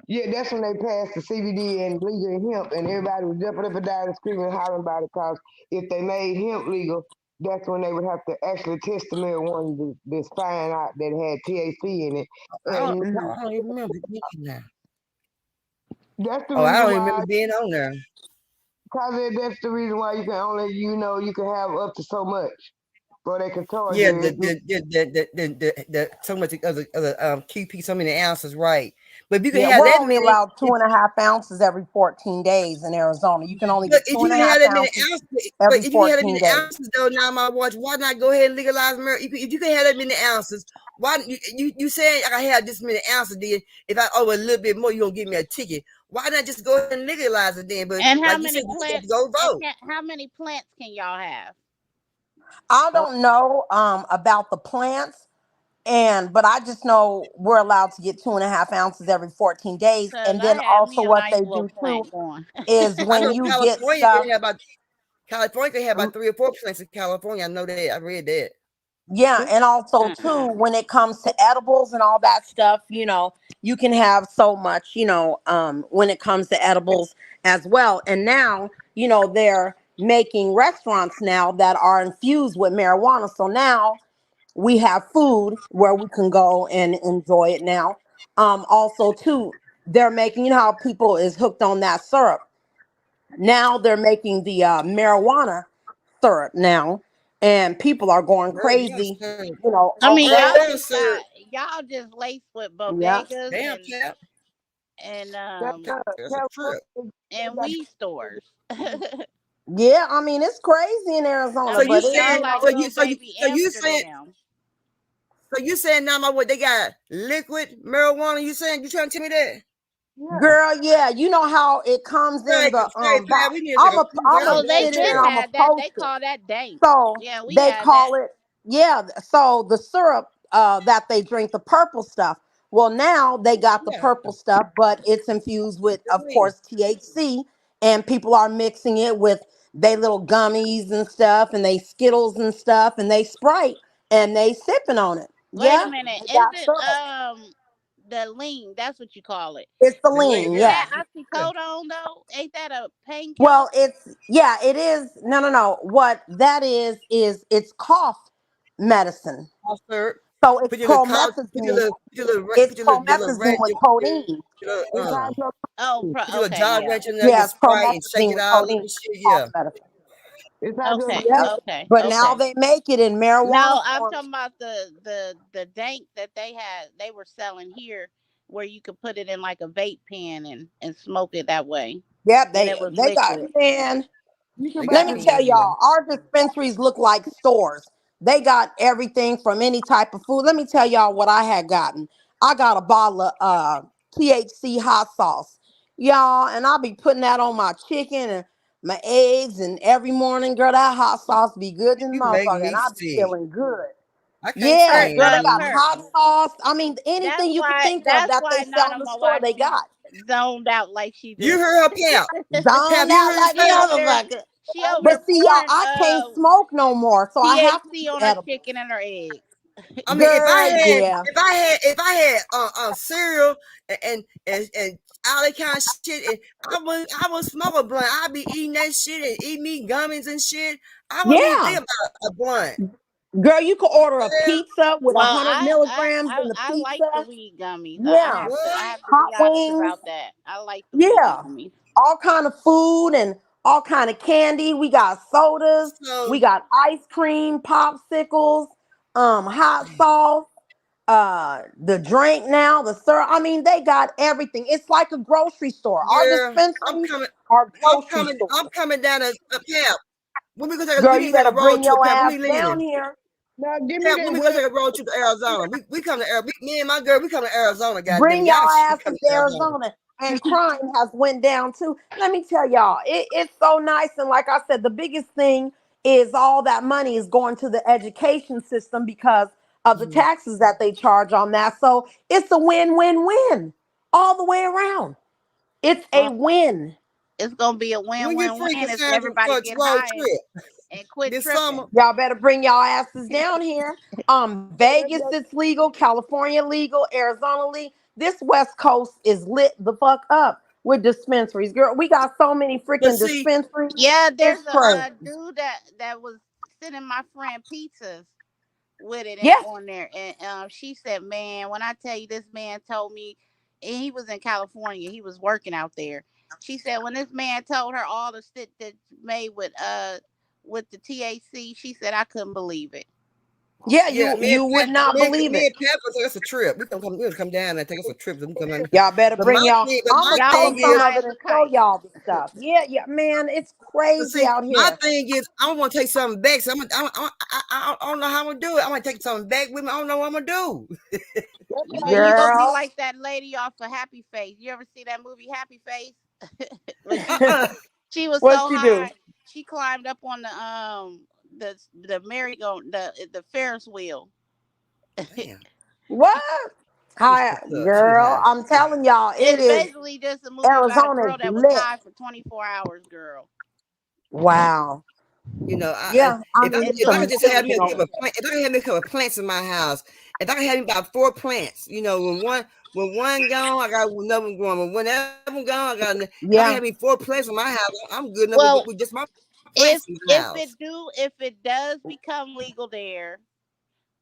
yeah, that's when they passed the CBD and legal hemp, and everybody was jumping up and down and screaming and hollering about it because if they made hemp legal, that's when they would have to actually test the marijuana to find out that it had THC in it. I don't And no, I don't even remember being there. that's the Oh, I reason don't even remember why, being on there. because that's the reason why you can only, you can have up to so much, or they can charge Yeah, you. so much other QP, so many ounces, right? But if you can Yeah, have we're that only many, allowed 2.5 ounces every 14 days in Arizona. You can only but get if two you and a can half have that many ounces ounces, but every if you can have that 14 many days. ounces, though, now my watch, why not go ahead and legalize marijuana? If you can have that many ounces, why you saying I have this many ounces? Then if I over a little bit more, you gonna give me a ticket? Why not just go ahead and legalize it then? But And like you said, you got to go vote. how many plants can y'all have? I don't know about the plants, but I just know we're allowed to get 2.5 ounces every 14 days. Cause And I then had also me a what nice they little do plant too going. is I when know you get stuff. California can have about 3 or 4 plants in California. I know that. I read that. Yeah, and also too, Mm-mm. when it comes to edibles and all that stuff, you can have so much, when it comes to edibles as well. And now, they're making restaurants now that are infused with marijuana. So now we have food where we can go and enjoy it now. Also too, they're making, how people is hooked on that syrup. Now they're making the marijuana syrup now, and people are going Marijuana crazy, syrup. I mean, over y'all there. Marijuana just got syrup. y'all just laced with Yeah. bodegas Damn, cap. and That's a trip. and weed stores. Yeah, I mean it's crazy in Arizona, I So you but mean, it y'all saying? you like know, little baby So you saying? Amsterdam. So you saying now my what they got liquid marijuana? You saying you trying to tell me that? Yeah. girl, yeah, you know how it comes in the Pat, box. we need to take I'm a a we need to I'm take a Oh, a they road sit in been there. trip. I'm a had that. They post it. call that dank. So Yeah, we they had that. call it, yeah. So the syrup that they drink, the purple stuff. Well, now they got the Yeah, purple stuff, but it's infused with, what you of mean? course, THC, and people are mixing it with they little gummies and stuff, and they Skittles and stuff, and they Sprite, and they sipping on it. Wait a Yeah, minute. they Is got it syrup. the lean? That's what you call it. It's the The link, lean, Is yeah, yeah. that yeah. oxycodone though? Ain't that a painkiller? Well, it's yeah, it is. No, no, no. What that is it's cough medicine. Cough syrup. So it's Put your little cough. promethazine. Put It's your little promethazine with codeine. your It's little Oh, put your little okay, jog yeah. ranch in there, Yeah, get it's Sprite and shake promethazine it with all up codeine. and shit. Cough Yeah. medicine. Okay, Yep. okay, But now okay. they make it in marijuana No, I'm form. talking about the dank that they were selling here, where you could put it in like a vape pen and smoke it that way, Yep, and it was they got, liquid. man. You can They buy Let got me it. tell pens, yeah. y'all, our dispensaries look like stores. They got everything from any type of food. Let me tell y'all what I had gotten. I got a bottle of THC hot sauce, y'all, and I'll be putting that on my chicken and my eggs, and every morning, girl, that hot sauce be good in the You make motherfucker, and me I be sick. feeling good. I can't Yeah, Per stand girl, they got weed. per. hot sauce. I mean, anything you could think of That's that they why sell in Nana the my store, wife they be got. zoned out like she You do. heard her, Pap. Pap, Zoned you out heard her like a She say? over there motherfucker. she over there But see, y'all, pouring I can't smoke no more, so I have to THC do on her edibles. chicken and her eggs. I mean, Girl, yeah. if I had cereal and all that kind of shit, and I wouldn't smoke a blunt. I'd be eating that shit and eat me gummies and shit. I wouldn't even think Yeah. about a blunt. Girl, you could order a Yeah, pizza with Well, 100 milligrams in the I like the pizza. weed gummies. Yeah. I what? have to be Hot honest wings. about that. I like the weed Yeah. gummies. All kind of food and all kind of candy. We got sodas. We So got ice cream, popsicles, hot sauce, the drink now, the syrup. I mean, they got everything. It's like a grocery store. Our girl, dispensaries are grocery I'm stores. coming down a Pap. When we gonna take Girl, we you need to take better a road bring trip, your Pap. When ass we down leaving? here. Now give me Pap, that when we gonna well. take a road trip to Arizona? We come to Arizona. Me and my girl, we come to Arizona, goddamn. Bring Y'all y'all shit come asses to to Arizona. Arizona. And crime has went down too. Let me tell y'all, it's so nice. And like I said, the biggest thing is all that money is going to the education system because of the Mhm. taxes that they charge on that. So it's a win-win-win all the way around. It's a Well, win. it's gonna be a win When you win free, win if Cassandra, everybody for a get road high trip and quit this summer? tripping. Y'all better bring y'all asses down here. Vegas is legal, California legal, Arizona legal. This West Coast is lit the fuck up with dispensaries. Girl, we got so many But freaking see, dispensaries. Yeah, It's there's crazy. a dude that was sending my friend pizzas with it and Yeah. on there, and she said, "Man, when I tell you, this man told me, and he was in California, he was working out there." She said when this man told her all the shit that's made with the THC, she said I couldn't believe it. Yeah, yeah, you would not believe Me it. and Pat gonna take us a trip. We gonna come down and take us a trip. We come down. Y'all better bring y'all. But I'm my gonna Y'all thing post gonna some is, of fly it as and a show kite. y'all the stuff. Yeah, yeah, man, it's but crazy see, out my here. thing is, I want to take something back. So I don't know how I'm gonna do it. I'm gonna take something back with me. I don't know what I'm gonna do. You know, you gonna be Girl. like that lady off of Happy Face. You ever see that movie Happy Face? When Uh-uh. she was What so she do? high, she climbed up on the merry-go the Ferris wheel. Damn, What? she was Hi, fucked up. She was girl. high. I'm telling y'all, it It's is basically just a movie about a Arizona is girl that was lit. high for 24 hours, girl. Wow. You know, Yeah, I mean it's It's if I on could some just have me children a YouTube. over couple of plants, if I could have me a couple of plants in my house, if I could have me about 4 plants, you know, when one gone, I got another one growing. When whenever one gone, I got. If I could have there. me 4 plants in my house, I'm good enough Well, with just my plants in the house. if it does become legal there,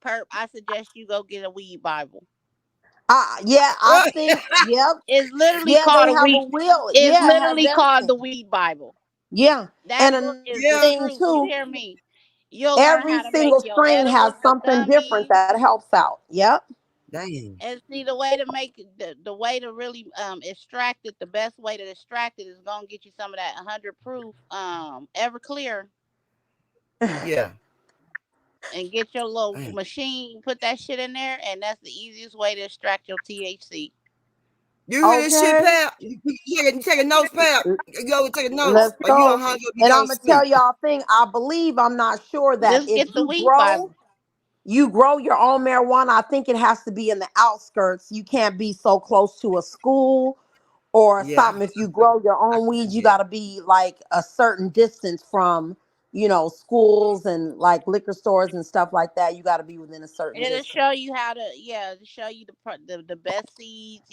perp, I suggest you go get a weed Bible. Yeah, I think, yep. It's literally Yeah, they called a have a weed. wheel. It's Yeah, it has literally called everything. the weed Bible. Yeah. That And book another is the Yeah, thing truth. You too, hear me? You'll learn Every how to make single your strain has edibles, your something different gummies. that helps out. Yep. Damn. And see, the way to make it, the way to really extract it, the best way to extract it is gonna get you some of that 100 proof Everclear Yeah. and get your little Damn. machine, put that shit in there, and that's the easiest way to extract your THC. You hear this shit, Okay. pal? You taking notes, pal? You go take notes, Let's or you on go. hung up? You And go I'm to gonna tell sleep? y'all a thing. I believe, I'm not sure, that Just if get the weed Bible. you grow your own marijuana, I think it has to be in the outskirts. You can't be so close to a school or Yeah, something. If you grow your I own weed, heard you that. got to be like a certain distance from, schools and like liquor stores and stuff like that. You got to be within a certain It'll distance. show you how to, yeah, to show you the best seeds,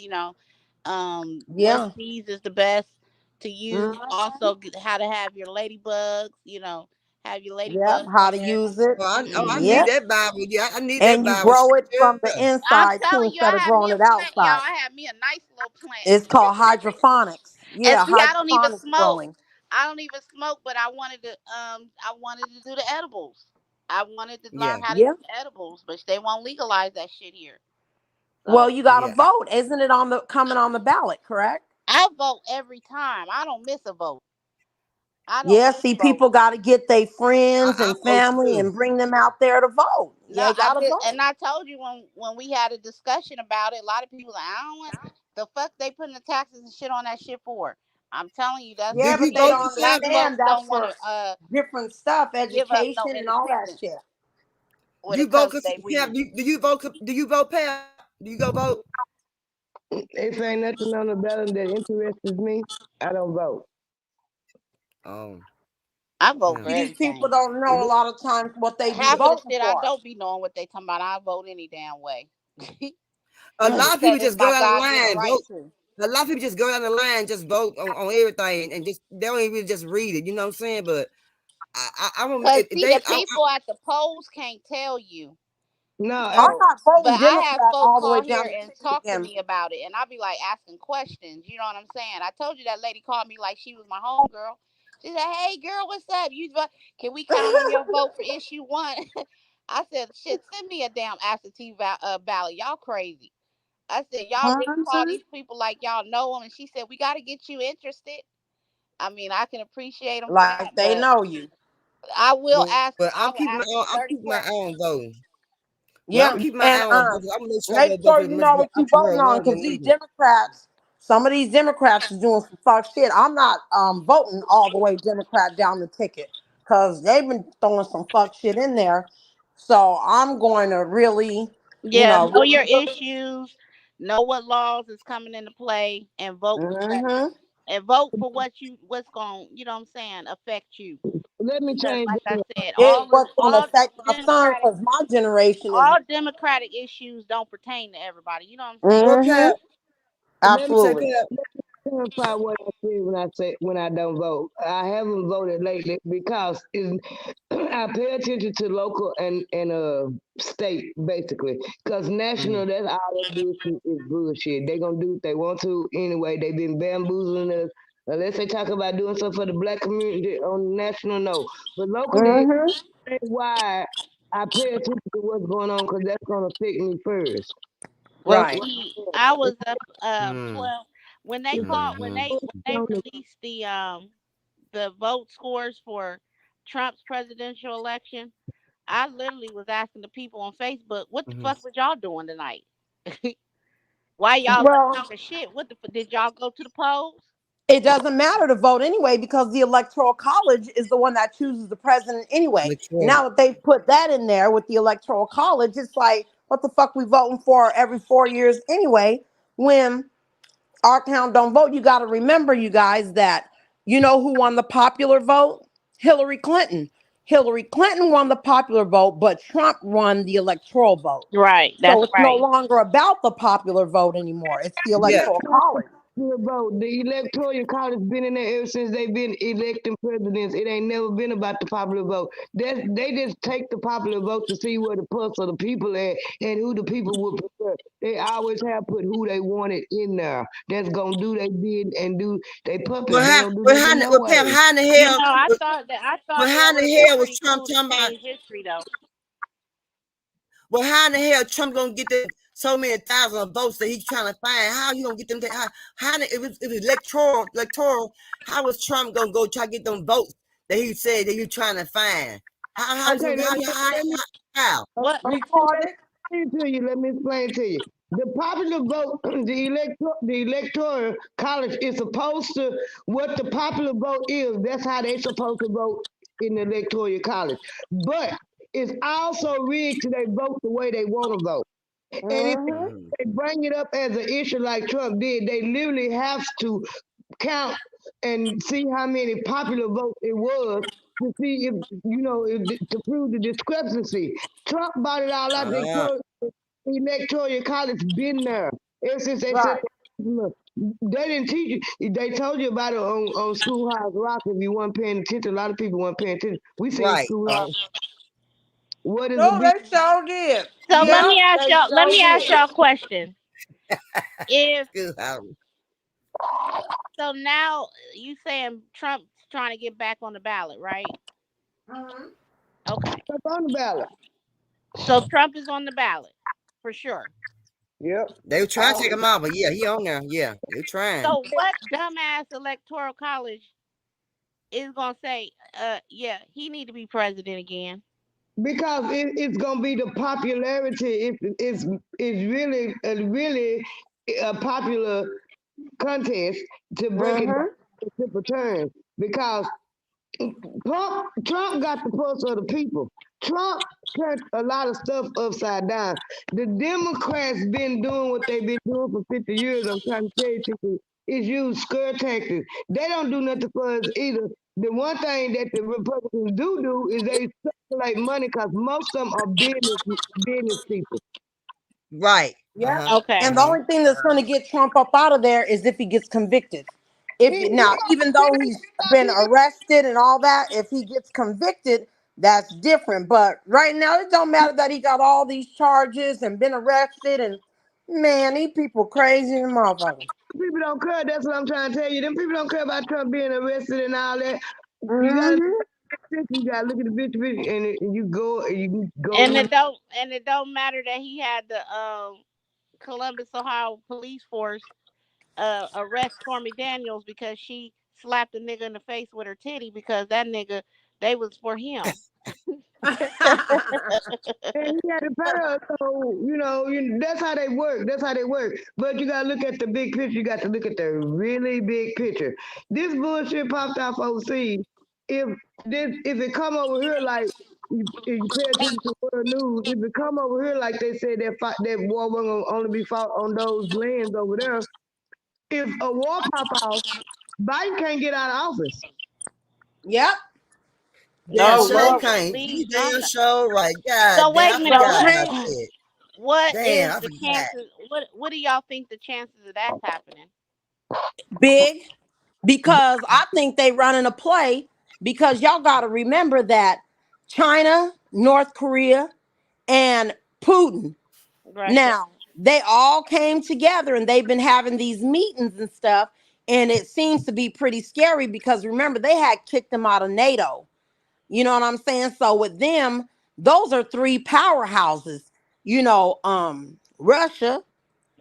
what Yeah. seeds is the best to use. Mhm. Also, how to have your ladybugs, have your Yep. ladybugs How in to there. use it. I Hmm. need Yep. that Bible. Yeah, I need that And you Bible. grow Shit, it from the yeah. I'm inside too, telling you, instead I of had me growing a it plant, y'all. outside. I had me a nice little It's plant. called hydroponics. And Yeah, see, I don't even hydroponics smoke. growing. I don't even smoke, but I wanted to do the edibles. I wanted to Yeah, learn how to Yeah. do edibles, but they won't legalize that shit here. Well, So you got to yeah. vote. Isn't it on the coming on the ballot, correct? I vote every time. I don't miss a vote. I don't Yeah, miss see, votes. people got to get their friends I and vote family too. and bring them out there to vote. No, They I got to did, vote. and I told you when we had a discussion about it. A lot of people like, I don't want the fuck they putting the taxes and shit on that shit for. I'm telling you, that's Yeah, Did because but you they vote they don't the time? black understand folks that's don't want for to different stuff, give up no education and all that independence shit. when You it vote comes to cause their Pam, weed. do you vote? Do you vote, Pam? Do you go vote? If ain't nothing on the ballot that interests me, I don't vote. Oh, I vote for damn. See, these people everything. don't know a lot of times what they be Half of the voting shit I for. don't be knowing what they talking about. I vote any damn way A lot of because people it's just go my down the God given line, right vote. to. A lot of people just go down the line, just vote on everything, and just they don't even just read it. You know what I'm saying? But I don't. Cause If see, they, the people at the polls can't tell you. No, I'm So, not but voting I have Democrat folk all the way call down here the and ticket talk to again. me about it, and I'll be like asking questions. You know what I'm saying? I told you that lady called me like she was my homegirl. She said, "Hey, girl, what's up? Can we count on your vote for issue one?" I said, "Shit, send me a damn absentee ballot. Y'all crazy." I said, "Y'all really call Mhm. these people like y'all know them?" And she said, "We got to get you interested." I mean, I can appreciate them for Like that, they but know you. I will but ask them. I'm I keeping will my ask own. them I'm 30 keeping my own questions. vote. Well, I'm Yeah, keeping my and own vote. I'm gonna make sure I make go vote sure for you the know what you voting on, entrepreneur. because these Democrats, some of these Democrats is doing some fuck shit. I'm not voting all the way Democrat down the ticket, because they've been throwing some fuck shit in there. So I'm going to really, Yeah, know really your look. issues, know what laws is coming into play, and vote correctly. Hmm. And vote for what's going, what I'm saying, affect you. let me Because change like I the said, What's going to affect my son, because my generation is. all democratic issues don't pertain to everybody. You know what I'm saying? Well, Hmm. Pam, let me Absolutely. clarify what I say when I don't vote. I haven't voted lately because I pay attention to local and state basically. Because national, mhm, that's all they do is bullshit. They gonna do what they want to anyway. They've been bamboozling us. Unless they talk about doing something for the black community on national, no. But locally, Hmm. why I pay attention to what's going on because that's gonna affect me first. Well, That's Right. why. see, I was up mm, 12 when they If called when mhm, they released the vote scores for Trump's presidential election. I literally was asking the people on Facebook, "What the mhm. fuck was y'all doing tonight? Why y'all left Well, out the shit? What the did y'all go to the polls?" it doesn't matter to vote anyway, because the electoral college is the one that chooses the president anyway. Latrell. Now that they've put that in there with the electoral college, it's like, what the fuck we voting for every 4 years anyway? When our town don't vote, you got to remember, you guys, that you know who won the popular vote? Hillary Clinton. Hillary Clinton won the popular vote, but Trump won the electoral vote. Right, So that's it's no right. longer about the popular vote anymore. It's the Yeah, electoral college. popular vote. The electoral college been in there ever since they've been electing presidents. It ain't never been about the popular vote. They just take the popular vote to see where the pulse of the people at and who the people would prefer. They always have put who they wanted in there. That's gonna do they bid and do they puppet. They don't do nothing no Pam, way. how in the You hell, know, I thought how that in would have the been hell was pretty Trump cool to talking about? change history though. Well, how in the hell Trump gonna get so many thousands of votes that he's trying to find? How you gonna get them? It was electoral. How was Trump gonna go try to get them votes that he said that you're trying to find? How Okay, let me how? What? Retarded. let me explain to you. The popular vote, the electoral college is supposed to what the popular vote is. That's how they supposed to vote in the electoral college. But it's also rigged to they vote the way they want to vote. And if Mm-hmm. they bring it up as an issue like Trump did, they literally have to count and see how many popular votes it was to see if to prove the discrepancy. Trump bought it all out. Uh, Electoral college been there ever since they said Right. they didn't teach you. They told you about it on Schoolhouse Rock. If you weren't paying attention, a lot of people weren't paying attention. We seen right. Schoolhouse. What is a No, big? they sure did. So let Yep, me ask they y'all. Let sure me ask did. y'all a question. If Schoolhouse. so, now you saying Trump's trying to get back on the ballot, right? Mhm. Okay. Up on the ballot. So Trump is on the ballot for sure. Yep. They were trying to take him out, but yeah, he on there. Yeah, they trying. So what dumbass electoral college is gonna say, yeah, he need to be president again? Because it's gonna be the popularity. It's really a popular contest to break it down Mhm. in simple terms. Because Trump got the pulse of the people. Trump turned a lot of stuff upside down. The Democrats been doing what they've been doing for 50 years. I'm trying to tell you, people, is use scare tactics. They don't do nothing for us either. The one thing that the Republicans do is they circulate money because most of them are business people. Right. Yep. Okay. And the only thing that's going to get Trump up out of there is if he gets convicted. If now, even though he's been arrested and all that, if he gets convicted, that's different. But right now, it don't matter that he got all these charges and been arrested. And man, these people crazy and motherfuckers. People don't care. That's what I'm trying to tell you. Them people don't care about Trump being arrested and all that. You gotta Hmm. look at the bitch, and you go And in. it don't matter that he had the Columbus, Ohio police force arrest Stormy Daniels because she slapped a nigga in the face with her titty because that nigga they was for him. And he had to pay her, so that's how they work. That's how they work. But you gotta look at the big picture. You got to look at the really big picture. This bullshit popped off overseas. If if it come over here like if you pay attention to world news, if it come over here like they said that war was gonna only be fought on those lands over there. If a war pop off, Biden can't get out of office. Yep. Damn, No, sure Lord, can't. please, You I'm damn not. sure right. God So wait damn, a I minute. So forgot about can't that. What Damn, is I the forgot. chances? What do y'all think the chances of that happening? big because I think they running a play because y'all got to remember that China, North Korea, and Putin. Russia. Now, they all came together and they've been having these meetings and stuff. And it seems to be pretty scary because remember, they had kicked them out of NATO. You know what I'm saying? So with them, those are three powerhouses. Russia,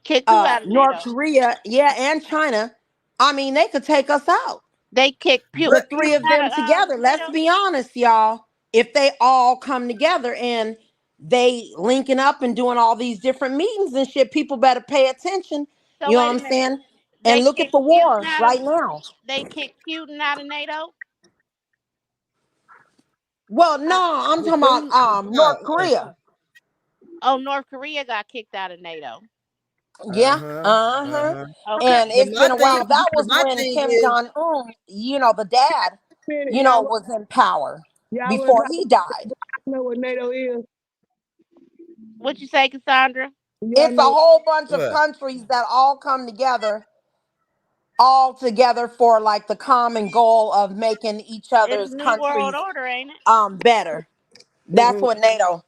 Kicked who out of North NATO? Korea, yeah, and China. I mean, they could take us out. They kicked The three Putin of out them of together. Let's NATO. be honest, y'all. If they all come together and they linking up and doing all these different meetings and shit, people better pay attention. So You know wait what a I'm minute. saying? And They look at kicked the Putin war out of. right now. They kicked Putin out of NATO. Well, no, I'm The talking about food? North Korea. Oh, North Korea got kicked out of NATO. Yeah. Uh-huh. Uh-huh. Uh-huh. Okay. And But it's my been a thing, while. That was my when thing Kim is, Jong Un, the dad, Y'all, was in power y'all want before to he died. know what NATO is? What you say, Cassandra? Y'all It's a know whole bunch of what? countries that all come together all together for like the common goal of making each It's other's New World countries Order, ain't it? better. That's Mhm. what NATO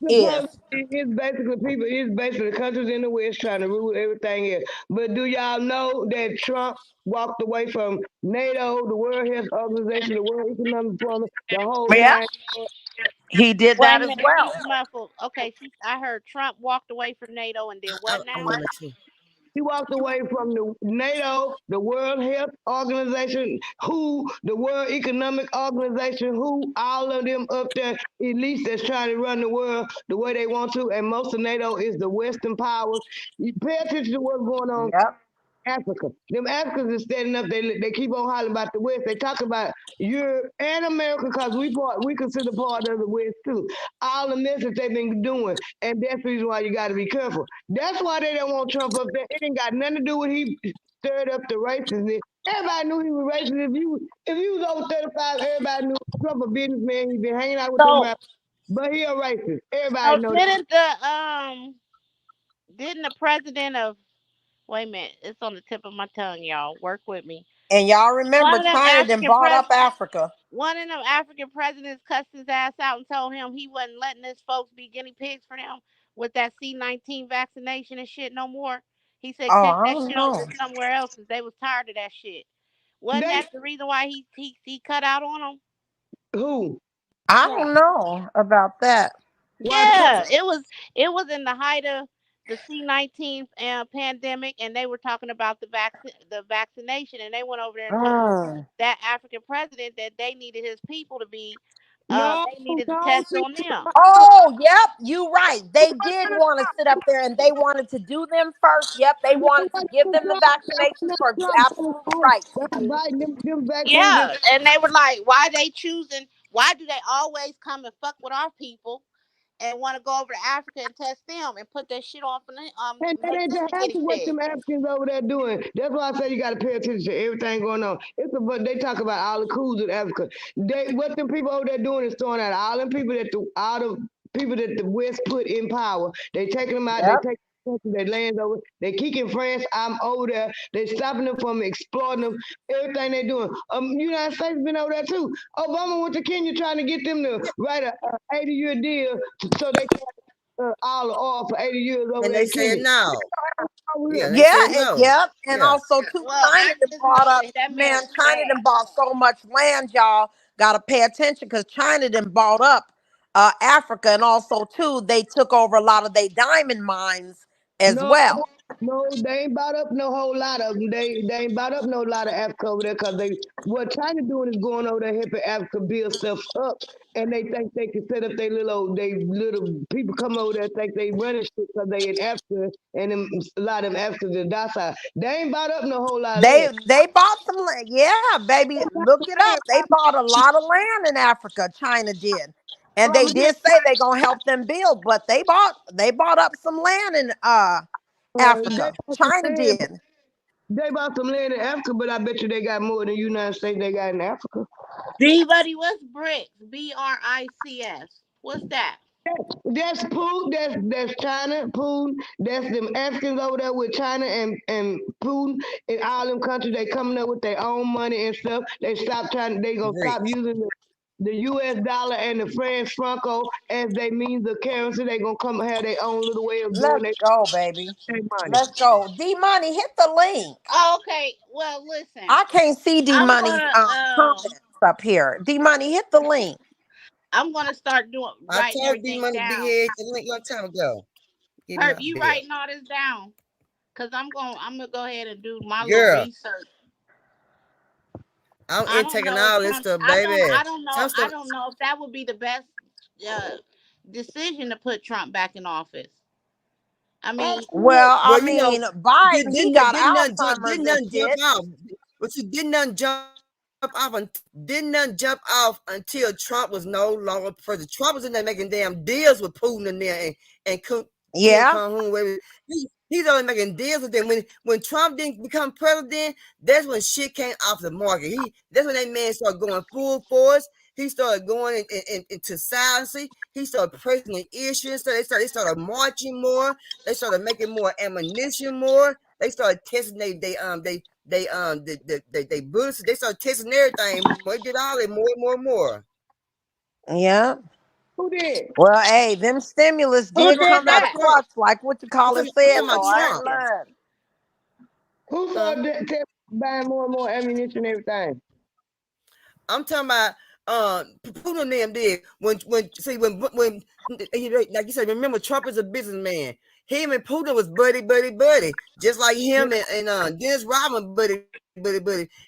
is. Supposed it's basically people, it's basically countries in the West trying to rule everything else. But do y'all know that Trump walked away from NATO, the World Health Organization, the World Economic Forum, the whole Yeah, nine? he did Wait that a as minute, well. she's muffled. Okay, I heard Trump walked away from NATO and did what I now? want to make sure. He walked away from the NATO, the World Health Organization, WHO, the World Economic Organization, WHO, all of them up there, elites that's trying to run the world the way they want to. And most of NATO is the Western powers. You pay attention to what's going on Yep. Africa. Them Africans are standing up. They keep on hollering about the West. They talk about Europe and America because we consider part of the West too. All the mess that they've been doing, and that's the reason why you got to be careful. That's why they don't want Trump up there. It ain't got nothing to do with he stirred up the racism. Everybody knew he was racist. If you was over 35, everybody knew Trump a businessman. He been hanging out with them, So rappers, but he a racist. Everybody so know that. didn't the president of wait a minute, it's on the tip of my tongue, y'all. Work with me. And y'all remember One of them China then African bought up presidents Africa. One of them African presidents cussed his ass out and told him he wasn't letting his folks be guinea pigs for them with that C-19 vaccination and shit no more. He said Oh, check I that don't shit over know. somewhere else because they was tired of that shit. Wasn't They that the reason why he cut out on them? who? I Trump. don't know about that. Why Trump? Yeah, it was in the height of the C-19 pandemic, and they were talking about the vaccination, and they went over there and told Mm. that African president that they needed his people to be, No, they needed to no, test on them. Oh, yep, you right. They did want to sit up there and they wanted to do them first. Yep, they wanted to give them the vaccinations first. You absolutely right, That's TT. right. Them vaccines. Yeah, and they were like, why they choosing? Why do they always come and fuck with our people and want to go over to Africa and test them and put that shit off and And that make ain't them the the half guinea of what pig? them Africans over there doing. That's why I say you got to pay attention to everything going on. But they talk about all the coups in Africa. What them people over there doing is throwing out all them people all the people that the West put in power. They taking them out. They Yep. take their lands over. They kicking France. I'm over there. They stopping them from exploiting them. Everything they doing. United States been over there too. Obama went to Kenya trying to get them to write a 80-year deal so they can all the oil for 80 years over And there they in said Kenya. no. Over here. Yeah, they Yeah, said and no. yep, and Yeah. also too, Well, China I done just bought know up. that that man Man, was China mad. done bought so much land, y'all. Got to pay attention because China done bought up Africa, and also too, they took over a lot of their diamond mines as No, well. no, they ain't bought up no whole lot of them. They ain't bought up no lot of Africa over there because what China doing is going over there helping Africa build stuff up, and they think they can set up they little people come over there think they running shit because they in Africa, and a lot of them Africans are docile. They ain't bought up no whole lot of land. They bought some land. Yeah, baby, look it up. They bought a lot of land in Africa. China did, and they did say they gonna help them build, but they bought up some land in They Africa. bought some China land. did. They bought some land in Africa, but I bet you they got more than the United States they got in Africa. B buddy, what's BRICS? BRICS. What's that? That's Putin. That's China. Putin. That's them Africans over there with China and Putin and all them countries. They coming up with their own money and stuff. They stop trying. They gonna stop Bricks. using the U.S. dollar and the French franco as they means of currency. They gonna come have their own little way of doing Let's go, baby. their money. Let's go. D Money, hit the link. Oh, okay. Well, listen. I can't see D I'm Money's gonna comments up here. D Money, hit the link. I'm gonna start doing I writing told D everything Money Big down. Head the link long time ago. Get him Herb, out you there. writing all this down? Cause I'm gonna go ahead and do my little Girl, research. I'm I in don't taking know if all this Trump. stuff, I don't. baby. I don't know. Some I stuff don't know if that would be the best uh, decision to put Trump back in office. I mean, Well, I well, you know, mean, Biden, he got Alzheimer's didn't and nothing jump shit. off. But you didn't nothing jump off until Trump was no longer president. Trump was in there making damn deals with Putin in there and Kim Yeah. Jong Un. He's always making deals with them. When Trump didn't become president, that's when shit came off the market. That's when that man started going full force. He started going into silence. He started pressing the issues. So they started marching more. They started making more ammunition more. They started testing they boosted, they started testing everything. They did all that more and more and more. Yeah. Who did? Well, hey, them stimulus Who did Trump, did come at a Trump, that? Trump. crutch, like what you call it I'm said, talking about though. I ain't Trump. lying. Who Huh? started buying more and more ammunition and everything? I'm talking about Putin and them did when see when like you said, remember Trump is a businessman. Him and Putin was buddy, just like him and Dennis Rodman buddy.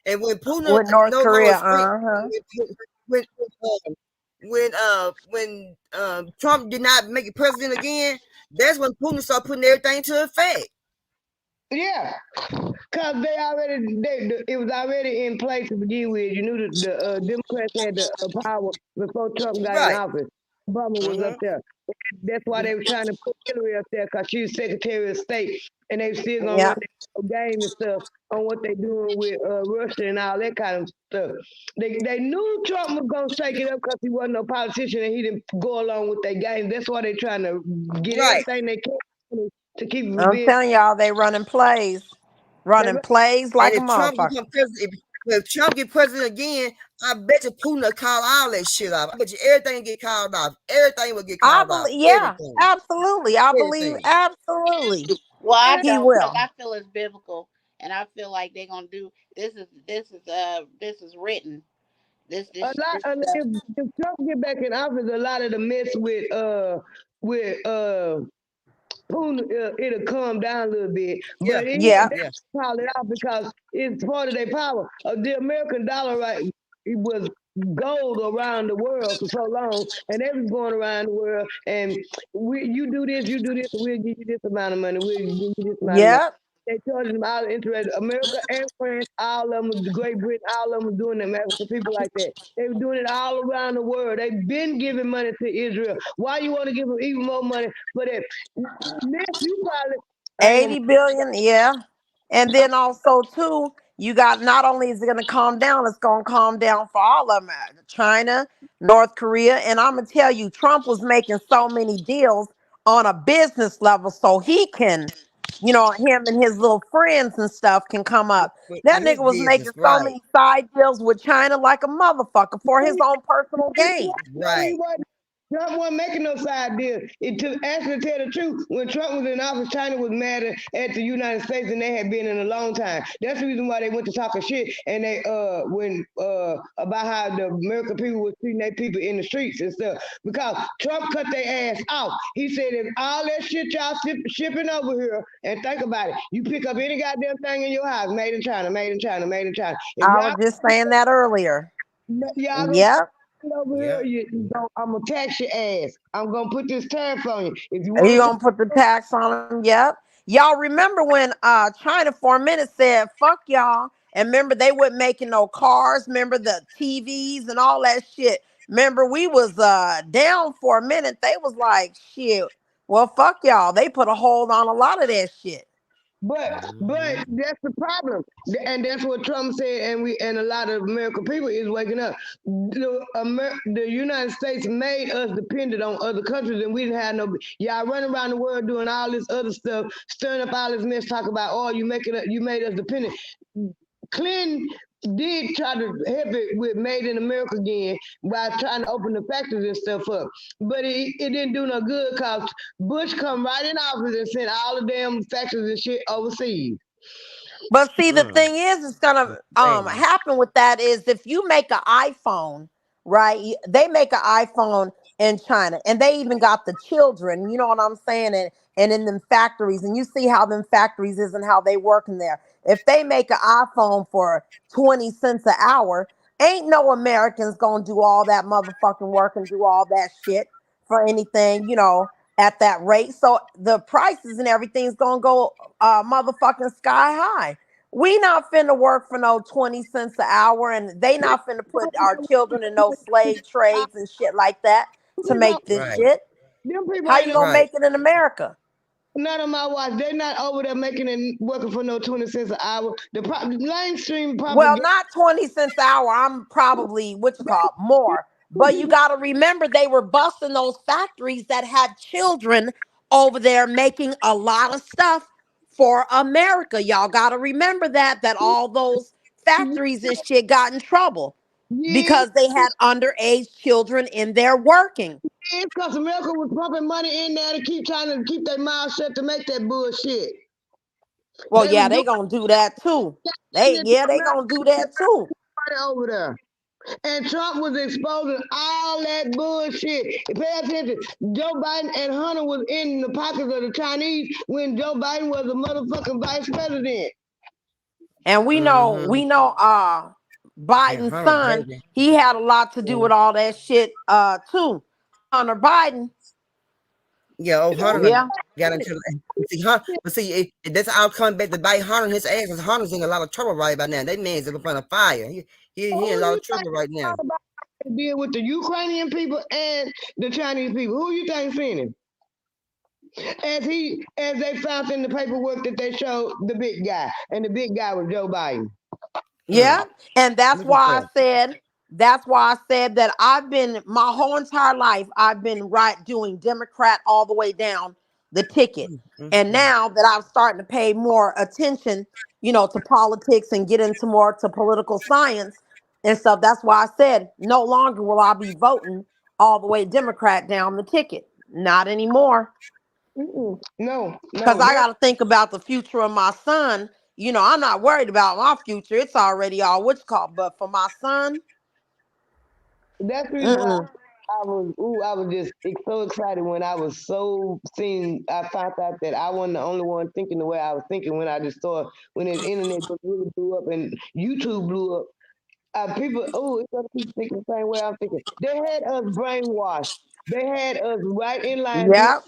And when Putin With no North longer was Korea, free, uh-huh. when Trump did not make it president again, that's when Putin started putting everything to effect. Yeah, cause it was already in place to begin with. You knew the Democrats had the power before Trump got in Right. office. Obama was up Mm-hmm. there. That's why they were trying to put Hillary up there because she was Secretary of State, and they still gonna run Yeah. their game and stuff on what they doing with Russia and all that kind of stuff. They knew Trump was gonna shake it up because he wasn't no politician and he didn't go along with their game. That's why they trying to get Right. everything they can to keep it from I'm being. telling y'all, they running plays. They, Running plays And like a if Trump motherfucker. become president, if Trump get president again, I bet you Putin will call all that shit off. I bet you everything get called off. Everything will get I called off. believe, yeah, Everything. absolutely. I believe Everything. absolutely Well, I he don't, because will. I feel it's biblical, and I feel like they're gonna do this is written. This stuff. if Trump get back in office, a lot of the mess with Putin, it'll calm down a little bit. Yeah. But it ain't Yeah. that Yeah. call it out because it's part of their power. The American dollar, right? It was gold around the world for so long, and they was going around the world, and you do this, we'll give you this amount of money, we'll give you this amount of money. Yeah. They charging them all the interest. America and France, all of them, Great Britain, all of them doing it, America, people like that. They were doing it all around the world. They've been giving money to Israel. Why you want to give them even more money for that? Next, you probably, I ain't gonna. 80 billion, yeah. And then also too, you got, not only is it gonna calm down, it's gonna calm down for all of them. China, North Korea. And I'm gonna tell you, Trump was making so many deals on a business level so he can, him and his little friends and stuff can come up. With That his nigga was making business, so right? many side deals with China like a motherfucker for his own personal gain. No, he Right. wasn't. Trump wasn't making no side deal. It took, actually, to tell the truth, when Trump was in office, China was mad at the United States than they had been in a long time. That's the reason why they went to talking shit and they when about how the American people was treating their people in the streets and stuff. Because Trump cut their ass off. He said if all that shit y'all shipping over here, and think about it, you pick up any goddamn thing in your house, made in China, made in China, made in China. If I was just saying that earlier. y'all gonna Yep. over here, Yeah. I'm gonna tax your ass. I'm gonna put this tariff on you. If you He want to, gonna put the tax on them. Yep. Y'all remember when China for a minute said fuck y'all, and remember they weren't making no cars. Remember the TVs and all that shit. Remember we was down for a minute. They was like shit. Well, fuck y'all. They put a hold on a lot of that shit. but Mm-hmm. that's the problem, and that's what Trump said, and a lot of American people is waking up. The United States made us dependent on other countries, and we didn't have no. Y'all running around the world doing all this other stuff, stirring up all this mess, talk about oh you made us dependent. Clinton did try to help it with Made in America again by trying to open the factories and stuff up. But it didn't do no good because Bush come right in office and sent all the damn factories and shit overseas. But see, the Mm. thing is, it's gonna Damn. happen with that is if you make an iPhone, right? They make an iPhone in China, and they even got the children. You know what I'm saying? And in them factories, and you see how them factories is and how they work in there. If they make an iPhone for 20 cents an hour, ain't no Americans gonna do all that motherfucking work and do all that shit for anything, at that rate. So the prices and everything's gonna go motherfucking sky high. We not finna work for no 20 cents an hour, and they not finna put our children in no slave trades and shit like that to make this Right. shit. Them people How ain't you no, gonna Right. make it in America? none of my watch. They're not over there making it working for no 20 cents an hour. The mainstream Well, propaganda. not 20 cents an hour. I'm probably what you call more. But you gotta remember they were busting those factories that had children over there making a lot of stuff for America. Y'all got to remember that all those factories and shit got in trouble Yeah, because they had underage children in there working. it's because America was pumping money in there to keep trying to keep their mouth shut to make that bullshit. Well, They was yeah, doing they gonna do that too. They gonna do that too. money over there. And Trump was exposing all that bullshit. Pay attention. Joe Biden and Hunter was in the pockets of the Chinese when Joe Biden was a motherfucking vice president. And we know, And Biden's Hunter son, Biden. he had a lot to do with all that shit too. Hunter Biden. Yeah, old Hunter Yeah. got into that's all coming back to bite Hunter in his ass because Hunter's in a lot of trouble right about now. That man's up on a fire. He in a lot of trouble right now. To deal with the Ukrainian people and the Chinese people. Who you think seen him? As they found in the paperwork that they showed the big guy, and the big guy was Joe Biden. Yeah. And that's Look at why I that. said that I've been my whole entire life, I've been doing Democrat all the way down the ticket. And now that I'm starting to pay more attention, to politics and get into more to political science and stuff, that's why I said no longer will I be voting all the way Democrat down the ticket. Not anymore. No, Because I got to think about the future of my son. I'm not worried about my future. It's already all what's called. But for my son, that's the reason why I was just so excited when I was I found out that I wasn't the only one thinking the way I was thinking when I just saw when the internet just really blew up and YouTube blew up. It's other people thinking the same way I'm thinking. They had us brainwashed. They had us right in line. yeah,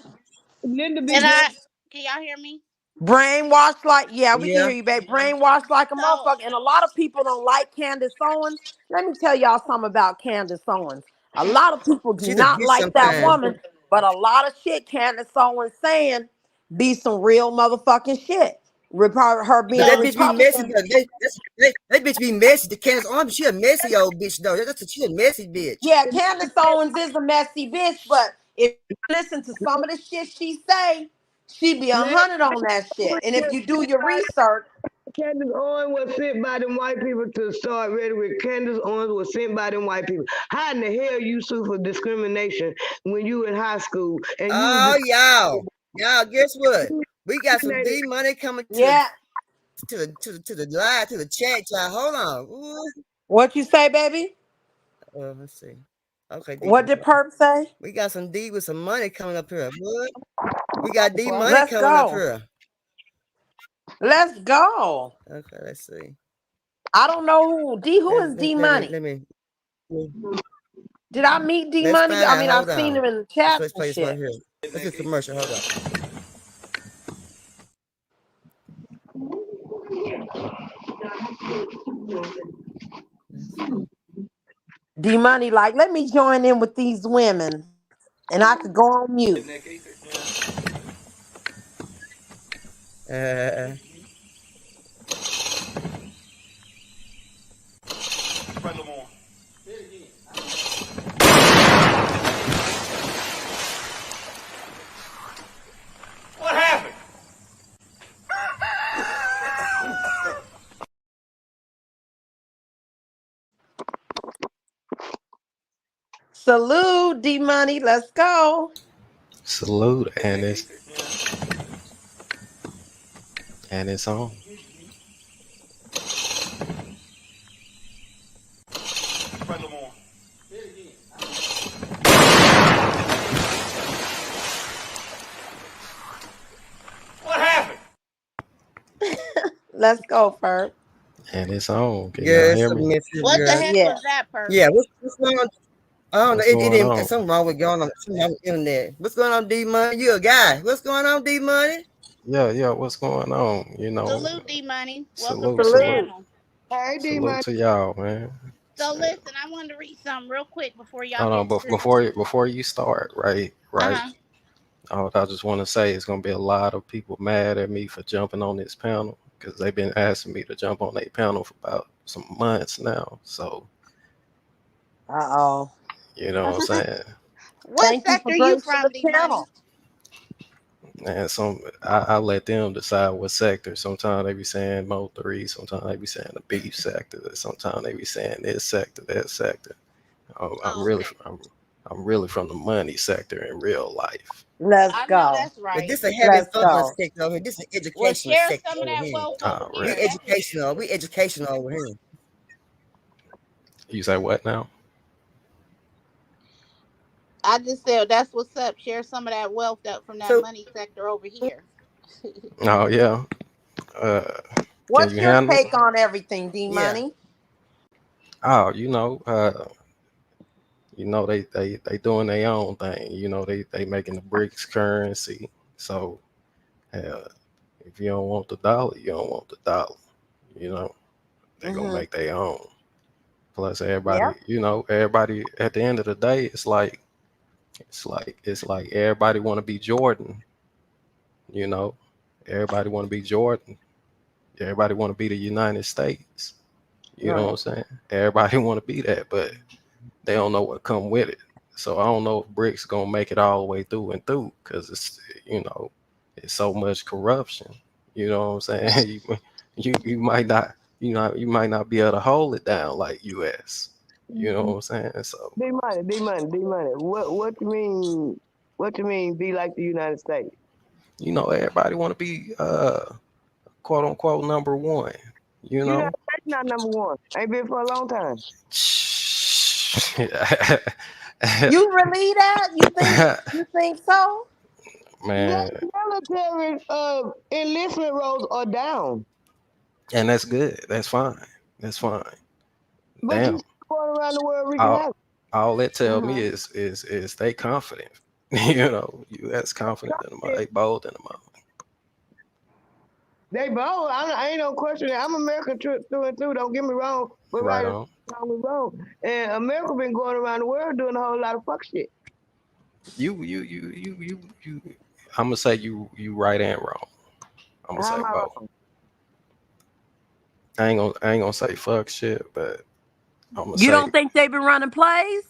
Linda B. And Johnson. can y'all hear me? brainwashed yeah, we can Yeah. hear you, babe. Brainwashed like a So motherfucker. And a lot of people don't like Candace Owens. Let me tell y'all something about Candace Owens. A lot of people do She's a not bitch like that sometimes. woman, but a lot of shit Candace Owens saying be some real motherfucking shit. Her But being a that bitch be messy. Republican. Though. That bitch be messy. The Candace Army, she a messy old bitch though. She a messy bitch. Yeah, Candace Owens is a messy bitch, but if you listen to some of the shit she say, she be 100 on that shit. And if you do your research, Candace Owens was sent by them white people to start rhetoric. Candace Owens was sent by them white people. How in the hell you sue for discrimination when you in high school and you was Oh y'all, guess what? We got some discriminated? D money coming yeah. to the chat, y'all. Hold on. Ooh. What you say, baby? Let's see. Okay, D. What did Perp say? We got some D with some money coming up here. What? We got D money Let's coming up go. here. Let's go. Okay, let's see. I don't know who Who is D Money? Let me. Did I meet D Let's Money? find I out. mean, I've Hold seen on. him in the chat Let's and play this right shit. here. Let's do commercial. Hold on. D Money, like, let me join in with these women, and I could go on mute. What happened? Salute, D Money. Let's go. Salute, and it's on. What happened? Let's go, Ferb. And it's on. Can y'all Yes, hear me? what the heck Yeah. was that, person? Yeah, what's going on? I don't know. What's It going didn't. on? Something wrong with going on. Something wrong with internet. What's going on, D Money? You a guy? What's going on, D Money? Yeah, what's going on? Salute, D Money. Welcome to Salute, the salute. panel. Hey, D Salute Money. to y'all, man. So listen, I wanted to read something real quick before y'all Hold on, get but into. before you start, right? I just want to say it's gonna be a lot of people mad at me for jumping on this panel because they've been asking me to jump on a panel for about some months now. So you know what I'm saying? What Thank you for sector you gracing from, the D Money? channel. And I let them decide what sector. Sometimes they be saying Mo 3, sometimes they be saying the beef sector, sometimes they be saying this sector, that sector. I'm Oh, really okay. I'm really from the money sector in real life. Let's I know go. that's But right. this a heavy Let's fun go. sector over here. This is an Well, educational share sector some of over that here. wealth over Already. here. That's what. We educational over here. You say what now? I just said that's what's up. Share some of that wealth that from that So money sector over here. Oh yeah. Uh, can What's you your handle it? take on everything, D yeah. Money? Oh, they doing their own thing. They making the bricks currency. So uh, if you don't want the dollar, you don't want the dollar. You know, they gonna Mm-hmm. make their own. Plus, Yeah. everybody at the end of the day, it's like everybody want to be Jordan. You know, everybody want to be Jordan. Everybody want to be the United States. You know what Right. I'm saying? Everybody want to be that, but they don't know what come with it. So I don't know if Brick's gonna make it all the way through and through because it's so much corruption. You know what I'm saying? You might not you might not be able to hold it down like US. You know what I'm saying? So D money. What you mean? Be like the United States? everybody want to be quote unquote number one. You United know. States not number one. Ain't been for a long time. You really that? You think so? Man, Military enlistment rolls are down, and that's good. That's fine. That's fine. but you Damn. still going around the world wreaking All havoc. all that tell me Mm-hmm. is they confident. US confident in them. They bold in them. They both. I ain't no question that. I'm American through and through. Don't get me wrong, but Right right or on. wrong is wrong. And America been going around the world doing a whole lot of fuck shit. You. I'm gonna say you right and wrong. I'm gonna How say am I both. wrong? I ain't gonna say fuck shit, but I'm gonna You say don't think they've been running plays?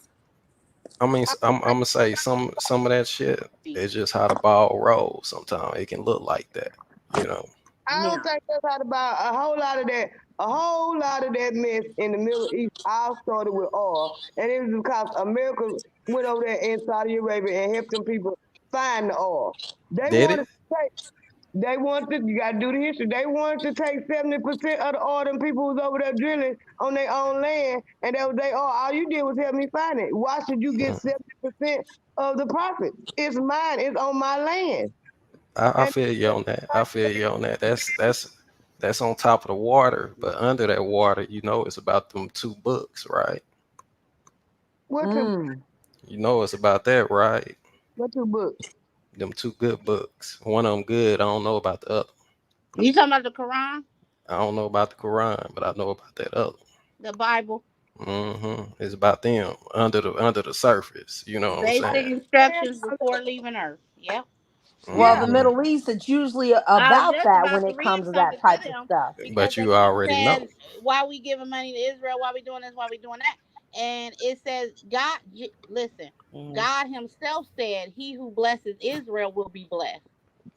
I mean I'm gonna say some of that shit is just how the ball rolls. Sometimes it can look like that. You know. I don't Yeah. think that's how about a whole lot of that. A whole lot of that mess in the Middle East all started with oil, and it was because America went over there in Saudi Arabia and helped them people find the oil. They Did wanted it? to take. They wanted to. You got to do the history. They wanted to take 70% of the oil. Them people was over there drilling on their own land, and that was they oil. All you did was help me find it. Why should you get Mm. 70% of the profit? It's mine. It's on my land. I And feel you on that. I feel you on that. That's on top of the water, but under that water, it's about them two books, right? what to Mm. It's about that, right? what to book? Them two good books. One of them good. I don't know about the other. You talking about the Quran, I don't know about the Quran, but I know about that other. the Bible, It's about them under the surface. You know what I'm basic saying? instructions before leaving Earth. Yep. Well, Yeah. the hmm Middle East, it's usually I was about just that about when to it read comes to that something to type of them stuff. because But they you keep already know. saying, "Why we giving money to Israel? Why we doing this? Why we doing that?" And it says, "God, listen, Mhm. God Himself said, He who blesses Israel will be blessed.'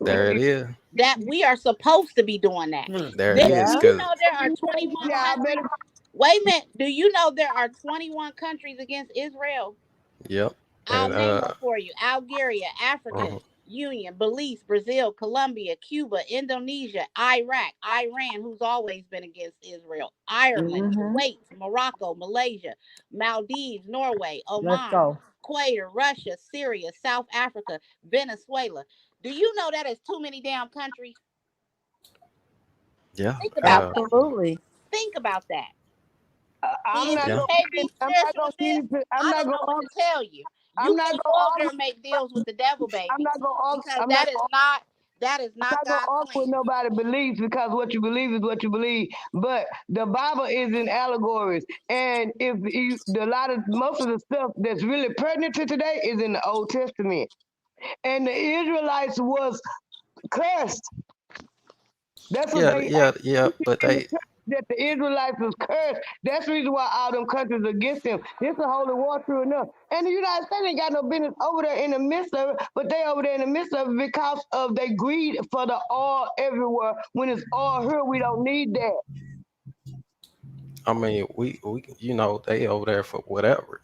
There it is. That we are supposed to be doing that. There it Do is. Yeah. you Cause know there are 21 Yeah, I better. countries? Wait a minute. Do you know there are 21 countries against Israel? yep. I'll And name them for you: Algeria, African uh Union, Belize, Brazil, Colombia, Cuba, Indonesia, Iraq, Iran, who's always been against Israel, Ireland, Hmm. Kuwait, Morocco, Malaysia, Maldives, Norway, Let's Oman, go. Ecuador, Russia, Syria, South Africa, Venezuela. Do you know that is too many damn countries? yeah. Think about that. Absolutely. Think about that. I'm See, if not you Yeah. gonna can't get. be I'm not gonna get spiritual, into. I'm I not don't gonna. know what to tell you. I'm You not can't gonna go over argue. there and make deals with the devil, I'm baby, not gonna argue. because that is I'm not not gonna God's argue with plan. nobody beliefs because what you believe is what you believe. But the Bible is in allegories, and if you the lot of most of the stuff that's really pertinent to today is in the Old Testament, and the Israelites was cursed. That's what Yeah. they Yeah. Yeah. But they actually. that the Israelites was cursed. That's the reason why all them countries against them. This is a holy war true enough. And the United States ain't got no business over there in the midst of it, but they over there in the midst of it because of they greed for the oil everywhere. When it's all here, we don't need that. I mean, we they over there for whatever,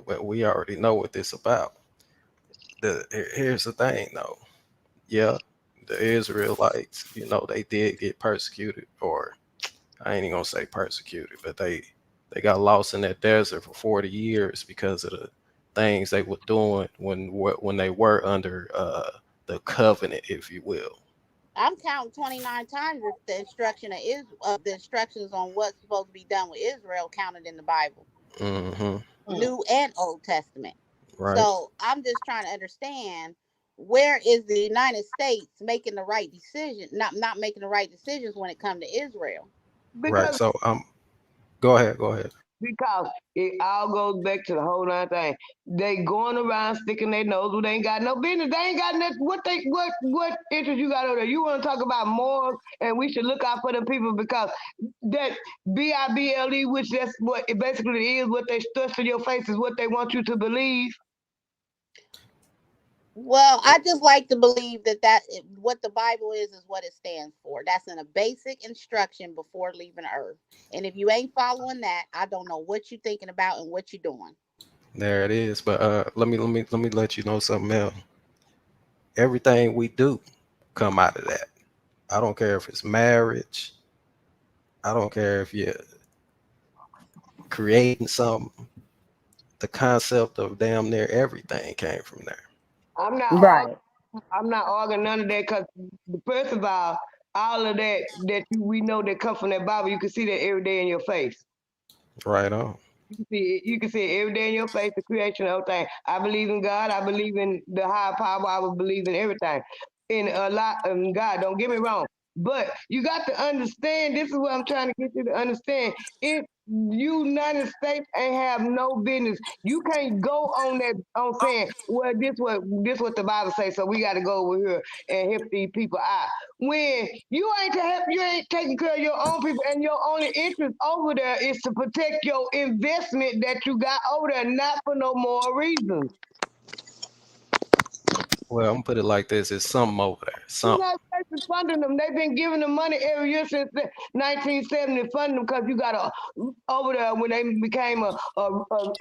but we already know what this about. Here's the thing though. Yeah, the Israelites, they did get persecuted, or I ain't even gonna say persecuted, but they got lost in that desert for 40 years because of the things they were doing when they were under the covenant, if you will. I'm counting 29 times the instruction of the instructions on what's supposed to be done with Israel counted in the Bible, Hmm. New and Old Testament. Right. So I'm just trying to understand, where is the United States making the right decision, not making the right decisions when it comes to Israel? Right. Because So go ahead. Go ahead. because it all goes back to the whole nine thing. They going around sticking their nose where they ain't got no business. They ain't got nothing. What interest you got over there? You want to talk about morals, and we should look out for the people because that BIBLE, which that's what it basically is, what they stuff to your face is what they want you to believe. Well, I just like to believe that what the Bible is what it stands for. That's in a basic instruction before leaving Earth. And if you ain't following that, I don't know what you're thinking about and what you're doing. There it is. But let me let you know something else. Everything we do come out of that. I don't care if it's marriage. I don't care if you're creating something. The concept of damn near everything came from there. I'm not Right. I'm not arguing none of that because first of all of we know that come from that Bible, you can see that every day in your face. Right on. You can see it every day in your face, the creation of everything. I believe in God. I believe in the higher power. I would believe in everything. In a lot of God, don't get me wrong. But you got to understand, this is what I'm trying to get you to understand. If United States ain't have no business, you can't go on that on saying, well, this what the Bible says, so we gotta go over here and help these people out. When you ain't taking care of your own people, and your only interest over there is to protect your investment that you got over there, not for no more reasons. Well, I'm gonna put it like this: it's something over there. Something. United States is funding them. They've been giving them money every year since 1970, funding them because you got over there when they became a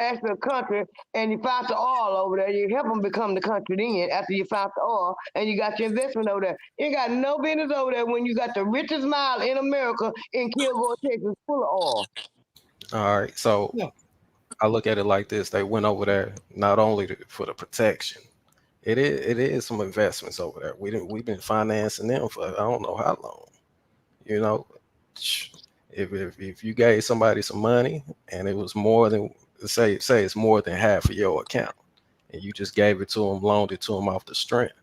actual country, and you found the oil over there. You help them become the country then after you found the oil and you got your investment over there. You ain't got no business over there when you got the richest mile in America in Kilgore, Texas, full of oil. All right. So I look at it like this: they went over there not only for the protection. It is some investments over there. We've been financing them for I don't know how long. You know, if you gave somebody some money and it was more than say it's more than half of your account, and you just gave it to them, loaned it to them off the strength,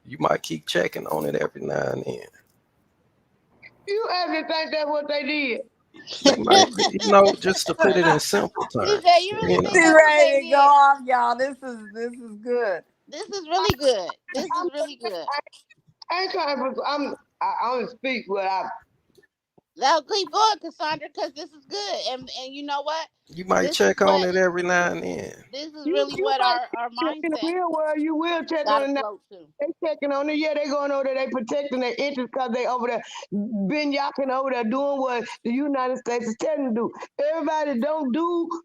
you might keep checking on it every now and then. You actually think that's what they did? They might, just to put it in simple He terms, said, "You really think She that's what they ready to go did? off, y'all. This is good. This is really good. This is I'm, really good." I ain't trying to. I only speak what I. Now keep going, Cassandra, because this is good. And you know what? you might This is check on what it every now and then. this is You really you what might our in the mindset real world you will check got on to it now. float to. They checking on it. Yeah, they going over there. They protecting their interests because they over there been yakking over there doing what the United States is telling them to do. Everybody don't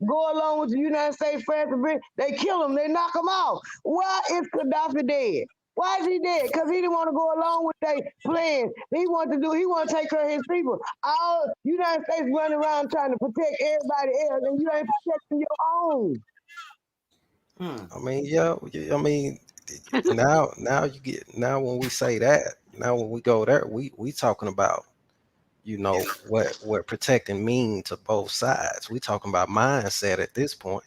go along with the United States, France, and Britain. They kill them. They knock them out. Why is Gaddafi dead? Why is he dead? Because he didn't want to go along with their plans. He want to take care of his people. All United States running around trying to protect everybody else, and you ain't protecting your own. I mean, yeah, I mean, now you get now when we say that, now when we go there, we talking about what protecting mean to both sides. We talking about mindset at this point.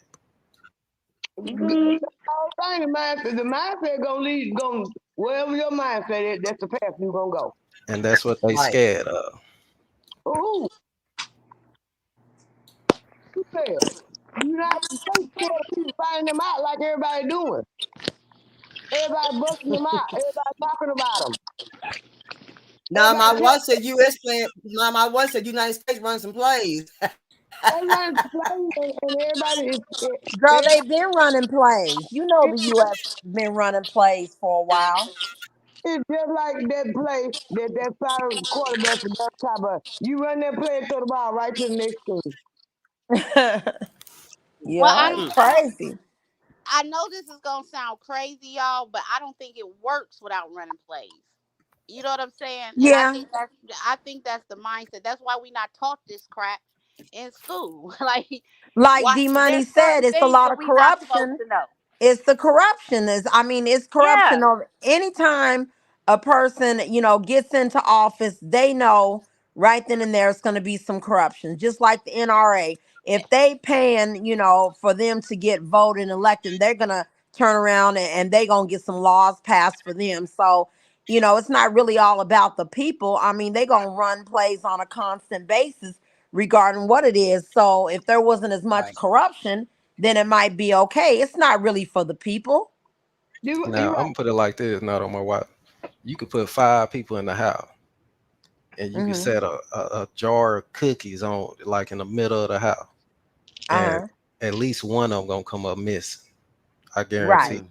The whole thing, the mindset gonna lead, gonna wherever your mindset is, that's the path you gonna go. And that's what they Right. scared of. Who said? United States said we finding them out like everybody doing. Everybody busting them out. Everybody talking about them. Now my Everybody wife said U.S. playing. Now my wife said United States run some plays. everybody complaining, and everybody Girl, everybody, they've been running plays. You know the U.S. been running plays for a while. it's just like that play that fire quarterback for that type of you run that play and throw the ball right to the next team. Well, Yeah, it's Mm. crazy. I know this is gonna sound crazy, y'all, but I don't think it works without running plays. You know what I'm saying? And Yeah, I think that's the mindset. That's why we not taught this crap in school. Like, like why D Money there's said, certain it's a things lot that of we not supposed corruption. to know. It's the corruption. Is I mean, it's Yeah. corruption of anytime a person, gets into office, they know right then and there it's going to be some corruption. Just like the NRA. If they paying, for them to get voted and elected, they're gonna turn around and they gonna get some laws passed for them. So, it's not really all about the people. I mean, they gonna run plays on a constant basis regarding what it is. So if there wasn't as much Right. corruption, then it might be okay. It's not really for the people. You Now I'm right. gonna put it like this. Not on my watch. You could put 5 people in the house, and you could Hmm. set a jar of cookies on, like in the middle of the house, and Uh-huh. at least one of them gonna come up missing. I guarantee. Right.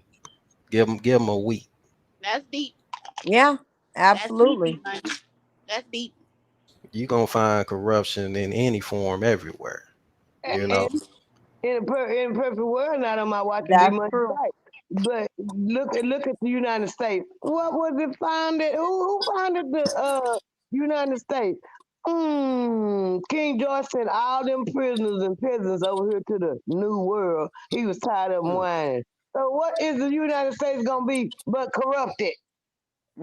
Mm. Give them a week. That's deep. Yeah, That's deep, absolutely. D-Money. That's deep. You gonna find corruption in any form everywhere. You know. And in a perfect world, not on my watch would be That's money true. right. But look at the United States. What was it founded? Who founded the United States? King George sent all them prisoners and peasants over here to the New World. He was tired of them Mm. whining. So what is the United States gonna be but corrupted?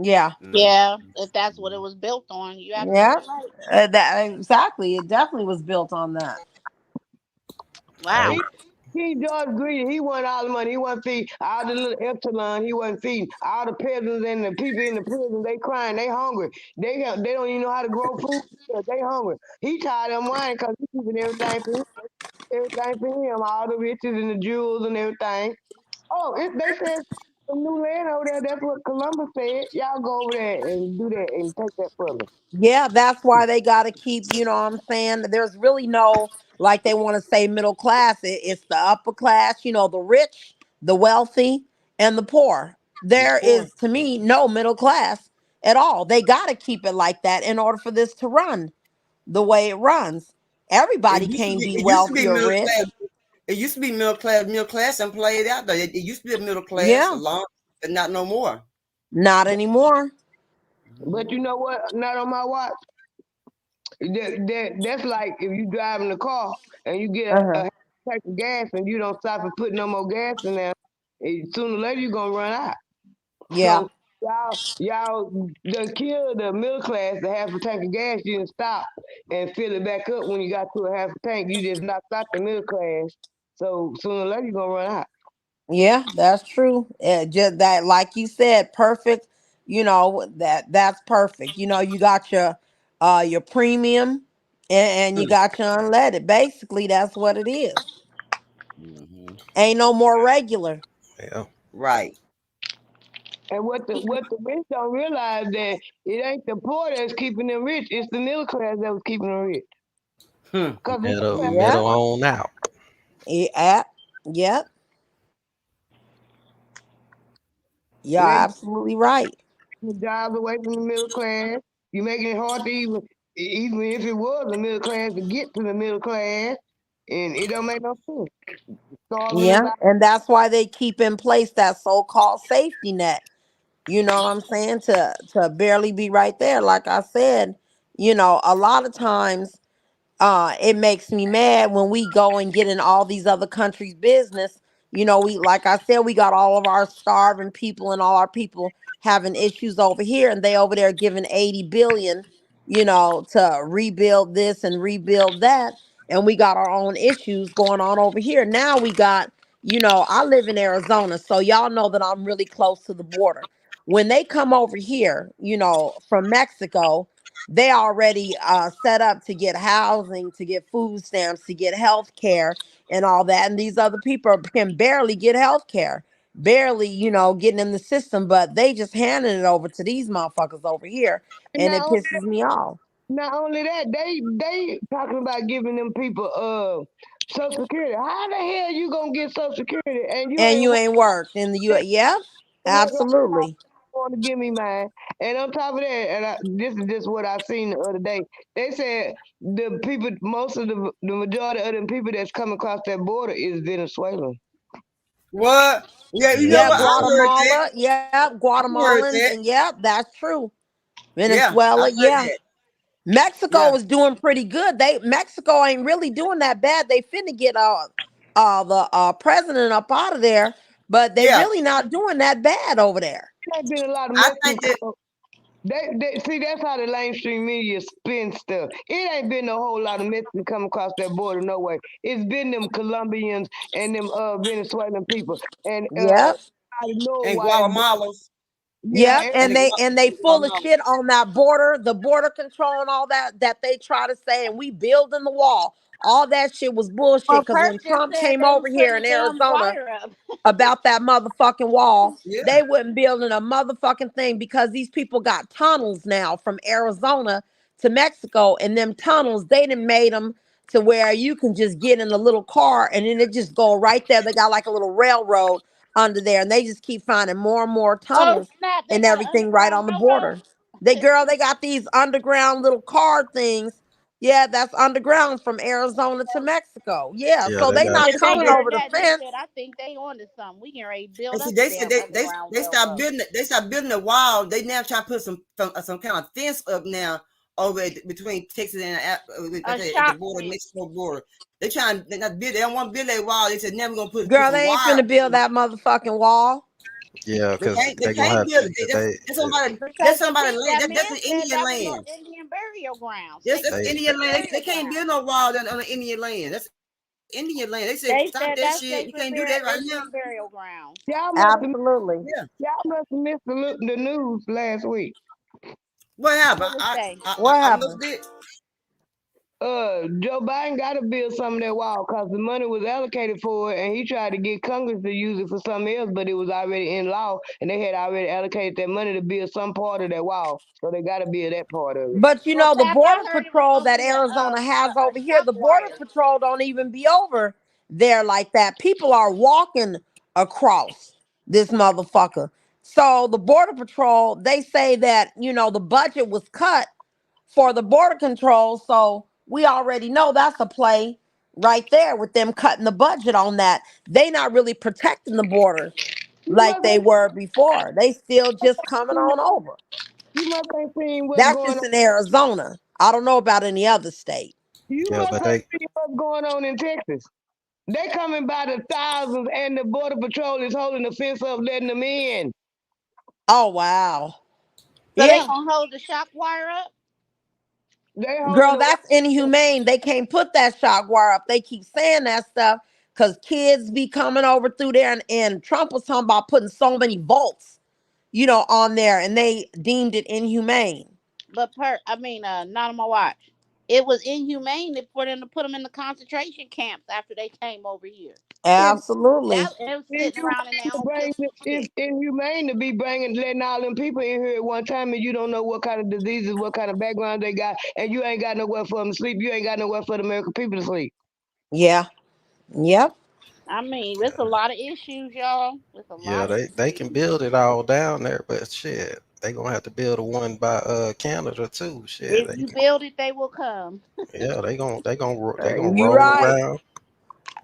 Yeah. Mm. Yeah, if that's what it was built on, you're Yeah. absolutely right. That exactly. It definitely was built on that. Hey, Wow. King George greedy. He wanted all the money. He wasn't feeding all the little epsilon. He wasn't feeding all the peasants and the people in the prison. They crying. They hungry. They don't even know how to grow food. They hungry. He tired of them whining because he keeping everything for him. All the riches and the jewels and everything. Oh, they said some new land over there. That's what Columbus said. Y'all go over there and do that and take that for me. Yeah, that's why they got to keep, what I'm saying? There's really no, like they want to say middle class. It's the upper class, the rich, the wealthy, and the poor. And the There poor. is, to me, no middle class at all. They got to keep it like that in order for this to run the way it runs. Everybody can't be It used to be wealthy or middle rich. class. It used to be middle class, and played out there. It used to be a middle class, Yeah, along, but not no more. not anymore. But you know what? Not on my watch. That's like if you drive in the car and you get Uh-huh. a tank of gas and you don't stop and put no more gas in there, sooner or later you're gonna run out. Yeah. So y'all done kill the middle class to half a tank of gas. You didn't stop and fill it back up when you got to a half a tank. You just knocked out the middle class. So sooner or later you're gonna run out. Yeah, that's true. Just that, like you said, perfect. That's perfect. You got your premium and you Mm. got your unleaded. Basically, that's what it is. Mhm. Ain't no more regular. yeah. Right. And what the rich don't realize that it ain't the poor that's keeping them rich. It's the middle class that was keeping them rich. Hmm. Cause the middle Middle class Yep. middle on out. Yep. You're they absolutely right. taking jobs away from the middle class. You're making it hard to even if it was the middle class to get to the middle class, and it don't make no sense. Starving us Yeah, out. and that's why they keep in place that so-called safety net. You know what I'm saying? To barely be right there. Like I said, a lot of times it makes me mad when we go and get in all these other countries' business. We, like I said, we got all of our starving people and all our people having issues over here, and they over there giving 80 billion, to rebuild this and rebuild that, and we got our own issues going on over here. Now we got, I live in Arizona, so y'all know that I'm really close to the border. When they come over here, from Mexico, they already set up to get housing, to get food stamps, to get health care and all that. And these other people can barely get health care. barely, getting in the system, but they just handing it over to these motherfuckers over here, And and it pisses me off. not only that, they talking about giving them people Social Security. How the hell you gonna get Social Security and you And ain't you ain't worked in the U. Yep, work like absolutely. want to give me mine? And on top of that, this is just what I seen the other day. They said the people, most of the majority of the people that's coming across that border is Venezuelan. What? Yeah, you know Yeah, what? Yeah. I heard that. Guatemala. Yep, I heard Guatemalans, that. and yep, that's true. Yeah, I Venezuela, heard yeah. that. Mexico Yeah, was doing pretty good. Mexico ain't really doing that bad. They finna get the president up out of there, but they yeah. really not doing that bad over there. There's been a lot of I Mexicans think that. come. They see that's how the mainstream media spin stuff. It ain't been a whole lot of Mexicans come across that border no way. It's been them Colombians and them Venezuelan people, and Yep. I know And why. Guatemala's Yeah, Yep, and and they full of Guatemala. shit on that border, the border control and all that they try to say, and we building the wall. All that shit was bullshit. Well, Because Perk when just Trump said came they over was here putting in a damn Arizona wire up. about that motherfucking wall, Yeah, they wouldn't building a motherfucking thing because these people got tunnels now from Arizona to Mexico, and them tunnels they done made them to where you can just get in a little car and then it just go right there. They got like a little railroad under there, and they just keep finding more and more Oh tunnels snap! They and got an everything right underground on the railroad. border. They got these underground little car things. Yeah, that's underground from Arizona to Mexico. Yeah, Yeah, so they they got. See, not if they coming yeah. heard over the that, they fence. said, "I think they onto something. We can ready to build And see, us a they said damn underground they stopped railroad." building it. They stopped building the wall. They now try to put some kind of fence up now over between Texas and A at the shock border, fence. Mexico border. They trying they not build. They don't want to build that wall. They said never gonna put Girl, some they ain't wire. finna build that motherfucking wall. Yeah, because They they gonna can't have build to. it. They Because That's somebody land. that That's man an said Indian that was land. on Indian burial ground, That's sacred they Indian land. They burial can't build ground. no wall on the Indian land. That's Indian land. They said They stop said that that's shit. You sacred can't do that right now. Indian burial grounds. y'all must have Absolutely. Yeah. y'all must have missed the news last week. What happened? What was say? What I must happened? be. Joe Biden got to build some of that wall because the money was allocated for it, and he tried to get Congress to use it for something else, but it was already in law, and they had already allocated that money to build some part of that wall. So they got to build that part of it. But Well, the Pappy, I border heard it was patrol supposed to that be Arizona has a over here, shock the border wire. patrol don't even be over there like that. People are walking across this motherfucker. So the border patrol, they say that, the budget was cut for the border control. So we already know that's a play right there with them cutting the budget on that. They not really protecting the border You like must they have, were before. They still just coming on over. you must have seen what's That's going just on. in Arizona. I don't know about any other state. You yeah, must but have they seen what's going on in Texas. They coming by the thousands, and the border patrol is holding the fence up, letting them in. Oh wow. So they Yeah. gonna hold the shock wire up. They holding Girl, the that's inhumane. They can't put that shock wire up. They keep saying that stuff because kids be coming over through there, and Trump was talking about putting so many volts, on there, and they deemed it inhumane. But not on my watch. It was inhumane for them to put them in the concentration camps after they came over here. it's Absolutely. That it was sitting inhumane around in their to own bring. piss and It's shit. inhumane to be bringing, letting all them people in here at one time, and you don't know what kind of diseases, what kind of background they got, and you ain't got nowhere for them to sleep. You ain't got nowhere for the American people to sleep. Yeah. Yep. It's a lot of issues, y'all. It's a yeah lot of they can issues. build it all down there, but shit, they gonna have to build a one by Canada too. Shit, If they you can, build it, they will come. yeah, they gonna You roll right. around,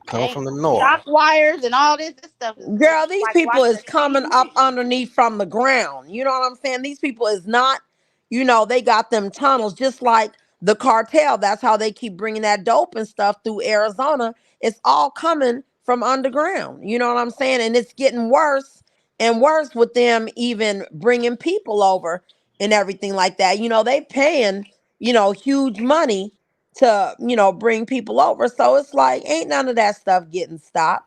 come Dang, from the north. shock wires and all this stuff is Girl, these like people watching a is TV coming up movie. underneath from the ground. You know what I'm saying? These people is not, they got them tunnels just like the cartel. That's how they keep bringing that dope and stuff through Arizona. It's all coming from underground. You know what I'm saying? And it's getting worse and worse with them even bringing people over and everything like that. They paying, huge money to, bring people over. So it's like, ain't none of that stuff getting stopped.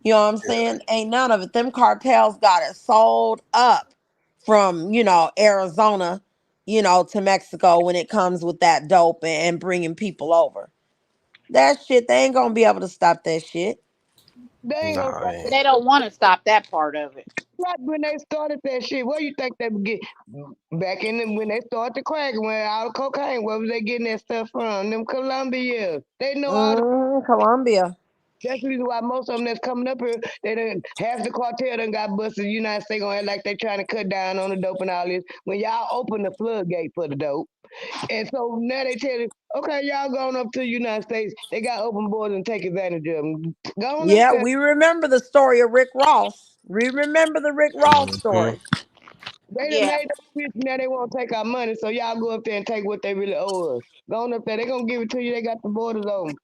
You know what I'm Yeah, saying? Ain't none of it. Them cartels got it sold up from, Arizona, to Mexico when it comes with that dope and bringing people over. That shit, they ain't gonna be able to stop that shit. They ain't gonna Nah, stop ain't. that. They don't want to stop that part of it. Like when they started that shit, where you think they would get back in the, when they started cracking, when all the cocaine, where was they getting that stuff from? Them Colombia. They know all the. Colombia. That's the reason why most of them that's coming up here, they done half the cartel done got busted. United States gonna act like they trying to cut down on the dope and all this. When y'all open the floodgate for the dope, and so now they tell you, okay, y'all going up to the United States, they got open borders and take advantage of them. Go on up Yeah, there. we remember the story of Rick Ross. We remember the Rick Ross Mm-hmm. story. They done Yeah, made them rich, now they won't take our money, so y'all go up there and take what they really owe us. Going up there, they gonna give it to you. They got the borders open.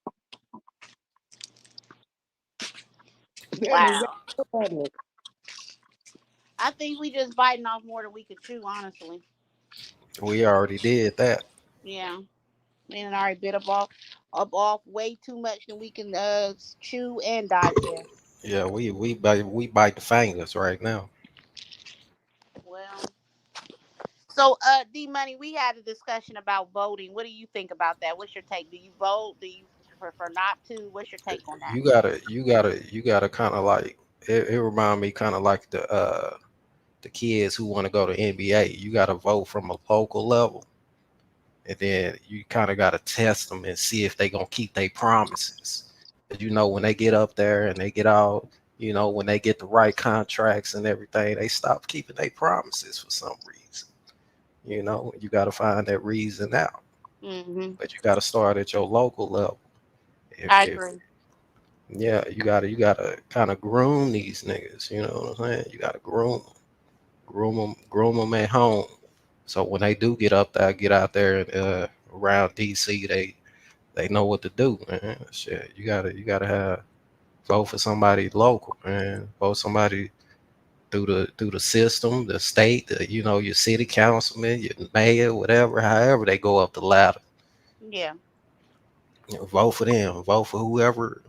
That's exactly wow. what happening. I think we just biting off more than we could chew, honestly. We already did that. Yeah, we done already bit up off way too much than we can chew and digest. Yeah, we bite the fingers right now. Well, so D Money, we had a discussion about voting. What do you think about that? What's your take? Do you vote? Do you prefer not to? What's your take on that? You gotta kind of like it remind me kind of like the kids who want to go to NBA. You gotta vote from a local level, and then you kind of gotta test them and see if they gonna keep their promises. 'Cause you know when they get up there and they get out, when they get the right contracts and everything, they stop keeping their promises for some reason. You gotta find that reason out, Hmm. but you gotta start at your local level. I If agree. Yeah, you gotta kind of groom these niggas. You know what I'm saying? You gotta groom them at home. So when they do get out there and around DC, they know what to do, man. Shit, you gotta have vote for somebody local, man. Vote somebody through the system, the state, your city councilman, your mayor, whatever, however they go up the ladder. Yeah. Vote for them. Vote for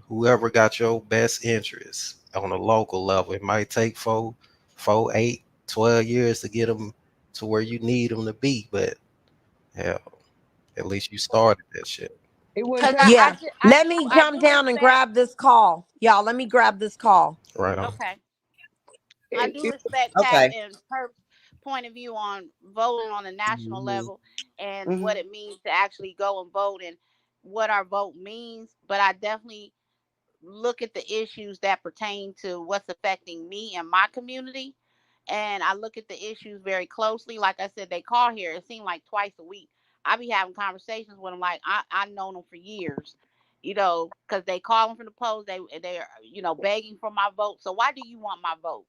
whoever got your best interests on a local level. It might take 8, 12 years to get them to where you need them to be, but hell, at least you started that shit. It wouldn't Cause take. I, Yeah. ju- Let me I jump do down and respect. grab this call. Y'all, let me grab this call. Right on. Okay. I It, do it, respect Pat Okay. and her point of view on voting on a national Mhm. level and what Mhm. it means to actually go and vote and what our vote means. But I definitely look at the issues that pertain to what's affecting me and my community. And I look at the issues very closely. Like I said, they call here. It seemed like twice a week. I be having conversations with them like I known them for years, because they call them from the polls. They are begging for my vote. So why do you want my vote?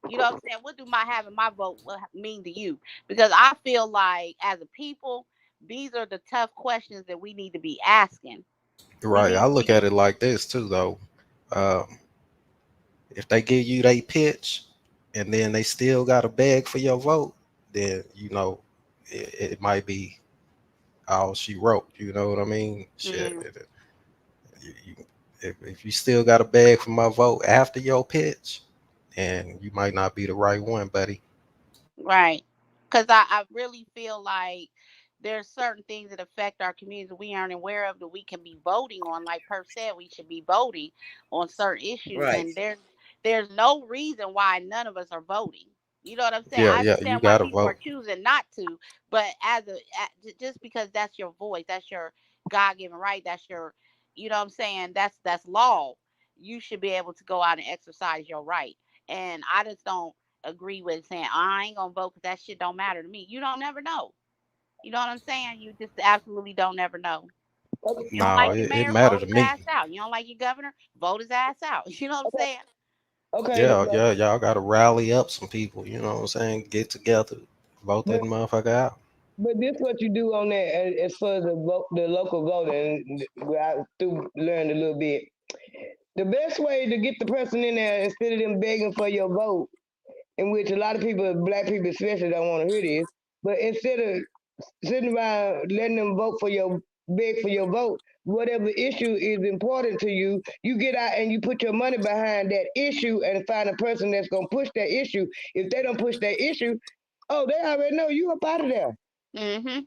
You know what I'm saying? What do my having my vote mean to you? Because I feel like as a people, these are the tough questions that we need to be asking. We Right. need I to look be at it like this too, though. Um, if they give you they pitch, and then they still got to beg for your vote, then it might be all she wrote. You know what I mean? Shit. mm, If you still got to beg for my vote after your pitch, and you might not be the right one, buddy. right. Because I really feel like there's certain things that affect our community that we aren't aware of that we can be voting on. Like Perp said, we should be voting on certain issues, Right. and there's no reason why none of us are voting. You know what I'm saying? Yeah, I yeah, you understand why got to people are vote. choosing not to, but just because that's your voice, that's your God given right, that's your, you know what I'm saying? That's law. You should be able to go out and exercise your right. And I just don't agree with saying I ain't gonna vote because that shit don't matter to me. You don't never know. You know what I'm saying? You just absolutely don't never know. You don't No, like your it mayor, mattered vote to his me. ass out. You don't like your governor, vote his ass out. You know what I'm saying? okay, Yeah, yeah, y'all got to rally up some people. You know what I'm saying? Get together, vote but that motherfucker out. but this what you do on that as far as the local voting. Where I through learned a little bit. The best way to get the person in there instead of them begging for your vote, in which a lot of people, black people especially, don't want to hear this. But instead of sitting around letting them vote for your beg for your vote, whatever issue is important to you, you get out and you put your money behind that issue and find a person that's gonna push that issue. If they don't push that issue, oh, they already know you up out of there. Mm-hmm.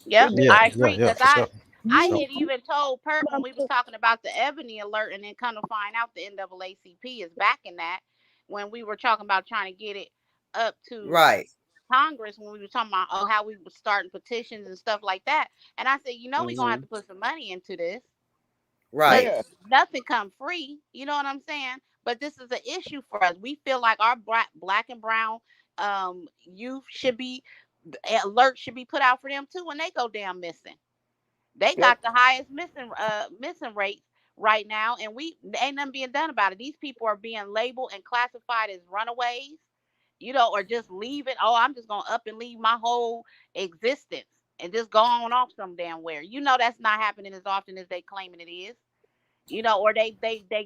Yep, If they, Yeah, I yeah, agree. yeah, Cause for sure. I So had even told Perk when we was talking about the Ebony alert, and then come to find out the NAACP is backing that. When we were talking about trying to get it up to Right. Congress, when we were talking about how we were starting petitions and stuff like that, and I said, we're gonna have Hmm. to put some money into this because Right. Yeah. nothing come free. You know what I'm saying? But this is an issue for us. We feel like our black and brown youth should be alert should be put out for them too when they go down missing. They That, got the highest missing rates right now, and we ain't nothing being done about it. These people are being labeled and classified as runaways, or just leave it. Oh, I'm just gonna up and leave my whole existence and just go on off some damn where. That's not happening as often as they claiming it is. Or they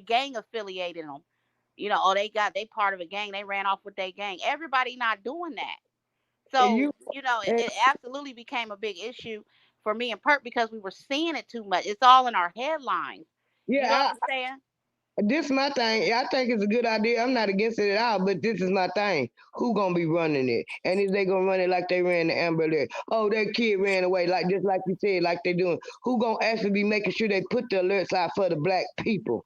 gang affiliated them. Oh, they part of a gang. They ran off with their gang. Everybody not doing that. and So, you, and, it absolutely became a big issue for me and Perk because we were seeing it too much. It's all in our headlines. You know what yeah, I'm saying? this my thing. I think it's a good idea. I'm not against it at all, but this is my thing. Who gonna be running it? And is they gonna run it like they ran the Amber Alert? Oh, that kid ran away, like just like you said, like they doing. Who gonna actually be making sure they put the alerts out for the black people,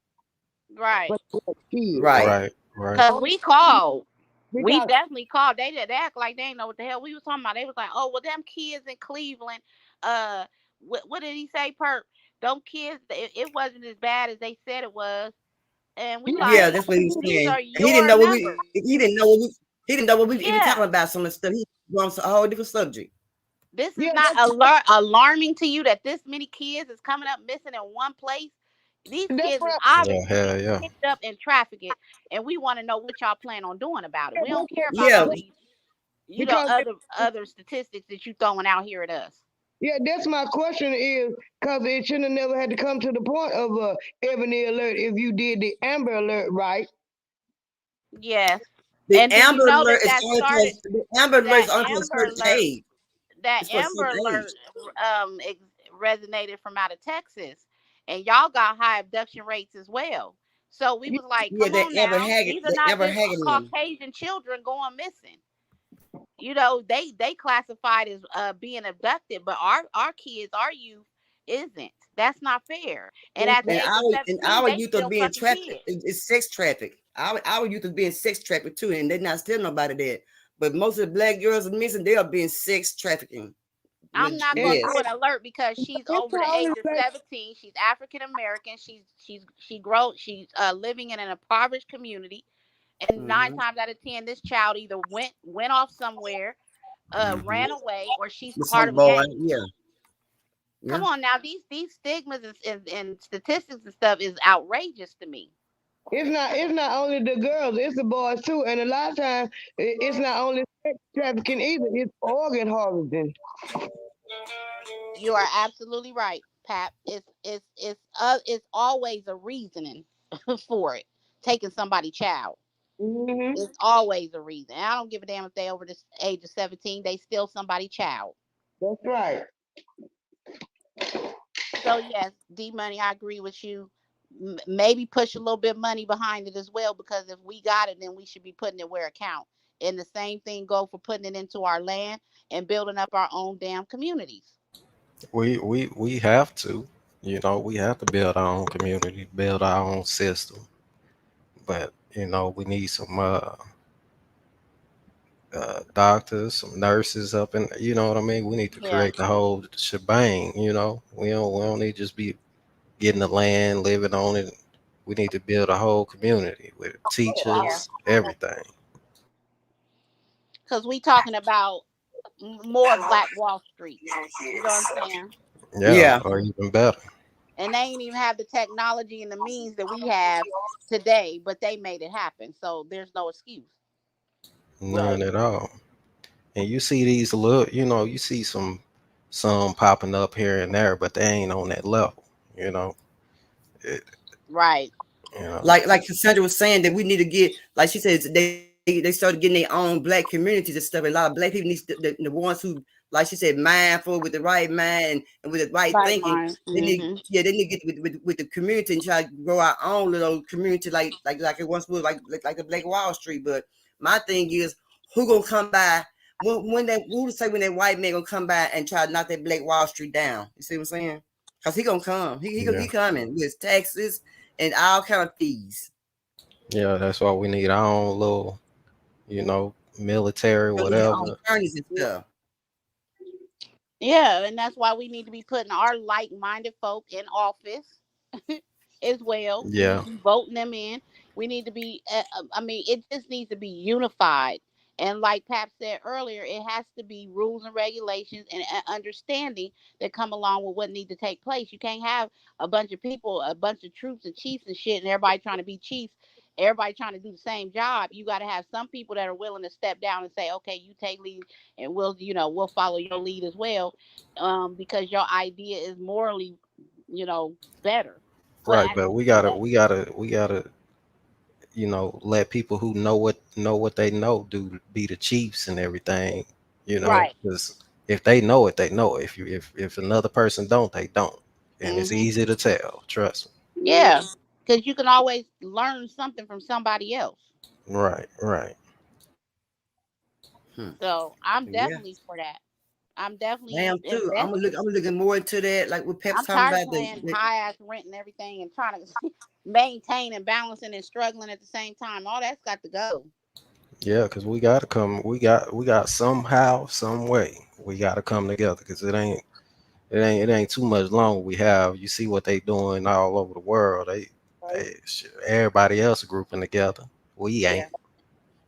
Right. for the black kids? Right. right, right. Because we called. We Because definitely called. They act like they didn't know what the hell we was talking about. They was like, oh, well, them kids in Cleveland, uh, what did he say, Perk? Them kids, it wasn't as bad as they said it was. And we yeah, Yeah, like, that's what he was these saying. are And he didn't your know numbers. he didn't know what we even Yeah. talking about some of the stuff. He was on a whole different subject. This is yeah, not alarming to you that this many kids is coming up missing in one place. These that's kids is what. Yeah, obviously hell being yeah. picked up and trafficked, and we want to know what y'all plan on doing about it. We don't care about Yeah. all these, Because other statistics that you throwing out here at us. yeah, that's my question is because it shouldn't have never had to come to the point of a Ebony Alert if you did the Amber Alert right. Yes. The And do you Amber know Alert that is that only for started the Amber Alert that is only for a Amber certain Alert age. that It's for a Amber certain Alert age. resonated from out of Texas, and y'all got high abduction rates as well. So we Yeah, was like, Yeah, come on now, these are The not Amber just Hagen. Caucasian children going missing. They classified as being abducted, but our kids, our youth, isn't. That's not fair. And at the And age of our 17, they youth are still being fucking trapped. kids. It's sex traffic. Our youth is being sex trafficked too, and they're not still nobody there. But most of the black girls are missing. They are being sex trafficking. I'm not and, gonna Yes. do an alert because she's it's over the not only age of black. 17. She's African American. She's living in an impoverished community, and nine Hmm. times out of 10, this child either went off somewhere, Hmm. ran away, or she's With part some of a boy. gang. Yeah. Come Yeah. on now, these stigmas and statistics and stuff is outrageous to me. It's not only the girls, it's the boys too. And a lot of times it's not only sex trafficking either, it's organ harvesting. You are absolutely right, Pap. It's always a reasoning for it. Taking somebody's child. Hmm. It's always a reason. I don't give a damn if they over the age of 17. They still somebody's child. That's right. So yes, D Money, I agree with you. Maybe push a little bit of money behind it as well, because if we got it, then we should be putting it where it count. And the same thing go for putting it into our land and building up our own damn communities. We have to, we have to build our own community, build our own system. But we need some doctors, some nurses up in, you know what I mean? We need to Yeah. create the whole shebang, we don't need to just be getting the land, living on it. We need to build a whole community with Yeah. teachers, everything. Because we talking about more Black Wall Street. You know what I'm saying? Yeah, Yeah. or even better. And they ain't even have the technology and the means that we have today, but they made it happen. So there's no excuse. None at all. And you see these little, you see some popping up here and there, but they ain't on that level, you know. It, Right. you know. Like Cassandra was saying that we need to get, like she said, they started getting their own black communities and stuff. And a lot of black people need the ones who, like she said, mindful with the right mind and with the right Right, thinking. Mine. They need to get with the community and try to grow our own little community like it once was like the Black Wall Street. But my thing is, who gonna come by who to say when that white man gonna come by and try to knock that Black Wall Street down? You see what I'm saying? Cause he gonna come. He Yeah. coming with taxes and all kind of fees. Yeah, that's why we need our own little, military, Gonna need our own whatever. attorneys and stuff. Yeah, and that's why we need to be putting our like-minded folk in office as well. We need Yeah. to be voting them in. We need to be. I mean, it just needs to be unified. And like Pap said earlier, it has to be rules and regulations and understanding that come along with what need to take place. You can't have a bunch of people, a bunch of troops and chiefs and shit, and everybody trying to be chiefs. Everybody trying to do the same job. You got to have some people that are willing to step down and say, "Okay, you take lead, and we'll follow your lead as well, because your idea is morally, better." But Right, at but the we end of gotta the we gotta we gotta let people who know what they know do be the chiefs and everything, right. because if they know it, they know it. If another person don't, they don't, and it's Hmm. easy to tell. Trust Yeah, because you can always learn something from somebody else. me. Right, right. Hmm. So I'm Yeah, definitely for that. I'm I definitely am too. invested. I'm looking more into that. Like what Pep's I'm talking tired of about paying high ass rent and everything and trying to maintain and balancing and struggling at the same time. All that's got to go. Yeah, because we gotta come. We got somehow, some way, we gotta come together. Because it ain't too much longer we have. You see what they doing all over the world. Shit, everybody else grouping together. We Yeah. ain't.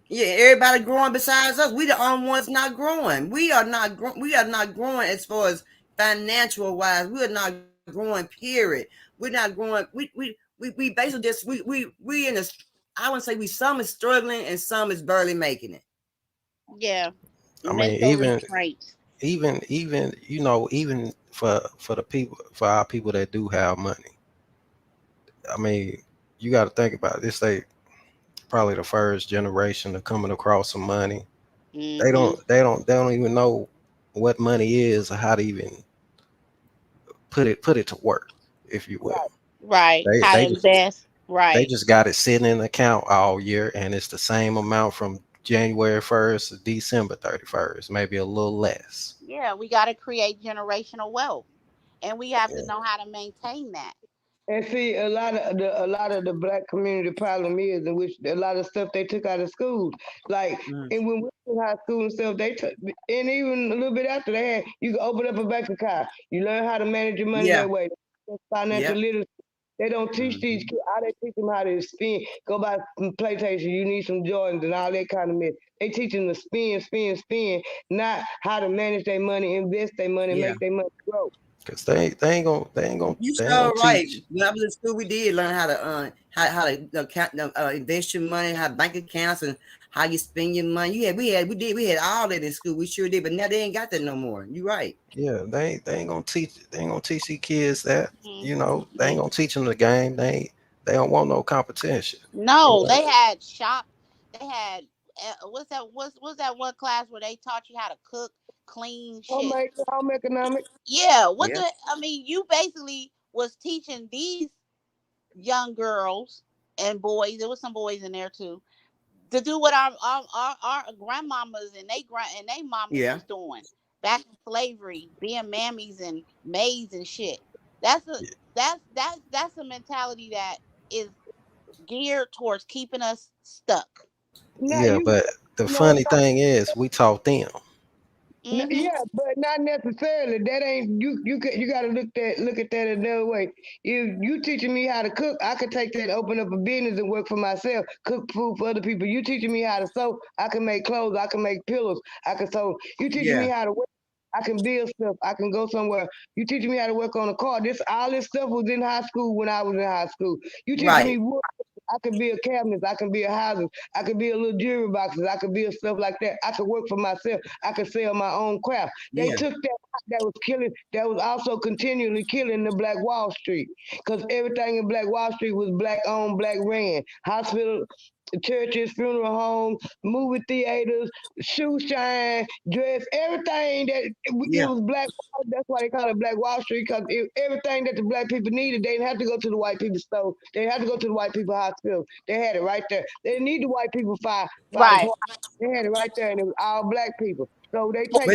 Yeah, everybody growing besides us. We the only ones not growing. We are not growing as far as financial wise. We are not growing. Period. We're not growing. We basically just we in a. I wouldn't say we some is struggling and some is barely making it. Yeah. I mean, Mental restraints. even for the people, for our people that do have money. I mean, you got to think about it. This. They probably the first generation of coming across some money. They Hmm. don't. They don't even know what money is or how to even put it to work, if you will. Right. They How to they just invest. they Right. just got it sitting in the account all year, and it's the same amount from January 1st to December 31st, maybe a little less. Yeah. We got to create generational wealth, and we have to Yeah. know how to maintain that. And see, a lot of the black community problem is in which a lot of stuff they took out of schools, like Mm. and when we were in high school and stuff, they took, and even a little bit after they had, you can open up a bank account. You learn how to manage your money Yeah. that way. That's financial Yep. literacy. They don't teach these Hmm. kids how they teach them how to spin. Go buy some PlayStation. You need some Jordans and all that kind of mess. They teach them to spin, spin, spin, not how to manage their money, invest their money, Yeah. make their money grow. Cause You they ain't gonna sure right. teach. When I was in school, we did learn how to how to invest your money, how bank accounts, and how you spend your money. We had all that in school. We sure did, but now they ain't got that no more. You right. Yeah, they ain't gonna teach these kids that. They ain't Mm-hmm. gonna teach them the game. They don't want no competition. No, Yeah, they had shop. They had what's that one class where they taught you how to cook, clean shit? Home economics. Yeah. What Yeah. the? I mean, you basically was teaching these young girls and boys. There was some boys in there too to do what our grandmamas and they mamas Yeah. was doing back in slavery, being mammies and maids and shit. That's a that's a mentality that is geared towards keeping us stuck. Now yeah. you But the know funny thing is, we taught them. Hmm. yeah, but not necessarily. That ain't you got to look at that another way. If you teaching me how to cook, I could take that, open up a business, and work for myself, cook food for other people. You teaching me how to sew, I can make clothes, I can make pillows, I can sew. You teaching me Yeah. how to work, I can build stuff, I can go somewhere. You teaching me how to work on a car. This all this stuff was in high school when I was in high school. You teaching Right. me wood. I can build cabinets, I can build houses, I can build little jewelry boxes, I can build stuff like that. I can work for myself. I could sell my own craft. They Yeah. took that was killing, that was also continually killing the Black Wall Street. Because everything in Black Wall Street was black owned, black ran. Hospital, churches, funeral homes, movie theaters, shoe shine, dress, everything that it Yeah. was black. That's why they call it Black Wall Street, because everything that the black people needed, they didn't have to go to the white people's store. They didn't have to go to the white people hospital. They had it right there. They didn't need the white people fire Right. department. They had it right there, and it was all black people. So they take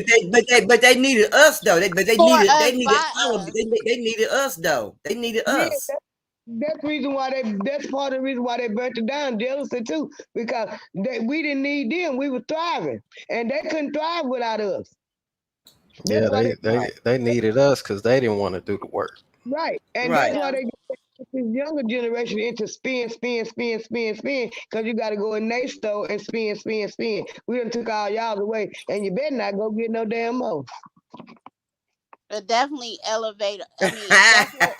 But they needed us though. They For needed us, by us. they needed us though. They needed yeah. us. That's reason why they. That's part of the reason why they burnt it down. Jealousy too, because we didn't need them. We were thriving, and they couldn't thrive without us. That's Yeah, why they they needed us because they didn't want to do the work. right, and that's Right. why Yeah. they get this younger generation into spin. Because you got to go in their store and spin. We done took all y'all away, and you better not go get no damn more. But definitely elevate. I mean, if that's what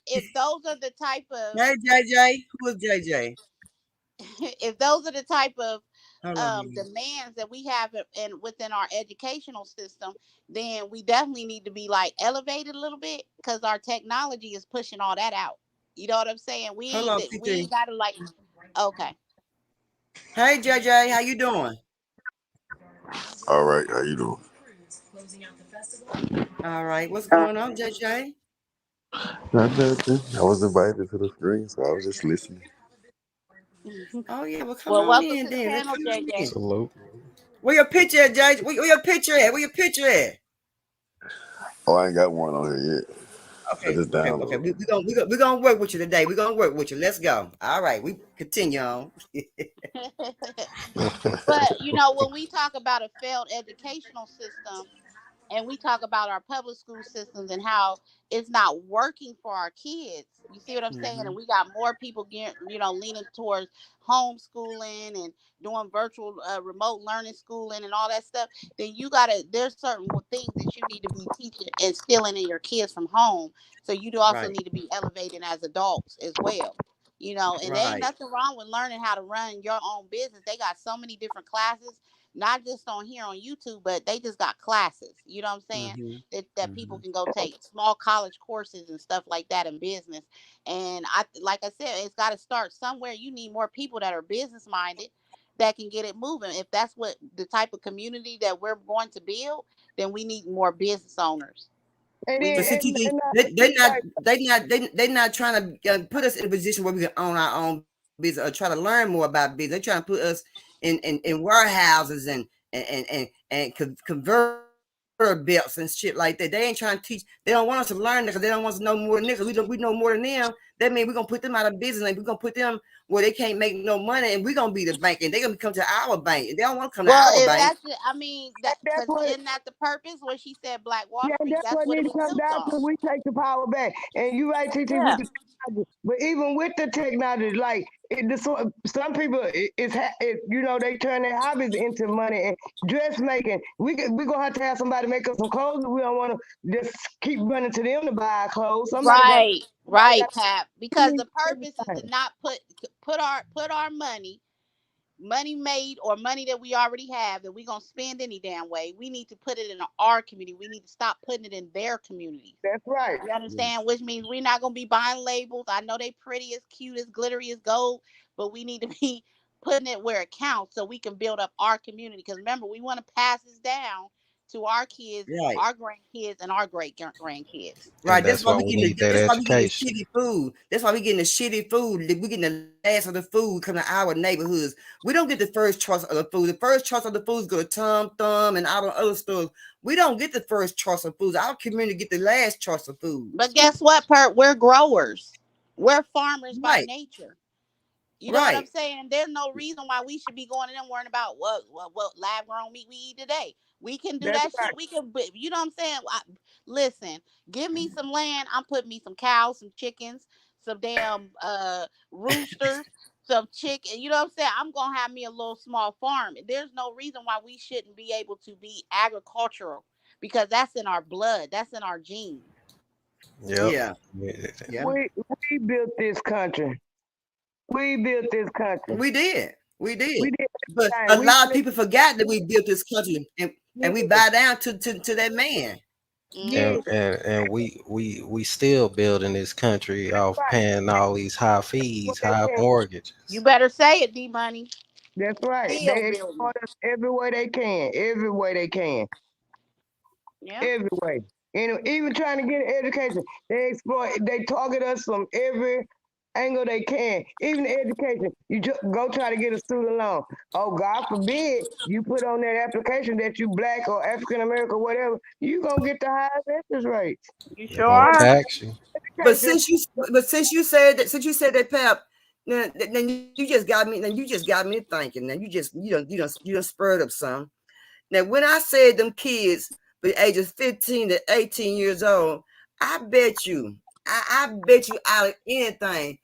if those are the type of Hey JJ, who is JJ? if those are the type of Hold on. demands that we have within our educational system, then we definitely need to be like elevated a little bit because our technology is pushing all that out. You know what I'm saying? Hold on, We ain't PT. gotta like okay. Hey JJ, how you doing? All right, how you doing? All right, what's going on, JJ? Not nothing. I was invited to the screen, so I was just listening. Oh yeah, well come Well, on welcome in to the then. Let's panel, come on in. JJ. Salute. Where your picture at, JJ? Where your picture at? Where your picture at? Oh, I ain't got one on here yet. I Okay, just okay. downloaded. We gonna work with you today. We're gonna work with you. Let's go. All right, we continue on. But when we talk about a failed educational system, and we talk about our public school systems and how it's not working for our kids. You see what I'm saying? And Hmm. we got more people leaning towards homeschooling and doing virtual remote learning schooling and all that stuff. Then there's certain things that you need to be teaching, instilling in your kids from home. So you do also Right, need to be elevating as adults as well. And there ain't right. nothing wrong with learning how to run your own business. They got so many different classes, not just on here on YouTube, but they just got classes. You know what I'm saying? Hmm. That people Hmm. can go take small college courses and stuff like that in business. And like I said, it's got to start somewhere. You need more people that are business minded that can get it moving. If that's what the type of community that we're going to build, then we need more business owners. And We then But need see, TT, they not trying to put us in a position where we can own our own business or try to learn more about business. They're trying to put us in warehouses and conveyor belts and shit like that. They ain't trying to teach. They don't want us to learn because they don't want us to know more than niggas. We know more than them. That means we're gonna put them out of business and we're gonna put them where they can't make no money, and we're gonna be the bank, and they're gonna come to our bank. They don't want to come to our Well, bank. if that's it, I mean that that's because what. isn't that the purpose? When she said Black Wall Yeah, Street, that's that's what what it need to was come built down on. to. We take the power back. And you right, TT, with Yeah. the technology. But even with the technology, like some people, they turn their hobbies into money and dressmaking. We gonna have somebody make us some clothes. We don't want to just keep running to them to buy our clothes. Right, Somebody right, got Pat. to Because need the purpose is to everything. not put our money made or money that we already have that we're gonna spend any damn way. We need to put it in our community. We need to stop putting it in their communities. That's right. You understand? Which means we're not gonna be buying labels. I know they pretty as cute as glittery as gold, but we need to be putting it where it counts so we can build up our community. Because remember, we want to pass this down to our kids, Right. our grandkids, and our great grandkids. And Right. that's why we need that That's why we getting the education. shitty food. That's why we getting the shitty food. We getting the last of the food coming to our neighborhoods. We don't get the first choice of the food. The first choice of the food is go to Tom Thumb and all the other stores. We don't get the first choice of foods. Our community get the last choice of But foods. guess what, Pert? We're growers. We're farmers by Right. nature. You know what I'm Right. saying? There's no reason why we should be going in and worrying about what lab grown meat we eat today. We can do That's that right. shit. We can, you know what I'm saying? Listen, give me some land. I'm putting me some cows, some chickens, some damn roosters, some chicken. You know what I'm saying? I'm gonna have me a little small farm. There's no reason why we shouldn't be able to be agricultural because that's in our blood. That's in our genes. Yep. Yeah. Yeah. Yeah. We built this country. We built this country. We did. We We did. did But a everything. We lot of people forgot that we built this country, and we yeah, bow down to that man. yeah, And Hmm. we still building this country off right. paying all these high What fees, they high can. You mortgages. better say it, D Money. That's right. Still They building. exploit us every way they can. Every way they can. Yeah. Every way. Even trying to get an education, they target us from every Ain't go they can. Even education, you just go try to get a student loan. Oh, God forbid you put on that application that you black or African American, whatever, you gonna get the highest interest rates. You They're sure gonna are. tax you. But Education, since you said that, Pep, then you just got me. Then you just got me thinking. Now you just spurred up some. Now when I said them kids the ages 15 to 18 years old, I bet you, I bet you out of anything,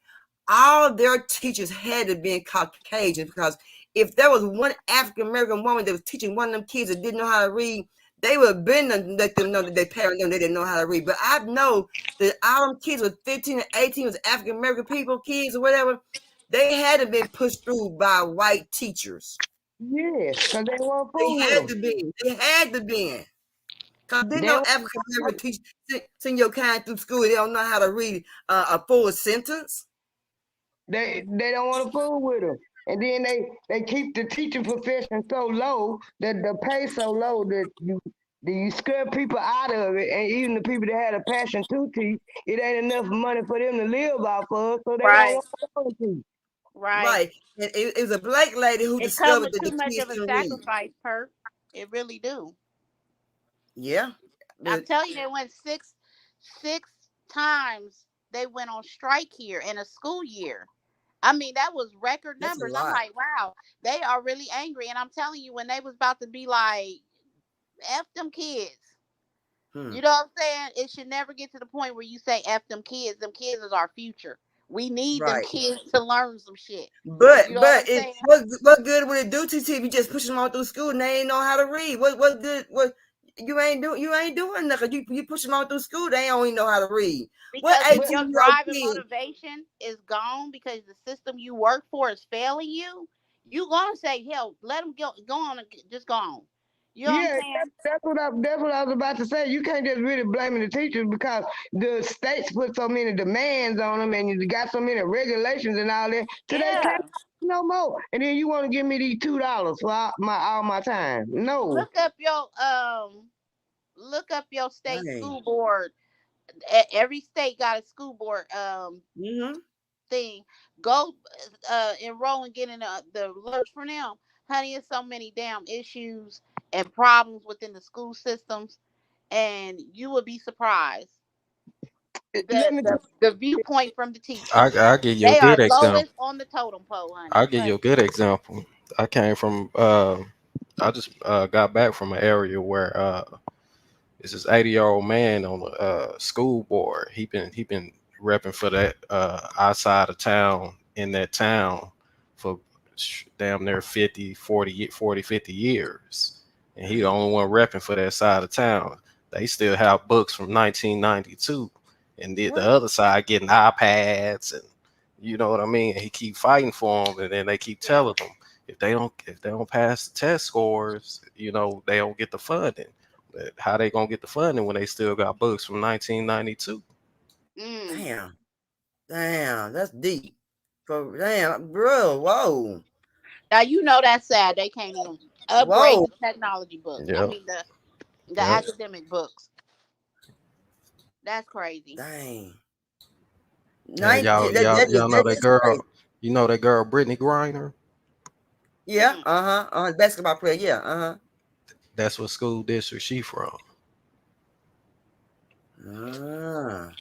all their teachers had to be in Caucasian, because if there was one African American woman that was teaching one of them kids that didn't know how to read, they would have been to let them know that their parents know they didn't know how to read. But I know that all them kids with 15 and 18 was African American people, kids or whatever, they had to been pushed through by white teachers. yes, because they won't They fool with had them. to be. They had to be. Because didn't They no don't, African American teach send your kind through school. They don't know how to read a full sentence. they don't want to fool with them. And then they keep the teaching profession so low that the pay so low that you scare people out of it. And even the people that had a passion to teach, it ain't enough money for them to live off of, so they don't Right. want to teach. Right. Right. And it was a black lady who It come discovered with that too the much kids of a can read. sacrifice, Perk. It really do. Yeah. I'm But telling you, they went six times they went on strike here in a school year. I mean, that was record that's a numbers. I'm lot. like, wow, they are really angry. And I'm telling you, when they was about to be like, F them kids. Hmm. You know what I'm saying? It should never get to the point where you say F them kids. Them kids is our future. We need them Right. kids to learn some shit. But You know what I'm it saying? what good would it do to you if you just push them all through school and they ain't know how to read? What good? What you ain't doing nothing. You push them all through school, they don't even know how to read. What Because if But 18 your year old drive and kid? motivation is gone because the system you work for is failing you, you gonna say, hell, let them go on and just go on. You know what I'm yeah, saying? that's what I was about to say. You can't just really blame the teachers because the states put so many demands on them, and you got so many regulations and all that. So they can't Yeah. no more. And then you want to give me these $2 for all my time? No. Look up your state Dang. school board. Every state got a school board Mm-hmm. thing. Go enroll and get in the alerts for them. Honey, there's so many damn issues and problems within the school systems, and you would be surprised Let me the viewpoint from the I teachers. I give you a They are good example. lowest on the totem pole, honey. I'll give you a good example. I came from I just got back from an area where it's this 80-year-old man on the school board. He been repping for that outside of town in that town for damn near 50 years. And he the only one repping for that side of town. They still have books from 1992, and the What? other side getting iPads, and you know what I mean. And he keep fighting for them, and then they keep Yeah. telling them if they don't pass the test scores, they don't get the funding. But how they gonna get the funding when they still got books from 1992? Mm. Damn. Damn. That's deep. Damn, bro. Whoa. Now you know that's sad. They can't even upgrade Whoa. the technology books. I Yep, mean the yep. academic books. That's crazy. Dang. And y'all, y'all, y'all know That that is girl. crazy. You know that girl, Brittany Griner. Yeah. Mm. Uh-huh. Basketball player. Yeah. Uh-huh. That's what school district she from. Ah.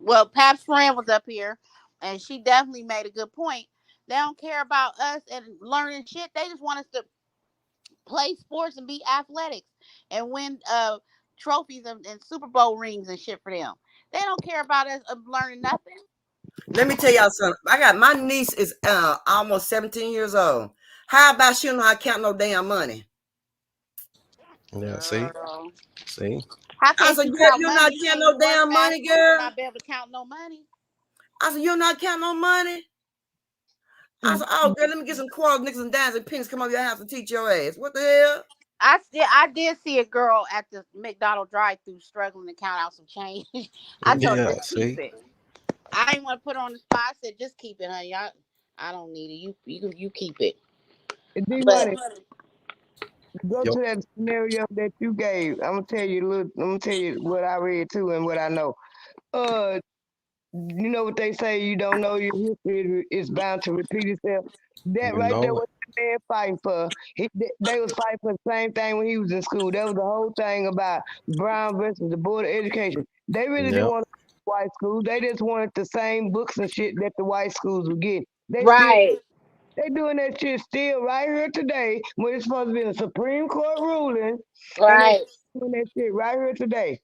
Well, Pap's friend was up here, and she definitely made a good point. They don't care about us and learning shit. They just want us to play sports and be athletics and win trophies and Super Bowl rings and shit for them. They don't care about us learning nothing. Let me tell y'all something. I got my niece is almost 17 years old. How about she don't know how to count no damn money? Yeah, Girl, see. how I can said, she girl, count you don't know money? how to You count can't no even run damn fast money, enough to girl. not be able to count no money. I said, you don't know how to count no money. I said, oh, girl, let me get some quarters, nickels, and dimes and pennies. Come over your house and teach your ass. What the hell? I did see a girl at the McDonald drive-through struggling to count out some change. I told her Yeah, just keep see. it. I didn't want to put her on the spot. I said just keep it, honey. I don't need it. You keep it. D But money go Yep. to that scenario that you gave. I'm gonna tell you what I read too and what I know. Uh You know what they say, you don't know your history, it's bound to repeat itself. That You right there know it. was the man fighting for. They was fighting for the same thing when he was in school. That was the whole thing about Brown versus the Board of Education. They really didn't Yep. want white schools. They just wanted the same books and shit that the white schools would get. Right. They doing that shit still right here today when it's supposed to be a Supreme Court ruling, and they Right. doing that shit right here today.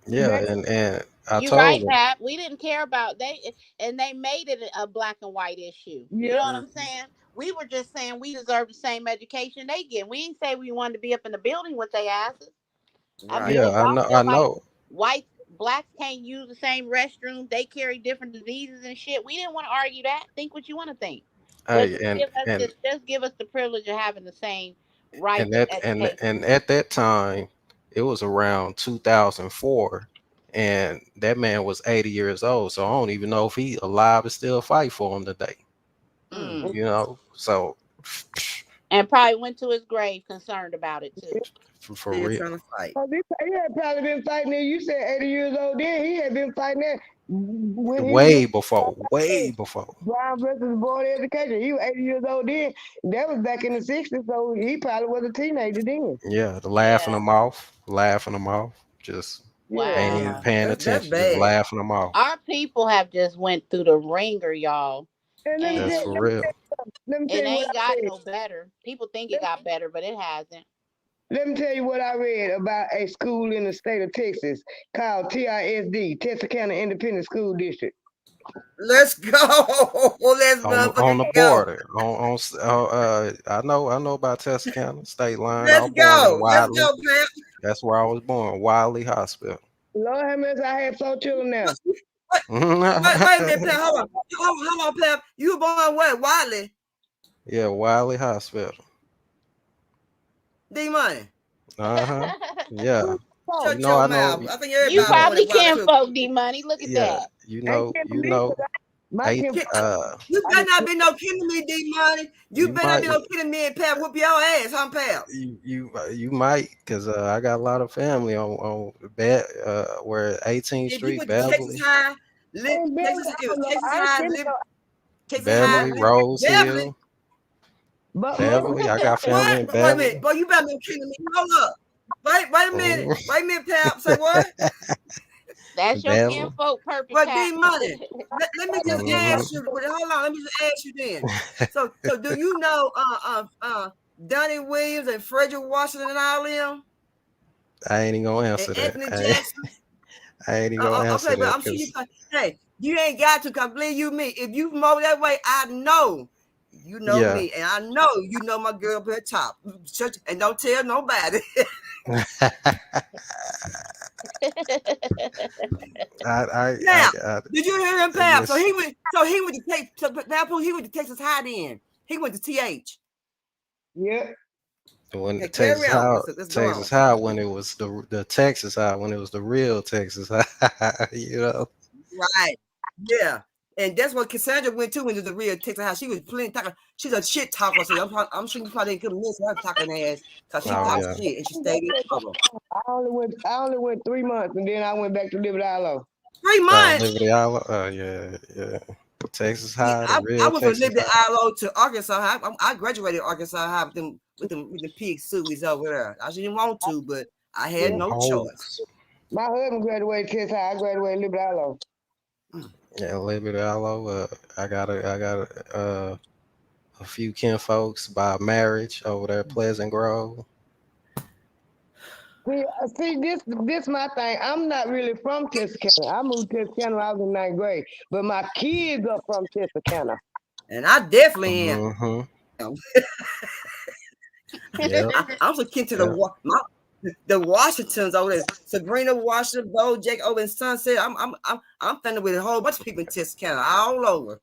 Yeah, They, and I You right, told them. Pat. We didn't care about they and they made it a black and white issue. You know yeah, what Mm, I'm saying? We were just saying we deserve the same education they get. We didn't say we wanted to be up in the building with their asses. I Right. mean, yeah, if y'all I feel like know. white blacks can't use the same restroom, they carry different diseases and shit. We didn't want to argue that. Think what you want to think, but Hey, and and just give us the privilege of having the same rights and of that education. and at that time, it was around 2004, and that man was 80 years old. So I don't even know if he alive to still fight for him today. Mm. Mm. You know, so And probably went to his grave concerned about it too. for Still real, trying to fight. he had probably been fighting it. You said 80 years old then. He had been fighting that when he was way before. Brown versus Board of Education. He was 80 years old then. That was back in the 60s, so he probably was a teenager then. Yeah, the Yeah. laughing them off, just Yeah. ain't even Wow. paying That's attention, just bad. laughing them off. Our people have just went through the ringer, y'all, And That's and for real. let me tell it you what ain't I got read. no better. People think it got better, but it hasn't. Let me tell you what I read about a school in the state of Texas called TISD, Texarkana Independent School District. Let's go. Let's On the motherfucking go. border, I know about Texarkana state line. I Let's was born in go. Let's Wiley. go, Pam. That's where I was born, Wiley Hospital. Lord have mercy, I have 4 children now. Wait, wait a minute, Pam. Hold on. Hold on, Pam. You were born where? Wiley? Yeah, Wiley Hospital. D Money. Uh-huh. Yeah. Oh, You Shut know, your I know. mouth. I think You You everybody know. born probably in Wiley can too. folk D money. Look at Yeah. that. ain't kin to You me, know. 'cause my Eight. kin, You I better just, not be no kidding me, D Money. You You better not might. be no kidding me and Pam whoop your ass, huh, Pam? You might, cause I got a lot of family on bed where 18th If you Street, went to Texas Beverly, High, I ain't been, Texas, it was I, Texas I ain't High, been to Texas High, Beverly, Rose Beverly. Hill, but Beverly. I got family What? in Wait a minute, Beverly. boy. You better be kidding me. Hold up. Mhm. Wait a minute, Pam. Say what? That's your Beverly. kinfolk purpose, But Pat. D Money. Let me just ask Hmm. you. But hold on. Let me just ask you then. So do you know Donnie Williams and Frederick Washington and all them I ain't even gonna and answer that. Anthony Jackson? I ain't even gonna Okay, answer but that I'm sure you because can. Hey, you ain't got to. Cause believe you me, if you from over that way, I know. You know yeah. me, and I know you know my girl up at the top. And don't tell nobody. Now, I did you hear him, Pap? So just he went. So he went to take. So Pap, he went to Texas High. Then he went to TH. yeah. when Okay, carry on. Let's go Texas on. High when it was the Texas High when it was the real Texas High, you know. Right. Yeah. And that's what Cassandra went to into the real Texas High. She was plenty talking. She's a shit talker. So I'm sure you probably didn't miss her talking ass because she Oh talks yeah. shit and she stayed in trouble. I only went 3 months and then I went back to Liberty Island. 3 months. Liberty Island. Yeah, yeah. Texas See, High, the I real went from Texas Liberty High. ILO to Arkansas High. I graduated Arkansas High with them pig suies over there. I didn't want to, but I had Yeah. Them no choice. hoes. My husband graduated Texas High. I graduated Liberty Island. Mm. Yeah, Liberty Island. I got a few kin folks by marriage over there, at Pleasant Grove. See, this my thing. I'm not really from Texarkana. I moved to Texarkana when I was in ninth grade, but my kids are from Texarkana. And I definitely am. Mm-hmm. Yep. I'm so kin to Yep. the Washingtons over there. Sabrina Washington, Bo, Jake over in Sunset. I'm friendly with a whole bunch of people in Texarkana all over.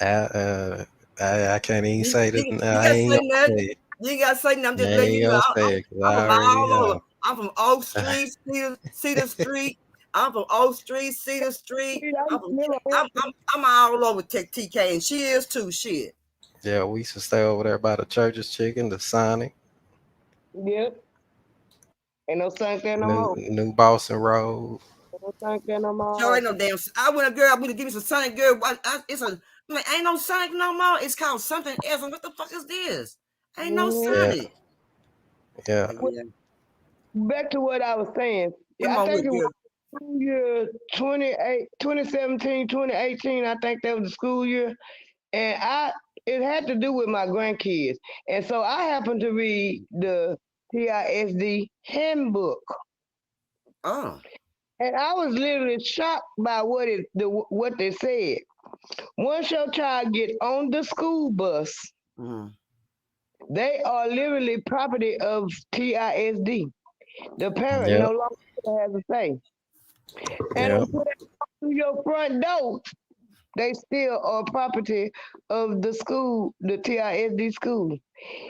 I, uh, I can't even You, say this. you, No, you I gotta ain't say gonna nothing. say it. You ain't gotta say nothing. I'm I just letting ain't you know. gonna say it 'cause I'm I from already all over. know. I'm from Oak Street, Cedar Street. I'm from Oak Street, Cedar Street. See, I I'm from live on I'm all over TK, and she is too. Shit. Yeah, we used to stay over there by the Church's Chicken, the Sonic, Yep. Ain't no sun there no more. New Boston Road. don't think that no Sure more. ain't no damn. I want a girl. I want to give me some Sonic girl. It's a. I'm like, ain't no Sonic no more. It's called something else. What the fuck is this? Ain't no Mhm. Yeah, Sonic. yeah, But yeah, Back to what I was saying. come Yeah, I on think with it was girl. school year 2017, 2018. I think that was the school year. And it had to do with my grandkids. And so I happened to read the TISD handbook. Oh, And I was literally shocked by what they said. Once your child get on the school bus, mm, they are literally property of TISD. The parent yeah, no longer has a say. And yeah, until they come to your front door, they still are property of the school, the TISD school.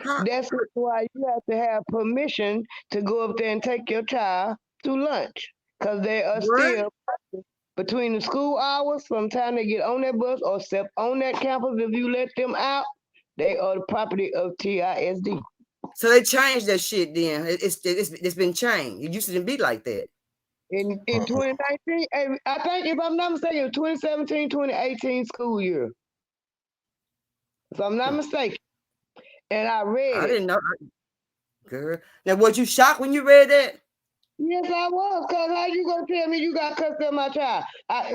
huh, That's why you have to have permission to go up there and take your child to lunch. Because they are what? still between the school hours, from the time they get on that bus or step on that campus, if you let them out, they are the property of TISD. So they changed that shit. Then it's been changed. It used to be like that. In mm-mm. 2019, I think if I'm not mistaken, 2017, 2018 school year. If I'm not Hmm. mistaken. And I read I it. didn't know, girl. Now, was you shocked when you read that? Yes, I was. Cause how you gonna tell me you got custody of my child?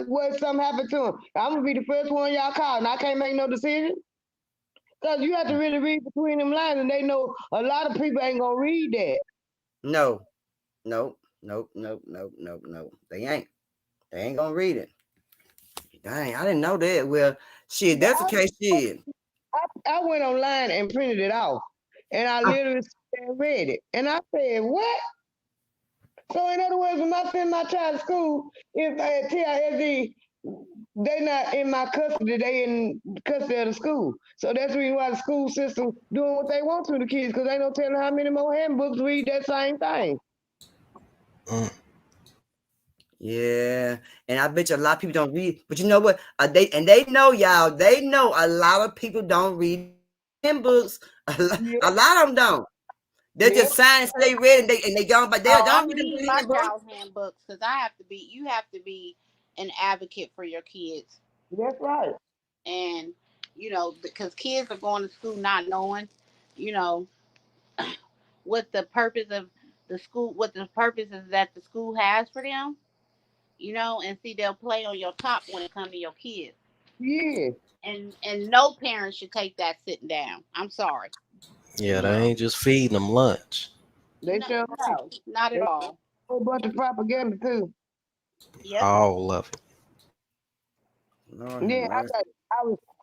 What something happened to him? I'm gonna be the first one y'all call, and I can't make no decision. Cause you have to really read between them lines, and they know a lot of people ain't gonna read that. No, nope, nope, nope, nope, nope, nope. They ain't. They ain't gonna read it. Dang, I didn't know that. Well, shit, Yeah, that's the case. Shit. I went online and printed it off, and I Ah, literally read it, and I said, "What?" So in other words, when I send my child to school, if at TISD, they not in my custody, they in custody of the school. So that's the reason why the school system doing what they want to the kids, because they don't tell them how many more handbooks read that same thing. Mm. yeah, and I bet you a lot of people don't read. But you know what? They know y'all. They know a lot of people don't read handbooks. Yeah, A lot of them don't. They're yeah, just signing so they read and they gone, but they Oh, I don't read read the my handbook. child's handbooks because you have to be an advocate for your kids. that's right. And, because kids are going to school not knowing, you know, what the purpose of what the purpose is that the school has for them, and see, they'll play on your top when it comes to your kids. Yeah, And no parent should take that sitting down. I'm sorry. Yeah, they No. ain't just feeding them lunch. they No, sure right. no, not at They all. a whole bunch of propaganda too. Yep. All of it. Lord have Then mercy.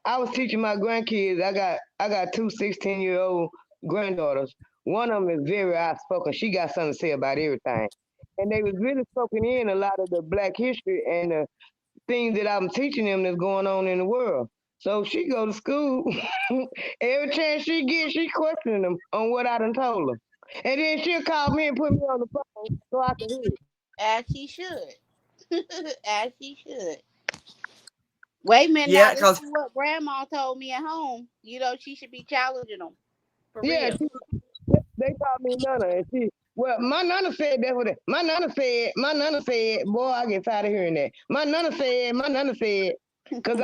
I was teaching my grandkids. I got two 16-year-old granddaughters. One of them is very outspoken. She got something to say about everything. And they was really soaking in a lot of the black history and the things that I'm teaching them that's going on in the world. So she go to school. Every chance she gets, she questioning them on what I done told her. And then she'll call me and put me on the phone so I can hear it. As she should. As she should. Wait a minute now. Yeah, This cause is what Grandma told me at home. She should be challenging them for Yeah, real. they called me Nana, and well, my Nana said that's what my Nana said, boy, I get tired of hearing that. My Nana said, because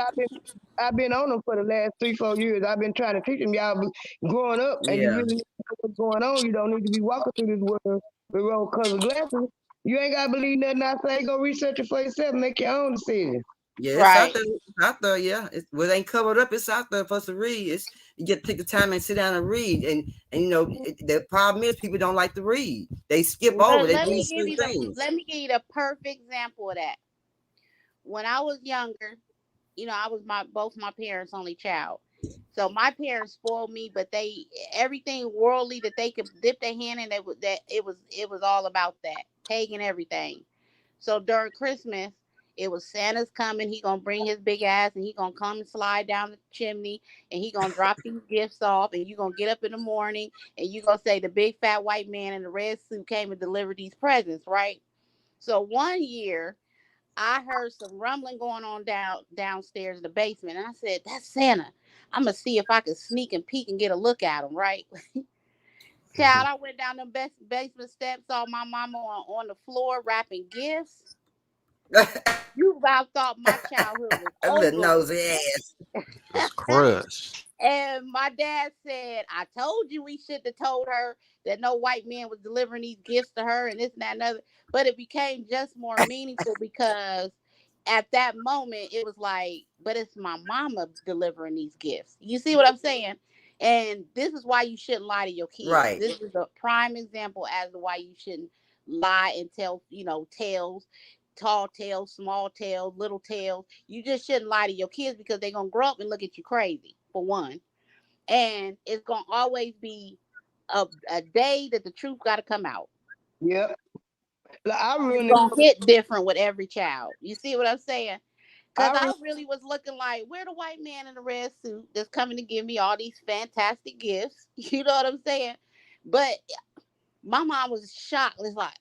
I've been on them for the last 3, 4 years. I've been trying to teach them, y'all growing up, and you yeah, really need to know what's going on. You don't need to be walking through this world with rose colored glasses. You ain't gotta believe nothing I say. Go research it for yourself, make your own decision. yeah, it's out Right. there. It's out there, yeah. Well, it ain't covered up. It's out there for us to read. It's you get to take the time and sit down and read. And the problem is people don't like to read. They skip over. Let, They let read me give certain you the things. let me give you the perfect example of that. When I was younger, I was my both my parents' only child. So my parents spoiled me, but they everything worldly that they could dip their hand in, it was all about that pagan everything. So during Christmas, it was Santa's coming. He gonna bring his big ass, and he gonna come and slide down the chimney, and he gonna drop these gifts off, and you gonna get up in the morning, and you gonna say the big fat white man in the red suit came and delivered these presents, right? So one year I heard some rumbling going on downstairs in the basement, and I said, "That's Santa. I'm gonna see if I can sneak and peek and get a look at him." Right, child. I went down the basement steps, saw my mama on the floor wrapping gifts. You about thought my childhood was A little over with. nosy ass. It's crushed. And my dad said, I told you we shouldn't have told her that no white man was delivering these gifts to her and this and that and other. But it became just more meaningful because at that moment it was like, but it's my mama delivering these gifts. You see what I'm saying? And this is why you shouldn't lie to your kids. Right. This is a prime example as to why you shouldn't lie and tell, tales, tall tales, small tales, little tales. You just shouldn't lie to your kids because they're gonna grow up and look at you crazy, for one. And it's gonna always be a day that the truth gotta come out. Yep. Like, I It's ruined it. gonna hit different with every child. You see what I'm saying? Because I I ruined, really was looking like, where the white man in the red suit that's coming to give me all these fantastic gifts? You know what I'm saying? But my mom was shocked. It's like,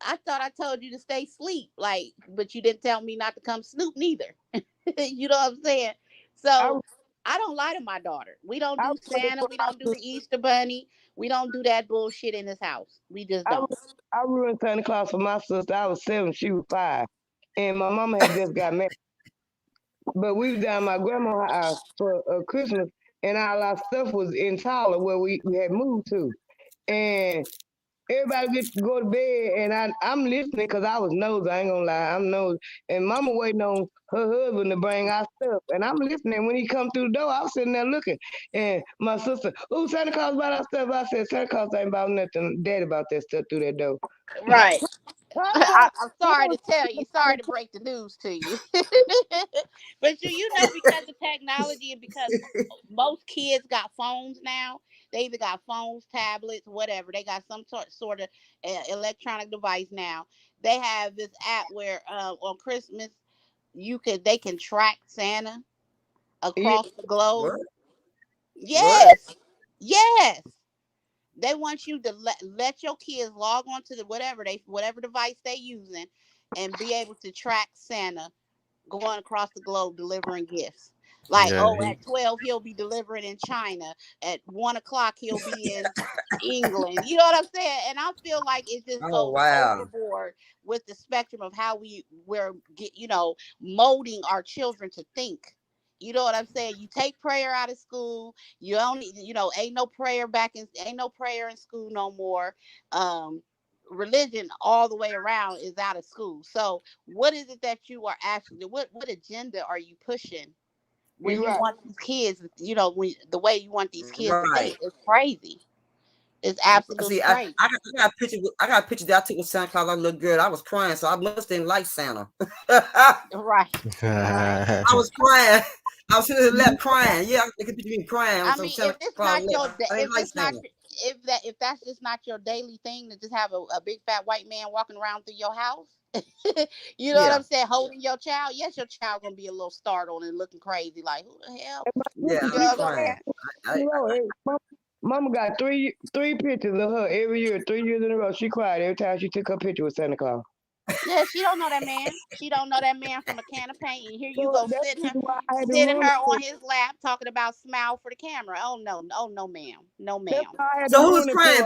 I thought I told you to stay asleep, like, but you didn't tell me not to come snoop neither. You know what I'm saying? I, So I don't lie to my daughter. We don't I do ruined it Santa. for We my don't do the sister. Easter Bunny. We don't do that bullshit in this house. We just I, don't. ru- I ruined Santa Claus for my sister. I was 7, she was 5. And my mama had just got married. But we was down at my grandma's house for Christmas, and all our stuff was in Tyler where we had moved to. And everybody get to go to bed, and I'm listening because I was nosy. I ain't gonna lie, I'm nosy. And Mama waiting on her husband to bring our stuff, and I'm listening. When he come through the door, I was sitting there looking, and my sister, "Oh, Santa Claus bought our stuff." I said, "Santa Claus ain't about nothing. Daddy about that stuff through that door." Right. I I'm sorry was, to tell you. Sorry to break the news to you. But because of technology and because most kids got phones now, they either got phones, tablets, whatever. They got some sort of electronic device now. They have this app where on Christmas they can track Santa yeah, across the globe. What? What? Yes. Yes. They want you to let your kids log on to the whatever device they using and be able to track Santa going across the globe delivering gifts. Like, Yeah, oh, he. at 12 he'll be delivering in China. At 1 o'clock he'll be in England. You know what I'm saying? And I feel like it just Oh goes wow. overboard with the spectrum of how molding our children to think. You know what I'm saying? You take prayer out of school. You only, ain't no prayer in school no more. Um, Religion all the way around is out of school. So what is it that you are actually what agenda are you pushing when you you right. want these kids, the way you want these kids to Right. think? It's crazy. It's absolutely See, I, crazy. I, got- I got a picture. I got a picture that I took with Santa Claus. I was a little girl. I was crying, so I must didn't like Santa. Right. Right. I was crying. I was sitting there left crying. Yeah, I could picture me crying. I So mean, Santa Claus left. I didn't if like it's not Santa. if that's just not your daily thing to just have a big fat white man walking around through your house, you know what Yeah, I'm saying, holding your child, yes, your child gonna be a little startled and looking crazy, like, who the hell? And my yeah, sister, I You was know what I'm crying. saying? I, in a row. Mama got three pictures of her every year, 3 years in a row. She cried every time she took her picture with Santa Claus. Yeah, she don't know that man. She don't know that man from a can of paint. And here you So go that's sitting the her, reason why I had to sitting ruin it her for. on his lap talking about smile for the camera. Oh no, oh no, ma'am, no That's ma'am. why I had to so who was ruin it for crying?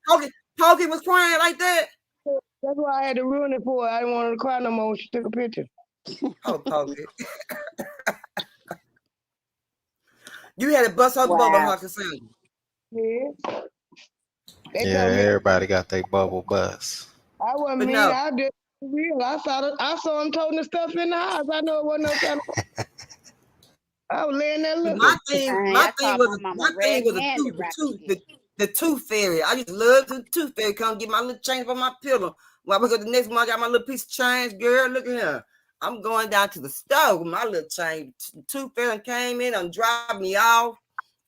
her. Pokey was crying like that. That's why I had to ruin it for her. I didn't want her to cry no more when she took a picture. Oh, Pokey, you had to bust her bubble, Wow. huh, Cassandra? Yeah. They Yeah, told me everybody got their bubble bus. I wasn't But mean. no, I did real. I saw him toting the stuff in the house. I know it wasn't no Santa Claus. I was laying there my looking. thing, Dang, my I thing caught my was mama my thing was red-handed wrapping gifts. the tooth fairy. I used to love the tooth fairy. Come get my little change for my pillow. When I wake up the next morning, I got my little piece of change. Girl, look at here. I'm going down to the store with my little change. Tooth fairy came in and dropped me off.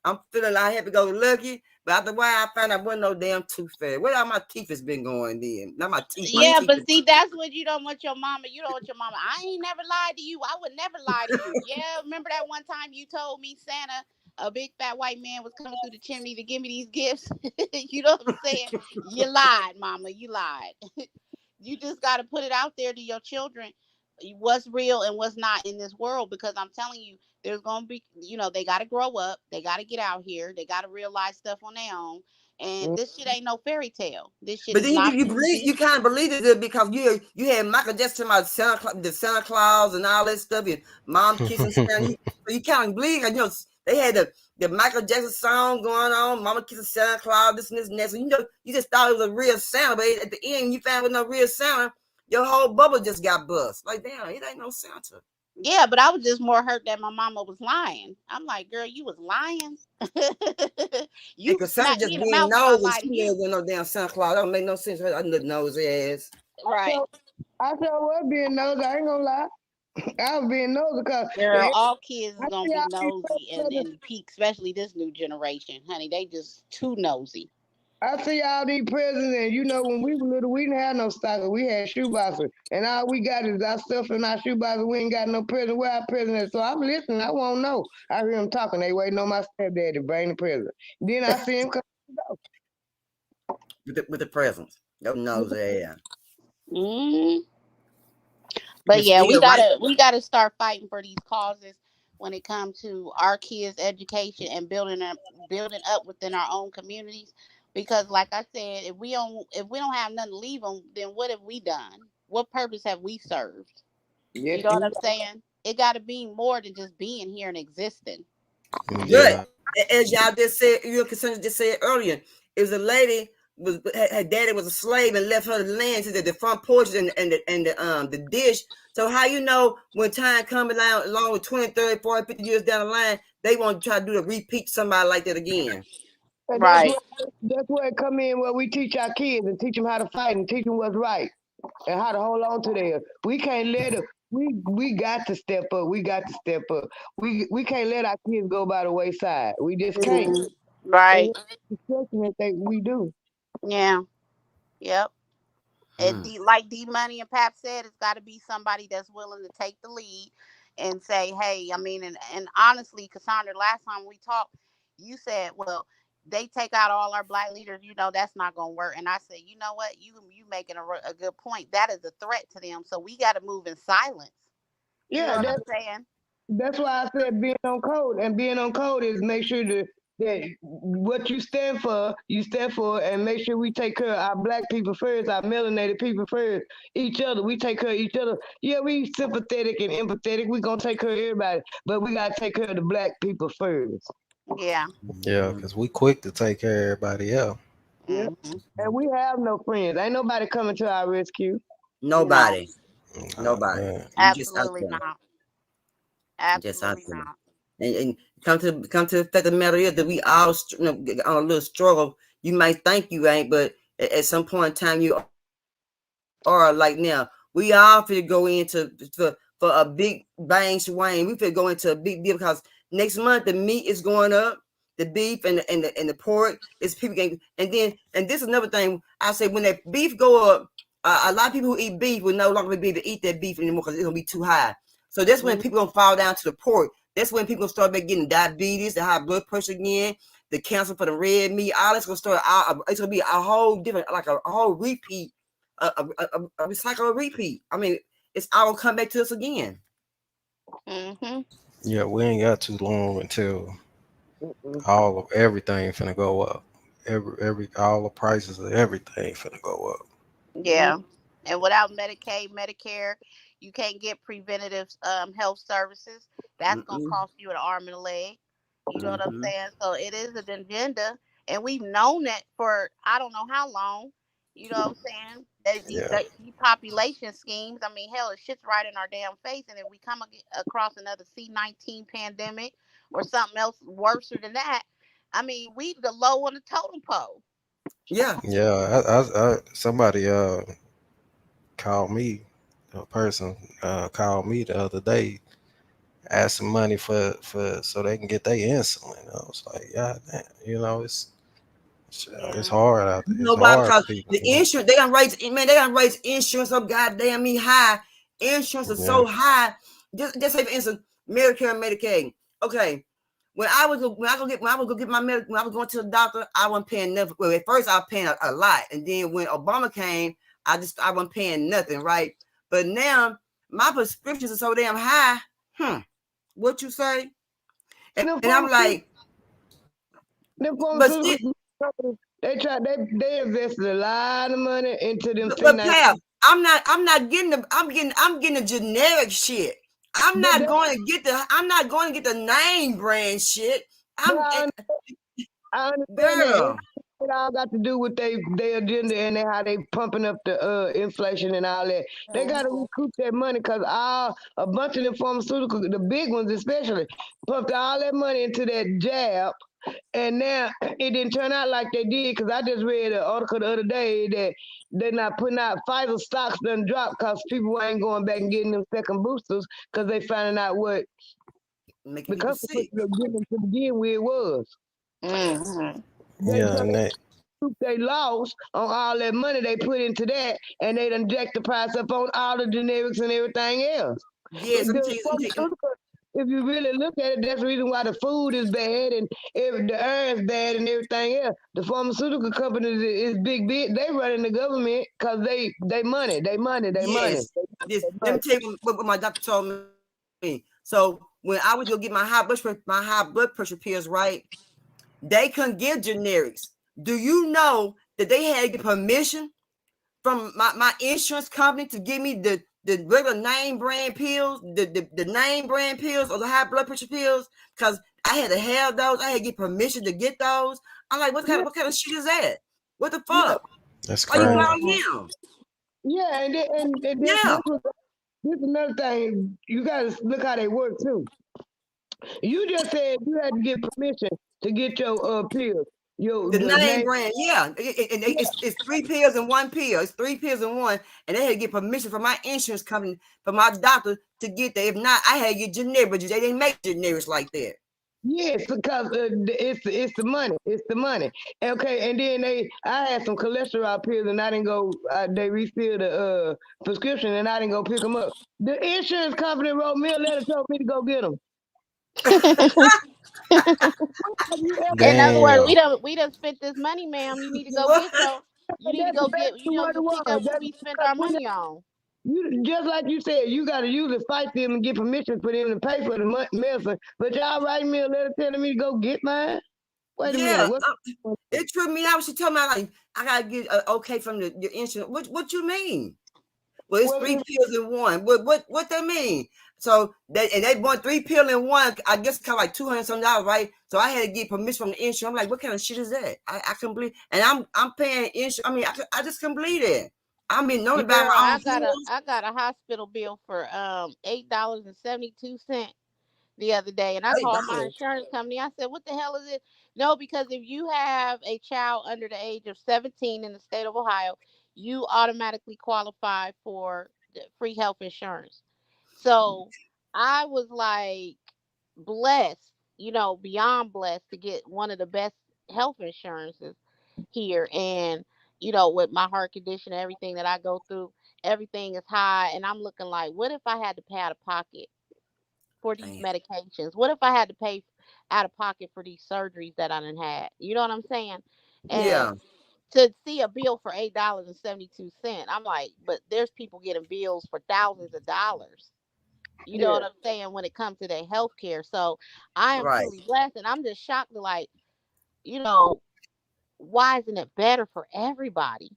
I'm feeling like I had to go to Lucky. But after a while, I found out wasn't no damn tooth fairy. Where all my teeth has been going then? Not my teeth, my Yeah, teeth. but see, that's what you don't want your mama. You don't want your mama. I ain't never lied to you. I would never lie to you. Yeah, remember that one time you told me Santa, a big fat white man, was coming through the chimney to give me these gifts? You know what I'm saying? You lied, mama. You lied. You just got to put it out there to your children what's real and what's not in this world, because I'm telling you, there's going to be, they got to grow up, they got to get out here, they got to realize stuff on their own. And this shit ain't no fairy tale. This shit But is then not you believe, easy. you kind of believe it because you had Michael Jackson about the Santa Claus and all that stuff, and Mom kissing Santa. You kind of believe, they had the Michael Jackson song going on, Mama kissing Santa Claus, this and this and that. So you just thought it was a real Santa, but at the end, you found it was no real Santa. Your whole bubble just got bust. Like, damn, it ain't no Santa. Yeah, but I was just more hurt that my mama was lying. I'm like, girl, you was lying. You Because Santa smacked just me in the being mouth if I nosy, lie to she knew it you. wasn't no damn Santa Claus. That don't make no sense. I little nosy ass. Right. So I said, well, being nosy, I ain't gonna lie. I was being nosy because Girl, all kids is I gonna see be all these nosy and peak, especially this new generation, honey. They just too nosy. I see all these presents, and when we were little, we didn't have no stockings. We had shoeboxes, and all we got is our stuff in our shoeboxes. We ain't got no present. Where our present is? So I'm listening. I won't know. I hear them talking. They waiting on my stepdad to bring the present. Then I see him come. With the presents. Your nosy ass. Mm. But But yeah, we still, right? gotta start fighting for these causes when it comes to our kids' education and building up within our own communities. Because, like I said, if we don't have nothing to leave them, then what have we done? What purpose have we served? Yes, You know what you. I'm saying? It got to be more than just being here and existing. But Yeah. as y'all just said, you Cassandra just said earlier, it was a lady her daddy was a slave and left her the land to the front porch and the dish. So how when time comes along with 20, 30, 40, 50 years down the line, they want to try to do a repeat somebody like that again. And Right. that's where it come in where we teach our kids and teach them how to fight and teach them what's right and how to hold on to theirs. We can't let them. We got to step up. We got to step up. We can't let our kids go by the wayside. We just can't. Mhm. Right. And especially if we do. Yeah. Yep. Hmm. Like D Money and Pap said, it's got to be somebody that's willing to take the lead and say, hey, I mean, and honestly, Cassandra, last time we talked, you said, well, they take out all our black leaders, that's not going to work. And I said, you know what? You making a good point. That is a threat to them. So we got to move in silence. You know Yeah, what I'm saying? that's why I said being on code. And being on code is make sure that what you stand for, and make sure we take care of our black people first, our melanated people first, each other. We take care of each other. Yeah, we sympathetic and empathetic. We gonna take care of everybody, but we gotta take care of the black people first. Yeah. Yeah, because we quick to take care of everybody else. Yeah. Hmm. And we have no friends. Ain't nobody coming to our rescue. No, Nobody. Nobody. Man. You just out absolutely there. not. Just out Absolutely there. not. And come to the fact of the matter is that we all get on a little struggle. You might think you ain't, but at some point in time you are. Like now, we all feel go into for a big bang swing. We feel go into a big deal because next month the meat is going up, the beef and the pork is people getting, and this is another thing I say when that beef go up, a lot of people who eat beef will no longer be able to eat that beef anymore because it's gonna be too high. So that's when people gonna fall down to the pork. That's when people gonna start getting diabetes, the high blood pressure again, the cancer for the red meat. All that's gonna start. It's gonna be a whole different, like a whole repeat, a recycle, a repeat. I mean, it's all come back to us again. Hmm. Yeah, we ain't got too long until all of everything finna go up. Every all the prices of everything finna go up. Yeah. And without Medicaid, Medicare, you can't get preventative health services. That's gonna Mm-mm. cost you an arm and a leg. You know what I'm Mm-hmm. saying? So it is an agenda, and we've known that for I don't know how long. You know what I'm saying? Yeah, These population schemes. I mean, hell, it shit's right in our damn face. And if we come across another C-19 pandemic or something else worse than that, I mean, we the low on the totem pole. Yeah. yeah. Somebody called me, a person called me the other day asking money for so they can get their insulin. I was like, yeah, damn, it's Yeah. hard out there. You It's know why? hard for Because people. the insurance, they done raise insurance up goddamn me high. Insurance is Yeah, so high. Just say for instance, Medicare and Medicaid. Okay. When I was go get my when I was going to the doctor, I wasn't paying nothing. Well, at first I was paying a lot. And then when Obama came, I wasn't paying nothing, right? But now my prescriptions are so damn high. What you say? And And I'm like, them but still, pharmaceutical companies, They invested a lot of money into them But C19. Pam, I'm not getting I'm getting the generic shit. I'm But not that, going to get the name brand shit. but I'm I understand that. girl. It all got to do with their agenda and how they pumping up the inflation and all that. They got to Mhm. recoup that money because a bunch of the pharmaceutical, the big ones especially, pumped all that money into that jab. And now it didn't turn out like they did because I just read an article the other day that they're not putting out Pfizer stocks done dropped because people ain't going back and getting them second boosters because they finding out what Making the people consequences sick. of getting them to begin with was. Mhm. They Yeah, try and to that recoup they lost on all that money they put into that, and they done jack the price up on all the generics and everything else. Yes, I'm The telling you, pharmaceutical, if you really look at it, that's the reason why the food is bad and the air is bad and everything else. The pharmaceutical companies is big, big. They running the government because they money, they money, they money, yes. This, let me tell you what my doctor told me. So when I was gonna get my high blood pressure pills, right? They couldn't give generics. Do you know that they had to get permission from my insurance company to give me the regular name brand pills, the name brand pills or the high blood pressure pills? Because I had to have those. I had to get permission to get those. I'm like, yeah, what kind of shit is that? What the yeah, fuck? that's Are you crazy. plowing Mhm. him? yeah. And Yeah, this another thing. You gotta look how they work too. You just said you had to get permission to get your pills, your the the name name. brand. Yeah, it's three pills in one pill. It's three pills in one, and they had to get permission from my insurance company, from my doctor to get that. If not, I had to get generic, but they didn't make generics like that. Yes, because it's the money. It's the money. Okay, and then I had some cholesterol pills, and I didn't go. They refilled the prescription, and I didn't go pick them up. The insurance company wrote me a letter, told me to go get them. Have you ever? In other words, Damn. we don't spent this money, ma'am. What? You need to That's go get you exactly know what it to pick was. up what That's we spent because our money on. you just like you said, you got to usually fight them and get permission for them to pay for the medicine. But y'all writing me a letter telling me to go get mine. Wait a minute, Yeah, what? it tripped me out. She told me like I gotta get okay from your insurance. What you mean? Well, it's Well, three pills in one. What that mean? So they want three pill in one. I guess it cost like $200 right? So I had to get permission from the insurance. I'm like, what kind of shit is that? I couldn't believe, and I'm paying insurance. I mean, I just couldn't believe it. I mean, knowing about Girl, my own pills. I got a hospital bill for $8.72 the other day, and I called my $8. insurance company. I said, "What the hell is it?" No, because if you have a child under the age of 17 in the state of Ohio, you automatically qualify for the free health insurance. So I was like blessed, beyond blessed to get one of the best health insurances here. And, with my heart condition, everything that I go through, everything is high. And I'm looking like, what if I had to pay out of pocket for these Damn. medications? What if I had to pay out of pocket for these surgeries that I done had? You know what I'm saying? And Yeah, to see a bill for $8.72, I'm like, but there's people getting bills for thousands of dollars. You know Yeah. what I'm saying when it comes to their health care. So I am right. truly blessed, and I'm just shocked to like, you know, why isn't it better for everybody?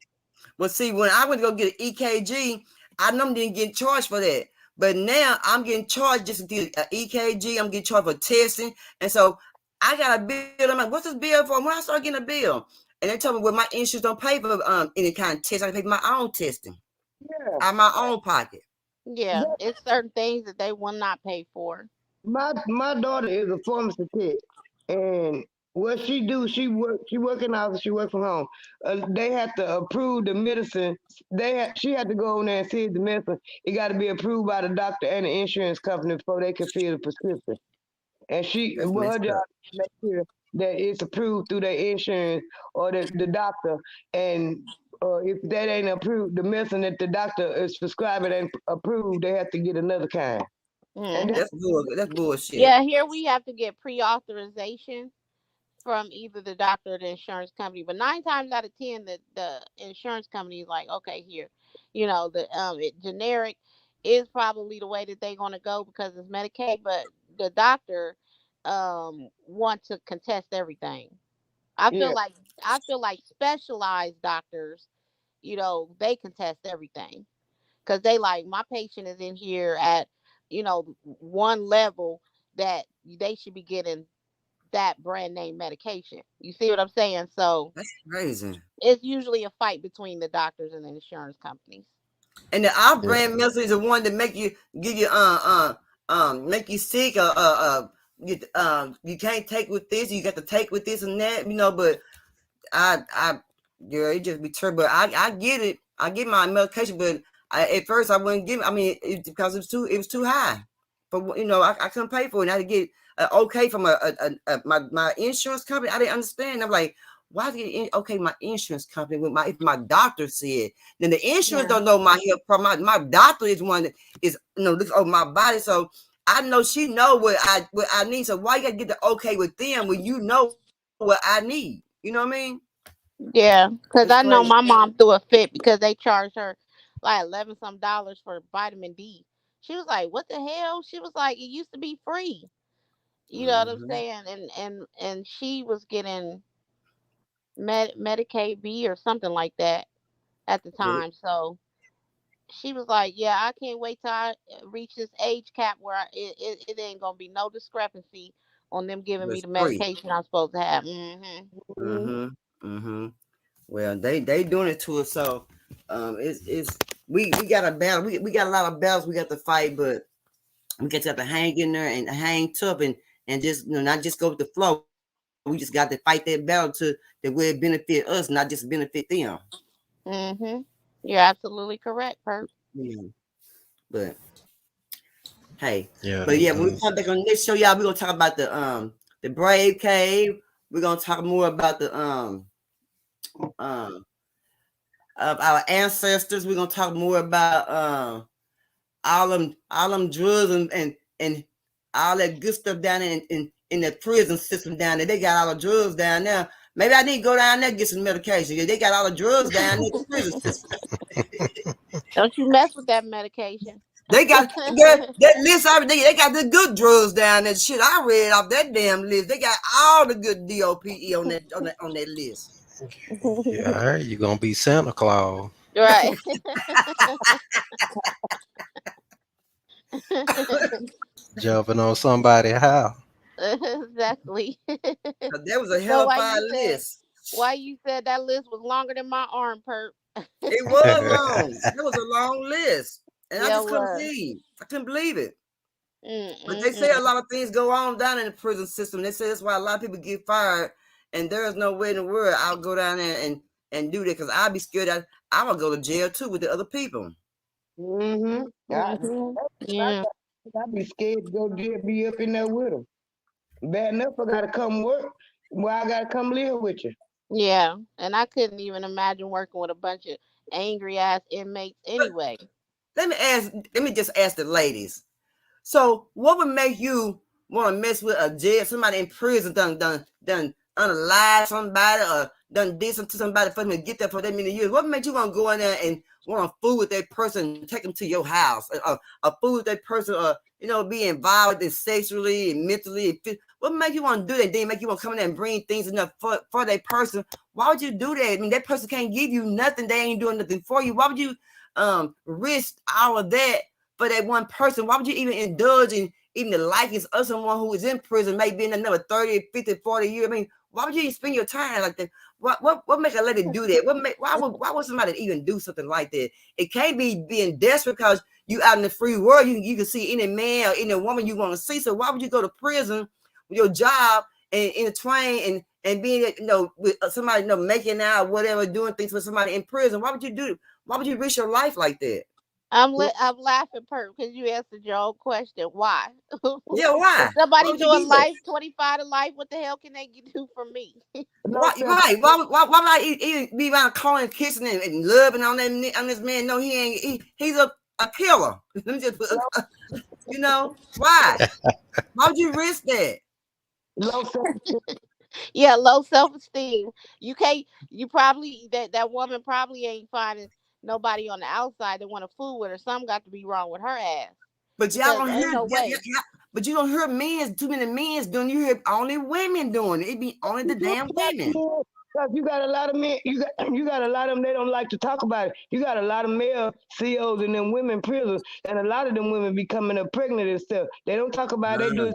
Well, see, when I went to go get an EKG, I normally didn't get charged for that. But now I'm getting charged just to get an EKG. I'm getting charged for testing. And so I got a bill. I'm like, what's this bill for? When I start getting a bill. And they told me, well, my insurance don't pay for any kind of test. I pay for my own testing Yeah. out of my own pocket. Yeah, it's certain things that they will not pay for. My daughter is a pharmacy tech, and what she do, she work in the office, she work from home. They have to approve the medicine. She had to go in there and see the medicine. It got to be approved by the doctor and the insurance company before they can fill the prescription. And That's well, her messed job up. is to make sure that it's approved through their insurance or the doctor. And if that ain't approved, the medicine that the doctor is prescribing ain't approved, they have to get another kind. And Hmm. That's bullshit. Yeah, here we have to get pre-authorization from either the doctor or the insurance company. But 9 times out of 10, the insurance company is like, okay, here, generic is probably the way that they're gonna go because it's Medicaid. But the doctor want to contest everything. I feel yeah, like I feel like specialized doctors, they can test everything because they like my patient is in here at one level that they should be getting that brand name medication. You see what I'm saying? So That's crazy. it's usually a fight between the doctors and the insurance companies. And the our Yeah. brand medicine is the one that make you give you make you sick you can't take with this, you got to take with this and that, but I girl, it just be terrible. I get it. I get my medication, but at first I wouldn't give it. I mean, because it was too high. But I couldn't pay for it. And I had to get okay from my insurance company. I didn't understand. I'm like, why did it okay my insurance company when if my doctor said, then the insurance Yeah. don't know my health problem. My doctor is one that is looks over my body, so I know she know what I need. So why you gotta get the okay with them when you know what I need? You know what I mean? Yeah, because It's I know crazy. my mom threw a fit because they charged her like 11 some dollars for vitamin D. She was like, "What the hell?" She was like, "It used to be free." You know what I'm Hmm. saying? And she was getting Medicaid B or something like that at the Yeah, time. So she was like, "Yeah, I can't wait till I reach this age cap where it ain't gonna be no discrepancy on them giving but me it's the free. medication I'm supposed to have." Hmm. Mhm. Mm-hmm. Well, they doing it to us, so it's we got a battle. We got a lot of battles we got to fight, but we got to have to hang in there and hang tough and just not just go with the flow. We just got to fight that battle to that will benefit us, not just benefit them. Hmm. You're absolutely correct, Perp. Yeah. But hey, Yeah, but yeah, when we come back on this show, y'all, we're gonna talk about the Brave Cave. We're gonna talk more about the um of our ancestors. We're gonna talk more about all them drugs and all that good stuff down in the prison system down there. They got all the drugs down there. Maybe I need to go down there and get some medication. Yeah, they got all the drugs down there in the prison system. Don't you mess with that medication. They got that list already. They got the good drugs down there. Shit, I read off that damn list. They got all the good DOPE on that list. yeah, I heard you gonna be Santa Claus Right. jumping on somebody's house. Exactly. That was a So hellified list. why you said that list was longer than my arm, Perp? It was long. It was a long list, and I Yeah, just it couldn't was. believe. I couldn't believe it. But they say a Mm-mm-mm. lot of things go on down in the prison system. They say that's why a lot of people get fired, and there is no way in the world I'll go down there and do that because I'll be scared that I will go to jail too with the other people. Mhm. Mhm. Yeah. I be scared to go there, be up in there with them. Bad enough, I gotta come work. Well, I gotta come live with you. Yeah. And I couldn't even imagine working with a bunch of angry ass inmates But anyway. let me just ask the ladies. So, what would make you want to mess with a jail? Somebody in prison done unalive somebody or done did something to somebody for them to get there for that many years. What made you want to go in there and want to fool with that person and take them to your house? Or fool with that person or be involved in sexually and mentally. What made you want to do that? Then make you want to come in there and bring things enough for that person? Why would you do that? I mean, that person can't give you nothing. They ain't doing nothing for you. Why would you risk all of that for that one person? Why would you even indulge in even the likeness of someone who is in prison, maybe in another 30, 50, 40 years? I mean, why would you even spend your time like that? What make a lady do that? Why would somebody even do something like that? It can't be being desperate because you out in the free world. You can see any man or any woman you want to see. So why would you go to prison with your job and in a train and being with somebody making out whatever, doing things with somebody in prison? Why would you do? Why would you risk your life like that? I'm laughing, Perp, because you answered your own question. Why? Yeah, why? If Why somebody would you doing do that? life 25 to life, what the hell can they do for me? Low Why, self right? Why would I even be around calling, kissing, and loving on this man? No, he ain't. He's a killer. Let me just put, why? Why would you risk that? low self Yeah, low self esteem. You can't. You probably that woman probably ain't finding nobody on the outside that want to fool with her. Something got to be wrong with her ass But y'all because don't ain't hear. no way. But you don't hear men's too many men's doing. You hear only women doing it. It be only the damn women. Because you got a lot of men, you got a lot of them. They don't like to talk about it. You got a lot of male CEOs and them women prisons, and a lot of them women becoming up pregnant and stuff. They don't talk about it. They do it.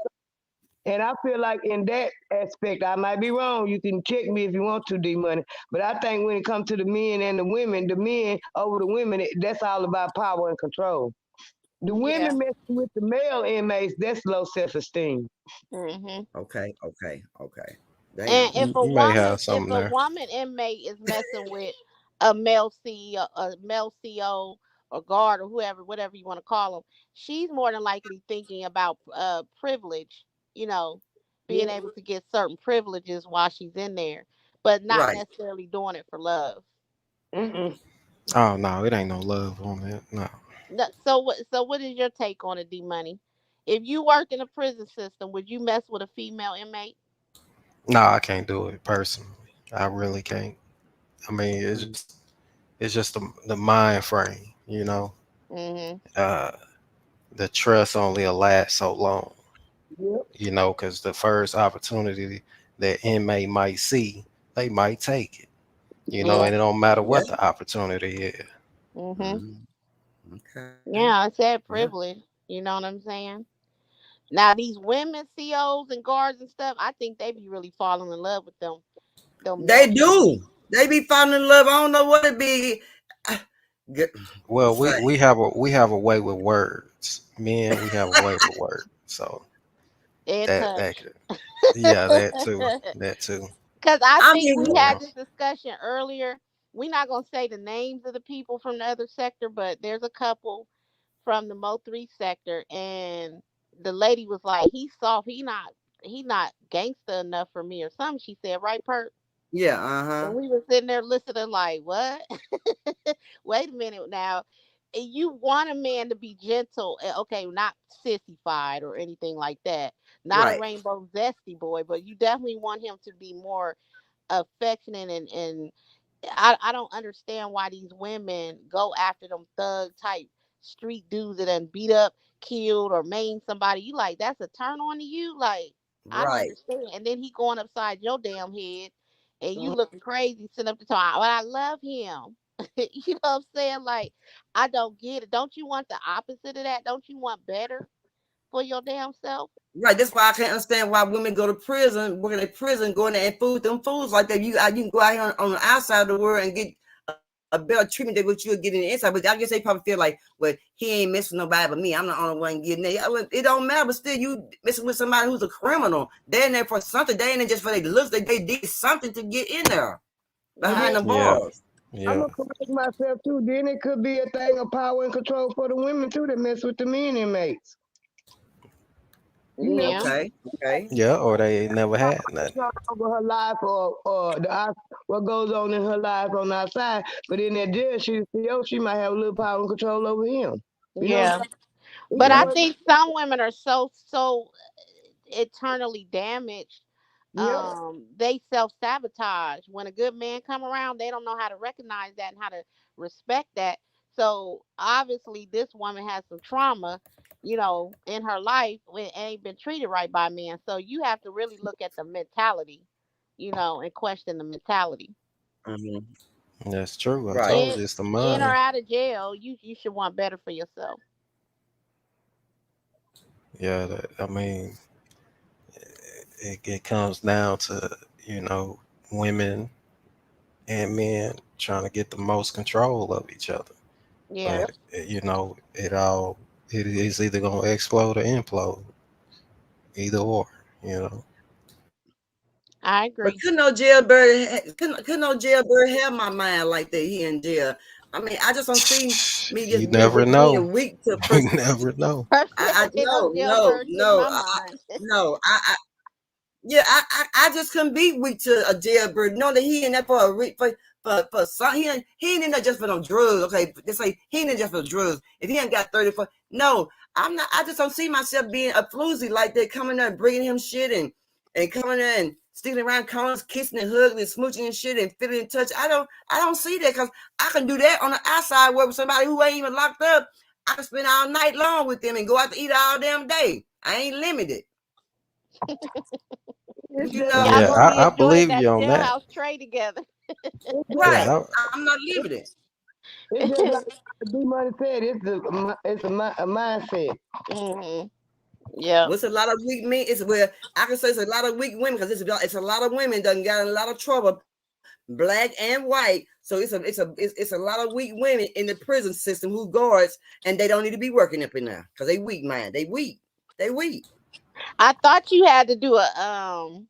And I feel like in that aspect, I might be wrong. You can check me if you want to, D Money. But I think when it comes to the men and the men over the women, that's all about power and control. The Yeah. women messing with the male inmates, that's low self esteem. Mhm. Okay. And Damn. You may have if something a there. woman inmate is messing with a male CEO, or guard or whoever, whatever you want to call them, she's more than likely thinking about privilege. You know, being Yep. able to get certain privileges while she's in there, but not Right. necessarily doing it for love. Mm-mm. Oh no, it ain't no love on that. No. So what? So what is your take on it, D Money? If you worked in a prison system, would you mess with a female inmate? No, I can't do it personally. I really can't. I mean, it's just the mind frame, you know. Hmm. Uh, the trust only lasts so long, Yep. you know, because the first opportunity that inmate might see, they might take it, you know, Yeah. and it don't matter Yeah. what the opportunity is. Hmm. Mhm. Okay. Yeah, I said Yeah. privilege. You know what I'm saying? Now these women COs and guards and stuff, I think they be really falling in love with them male They inmates. do. They be falling in love. I don't know what it be. Good. Well, Say. we have a way with words. Men, we have a way with words. So And that touch. could, yeah, that too. That too. Because I I think mean, we You had know. this discussion earlier. We're not gonna say the names of the people from the other sector, but there's a couple from the Mo 3 sector, and the lady was like, "He's soft. He not gangster enough for me or something." She said, "Right, Perk?" yeah. And we were sitting there listening, like, "What? Wait a minute now. You want a man to be gentle, okay, not sissified or anything like that, not a Right. rainbow zesty boy, but you definitely want him to be more affectionate and I don't understand why these women go after them thug type street dudes that done beat up, killed, or maimed somebody. You like that's a turn on to you? Like I don't Right. understand. And then he going upside your damn head, and you Mhm. looking crazy sitting up the top. But I love him. You know what I'm saying? Like I don't get it. Don't you want the opposite of that? Don't you want better for your damn self? Right. That's why I can't understand why women go to prison, working in prison, going there and fool them fools like that. You can go out here on the outside of the world and get a better treatment than what you'll get in the inside. But I guess they probably feel like, well, he ain't messing with nobody but me. I'm the only one getting there. Yeah, well, it don't matter, but still, you messing with somebody who's a criminal. They're in there for something. They ain't there just for their looks. They did something to get in there behind Right. the Yeah. bars. I'm Yeah. gonna correct myself too. Then it could be a thing of power and control for the women too that mess with the men inmates. You never Yeah. Okay. Okay. Yeah. Or they never had nothing. know over her life or what goes on in her life on the outside, but in that jail, she's CEO. She might have a little power and control over him. You know what I'm Yeah. saying? But Either I Yeah. way, think some women are so eternally damaged. yep, They self-sabotage. When a good man come around, they don't know how to recognize that and how to respect that. So obviously this woman has some trauma, in her life when ain't been treated right by men. So you have to really look at the mentality, and question the mentality. Mhm. That's true. I Right. told In you it's the in or mind. out of jail, you should want better for yourself. Yeah. I mean, it comes down to, you know, women and men trying to get the most control of each other. Yeah, But it is either gonna explode or implode, either or. You know. I But agree. couldn't no jailbird have my mind like that? He in jail. I mean, I just don't see me You just never know. being weak to a You person. never know. I Ain't no no jailbird getting my mind. no. Yeah, I just couldn't be weak to a jailbird. Know that he in there for a for some he ain't in there just for no drugs. Okay, they say he ain't in there just for drugs. If he ain't got 34, no, I'm not. I just don't see myself being a floozy like that, coming there and bringing him shit and coming there and sticking around corners, kissing and hugging and smooching and shit and feeling in touch. I don't see that because I can do that on the outside work with somebody who ain't even locked up. I can spend all night long with them and go out to eat all damn day. I ain't limited. It's You just know, like Yeah, Y'all gonna be I enjoying believe that you on that. jailhouse tray together. it's just right. like Yeah, I'm not leaving it. it's just like D Money said. It's a mindset. Hmm. Yep. What's a lot of weak men? It's where I can say it's a lot of weak women because it's a lot of women done got in a lot of trouble, black and white. So it's a lot of weak women in the prison system who guards and they don't need to be working up in there because they weak, man. They weak. They weak. I thought you had to do a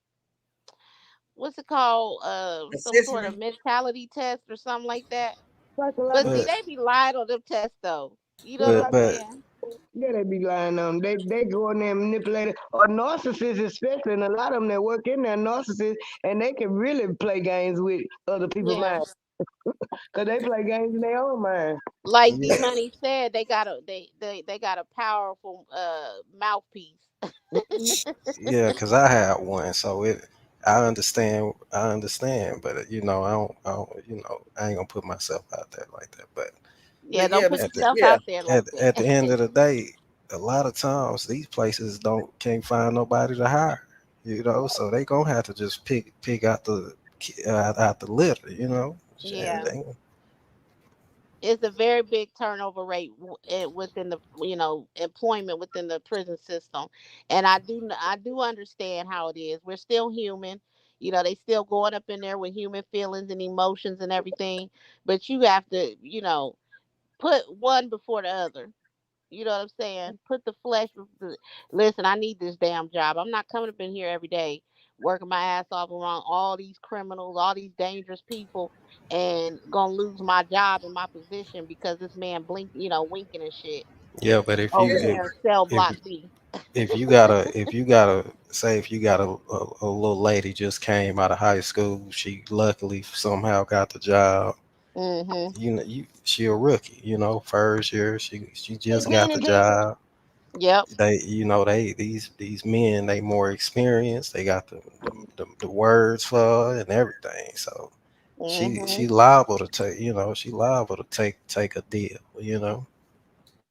what's it called? Some sort of Accessory. mentality test or something like that. But Psychological. see, but they be lying on them tests though. You know It's what but I'm like but saying? yeah, they be lying on 'em. They go in there and manipulate it. Or narcissists, especially, and a lot of them that work in there, narcissists, and they can really play games with other people's Yeah. minds because they play games in their own mind. Like D yeah, Money said, they got a powerful mouthpiece. yeah, cause I had one, so I understand, but I ain't gonna put myself out there like that. But Yeah, But don't yeah, put but at the yourself yeah, out there like at the end that. of the day, a lot of times these places don't can't find nobody to hire, so they gonna have to just pick out out the litter, and Yeah. It's a very big turnover rate within the employment within the prison system, and I do understand how it is. We're still human, they still going up in there with human feelings and emotions and everything, but you have to put one before the other. You know what I'm saying? Put the flesh with the. Listen, I need this damn job. I'm not coming up in here every day working my ass off around all these criminals, all these dangerous people, and gonna lose my job and my position because this man winking and shit yeah. But if over you yeah. here in cell if block B. if you gotta say if you got a little lady just came out of high school, she luckily somehow got the job. Mhm. She a rookie, first year she They just got paying the attention. job. Yep. These men, they more experienced, they got the words for it and everything, so she Mhm. liable to take a deal.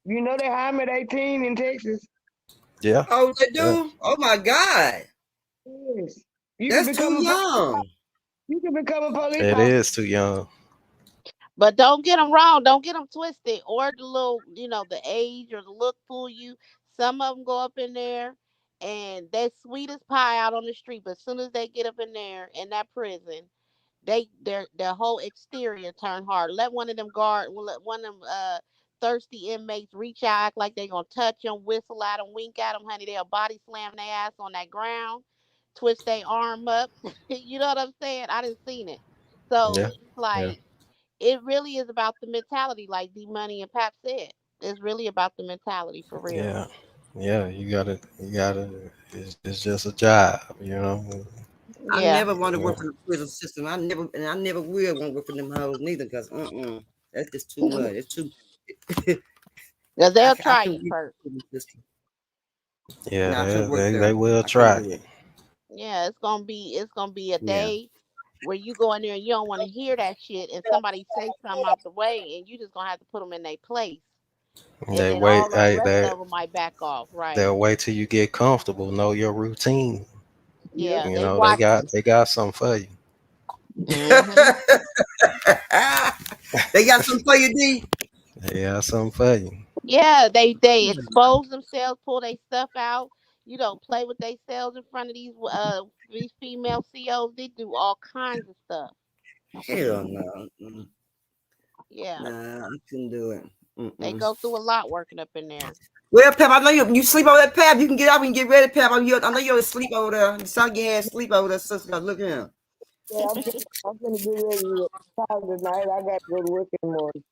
You know they hire me at 18 in Texas. Yeah, Oh, they yeah, do? Oh my God. Yes. You can That's too become a young. you can become a police it officer. is too young. But don't get them wrong. Don't get them twisted, or the little, the age or the look fool you. Some of them go up in there and they sweet as pie out on the street, but as soon as they get up in there in that prison, their whole exterior turn hard. Let one of them let one of them thirsty inmates reach out, act like they gonna touch them, whistle at them, wink at them, honey. They'll body slam their ass on that ground, twist their arm up. You know what I'm saying? I didn't seen it, so Yeah, it's yeah, like it really is about the mentality, like D Money and Pap said. It's really about the mentality for real. yeah, yeah. You gotta. It's just a job. I Yeah. never want to Yeah, work for the prison system. I never will want to work for them hoes neither because that's just too much. It's too. Because they'll I try couldn't you get first. the prison system. yeah. No, I couldn't work They there. will I couldn't try. do it. Yeah, it's gonna be a Yeah. day where you go in there and you don't want to hear that shit, and somebody say something out the way, and you just gonna have to put them in their place, and They then wait. all the Hey, rest of them might back off, right? they'll wait till you get comfortable, know your routine. Yep. Yeah, they They watching. got something for you. Hmm. They got something for you, D. They got something for you. Yeah, they expose themselves, pull their stuff out. Play with themselves in front of these female COs. They do all kinds of stuff. Hell no. Mm. Yeah, Nah, I couldn't do it. they Mm-mm. go through a lot working up in there. Well, Pep, I know you sleep over that Pep. You can get up and get ready, Pep. I know you're asleep over there. You sound like you had sleep over there, sister. Look at him. Yeah, I'm gonna get ready to retire tonight. I got to go to work in the morning.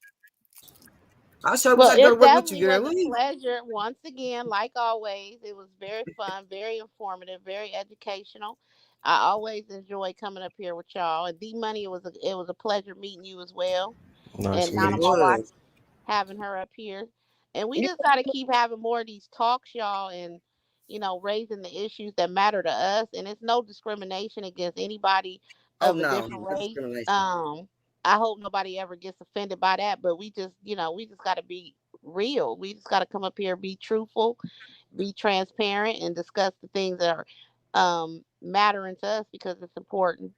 I sure wish Well, I could go to it work with you, definitely was girl. a Woo. pleasure once again, like always. It was very fun, very informative, very educational. I always enjoy coming up here with y'all. And D Money, it was a pleasure meeting you as well. Nice And to It Nana meet you. Watch was. having her up here. And we Yeah, just got to keep having more of these talks, y'all, and raising the issues that matter to us. And it's no discrimination against anybody Oh of a no, different no race. discrimination. I hope nobody ever gets offended by that, but we just got to be real. We just got to come up here, be truthful, be transparent, and discuss the things that are mattering to us because it's important.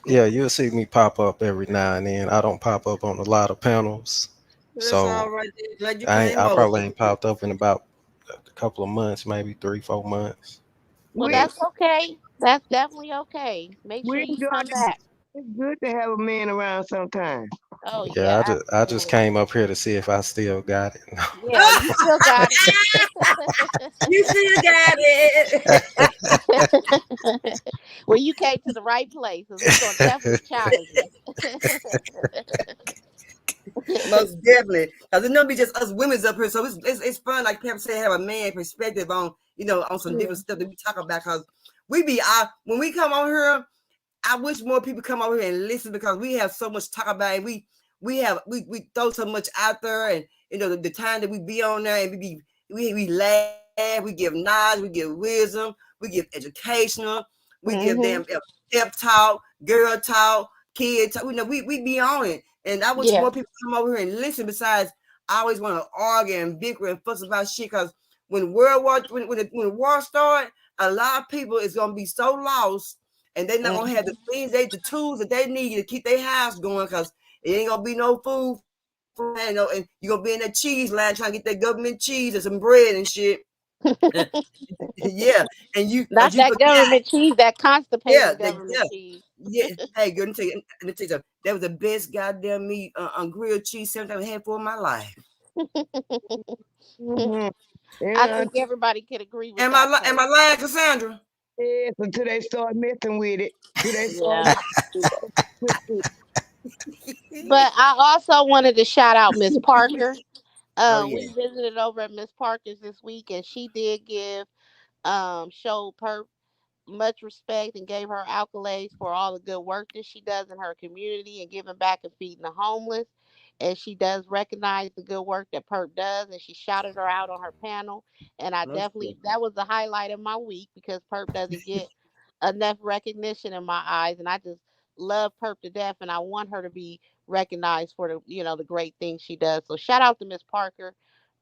Yeah, you'll see me pop up every now and then. I don't pop up on a lot of panels, That's so all right. Glad you came I over. probably ain't popped up in about a couple of months, maybe 3, 4 months. Well, Yeah. But that's okay. That's definitely okay. Make sure We you enjoy come it. back. It's good to have a man around sometimes. Oh yeah, yeah, I just absolutely. came up here to see if I still got it. Yeah, you still got it. You still got it. Well, you came to the right place because we're gonna definitely challenge you. Most definitely. Because it's not be just us women's up here. So it's fun, like Pepper said, have a man perspective on, on some different stuff that we talk about. Because when we come on here, I wish more people come over here and listen because we have so much to talk about, and we throw so much out there, and the time that we be on there, and we laugh, we give knowledge, we give wisdom, we give educational, we give Hmm. them pep talk, girl talk, kid talk. We be on it, and I wish Yeah. more people come over here and listen. Besides, I always want to argue and bicker and fuss about shit because when the war started, a lot of people is gonna be so lost and they're not gonna have Hmm. the tools that they need to keep their house going because it ain't gonna be no food for and you're gonna be in that cheese line trying to get that government cheese and some bread and shit. Yeah, and you because you Not that forgot. government cheese, that Yeah, constipating yeah, government cheese. yeah. Hey, girl, let me tell you something. That was the best goddamn meat on grilled cheese sandwich I had for my life. Mm-hmm. I Yeah, think everybody could agree with Am I that, am Perk. I lying, Cassandra? yes, until they start messing with it. Till they start Yeah. with it. But I also wanted to shout out Miss Parker. Oh yeah, We visited over at Miss Parker's this week, and she did give showed Perk much respect and gave her accolades for all the good work that she does in her community and giving back and feeding the homeless. And she does recognize the good work that Perp does, and she shouted her out on her panel. And I most definitely, definitely. that was the highlight of my week because Perp doesn't get enough recognition in my eyes, and I just love Perp to death, and I want her to be recognized for the great things she does. So shout out to Miss Parker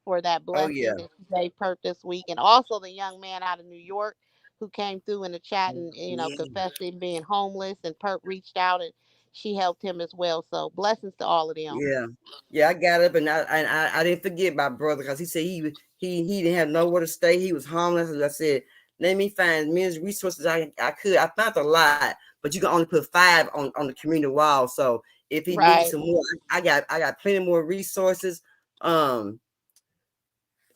for that Oh blessing yeah, that she gave Perp this week, and also the young man out of New York who came through in the chat and yeah. confessed him being homeless, and Perp reached out and she helped him as well. So blessings to all of them. Yeah, yeah. I got up and I didn't forget my brother because he said he didn't have nowhere to stay. He was homeless. And I said, let me find as many resources I could. I found a lot, but you can only put five on the community wall. So if he needs Right. some more, I got plenty more resources. Um,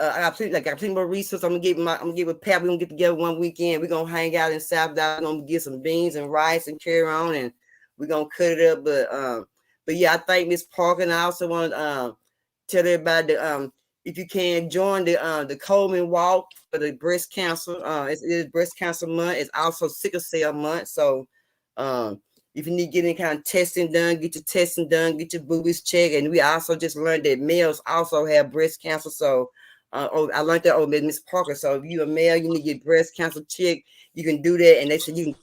I got plenty more resources. I'm gonna get with Pat. We're gonna get together one weekend. We're gonna hang out in South Dallas. We're gonna get some beans and rice and carry on, and we're gonna cut it up. But yeah, I thank Miss Parker, and I also want to tell everybody that if you can join the Coleman Walk for the breast cancer. It is breast cancer month. It's also sickle cell month. So if you need to get any kind of testing done, get your testing done, get your boobies checked. And we also just learned that males also have breast cancer. So I learned that over Miss Parker. So if you're a male, you need to get breast cancer checked. You can do that, and they said you can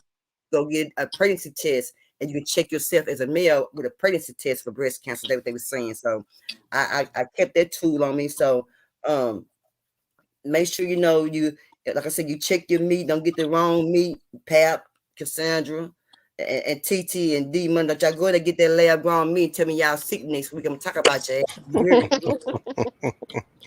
go get a pregnancy test, and you can check yourself as a male with a pregnancy test for breast cancer. That's what they were saying. So I kept that tool on me. So um, make sure like I said, you check your meat. Don't get the wrong meat. Pap, Cassandra, and TT and D Monday. Y'all go ahead and get that lab grown meat. Tell me y'all sick next week. I'm gonna talk about your ass. You hear me?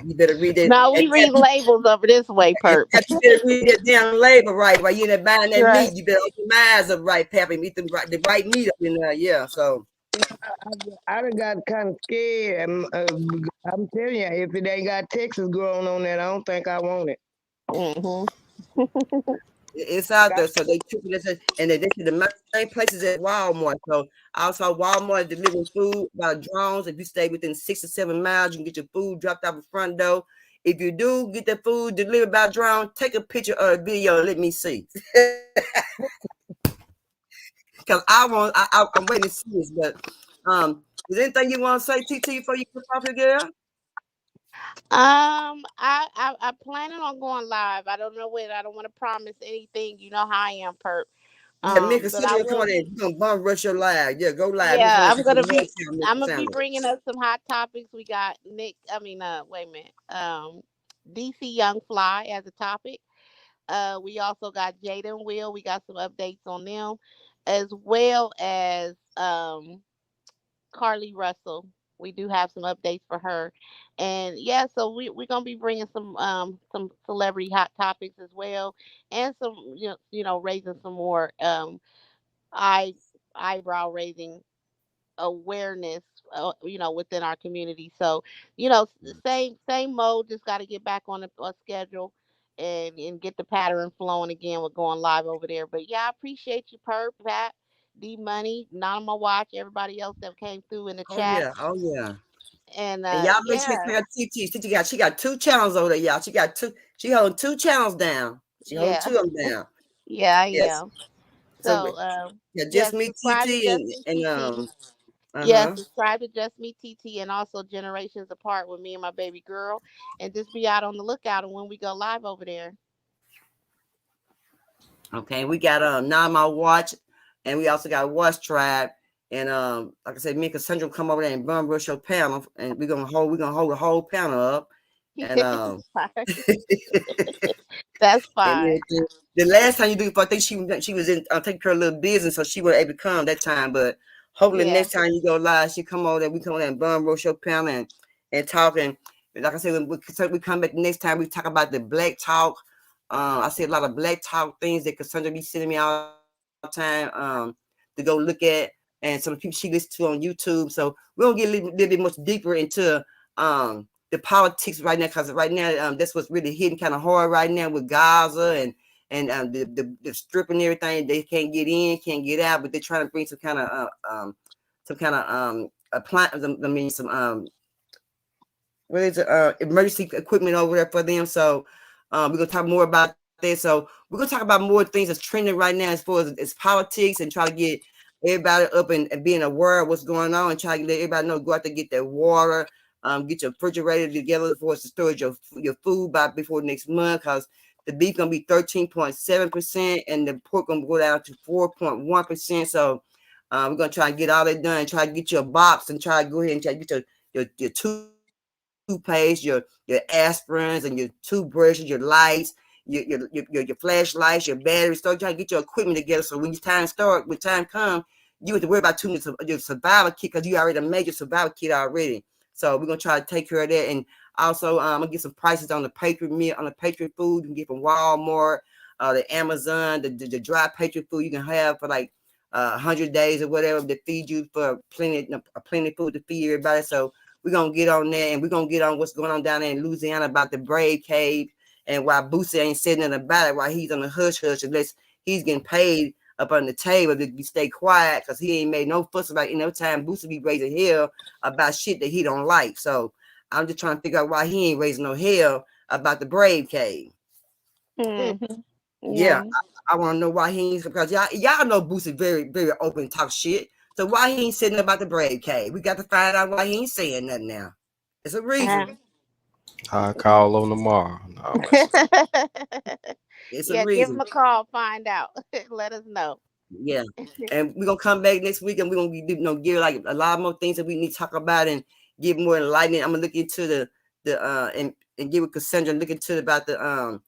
You better read that. No, we read labels over this way, Perp. You better read that damn label right while you're in there buying that Right. meat. You better open your eyes up right, Pappy. Meet the right meat up in there. Yeah. So I done got kind of scared. I'm telling you, if it ain't got Texas growing on that, I don't think I want it. Hmm. it's out there. So they took it and they did the same places as Walmart. So also Walmart delivering food by drones. If you stay within 6 or 7 miles, you can get your food dropped off the front door. If you do get the food delivered by drone, take a picture or a video and let me see. Because I'm waiting to see this. But is anything you want to say, TT, before you get off here, girl? I planning on going live. I don't know when. I don't want to promise anything. You know how I am, Perp. Yeah, Miss But I Cassandra, come will on in. be. You're gonna bum rush your live. Yeah, go live. Just Yeah, want to see some love to Miss I'm gonna be Cassandra. bringing us some hot topics. We got Nick. I mean, wait a minute. DC Young Fly as a topic. We also got Jada and Will. We got some updates on them, as well as Carly Russell. We do have some updates for her, and yeah, so we're gonna be bringing some celebrity hot topics as well, and some raising some more eye eyebrow raising awareness, within our community. So, same mode. Just got to get back on a schedule and get the pattern flowing again with going live over there. But yeah, I appreciate you, Perp, Pat, D Money, not on my watch, everybody else that came through in the Oh chat, yeah, oh yeah. and And y'all make sure yeah, you TT. She got two channels over there, y'all. She got two. She holding two channels down. She holding yeah, two of them down. yeah, I Yes. am. So So, yeah, yeah, just me subscribe to TT Just Me and TT. Yeah, uh-huh. subscribe to Just Me TT, and also Generations Apart with me and my baby girl. And just be out on the lookout and when we go live over there. Okay, we got Now My Watch, and we also got Watch Tribe. And like I said, me and Cassandra will come over there and bum rush your panel, and we're gonna hold the whole panel up. And That's fine. That's and fine. then the last time you do it, I think she was in taking care of a little business, so she wasn't able to come that time. But hopefully Yeah. next time you go live, she come over there. We come over there and bum roast your panel and talk. And like I said, when we come back the next time, we talk about the black talk. I see a lot of black talk things that Cassandra be sending me all the time to go look at, and some of the people she listens to on YouTube. So we're gonna get a little bit much deeper into the politics right now, because right now that's what's really hitting kind of hard right now with Gaza and the strip and everything. They can't get in, can't get out, but they're trying to bring some kind of appliance. I mean some what is it, emergency equipment over there for them. So we're gonna talk more about that. So we're gonna talk about more things that's trending right now as far as politics, and try to get everybody up and being aware of what's going on, and try to let everybody know, go out there, get their water, get your refrigerator together for us to store your food by before next month, because the beef gonna be 13.7% and the pork gonna go down to 4.1%. So we're gonna try and get all that done, try to get your box, and try to go ahead and try to get your toothpaste, your aspirins, and your toothbrushes, your lights, your flashlights, your batteries. Start trying to get your equipment together, so when time comes, you have to worry about your survival kit, because you already made your survival kit already. So we're gonna try to take care of that. And also I'm gonna get some prices on the Patriot meal, on the Patriot food you can get from Walmart, the Amazon, the dry Patriot food you can have for like 100 days or whatever, to feed you for plenty of food to feed everybody. So we're gonna get on there, and we're gonna get on what's going on down there in Louisiana about the Brave Cave, and why Boosie ain't saying nothing about it, why he's on the hush hush, unless he's getting paid up on the table to stay quiet, because he ain't made no fuss about it. No time Boosie be raising hell about shit that he don't like. So I'm just trying to figure out why he ain't raising no hell about the Brave Cave. Hmm. Yeah, Yeah. I want to know why he ain't, because y'all know Boosie very very open and talk shit. So why he ain't saying about the Brave Cave? We got to find out why he ain't saying nothing now. It's a reason. I call on tomorrow. No, I'm messing. It's a Yeah, give him reason. a call, find out. Let us know. Yeah. And we're gonna come back next week, and we're gonna give like a lot more things that we need to talk about, and give more enlightenment. I'm gonna look into and get with Cassandra and look into about our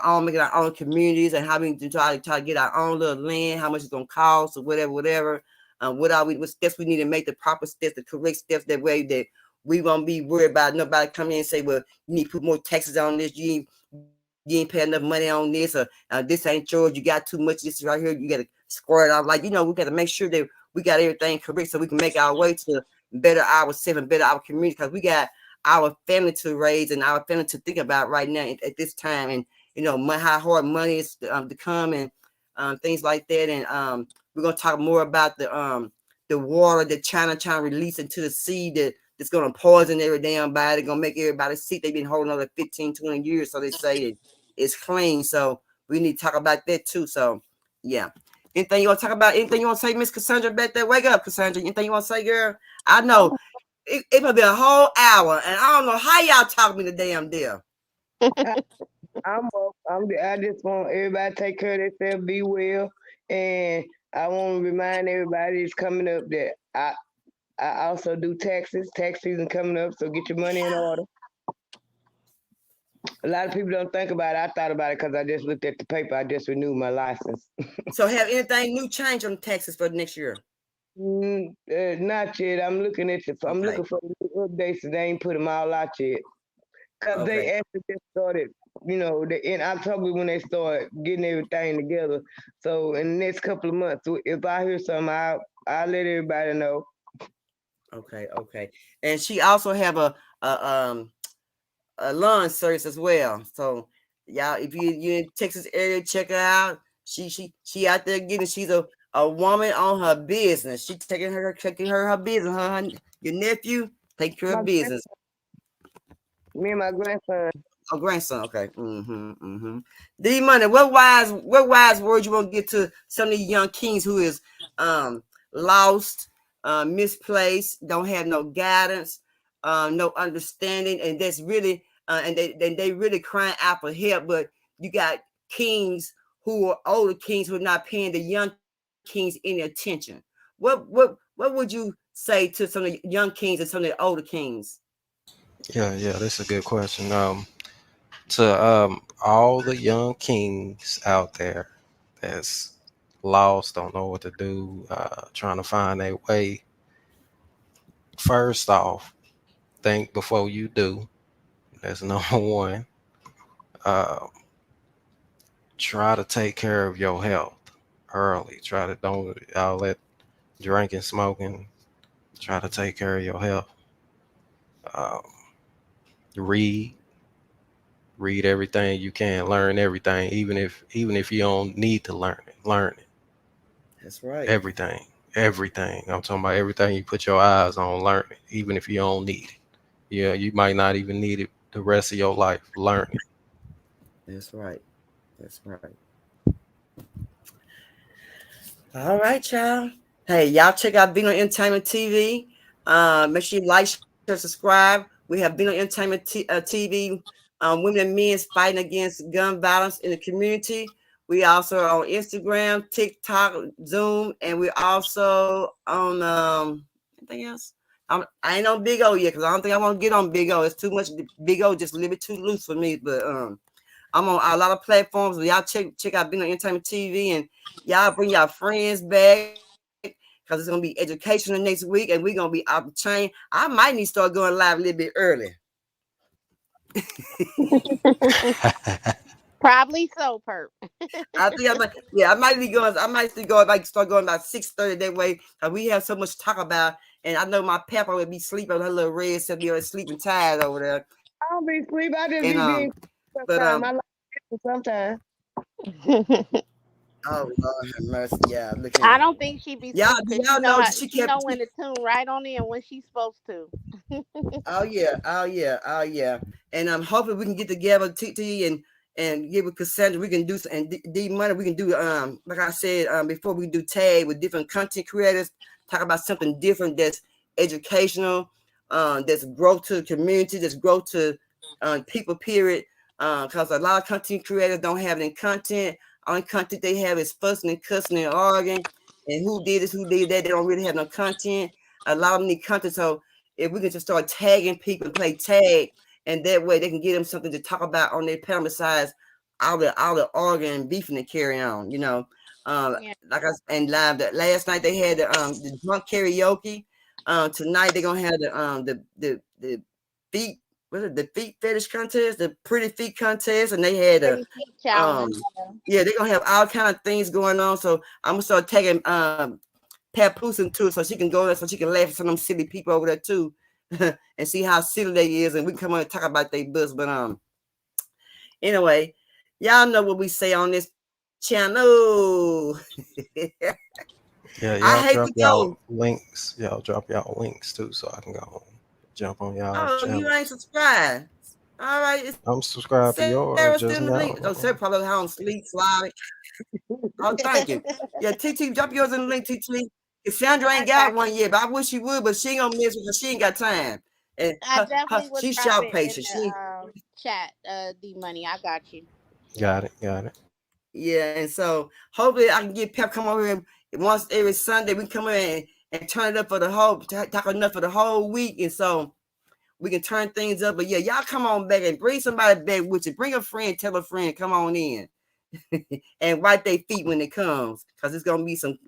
own, making our own communities, and how we can try to get our own little land, how much it's gonna cost, or whatever. What steps we need to make, the proper steps, the correct steps, that way that we won't be worried about nobody coming in and say, well, you need to put more taxes on this, you ain't paying enough money on this, or this ain't yours, you got too much, this right here, you gotta square it out. Like, we gotta make sure that we got everything correct, so we can make our way to better ourselves and better our community, because we got our family to raise and our family to think about right now at this time. And how hard money is to come, and things like that. And we're gonna talk more about the water that China trying to release into the sea, that's gonna poison every damn body, gonna make everybody sick. They've been holding on to 15, 20 years, so they say it's clean. So we need to talk about that too. So yeah. Anything you want to talk about? Anything you want to say, Miss Cassandra? Back there, wake up, Cassandra. Anything you want to say, girl? I know I'm it might be a whole hour, and I don't know how y'all talk me the damn deal. I'm up. I just want everybody to take care of themselves, be well, and I want to remind everybody it's coming up that I also do taxes. Tax season coming up, so get your money in order. A lot of people don't think about it. I thought about it because I just looked at the paper. I just renewed my license. So have anything new changed on taxes for next year? Not yet. I'm looking at the. I'm Okay. looking for the updates. They ain't put them all out yet. Cause Okay. they actually just started. In October when they start getting everything together. So in the next couple of months, if I hear something, I'll let everybody know. Okay. Okay. And she also have a um a lawn service as well. So y'all, if you in Texas area, check her out. She out there getting. She's a woman on her business. She taking her business. Your nephew take care My of business. Me and my grandson. Oh, grandson. Okay. D Money. What wise words you want to get to some of these young kings who is um lost, misplaced, don't have no guidance, no understanding, and that's really and they really crying out for help. But you got kings who are older kings who are not paying the young kings any attention. What would you say to some of the young kings and some of the older kings? Yeah, that's a good question. To all the young kings out there that's lost, don't know what to do, trying to find their way. First off, think before you do. That's number one. Uh, Try to take care of your health early. Try to don't all that drinking, smoking. Try to take care of your health. Um, read, read everything you can. Learn everything, even if you don't need to learn it. Learn it. That's right. Everything, everything. I'm talking about everything you put your eyes on. Learn it, even if you don't need it. Yeah, you might not even need it the rest of your life. Learn it. That's right. That's right. All right, y'all. Hey, y'all check out Being on Entertainment TV. Make sure you like, share, subscribe. We have Being on Entertainment TV. Women and men fighting against gun violence in the community. We also are on Instagram, TikTok, Zoom, and we're also on anything else. I ain't on Big O yet because I don't think I want to get on Big O. It's too much. Big O just a little bit too loose for me. But I'm on a lot of platforms. Y'all check out Being on Entertainment TV and y'all bring y'all friends back because it's gonna be educational next week and we're gonna be out the chain. I might need to start going live a little bit early. Probably so, perp. I think I might, yeah, I might be going. I might still go like start going about 6:30 that way. Cause we have so much to talk about, and I know my pepper would be sleeping. Her little red self be sleeping tired over there. I don't be asleep. I just And be being but sometimes. I like it sometimes. oh Lord have mercy, yeah. Look I here, don't think she be y'all. asleep Do because y'all know she she kept? know when to tune right on in when she's supposed to. Oh yeah, oh yeah, oh yeah. And hopefully we can get together, TT and get with Cassandra. We can do some and D Money. We can do like I said before we do tag with different content creators. Talk about something different that's educational, that's growth to the community, that's growth to people. Period. Because a lot of content creators don't have any content. Only content they have is fussing and cussing and arguing, and who did this, who did that. They don't really have no content. A lot of them need content, so if we can just start tagging people and play tag, and that way they can get them something to talk about on their panel besides all the arguing and beefing and carry on, Yeah. like I and live that last night they had the drunk karaoke. Tonight they're gonna have the feet, what is it, the feet fetish contest, the pretty feet contest, and they had Pretty feet um challenge. yeah, they're gonna have all kind of things going on. So I'm gonna start tagging Papoose into it so she can go there so she can laugh at some of them silly people over there too and see how silly they is and we can come on and talk about their books. But anyway, y'all know what we say on this channel. Yeah, I y'all hate drop to y'all go. links. Y'all drop y'all links too, so I can go jump on y'all Oh, you ain't channels. subscribed. All right, it's I'm subscribed to Sarah still yours in the just link. Oh, Sarah now. probably home sleep, sliding. Oh, thank you. Yeah, TT, drop yours in the link, TT. Cassandra I ain't got got one you. yet, but I wish she would, but she ain't gonna miss it because she ain't got time. And I definitely would she's drop sharp it in patient. the chat. D Money. I got you. Got it. Yeah, and so hopefully I can get Pep come over here once every Sunday. We come in and turn it up for the whole talk enough for the whole week. And so we can turn things up. But yeah, y'all come on back and bring somebody back with you. Bring a friend, tell a friend, come on in. And wipe their feet when it comes. Because it's gonna be some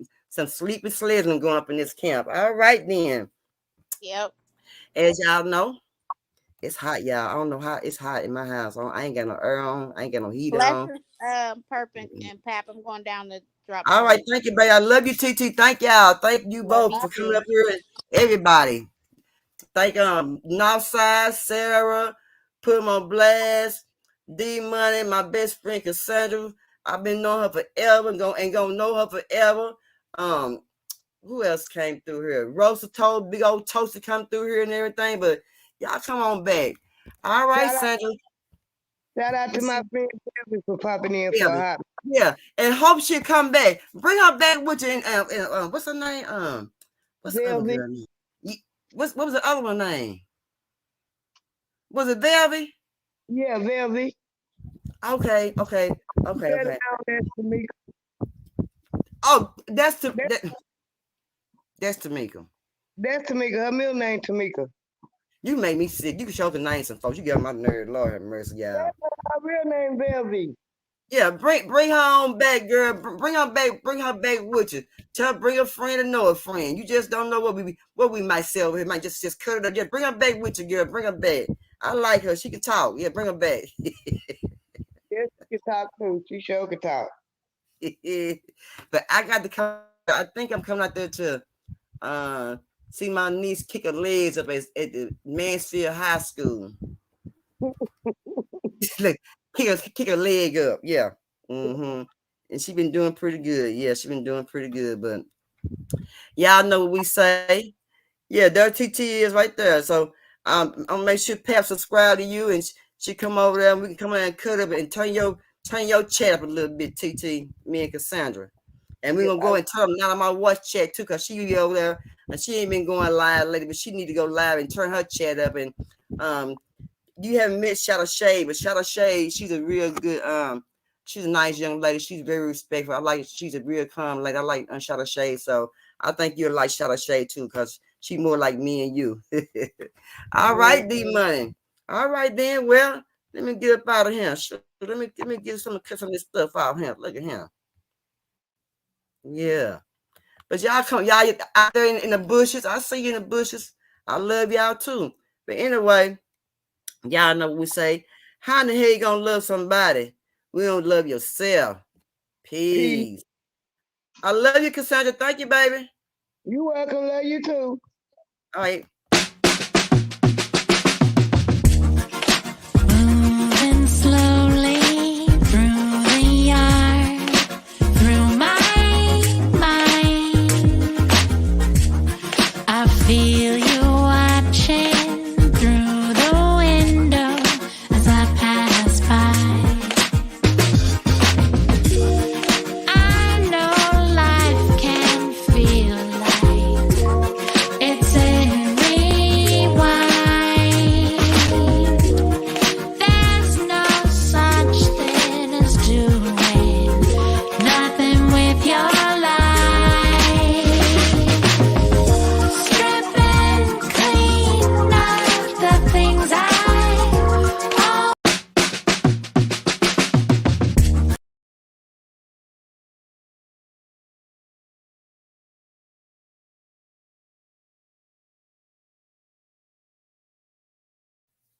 sleepy sledging going up in this camp. All right then. Yep. As y'all know, it's hot, y'all. I don't know how it's hot in my house. I ain't got no air on. I ain't got no heat on. Blessings, Perp and Pap. I'm going down to drop All my right, load. thank you, baby. I love you, TT. Thank y'all. Thank you Love both you for coming too. up here. And everybody. Thank Northside, Sarah, put them on blast. D Money, my best friend Cassandra. I've been knowing her forever and gonna know her forever. Who else came through here? Rosa told big old toast to come through here and everything, but y'all come on back. All right, Sandra. Shout out to my friend Kelly for popping in for a hot. Yeah, and hope she'll come back. Bring her back with you. And what's her name? What's the other girl name? What was the other one name? Was it Velvy? Yeah, Velvy. Okay. That's Tamika. Oh, that's Tamika. That's Tamika. Her middle name Tamika. You make me sick. You can show the names some folks. You get on my nerve. Lord have mercy, y'all. Her real name Velvy. Yeah, bring her on back, girl. Bring her back. Bring her back with you. Bring a friend and know a friend. You just don't know what we might say over here. Might just cut it up. Just bring her back with you, girl. Bring her back. I like her. She can talk. Yeah, bring her back. Yes, she can talk too. She sure can talk. But I got to come. I think I'm coming out there to see my niece kick her legs up at the Mansfield High School. Like, kick her leg up. Yeah. Mm-hmm. And she been doing pretty good. Yeah, she been doing pretty good. But y'all know what we say. Yeah, there TT is right there. So I'll make sure Pap subscribe to you and she come over there and we can come in and cut up and turn your chat up a little bit, TT, me and Cassandra. And we're gonna go and turn now on my watch chat too, because she be over there and she ain't been going live lately, but she need to go live and turn her chat up. And you haven't met Shadow Shade, but Shadow Shade, she's a real good she's a nice young lady. She's very respectful. I like she's a real calm lady. I like Shadow Shade. So I think you'll like Shadow Shade too, because she more like me and you. All right, D Money. All right then. Well, let me get up out of here. Let me get some of this stuff out here. Look at him. Yeah. But y'all come, y'all out there in the bushes. I see you in the bushes. I love y'all too. But anyway, y'all know what we say. How in the hell you gonna love somebody? We don't love yourself. Peace. I love you, Cassandra. Thank you, baby. You welcome. Love you too. All right.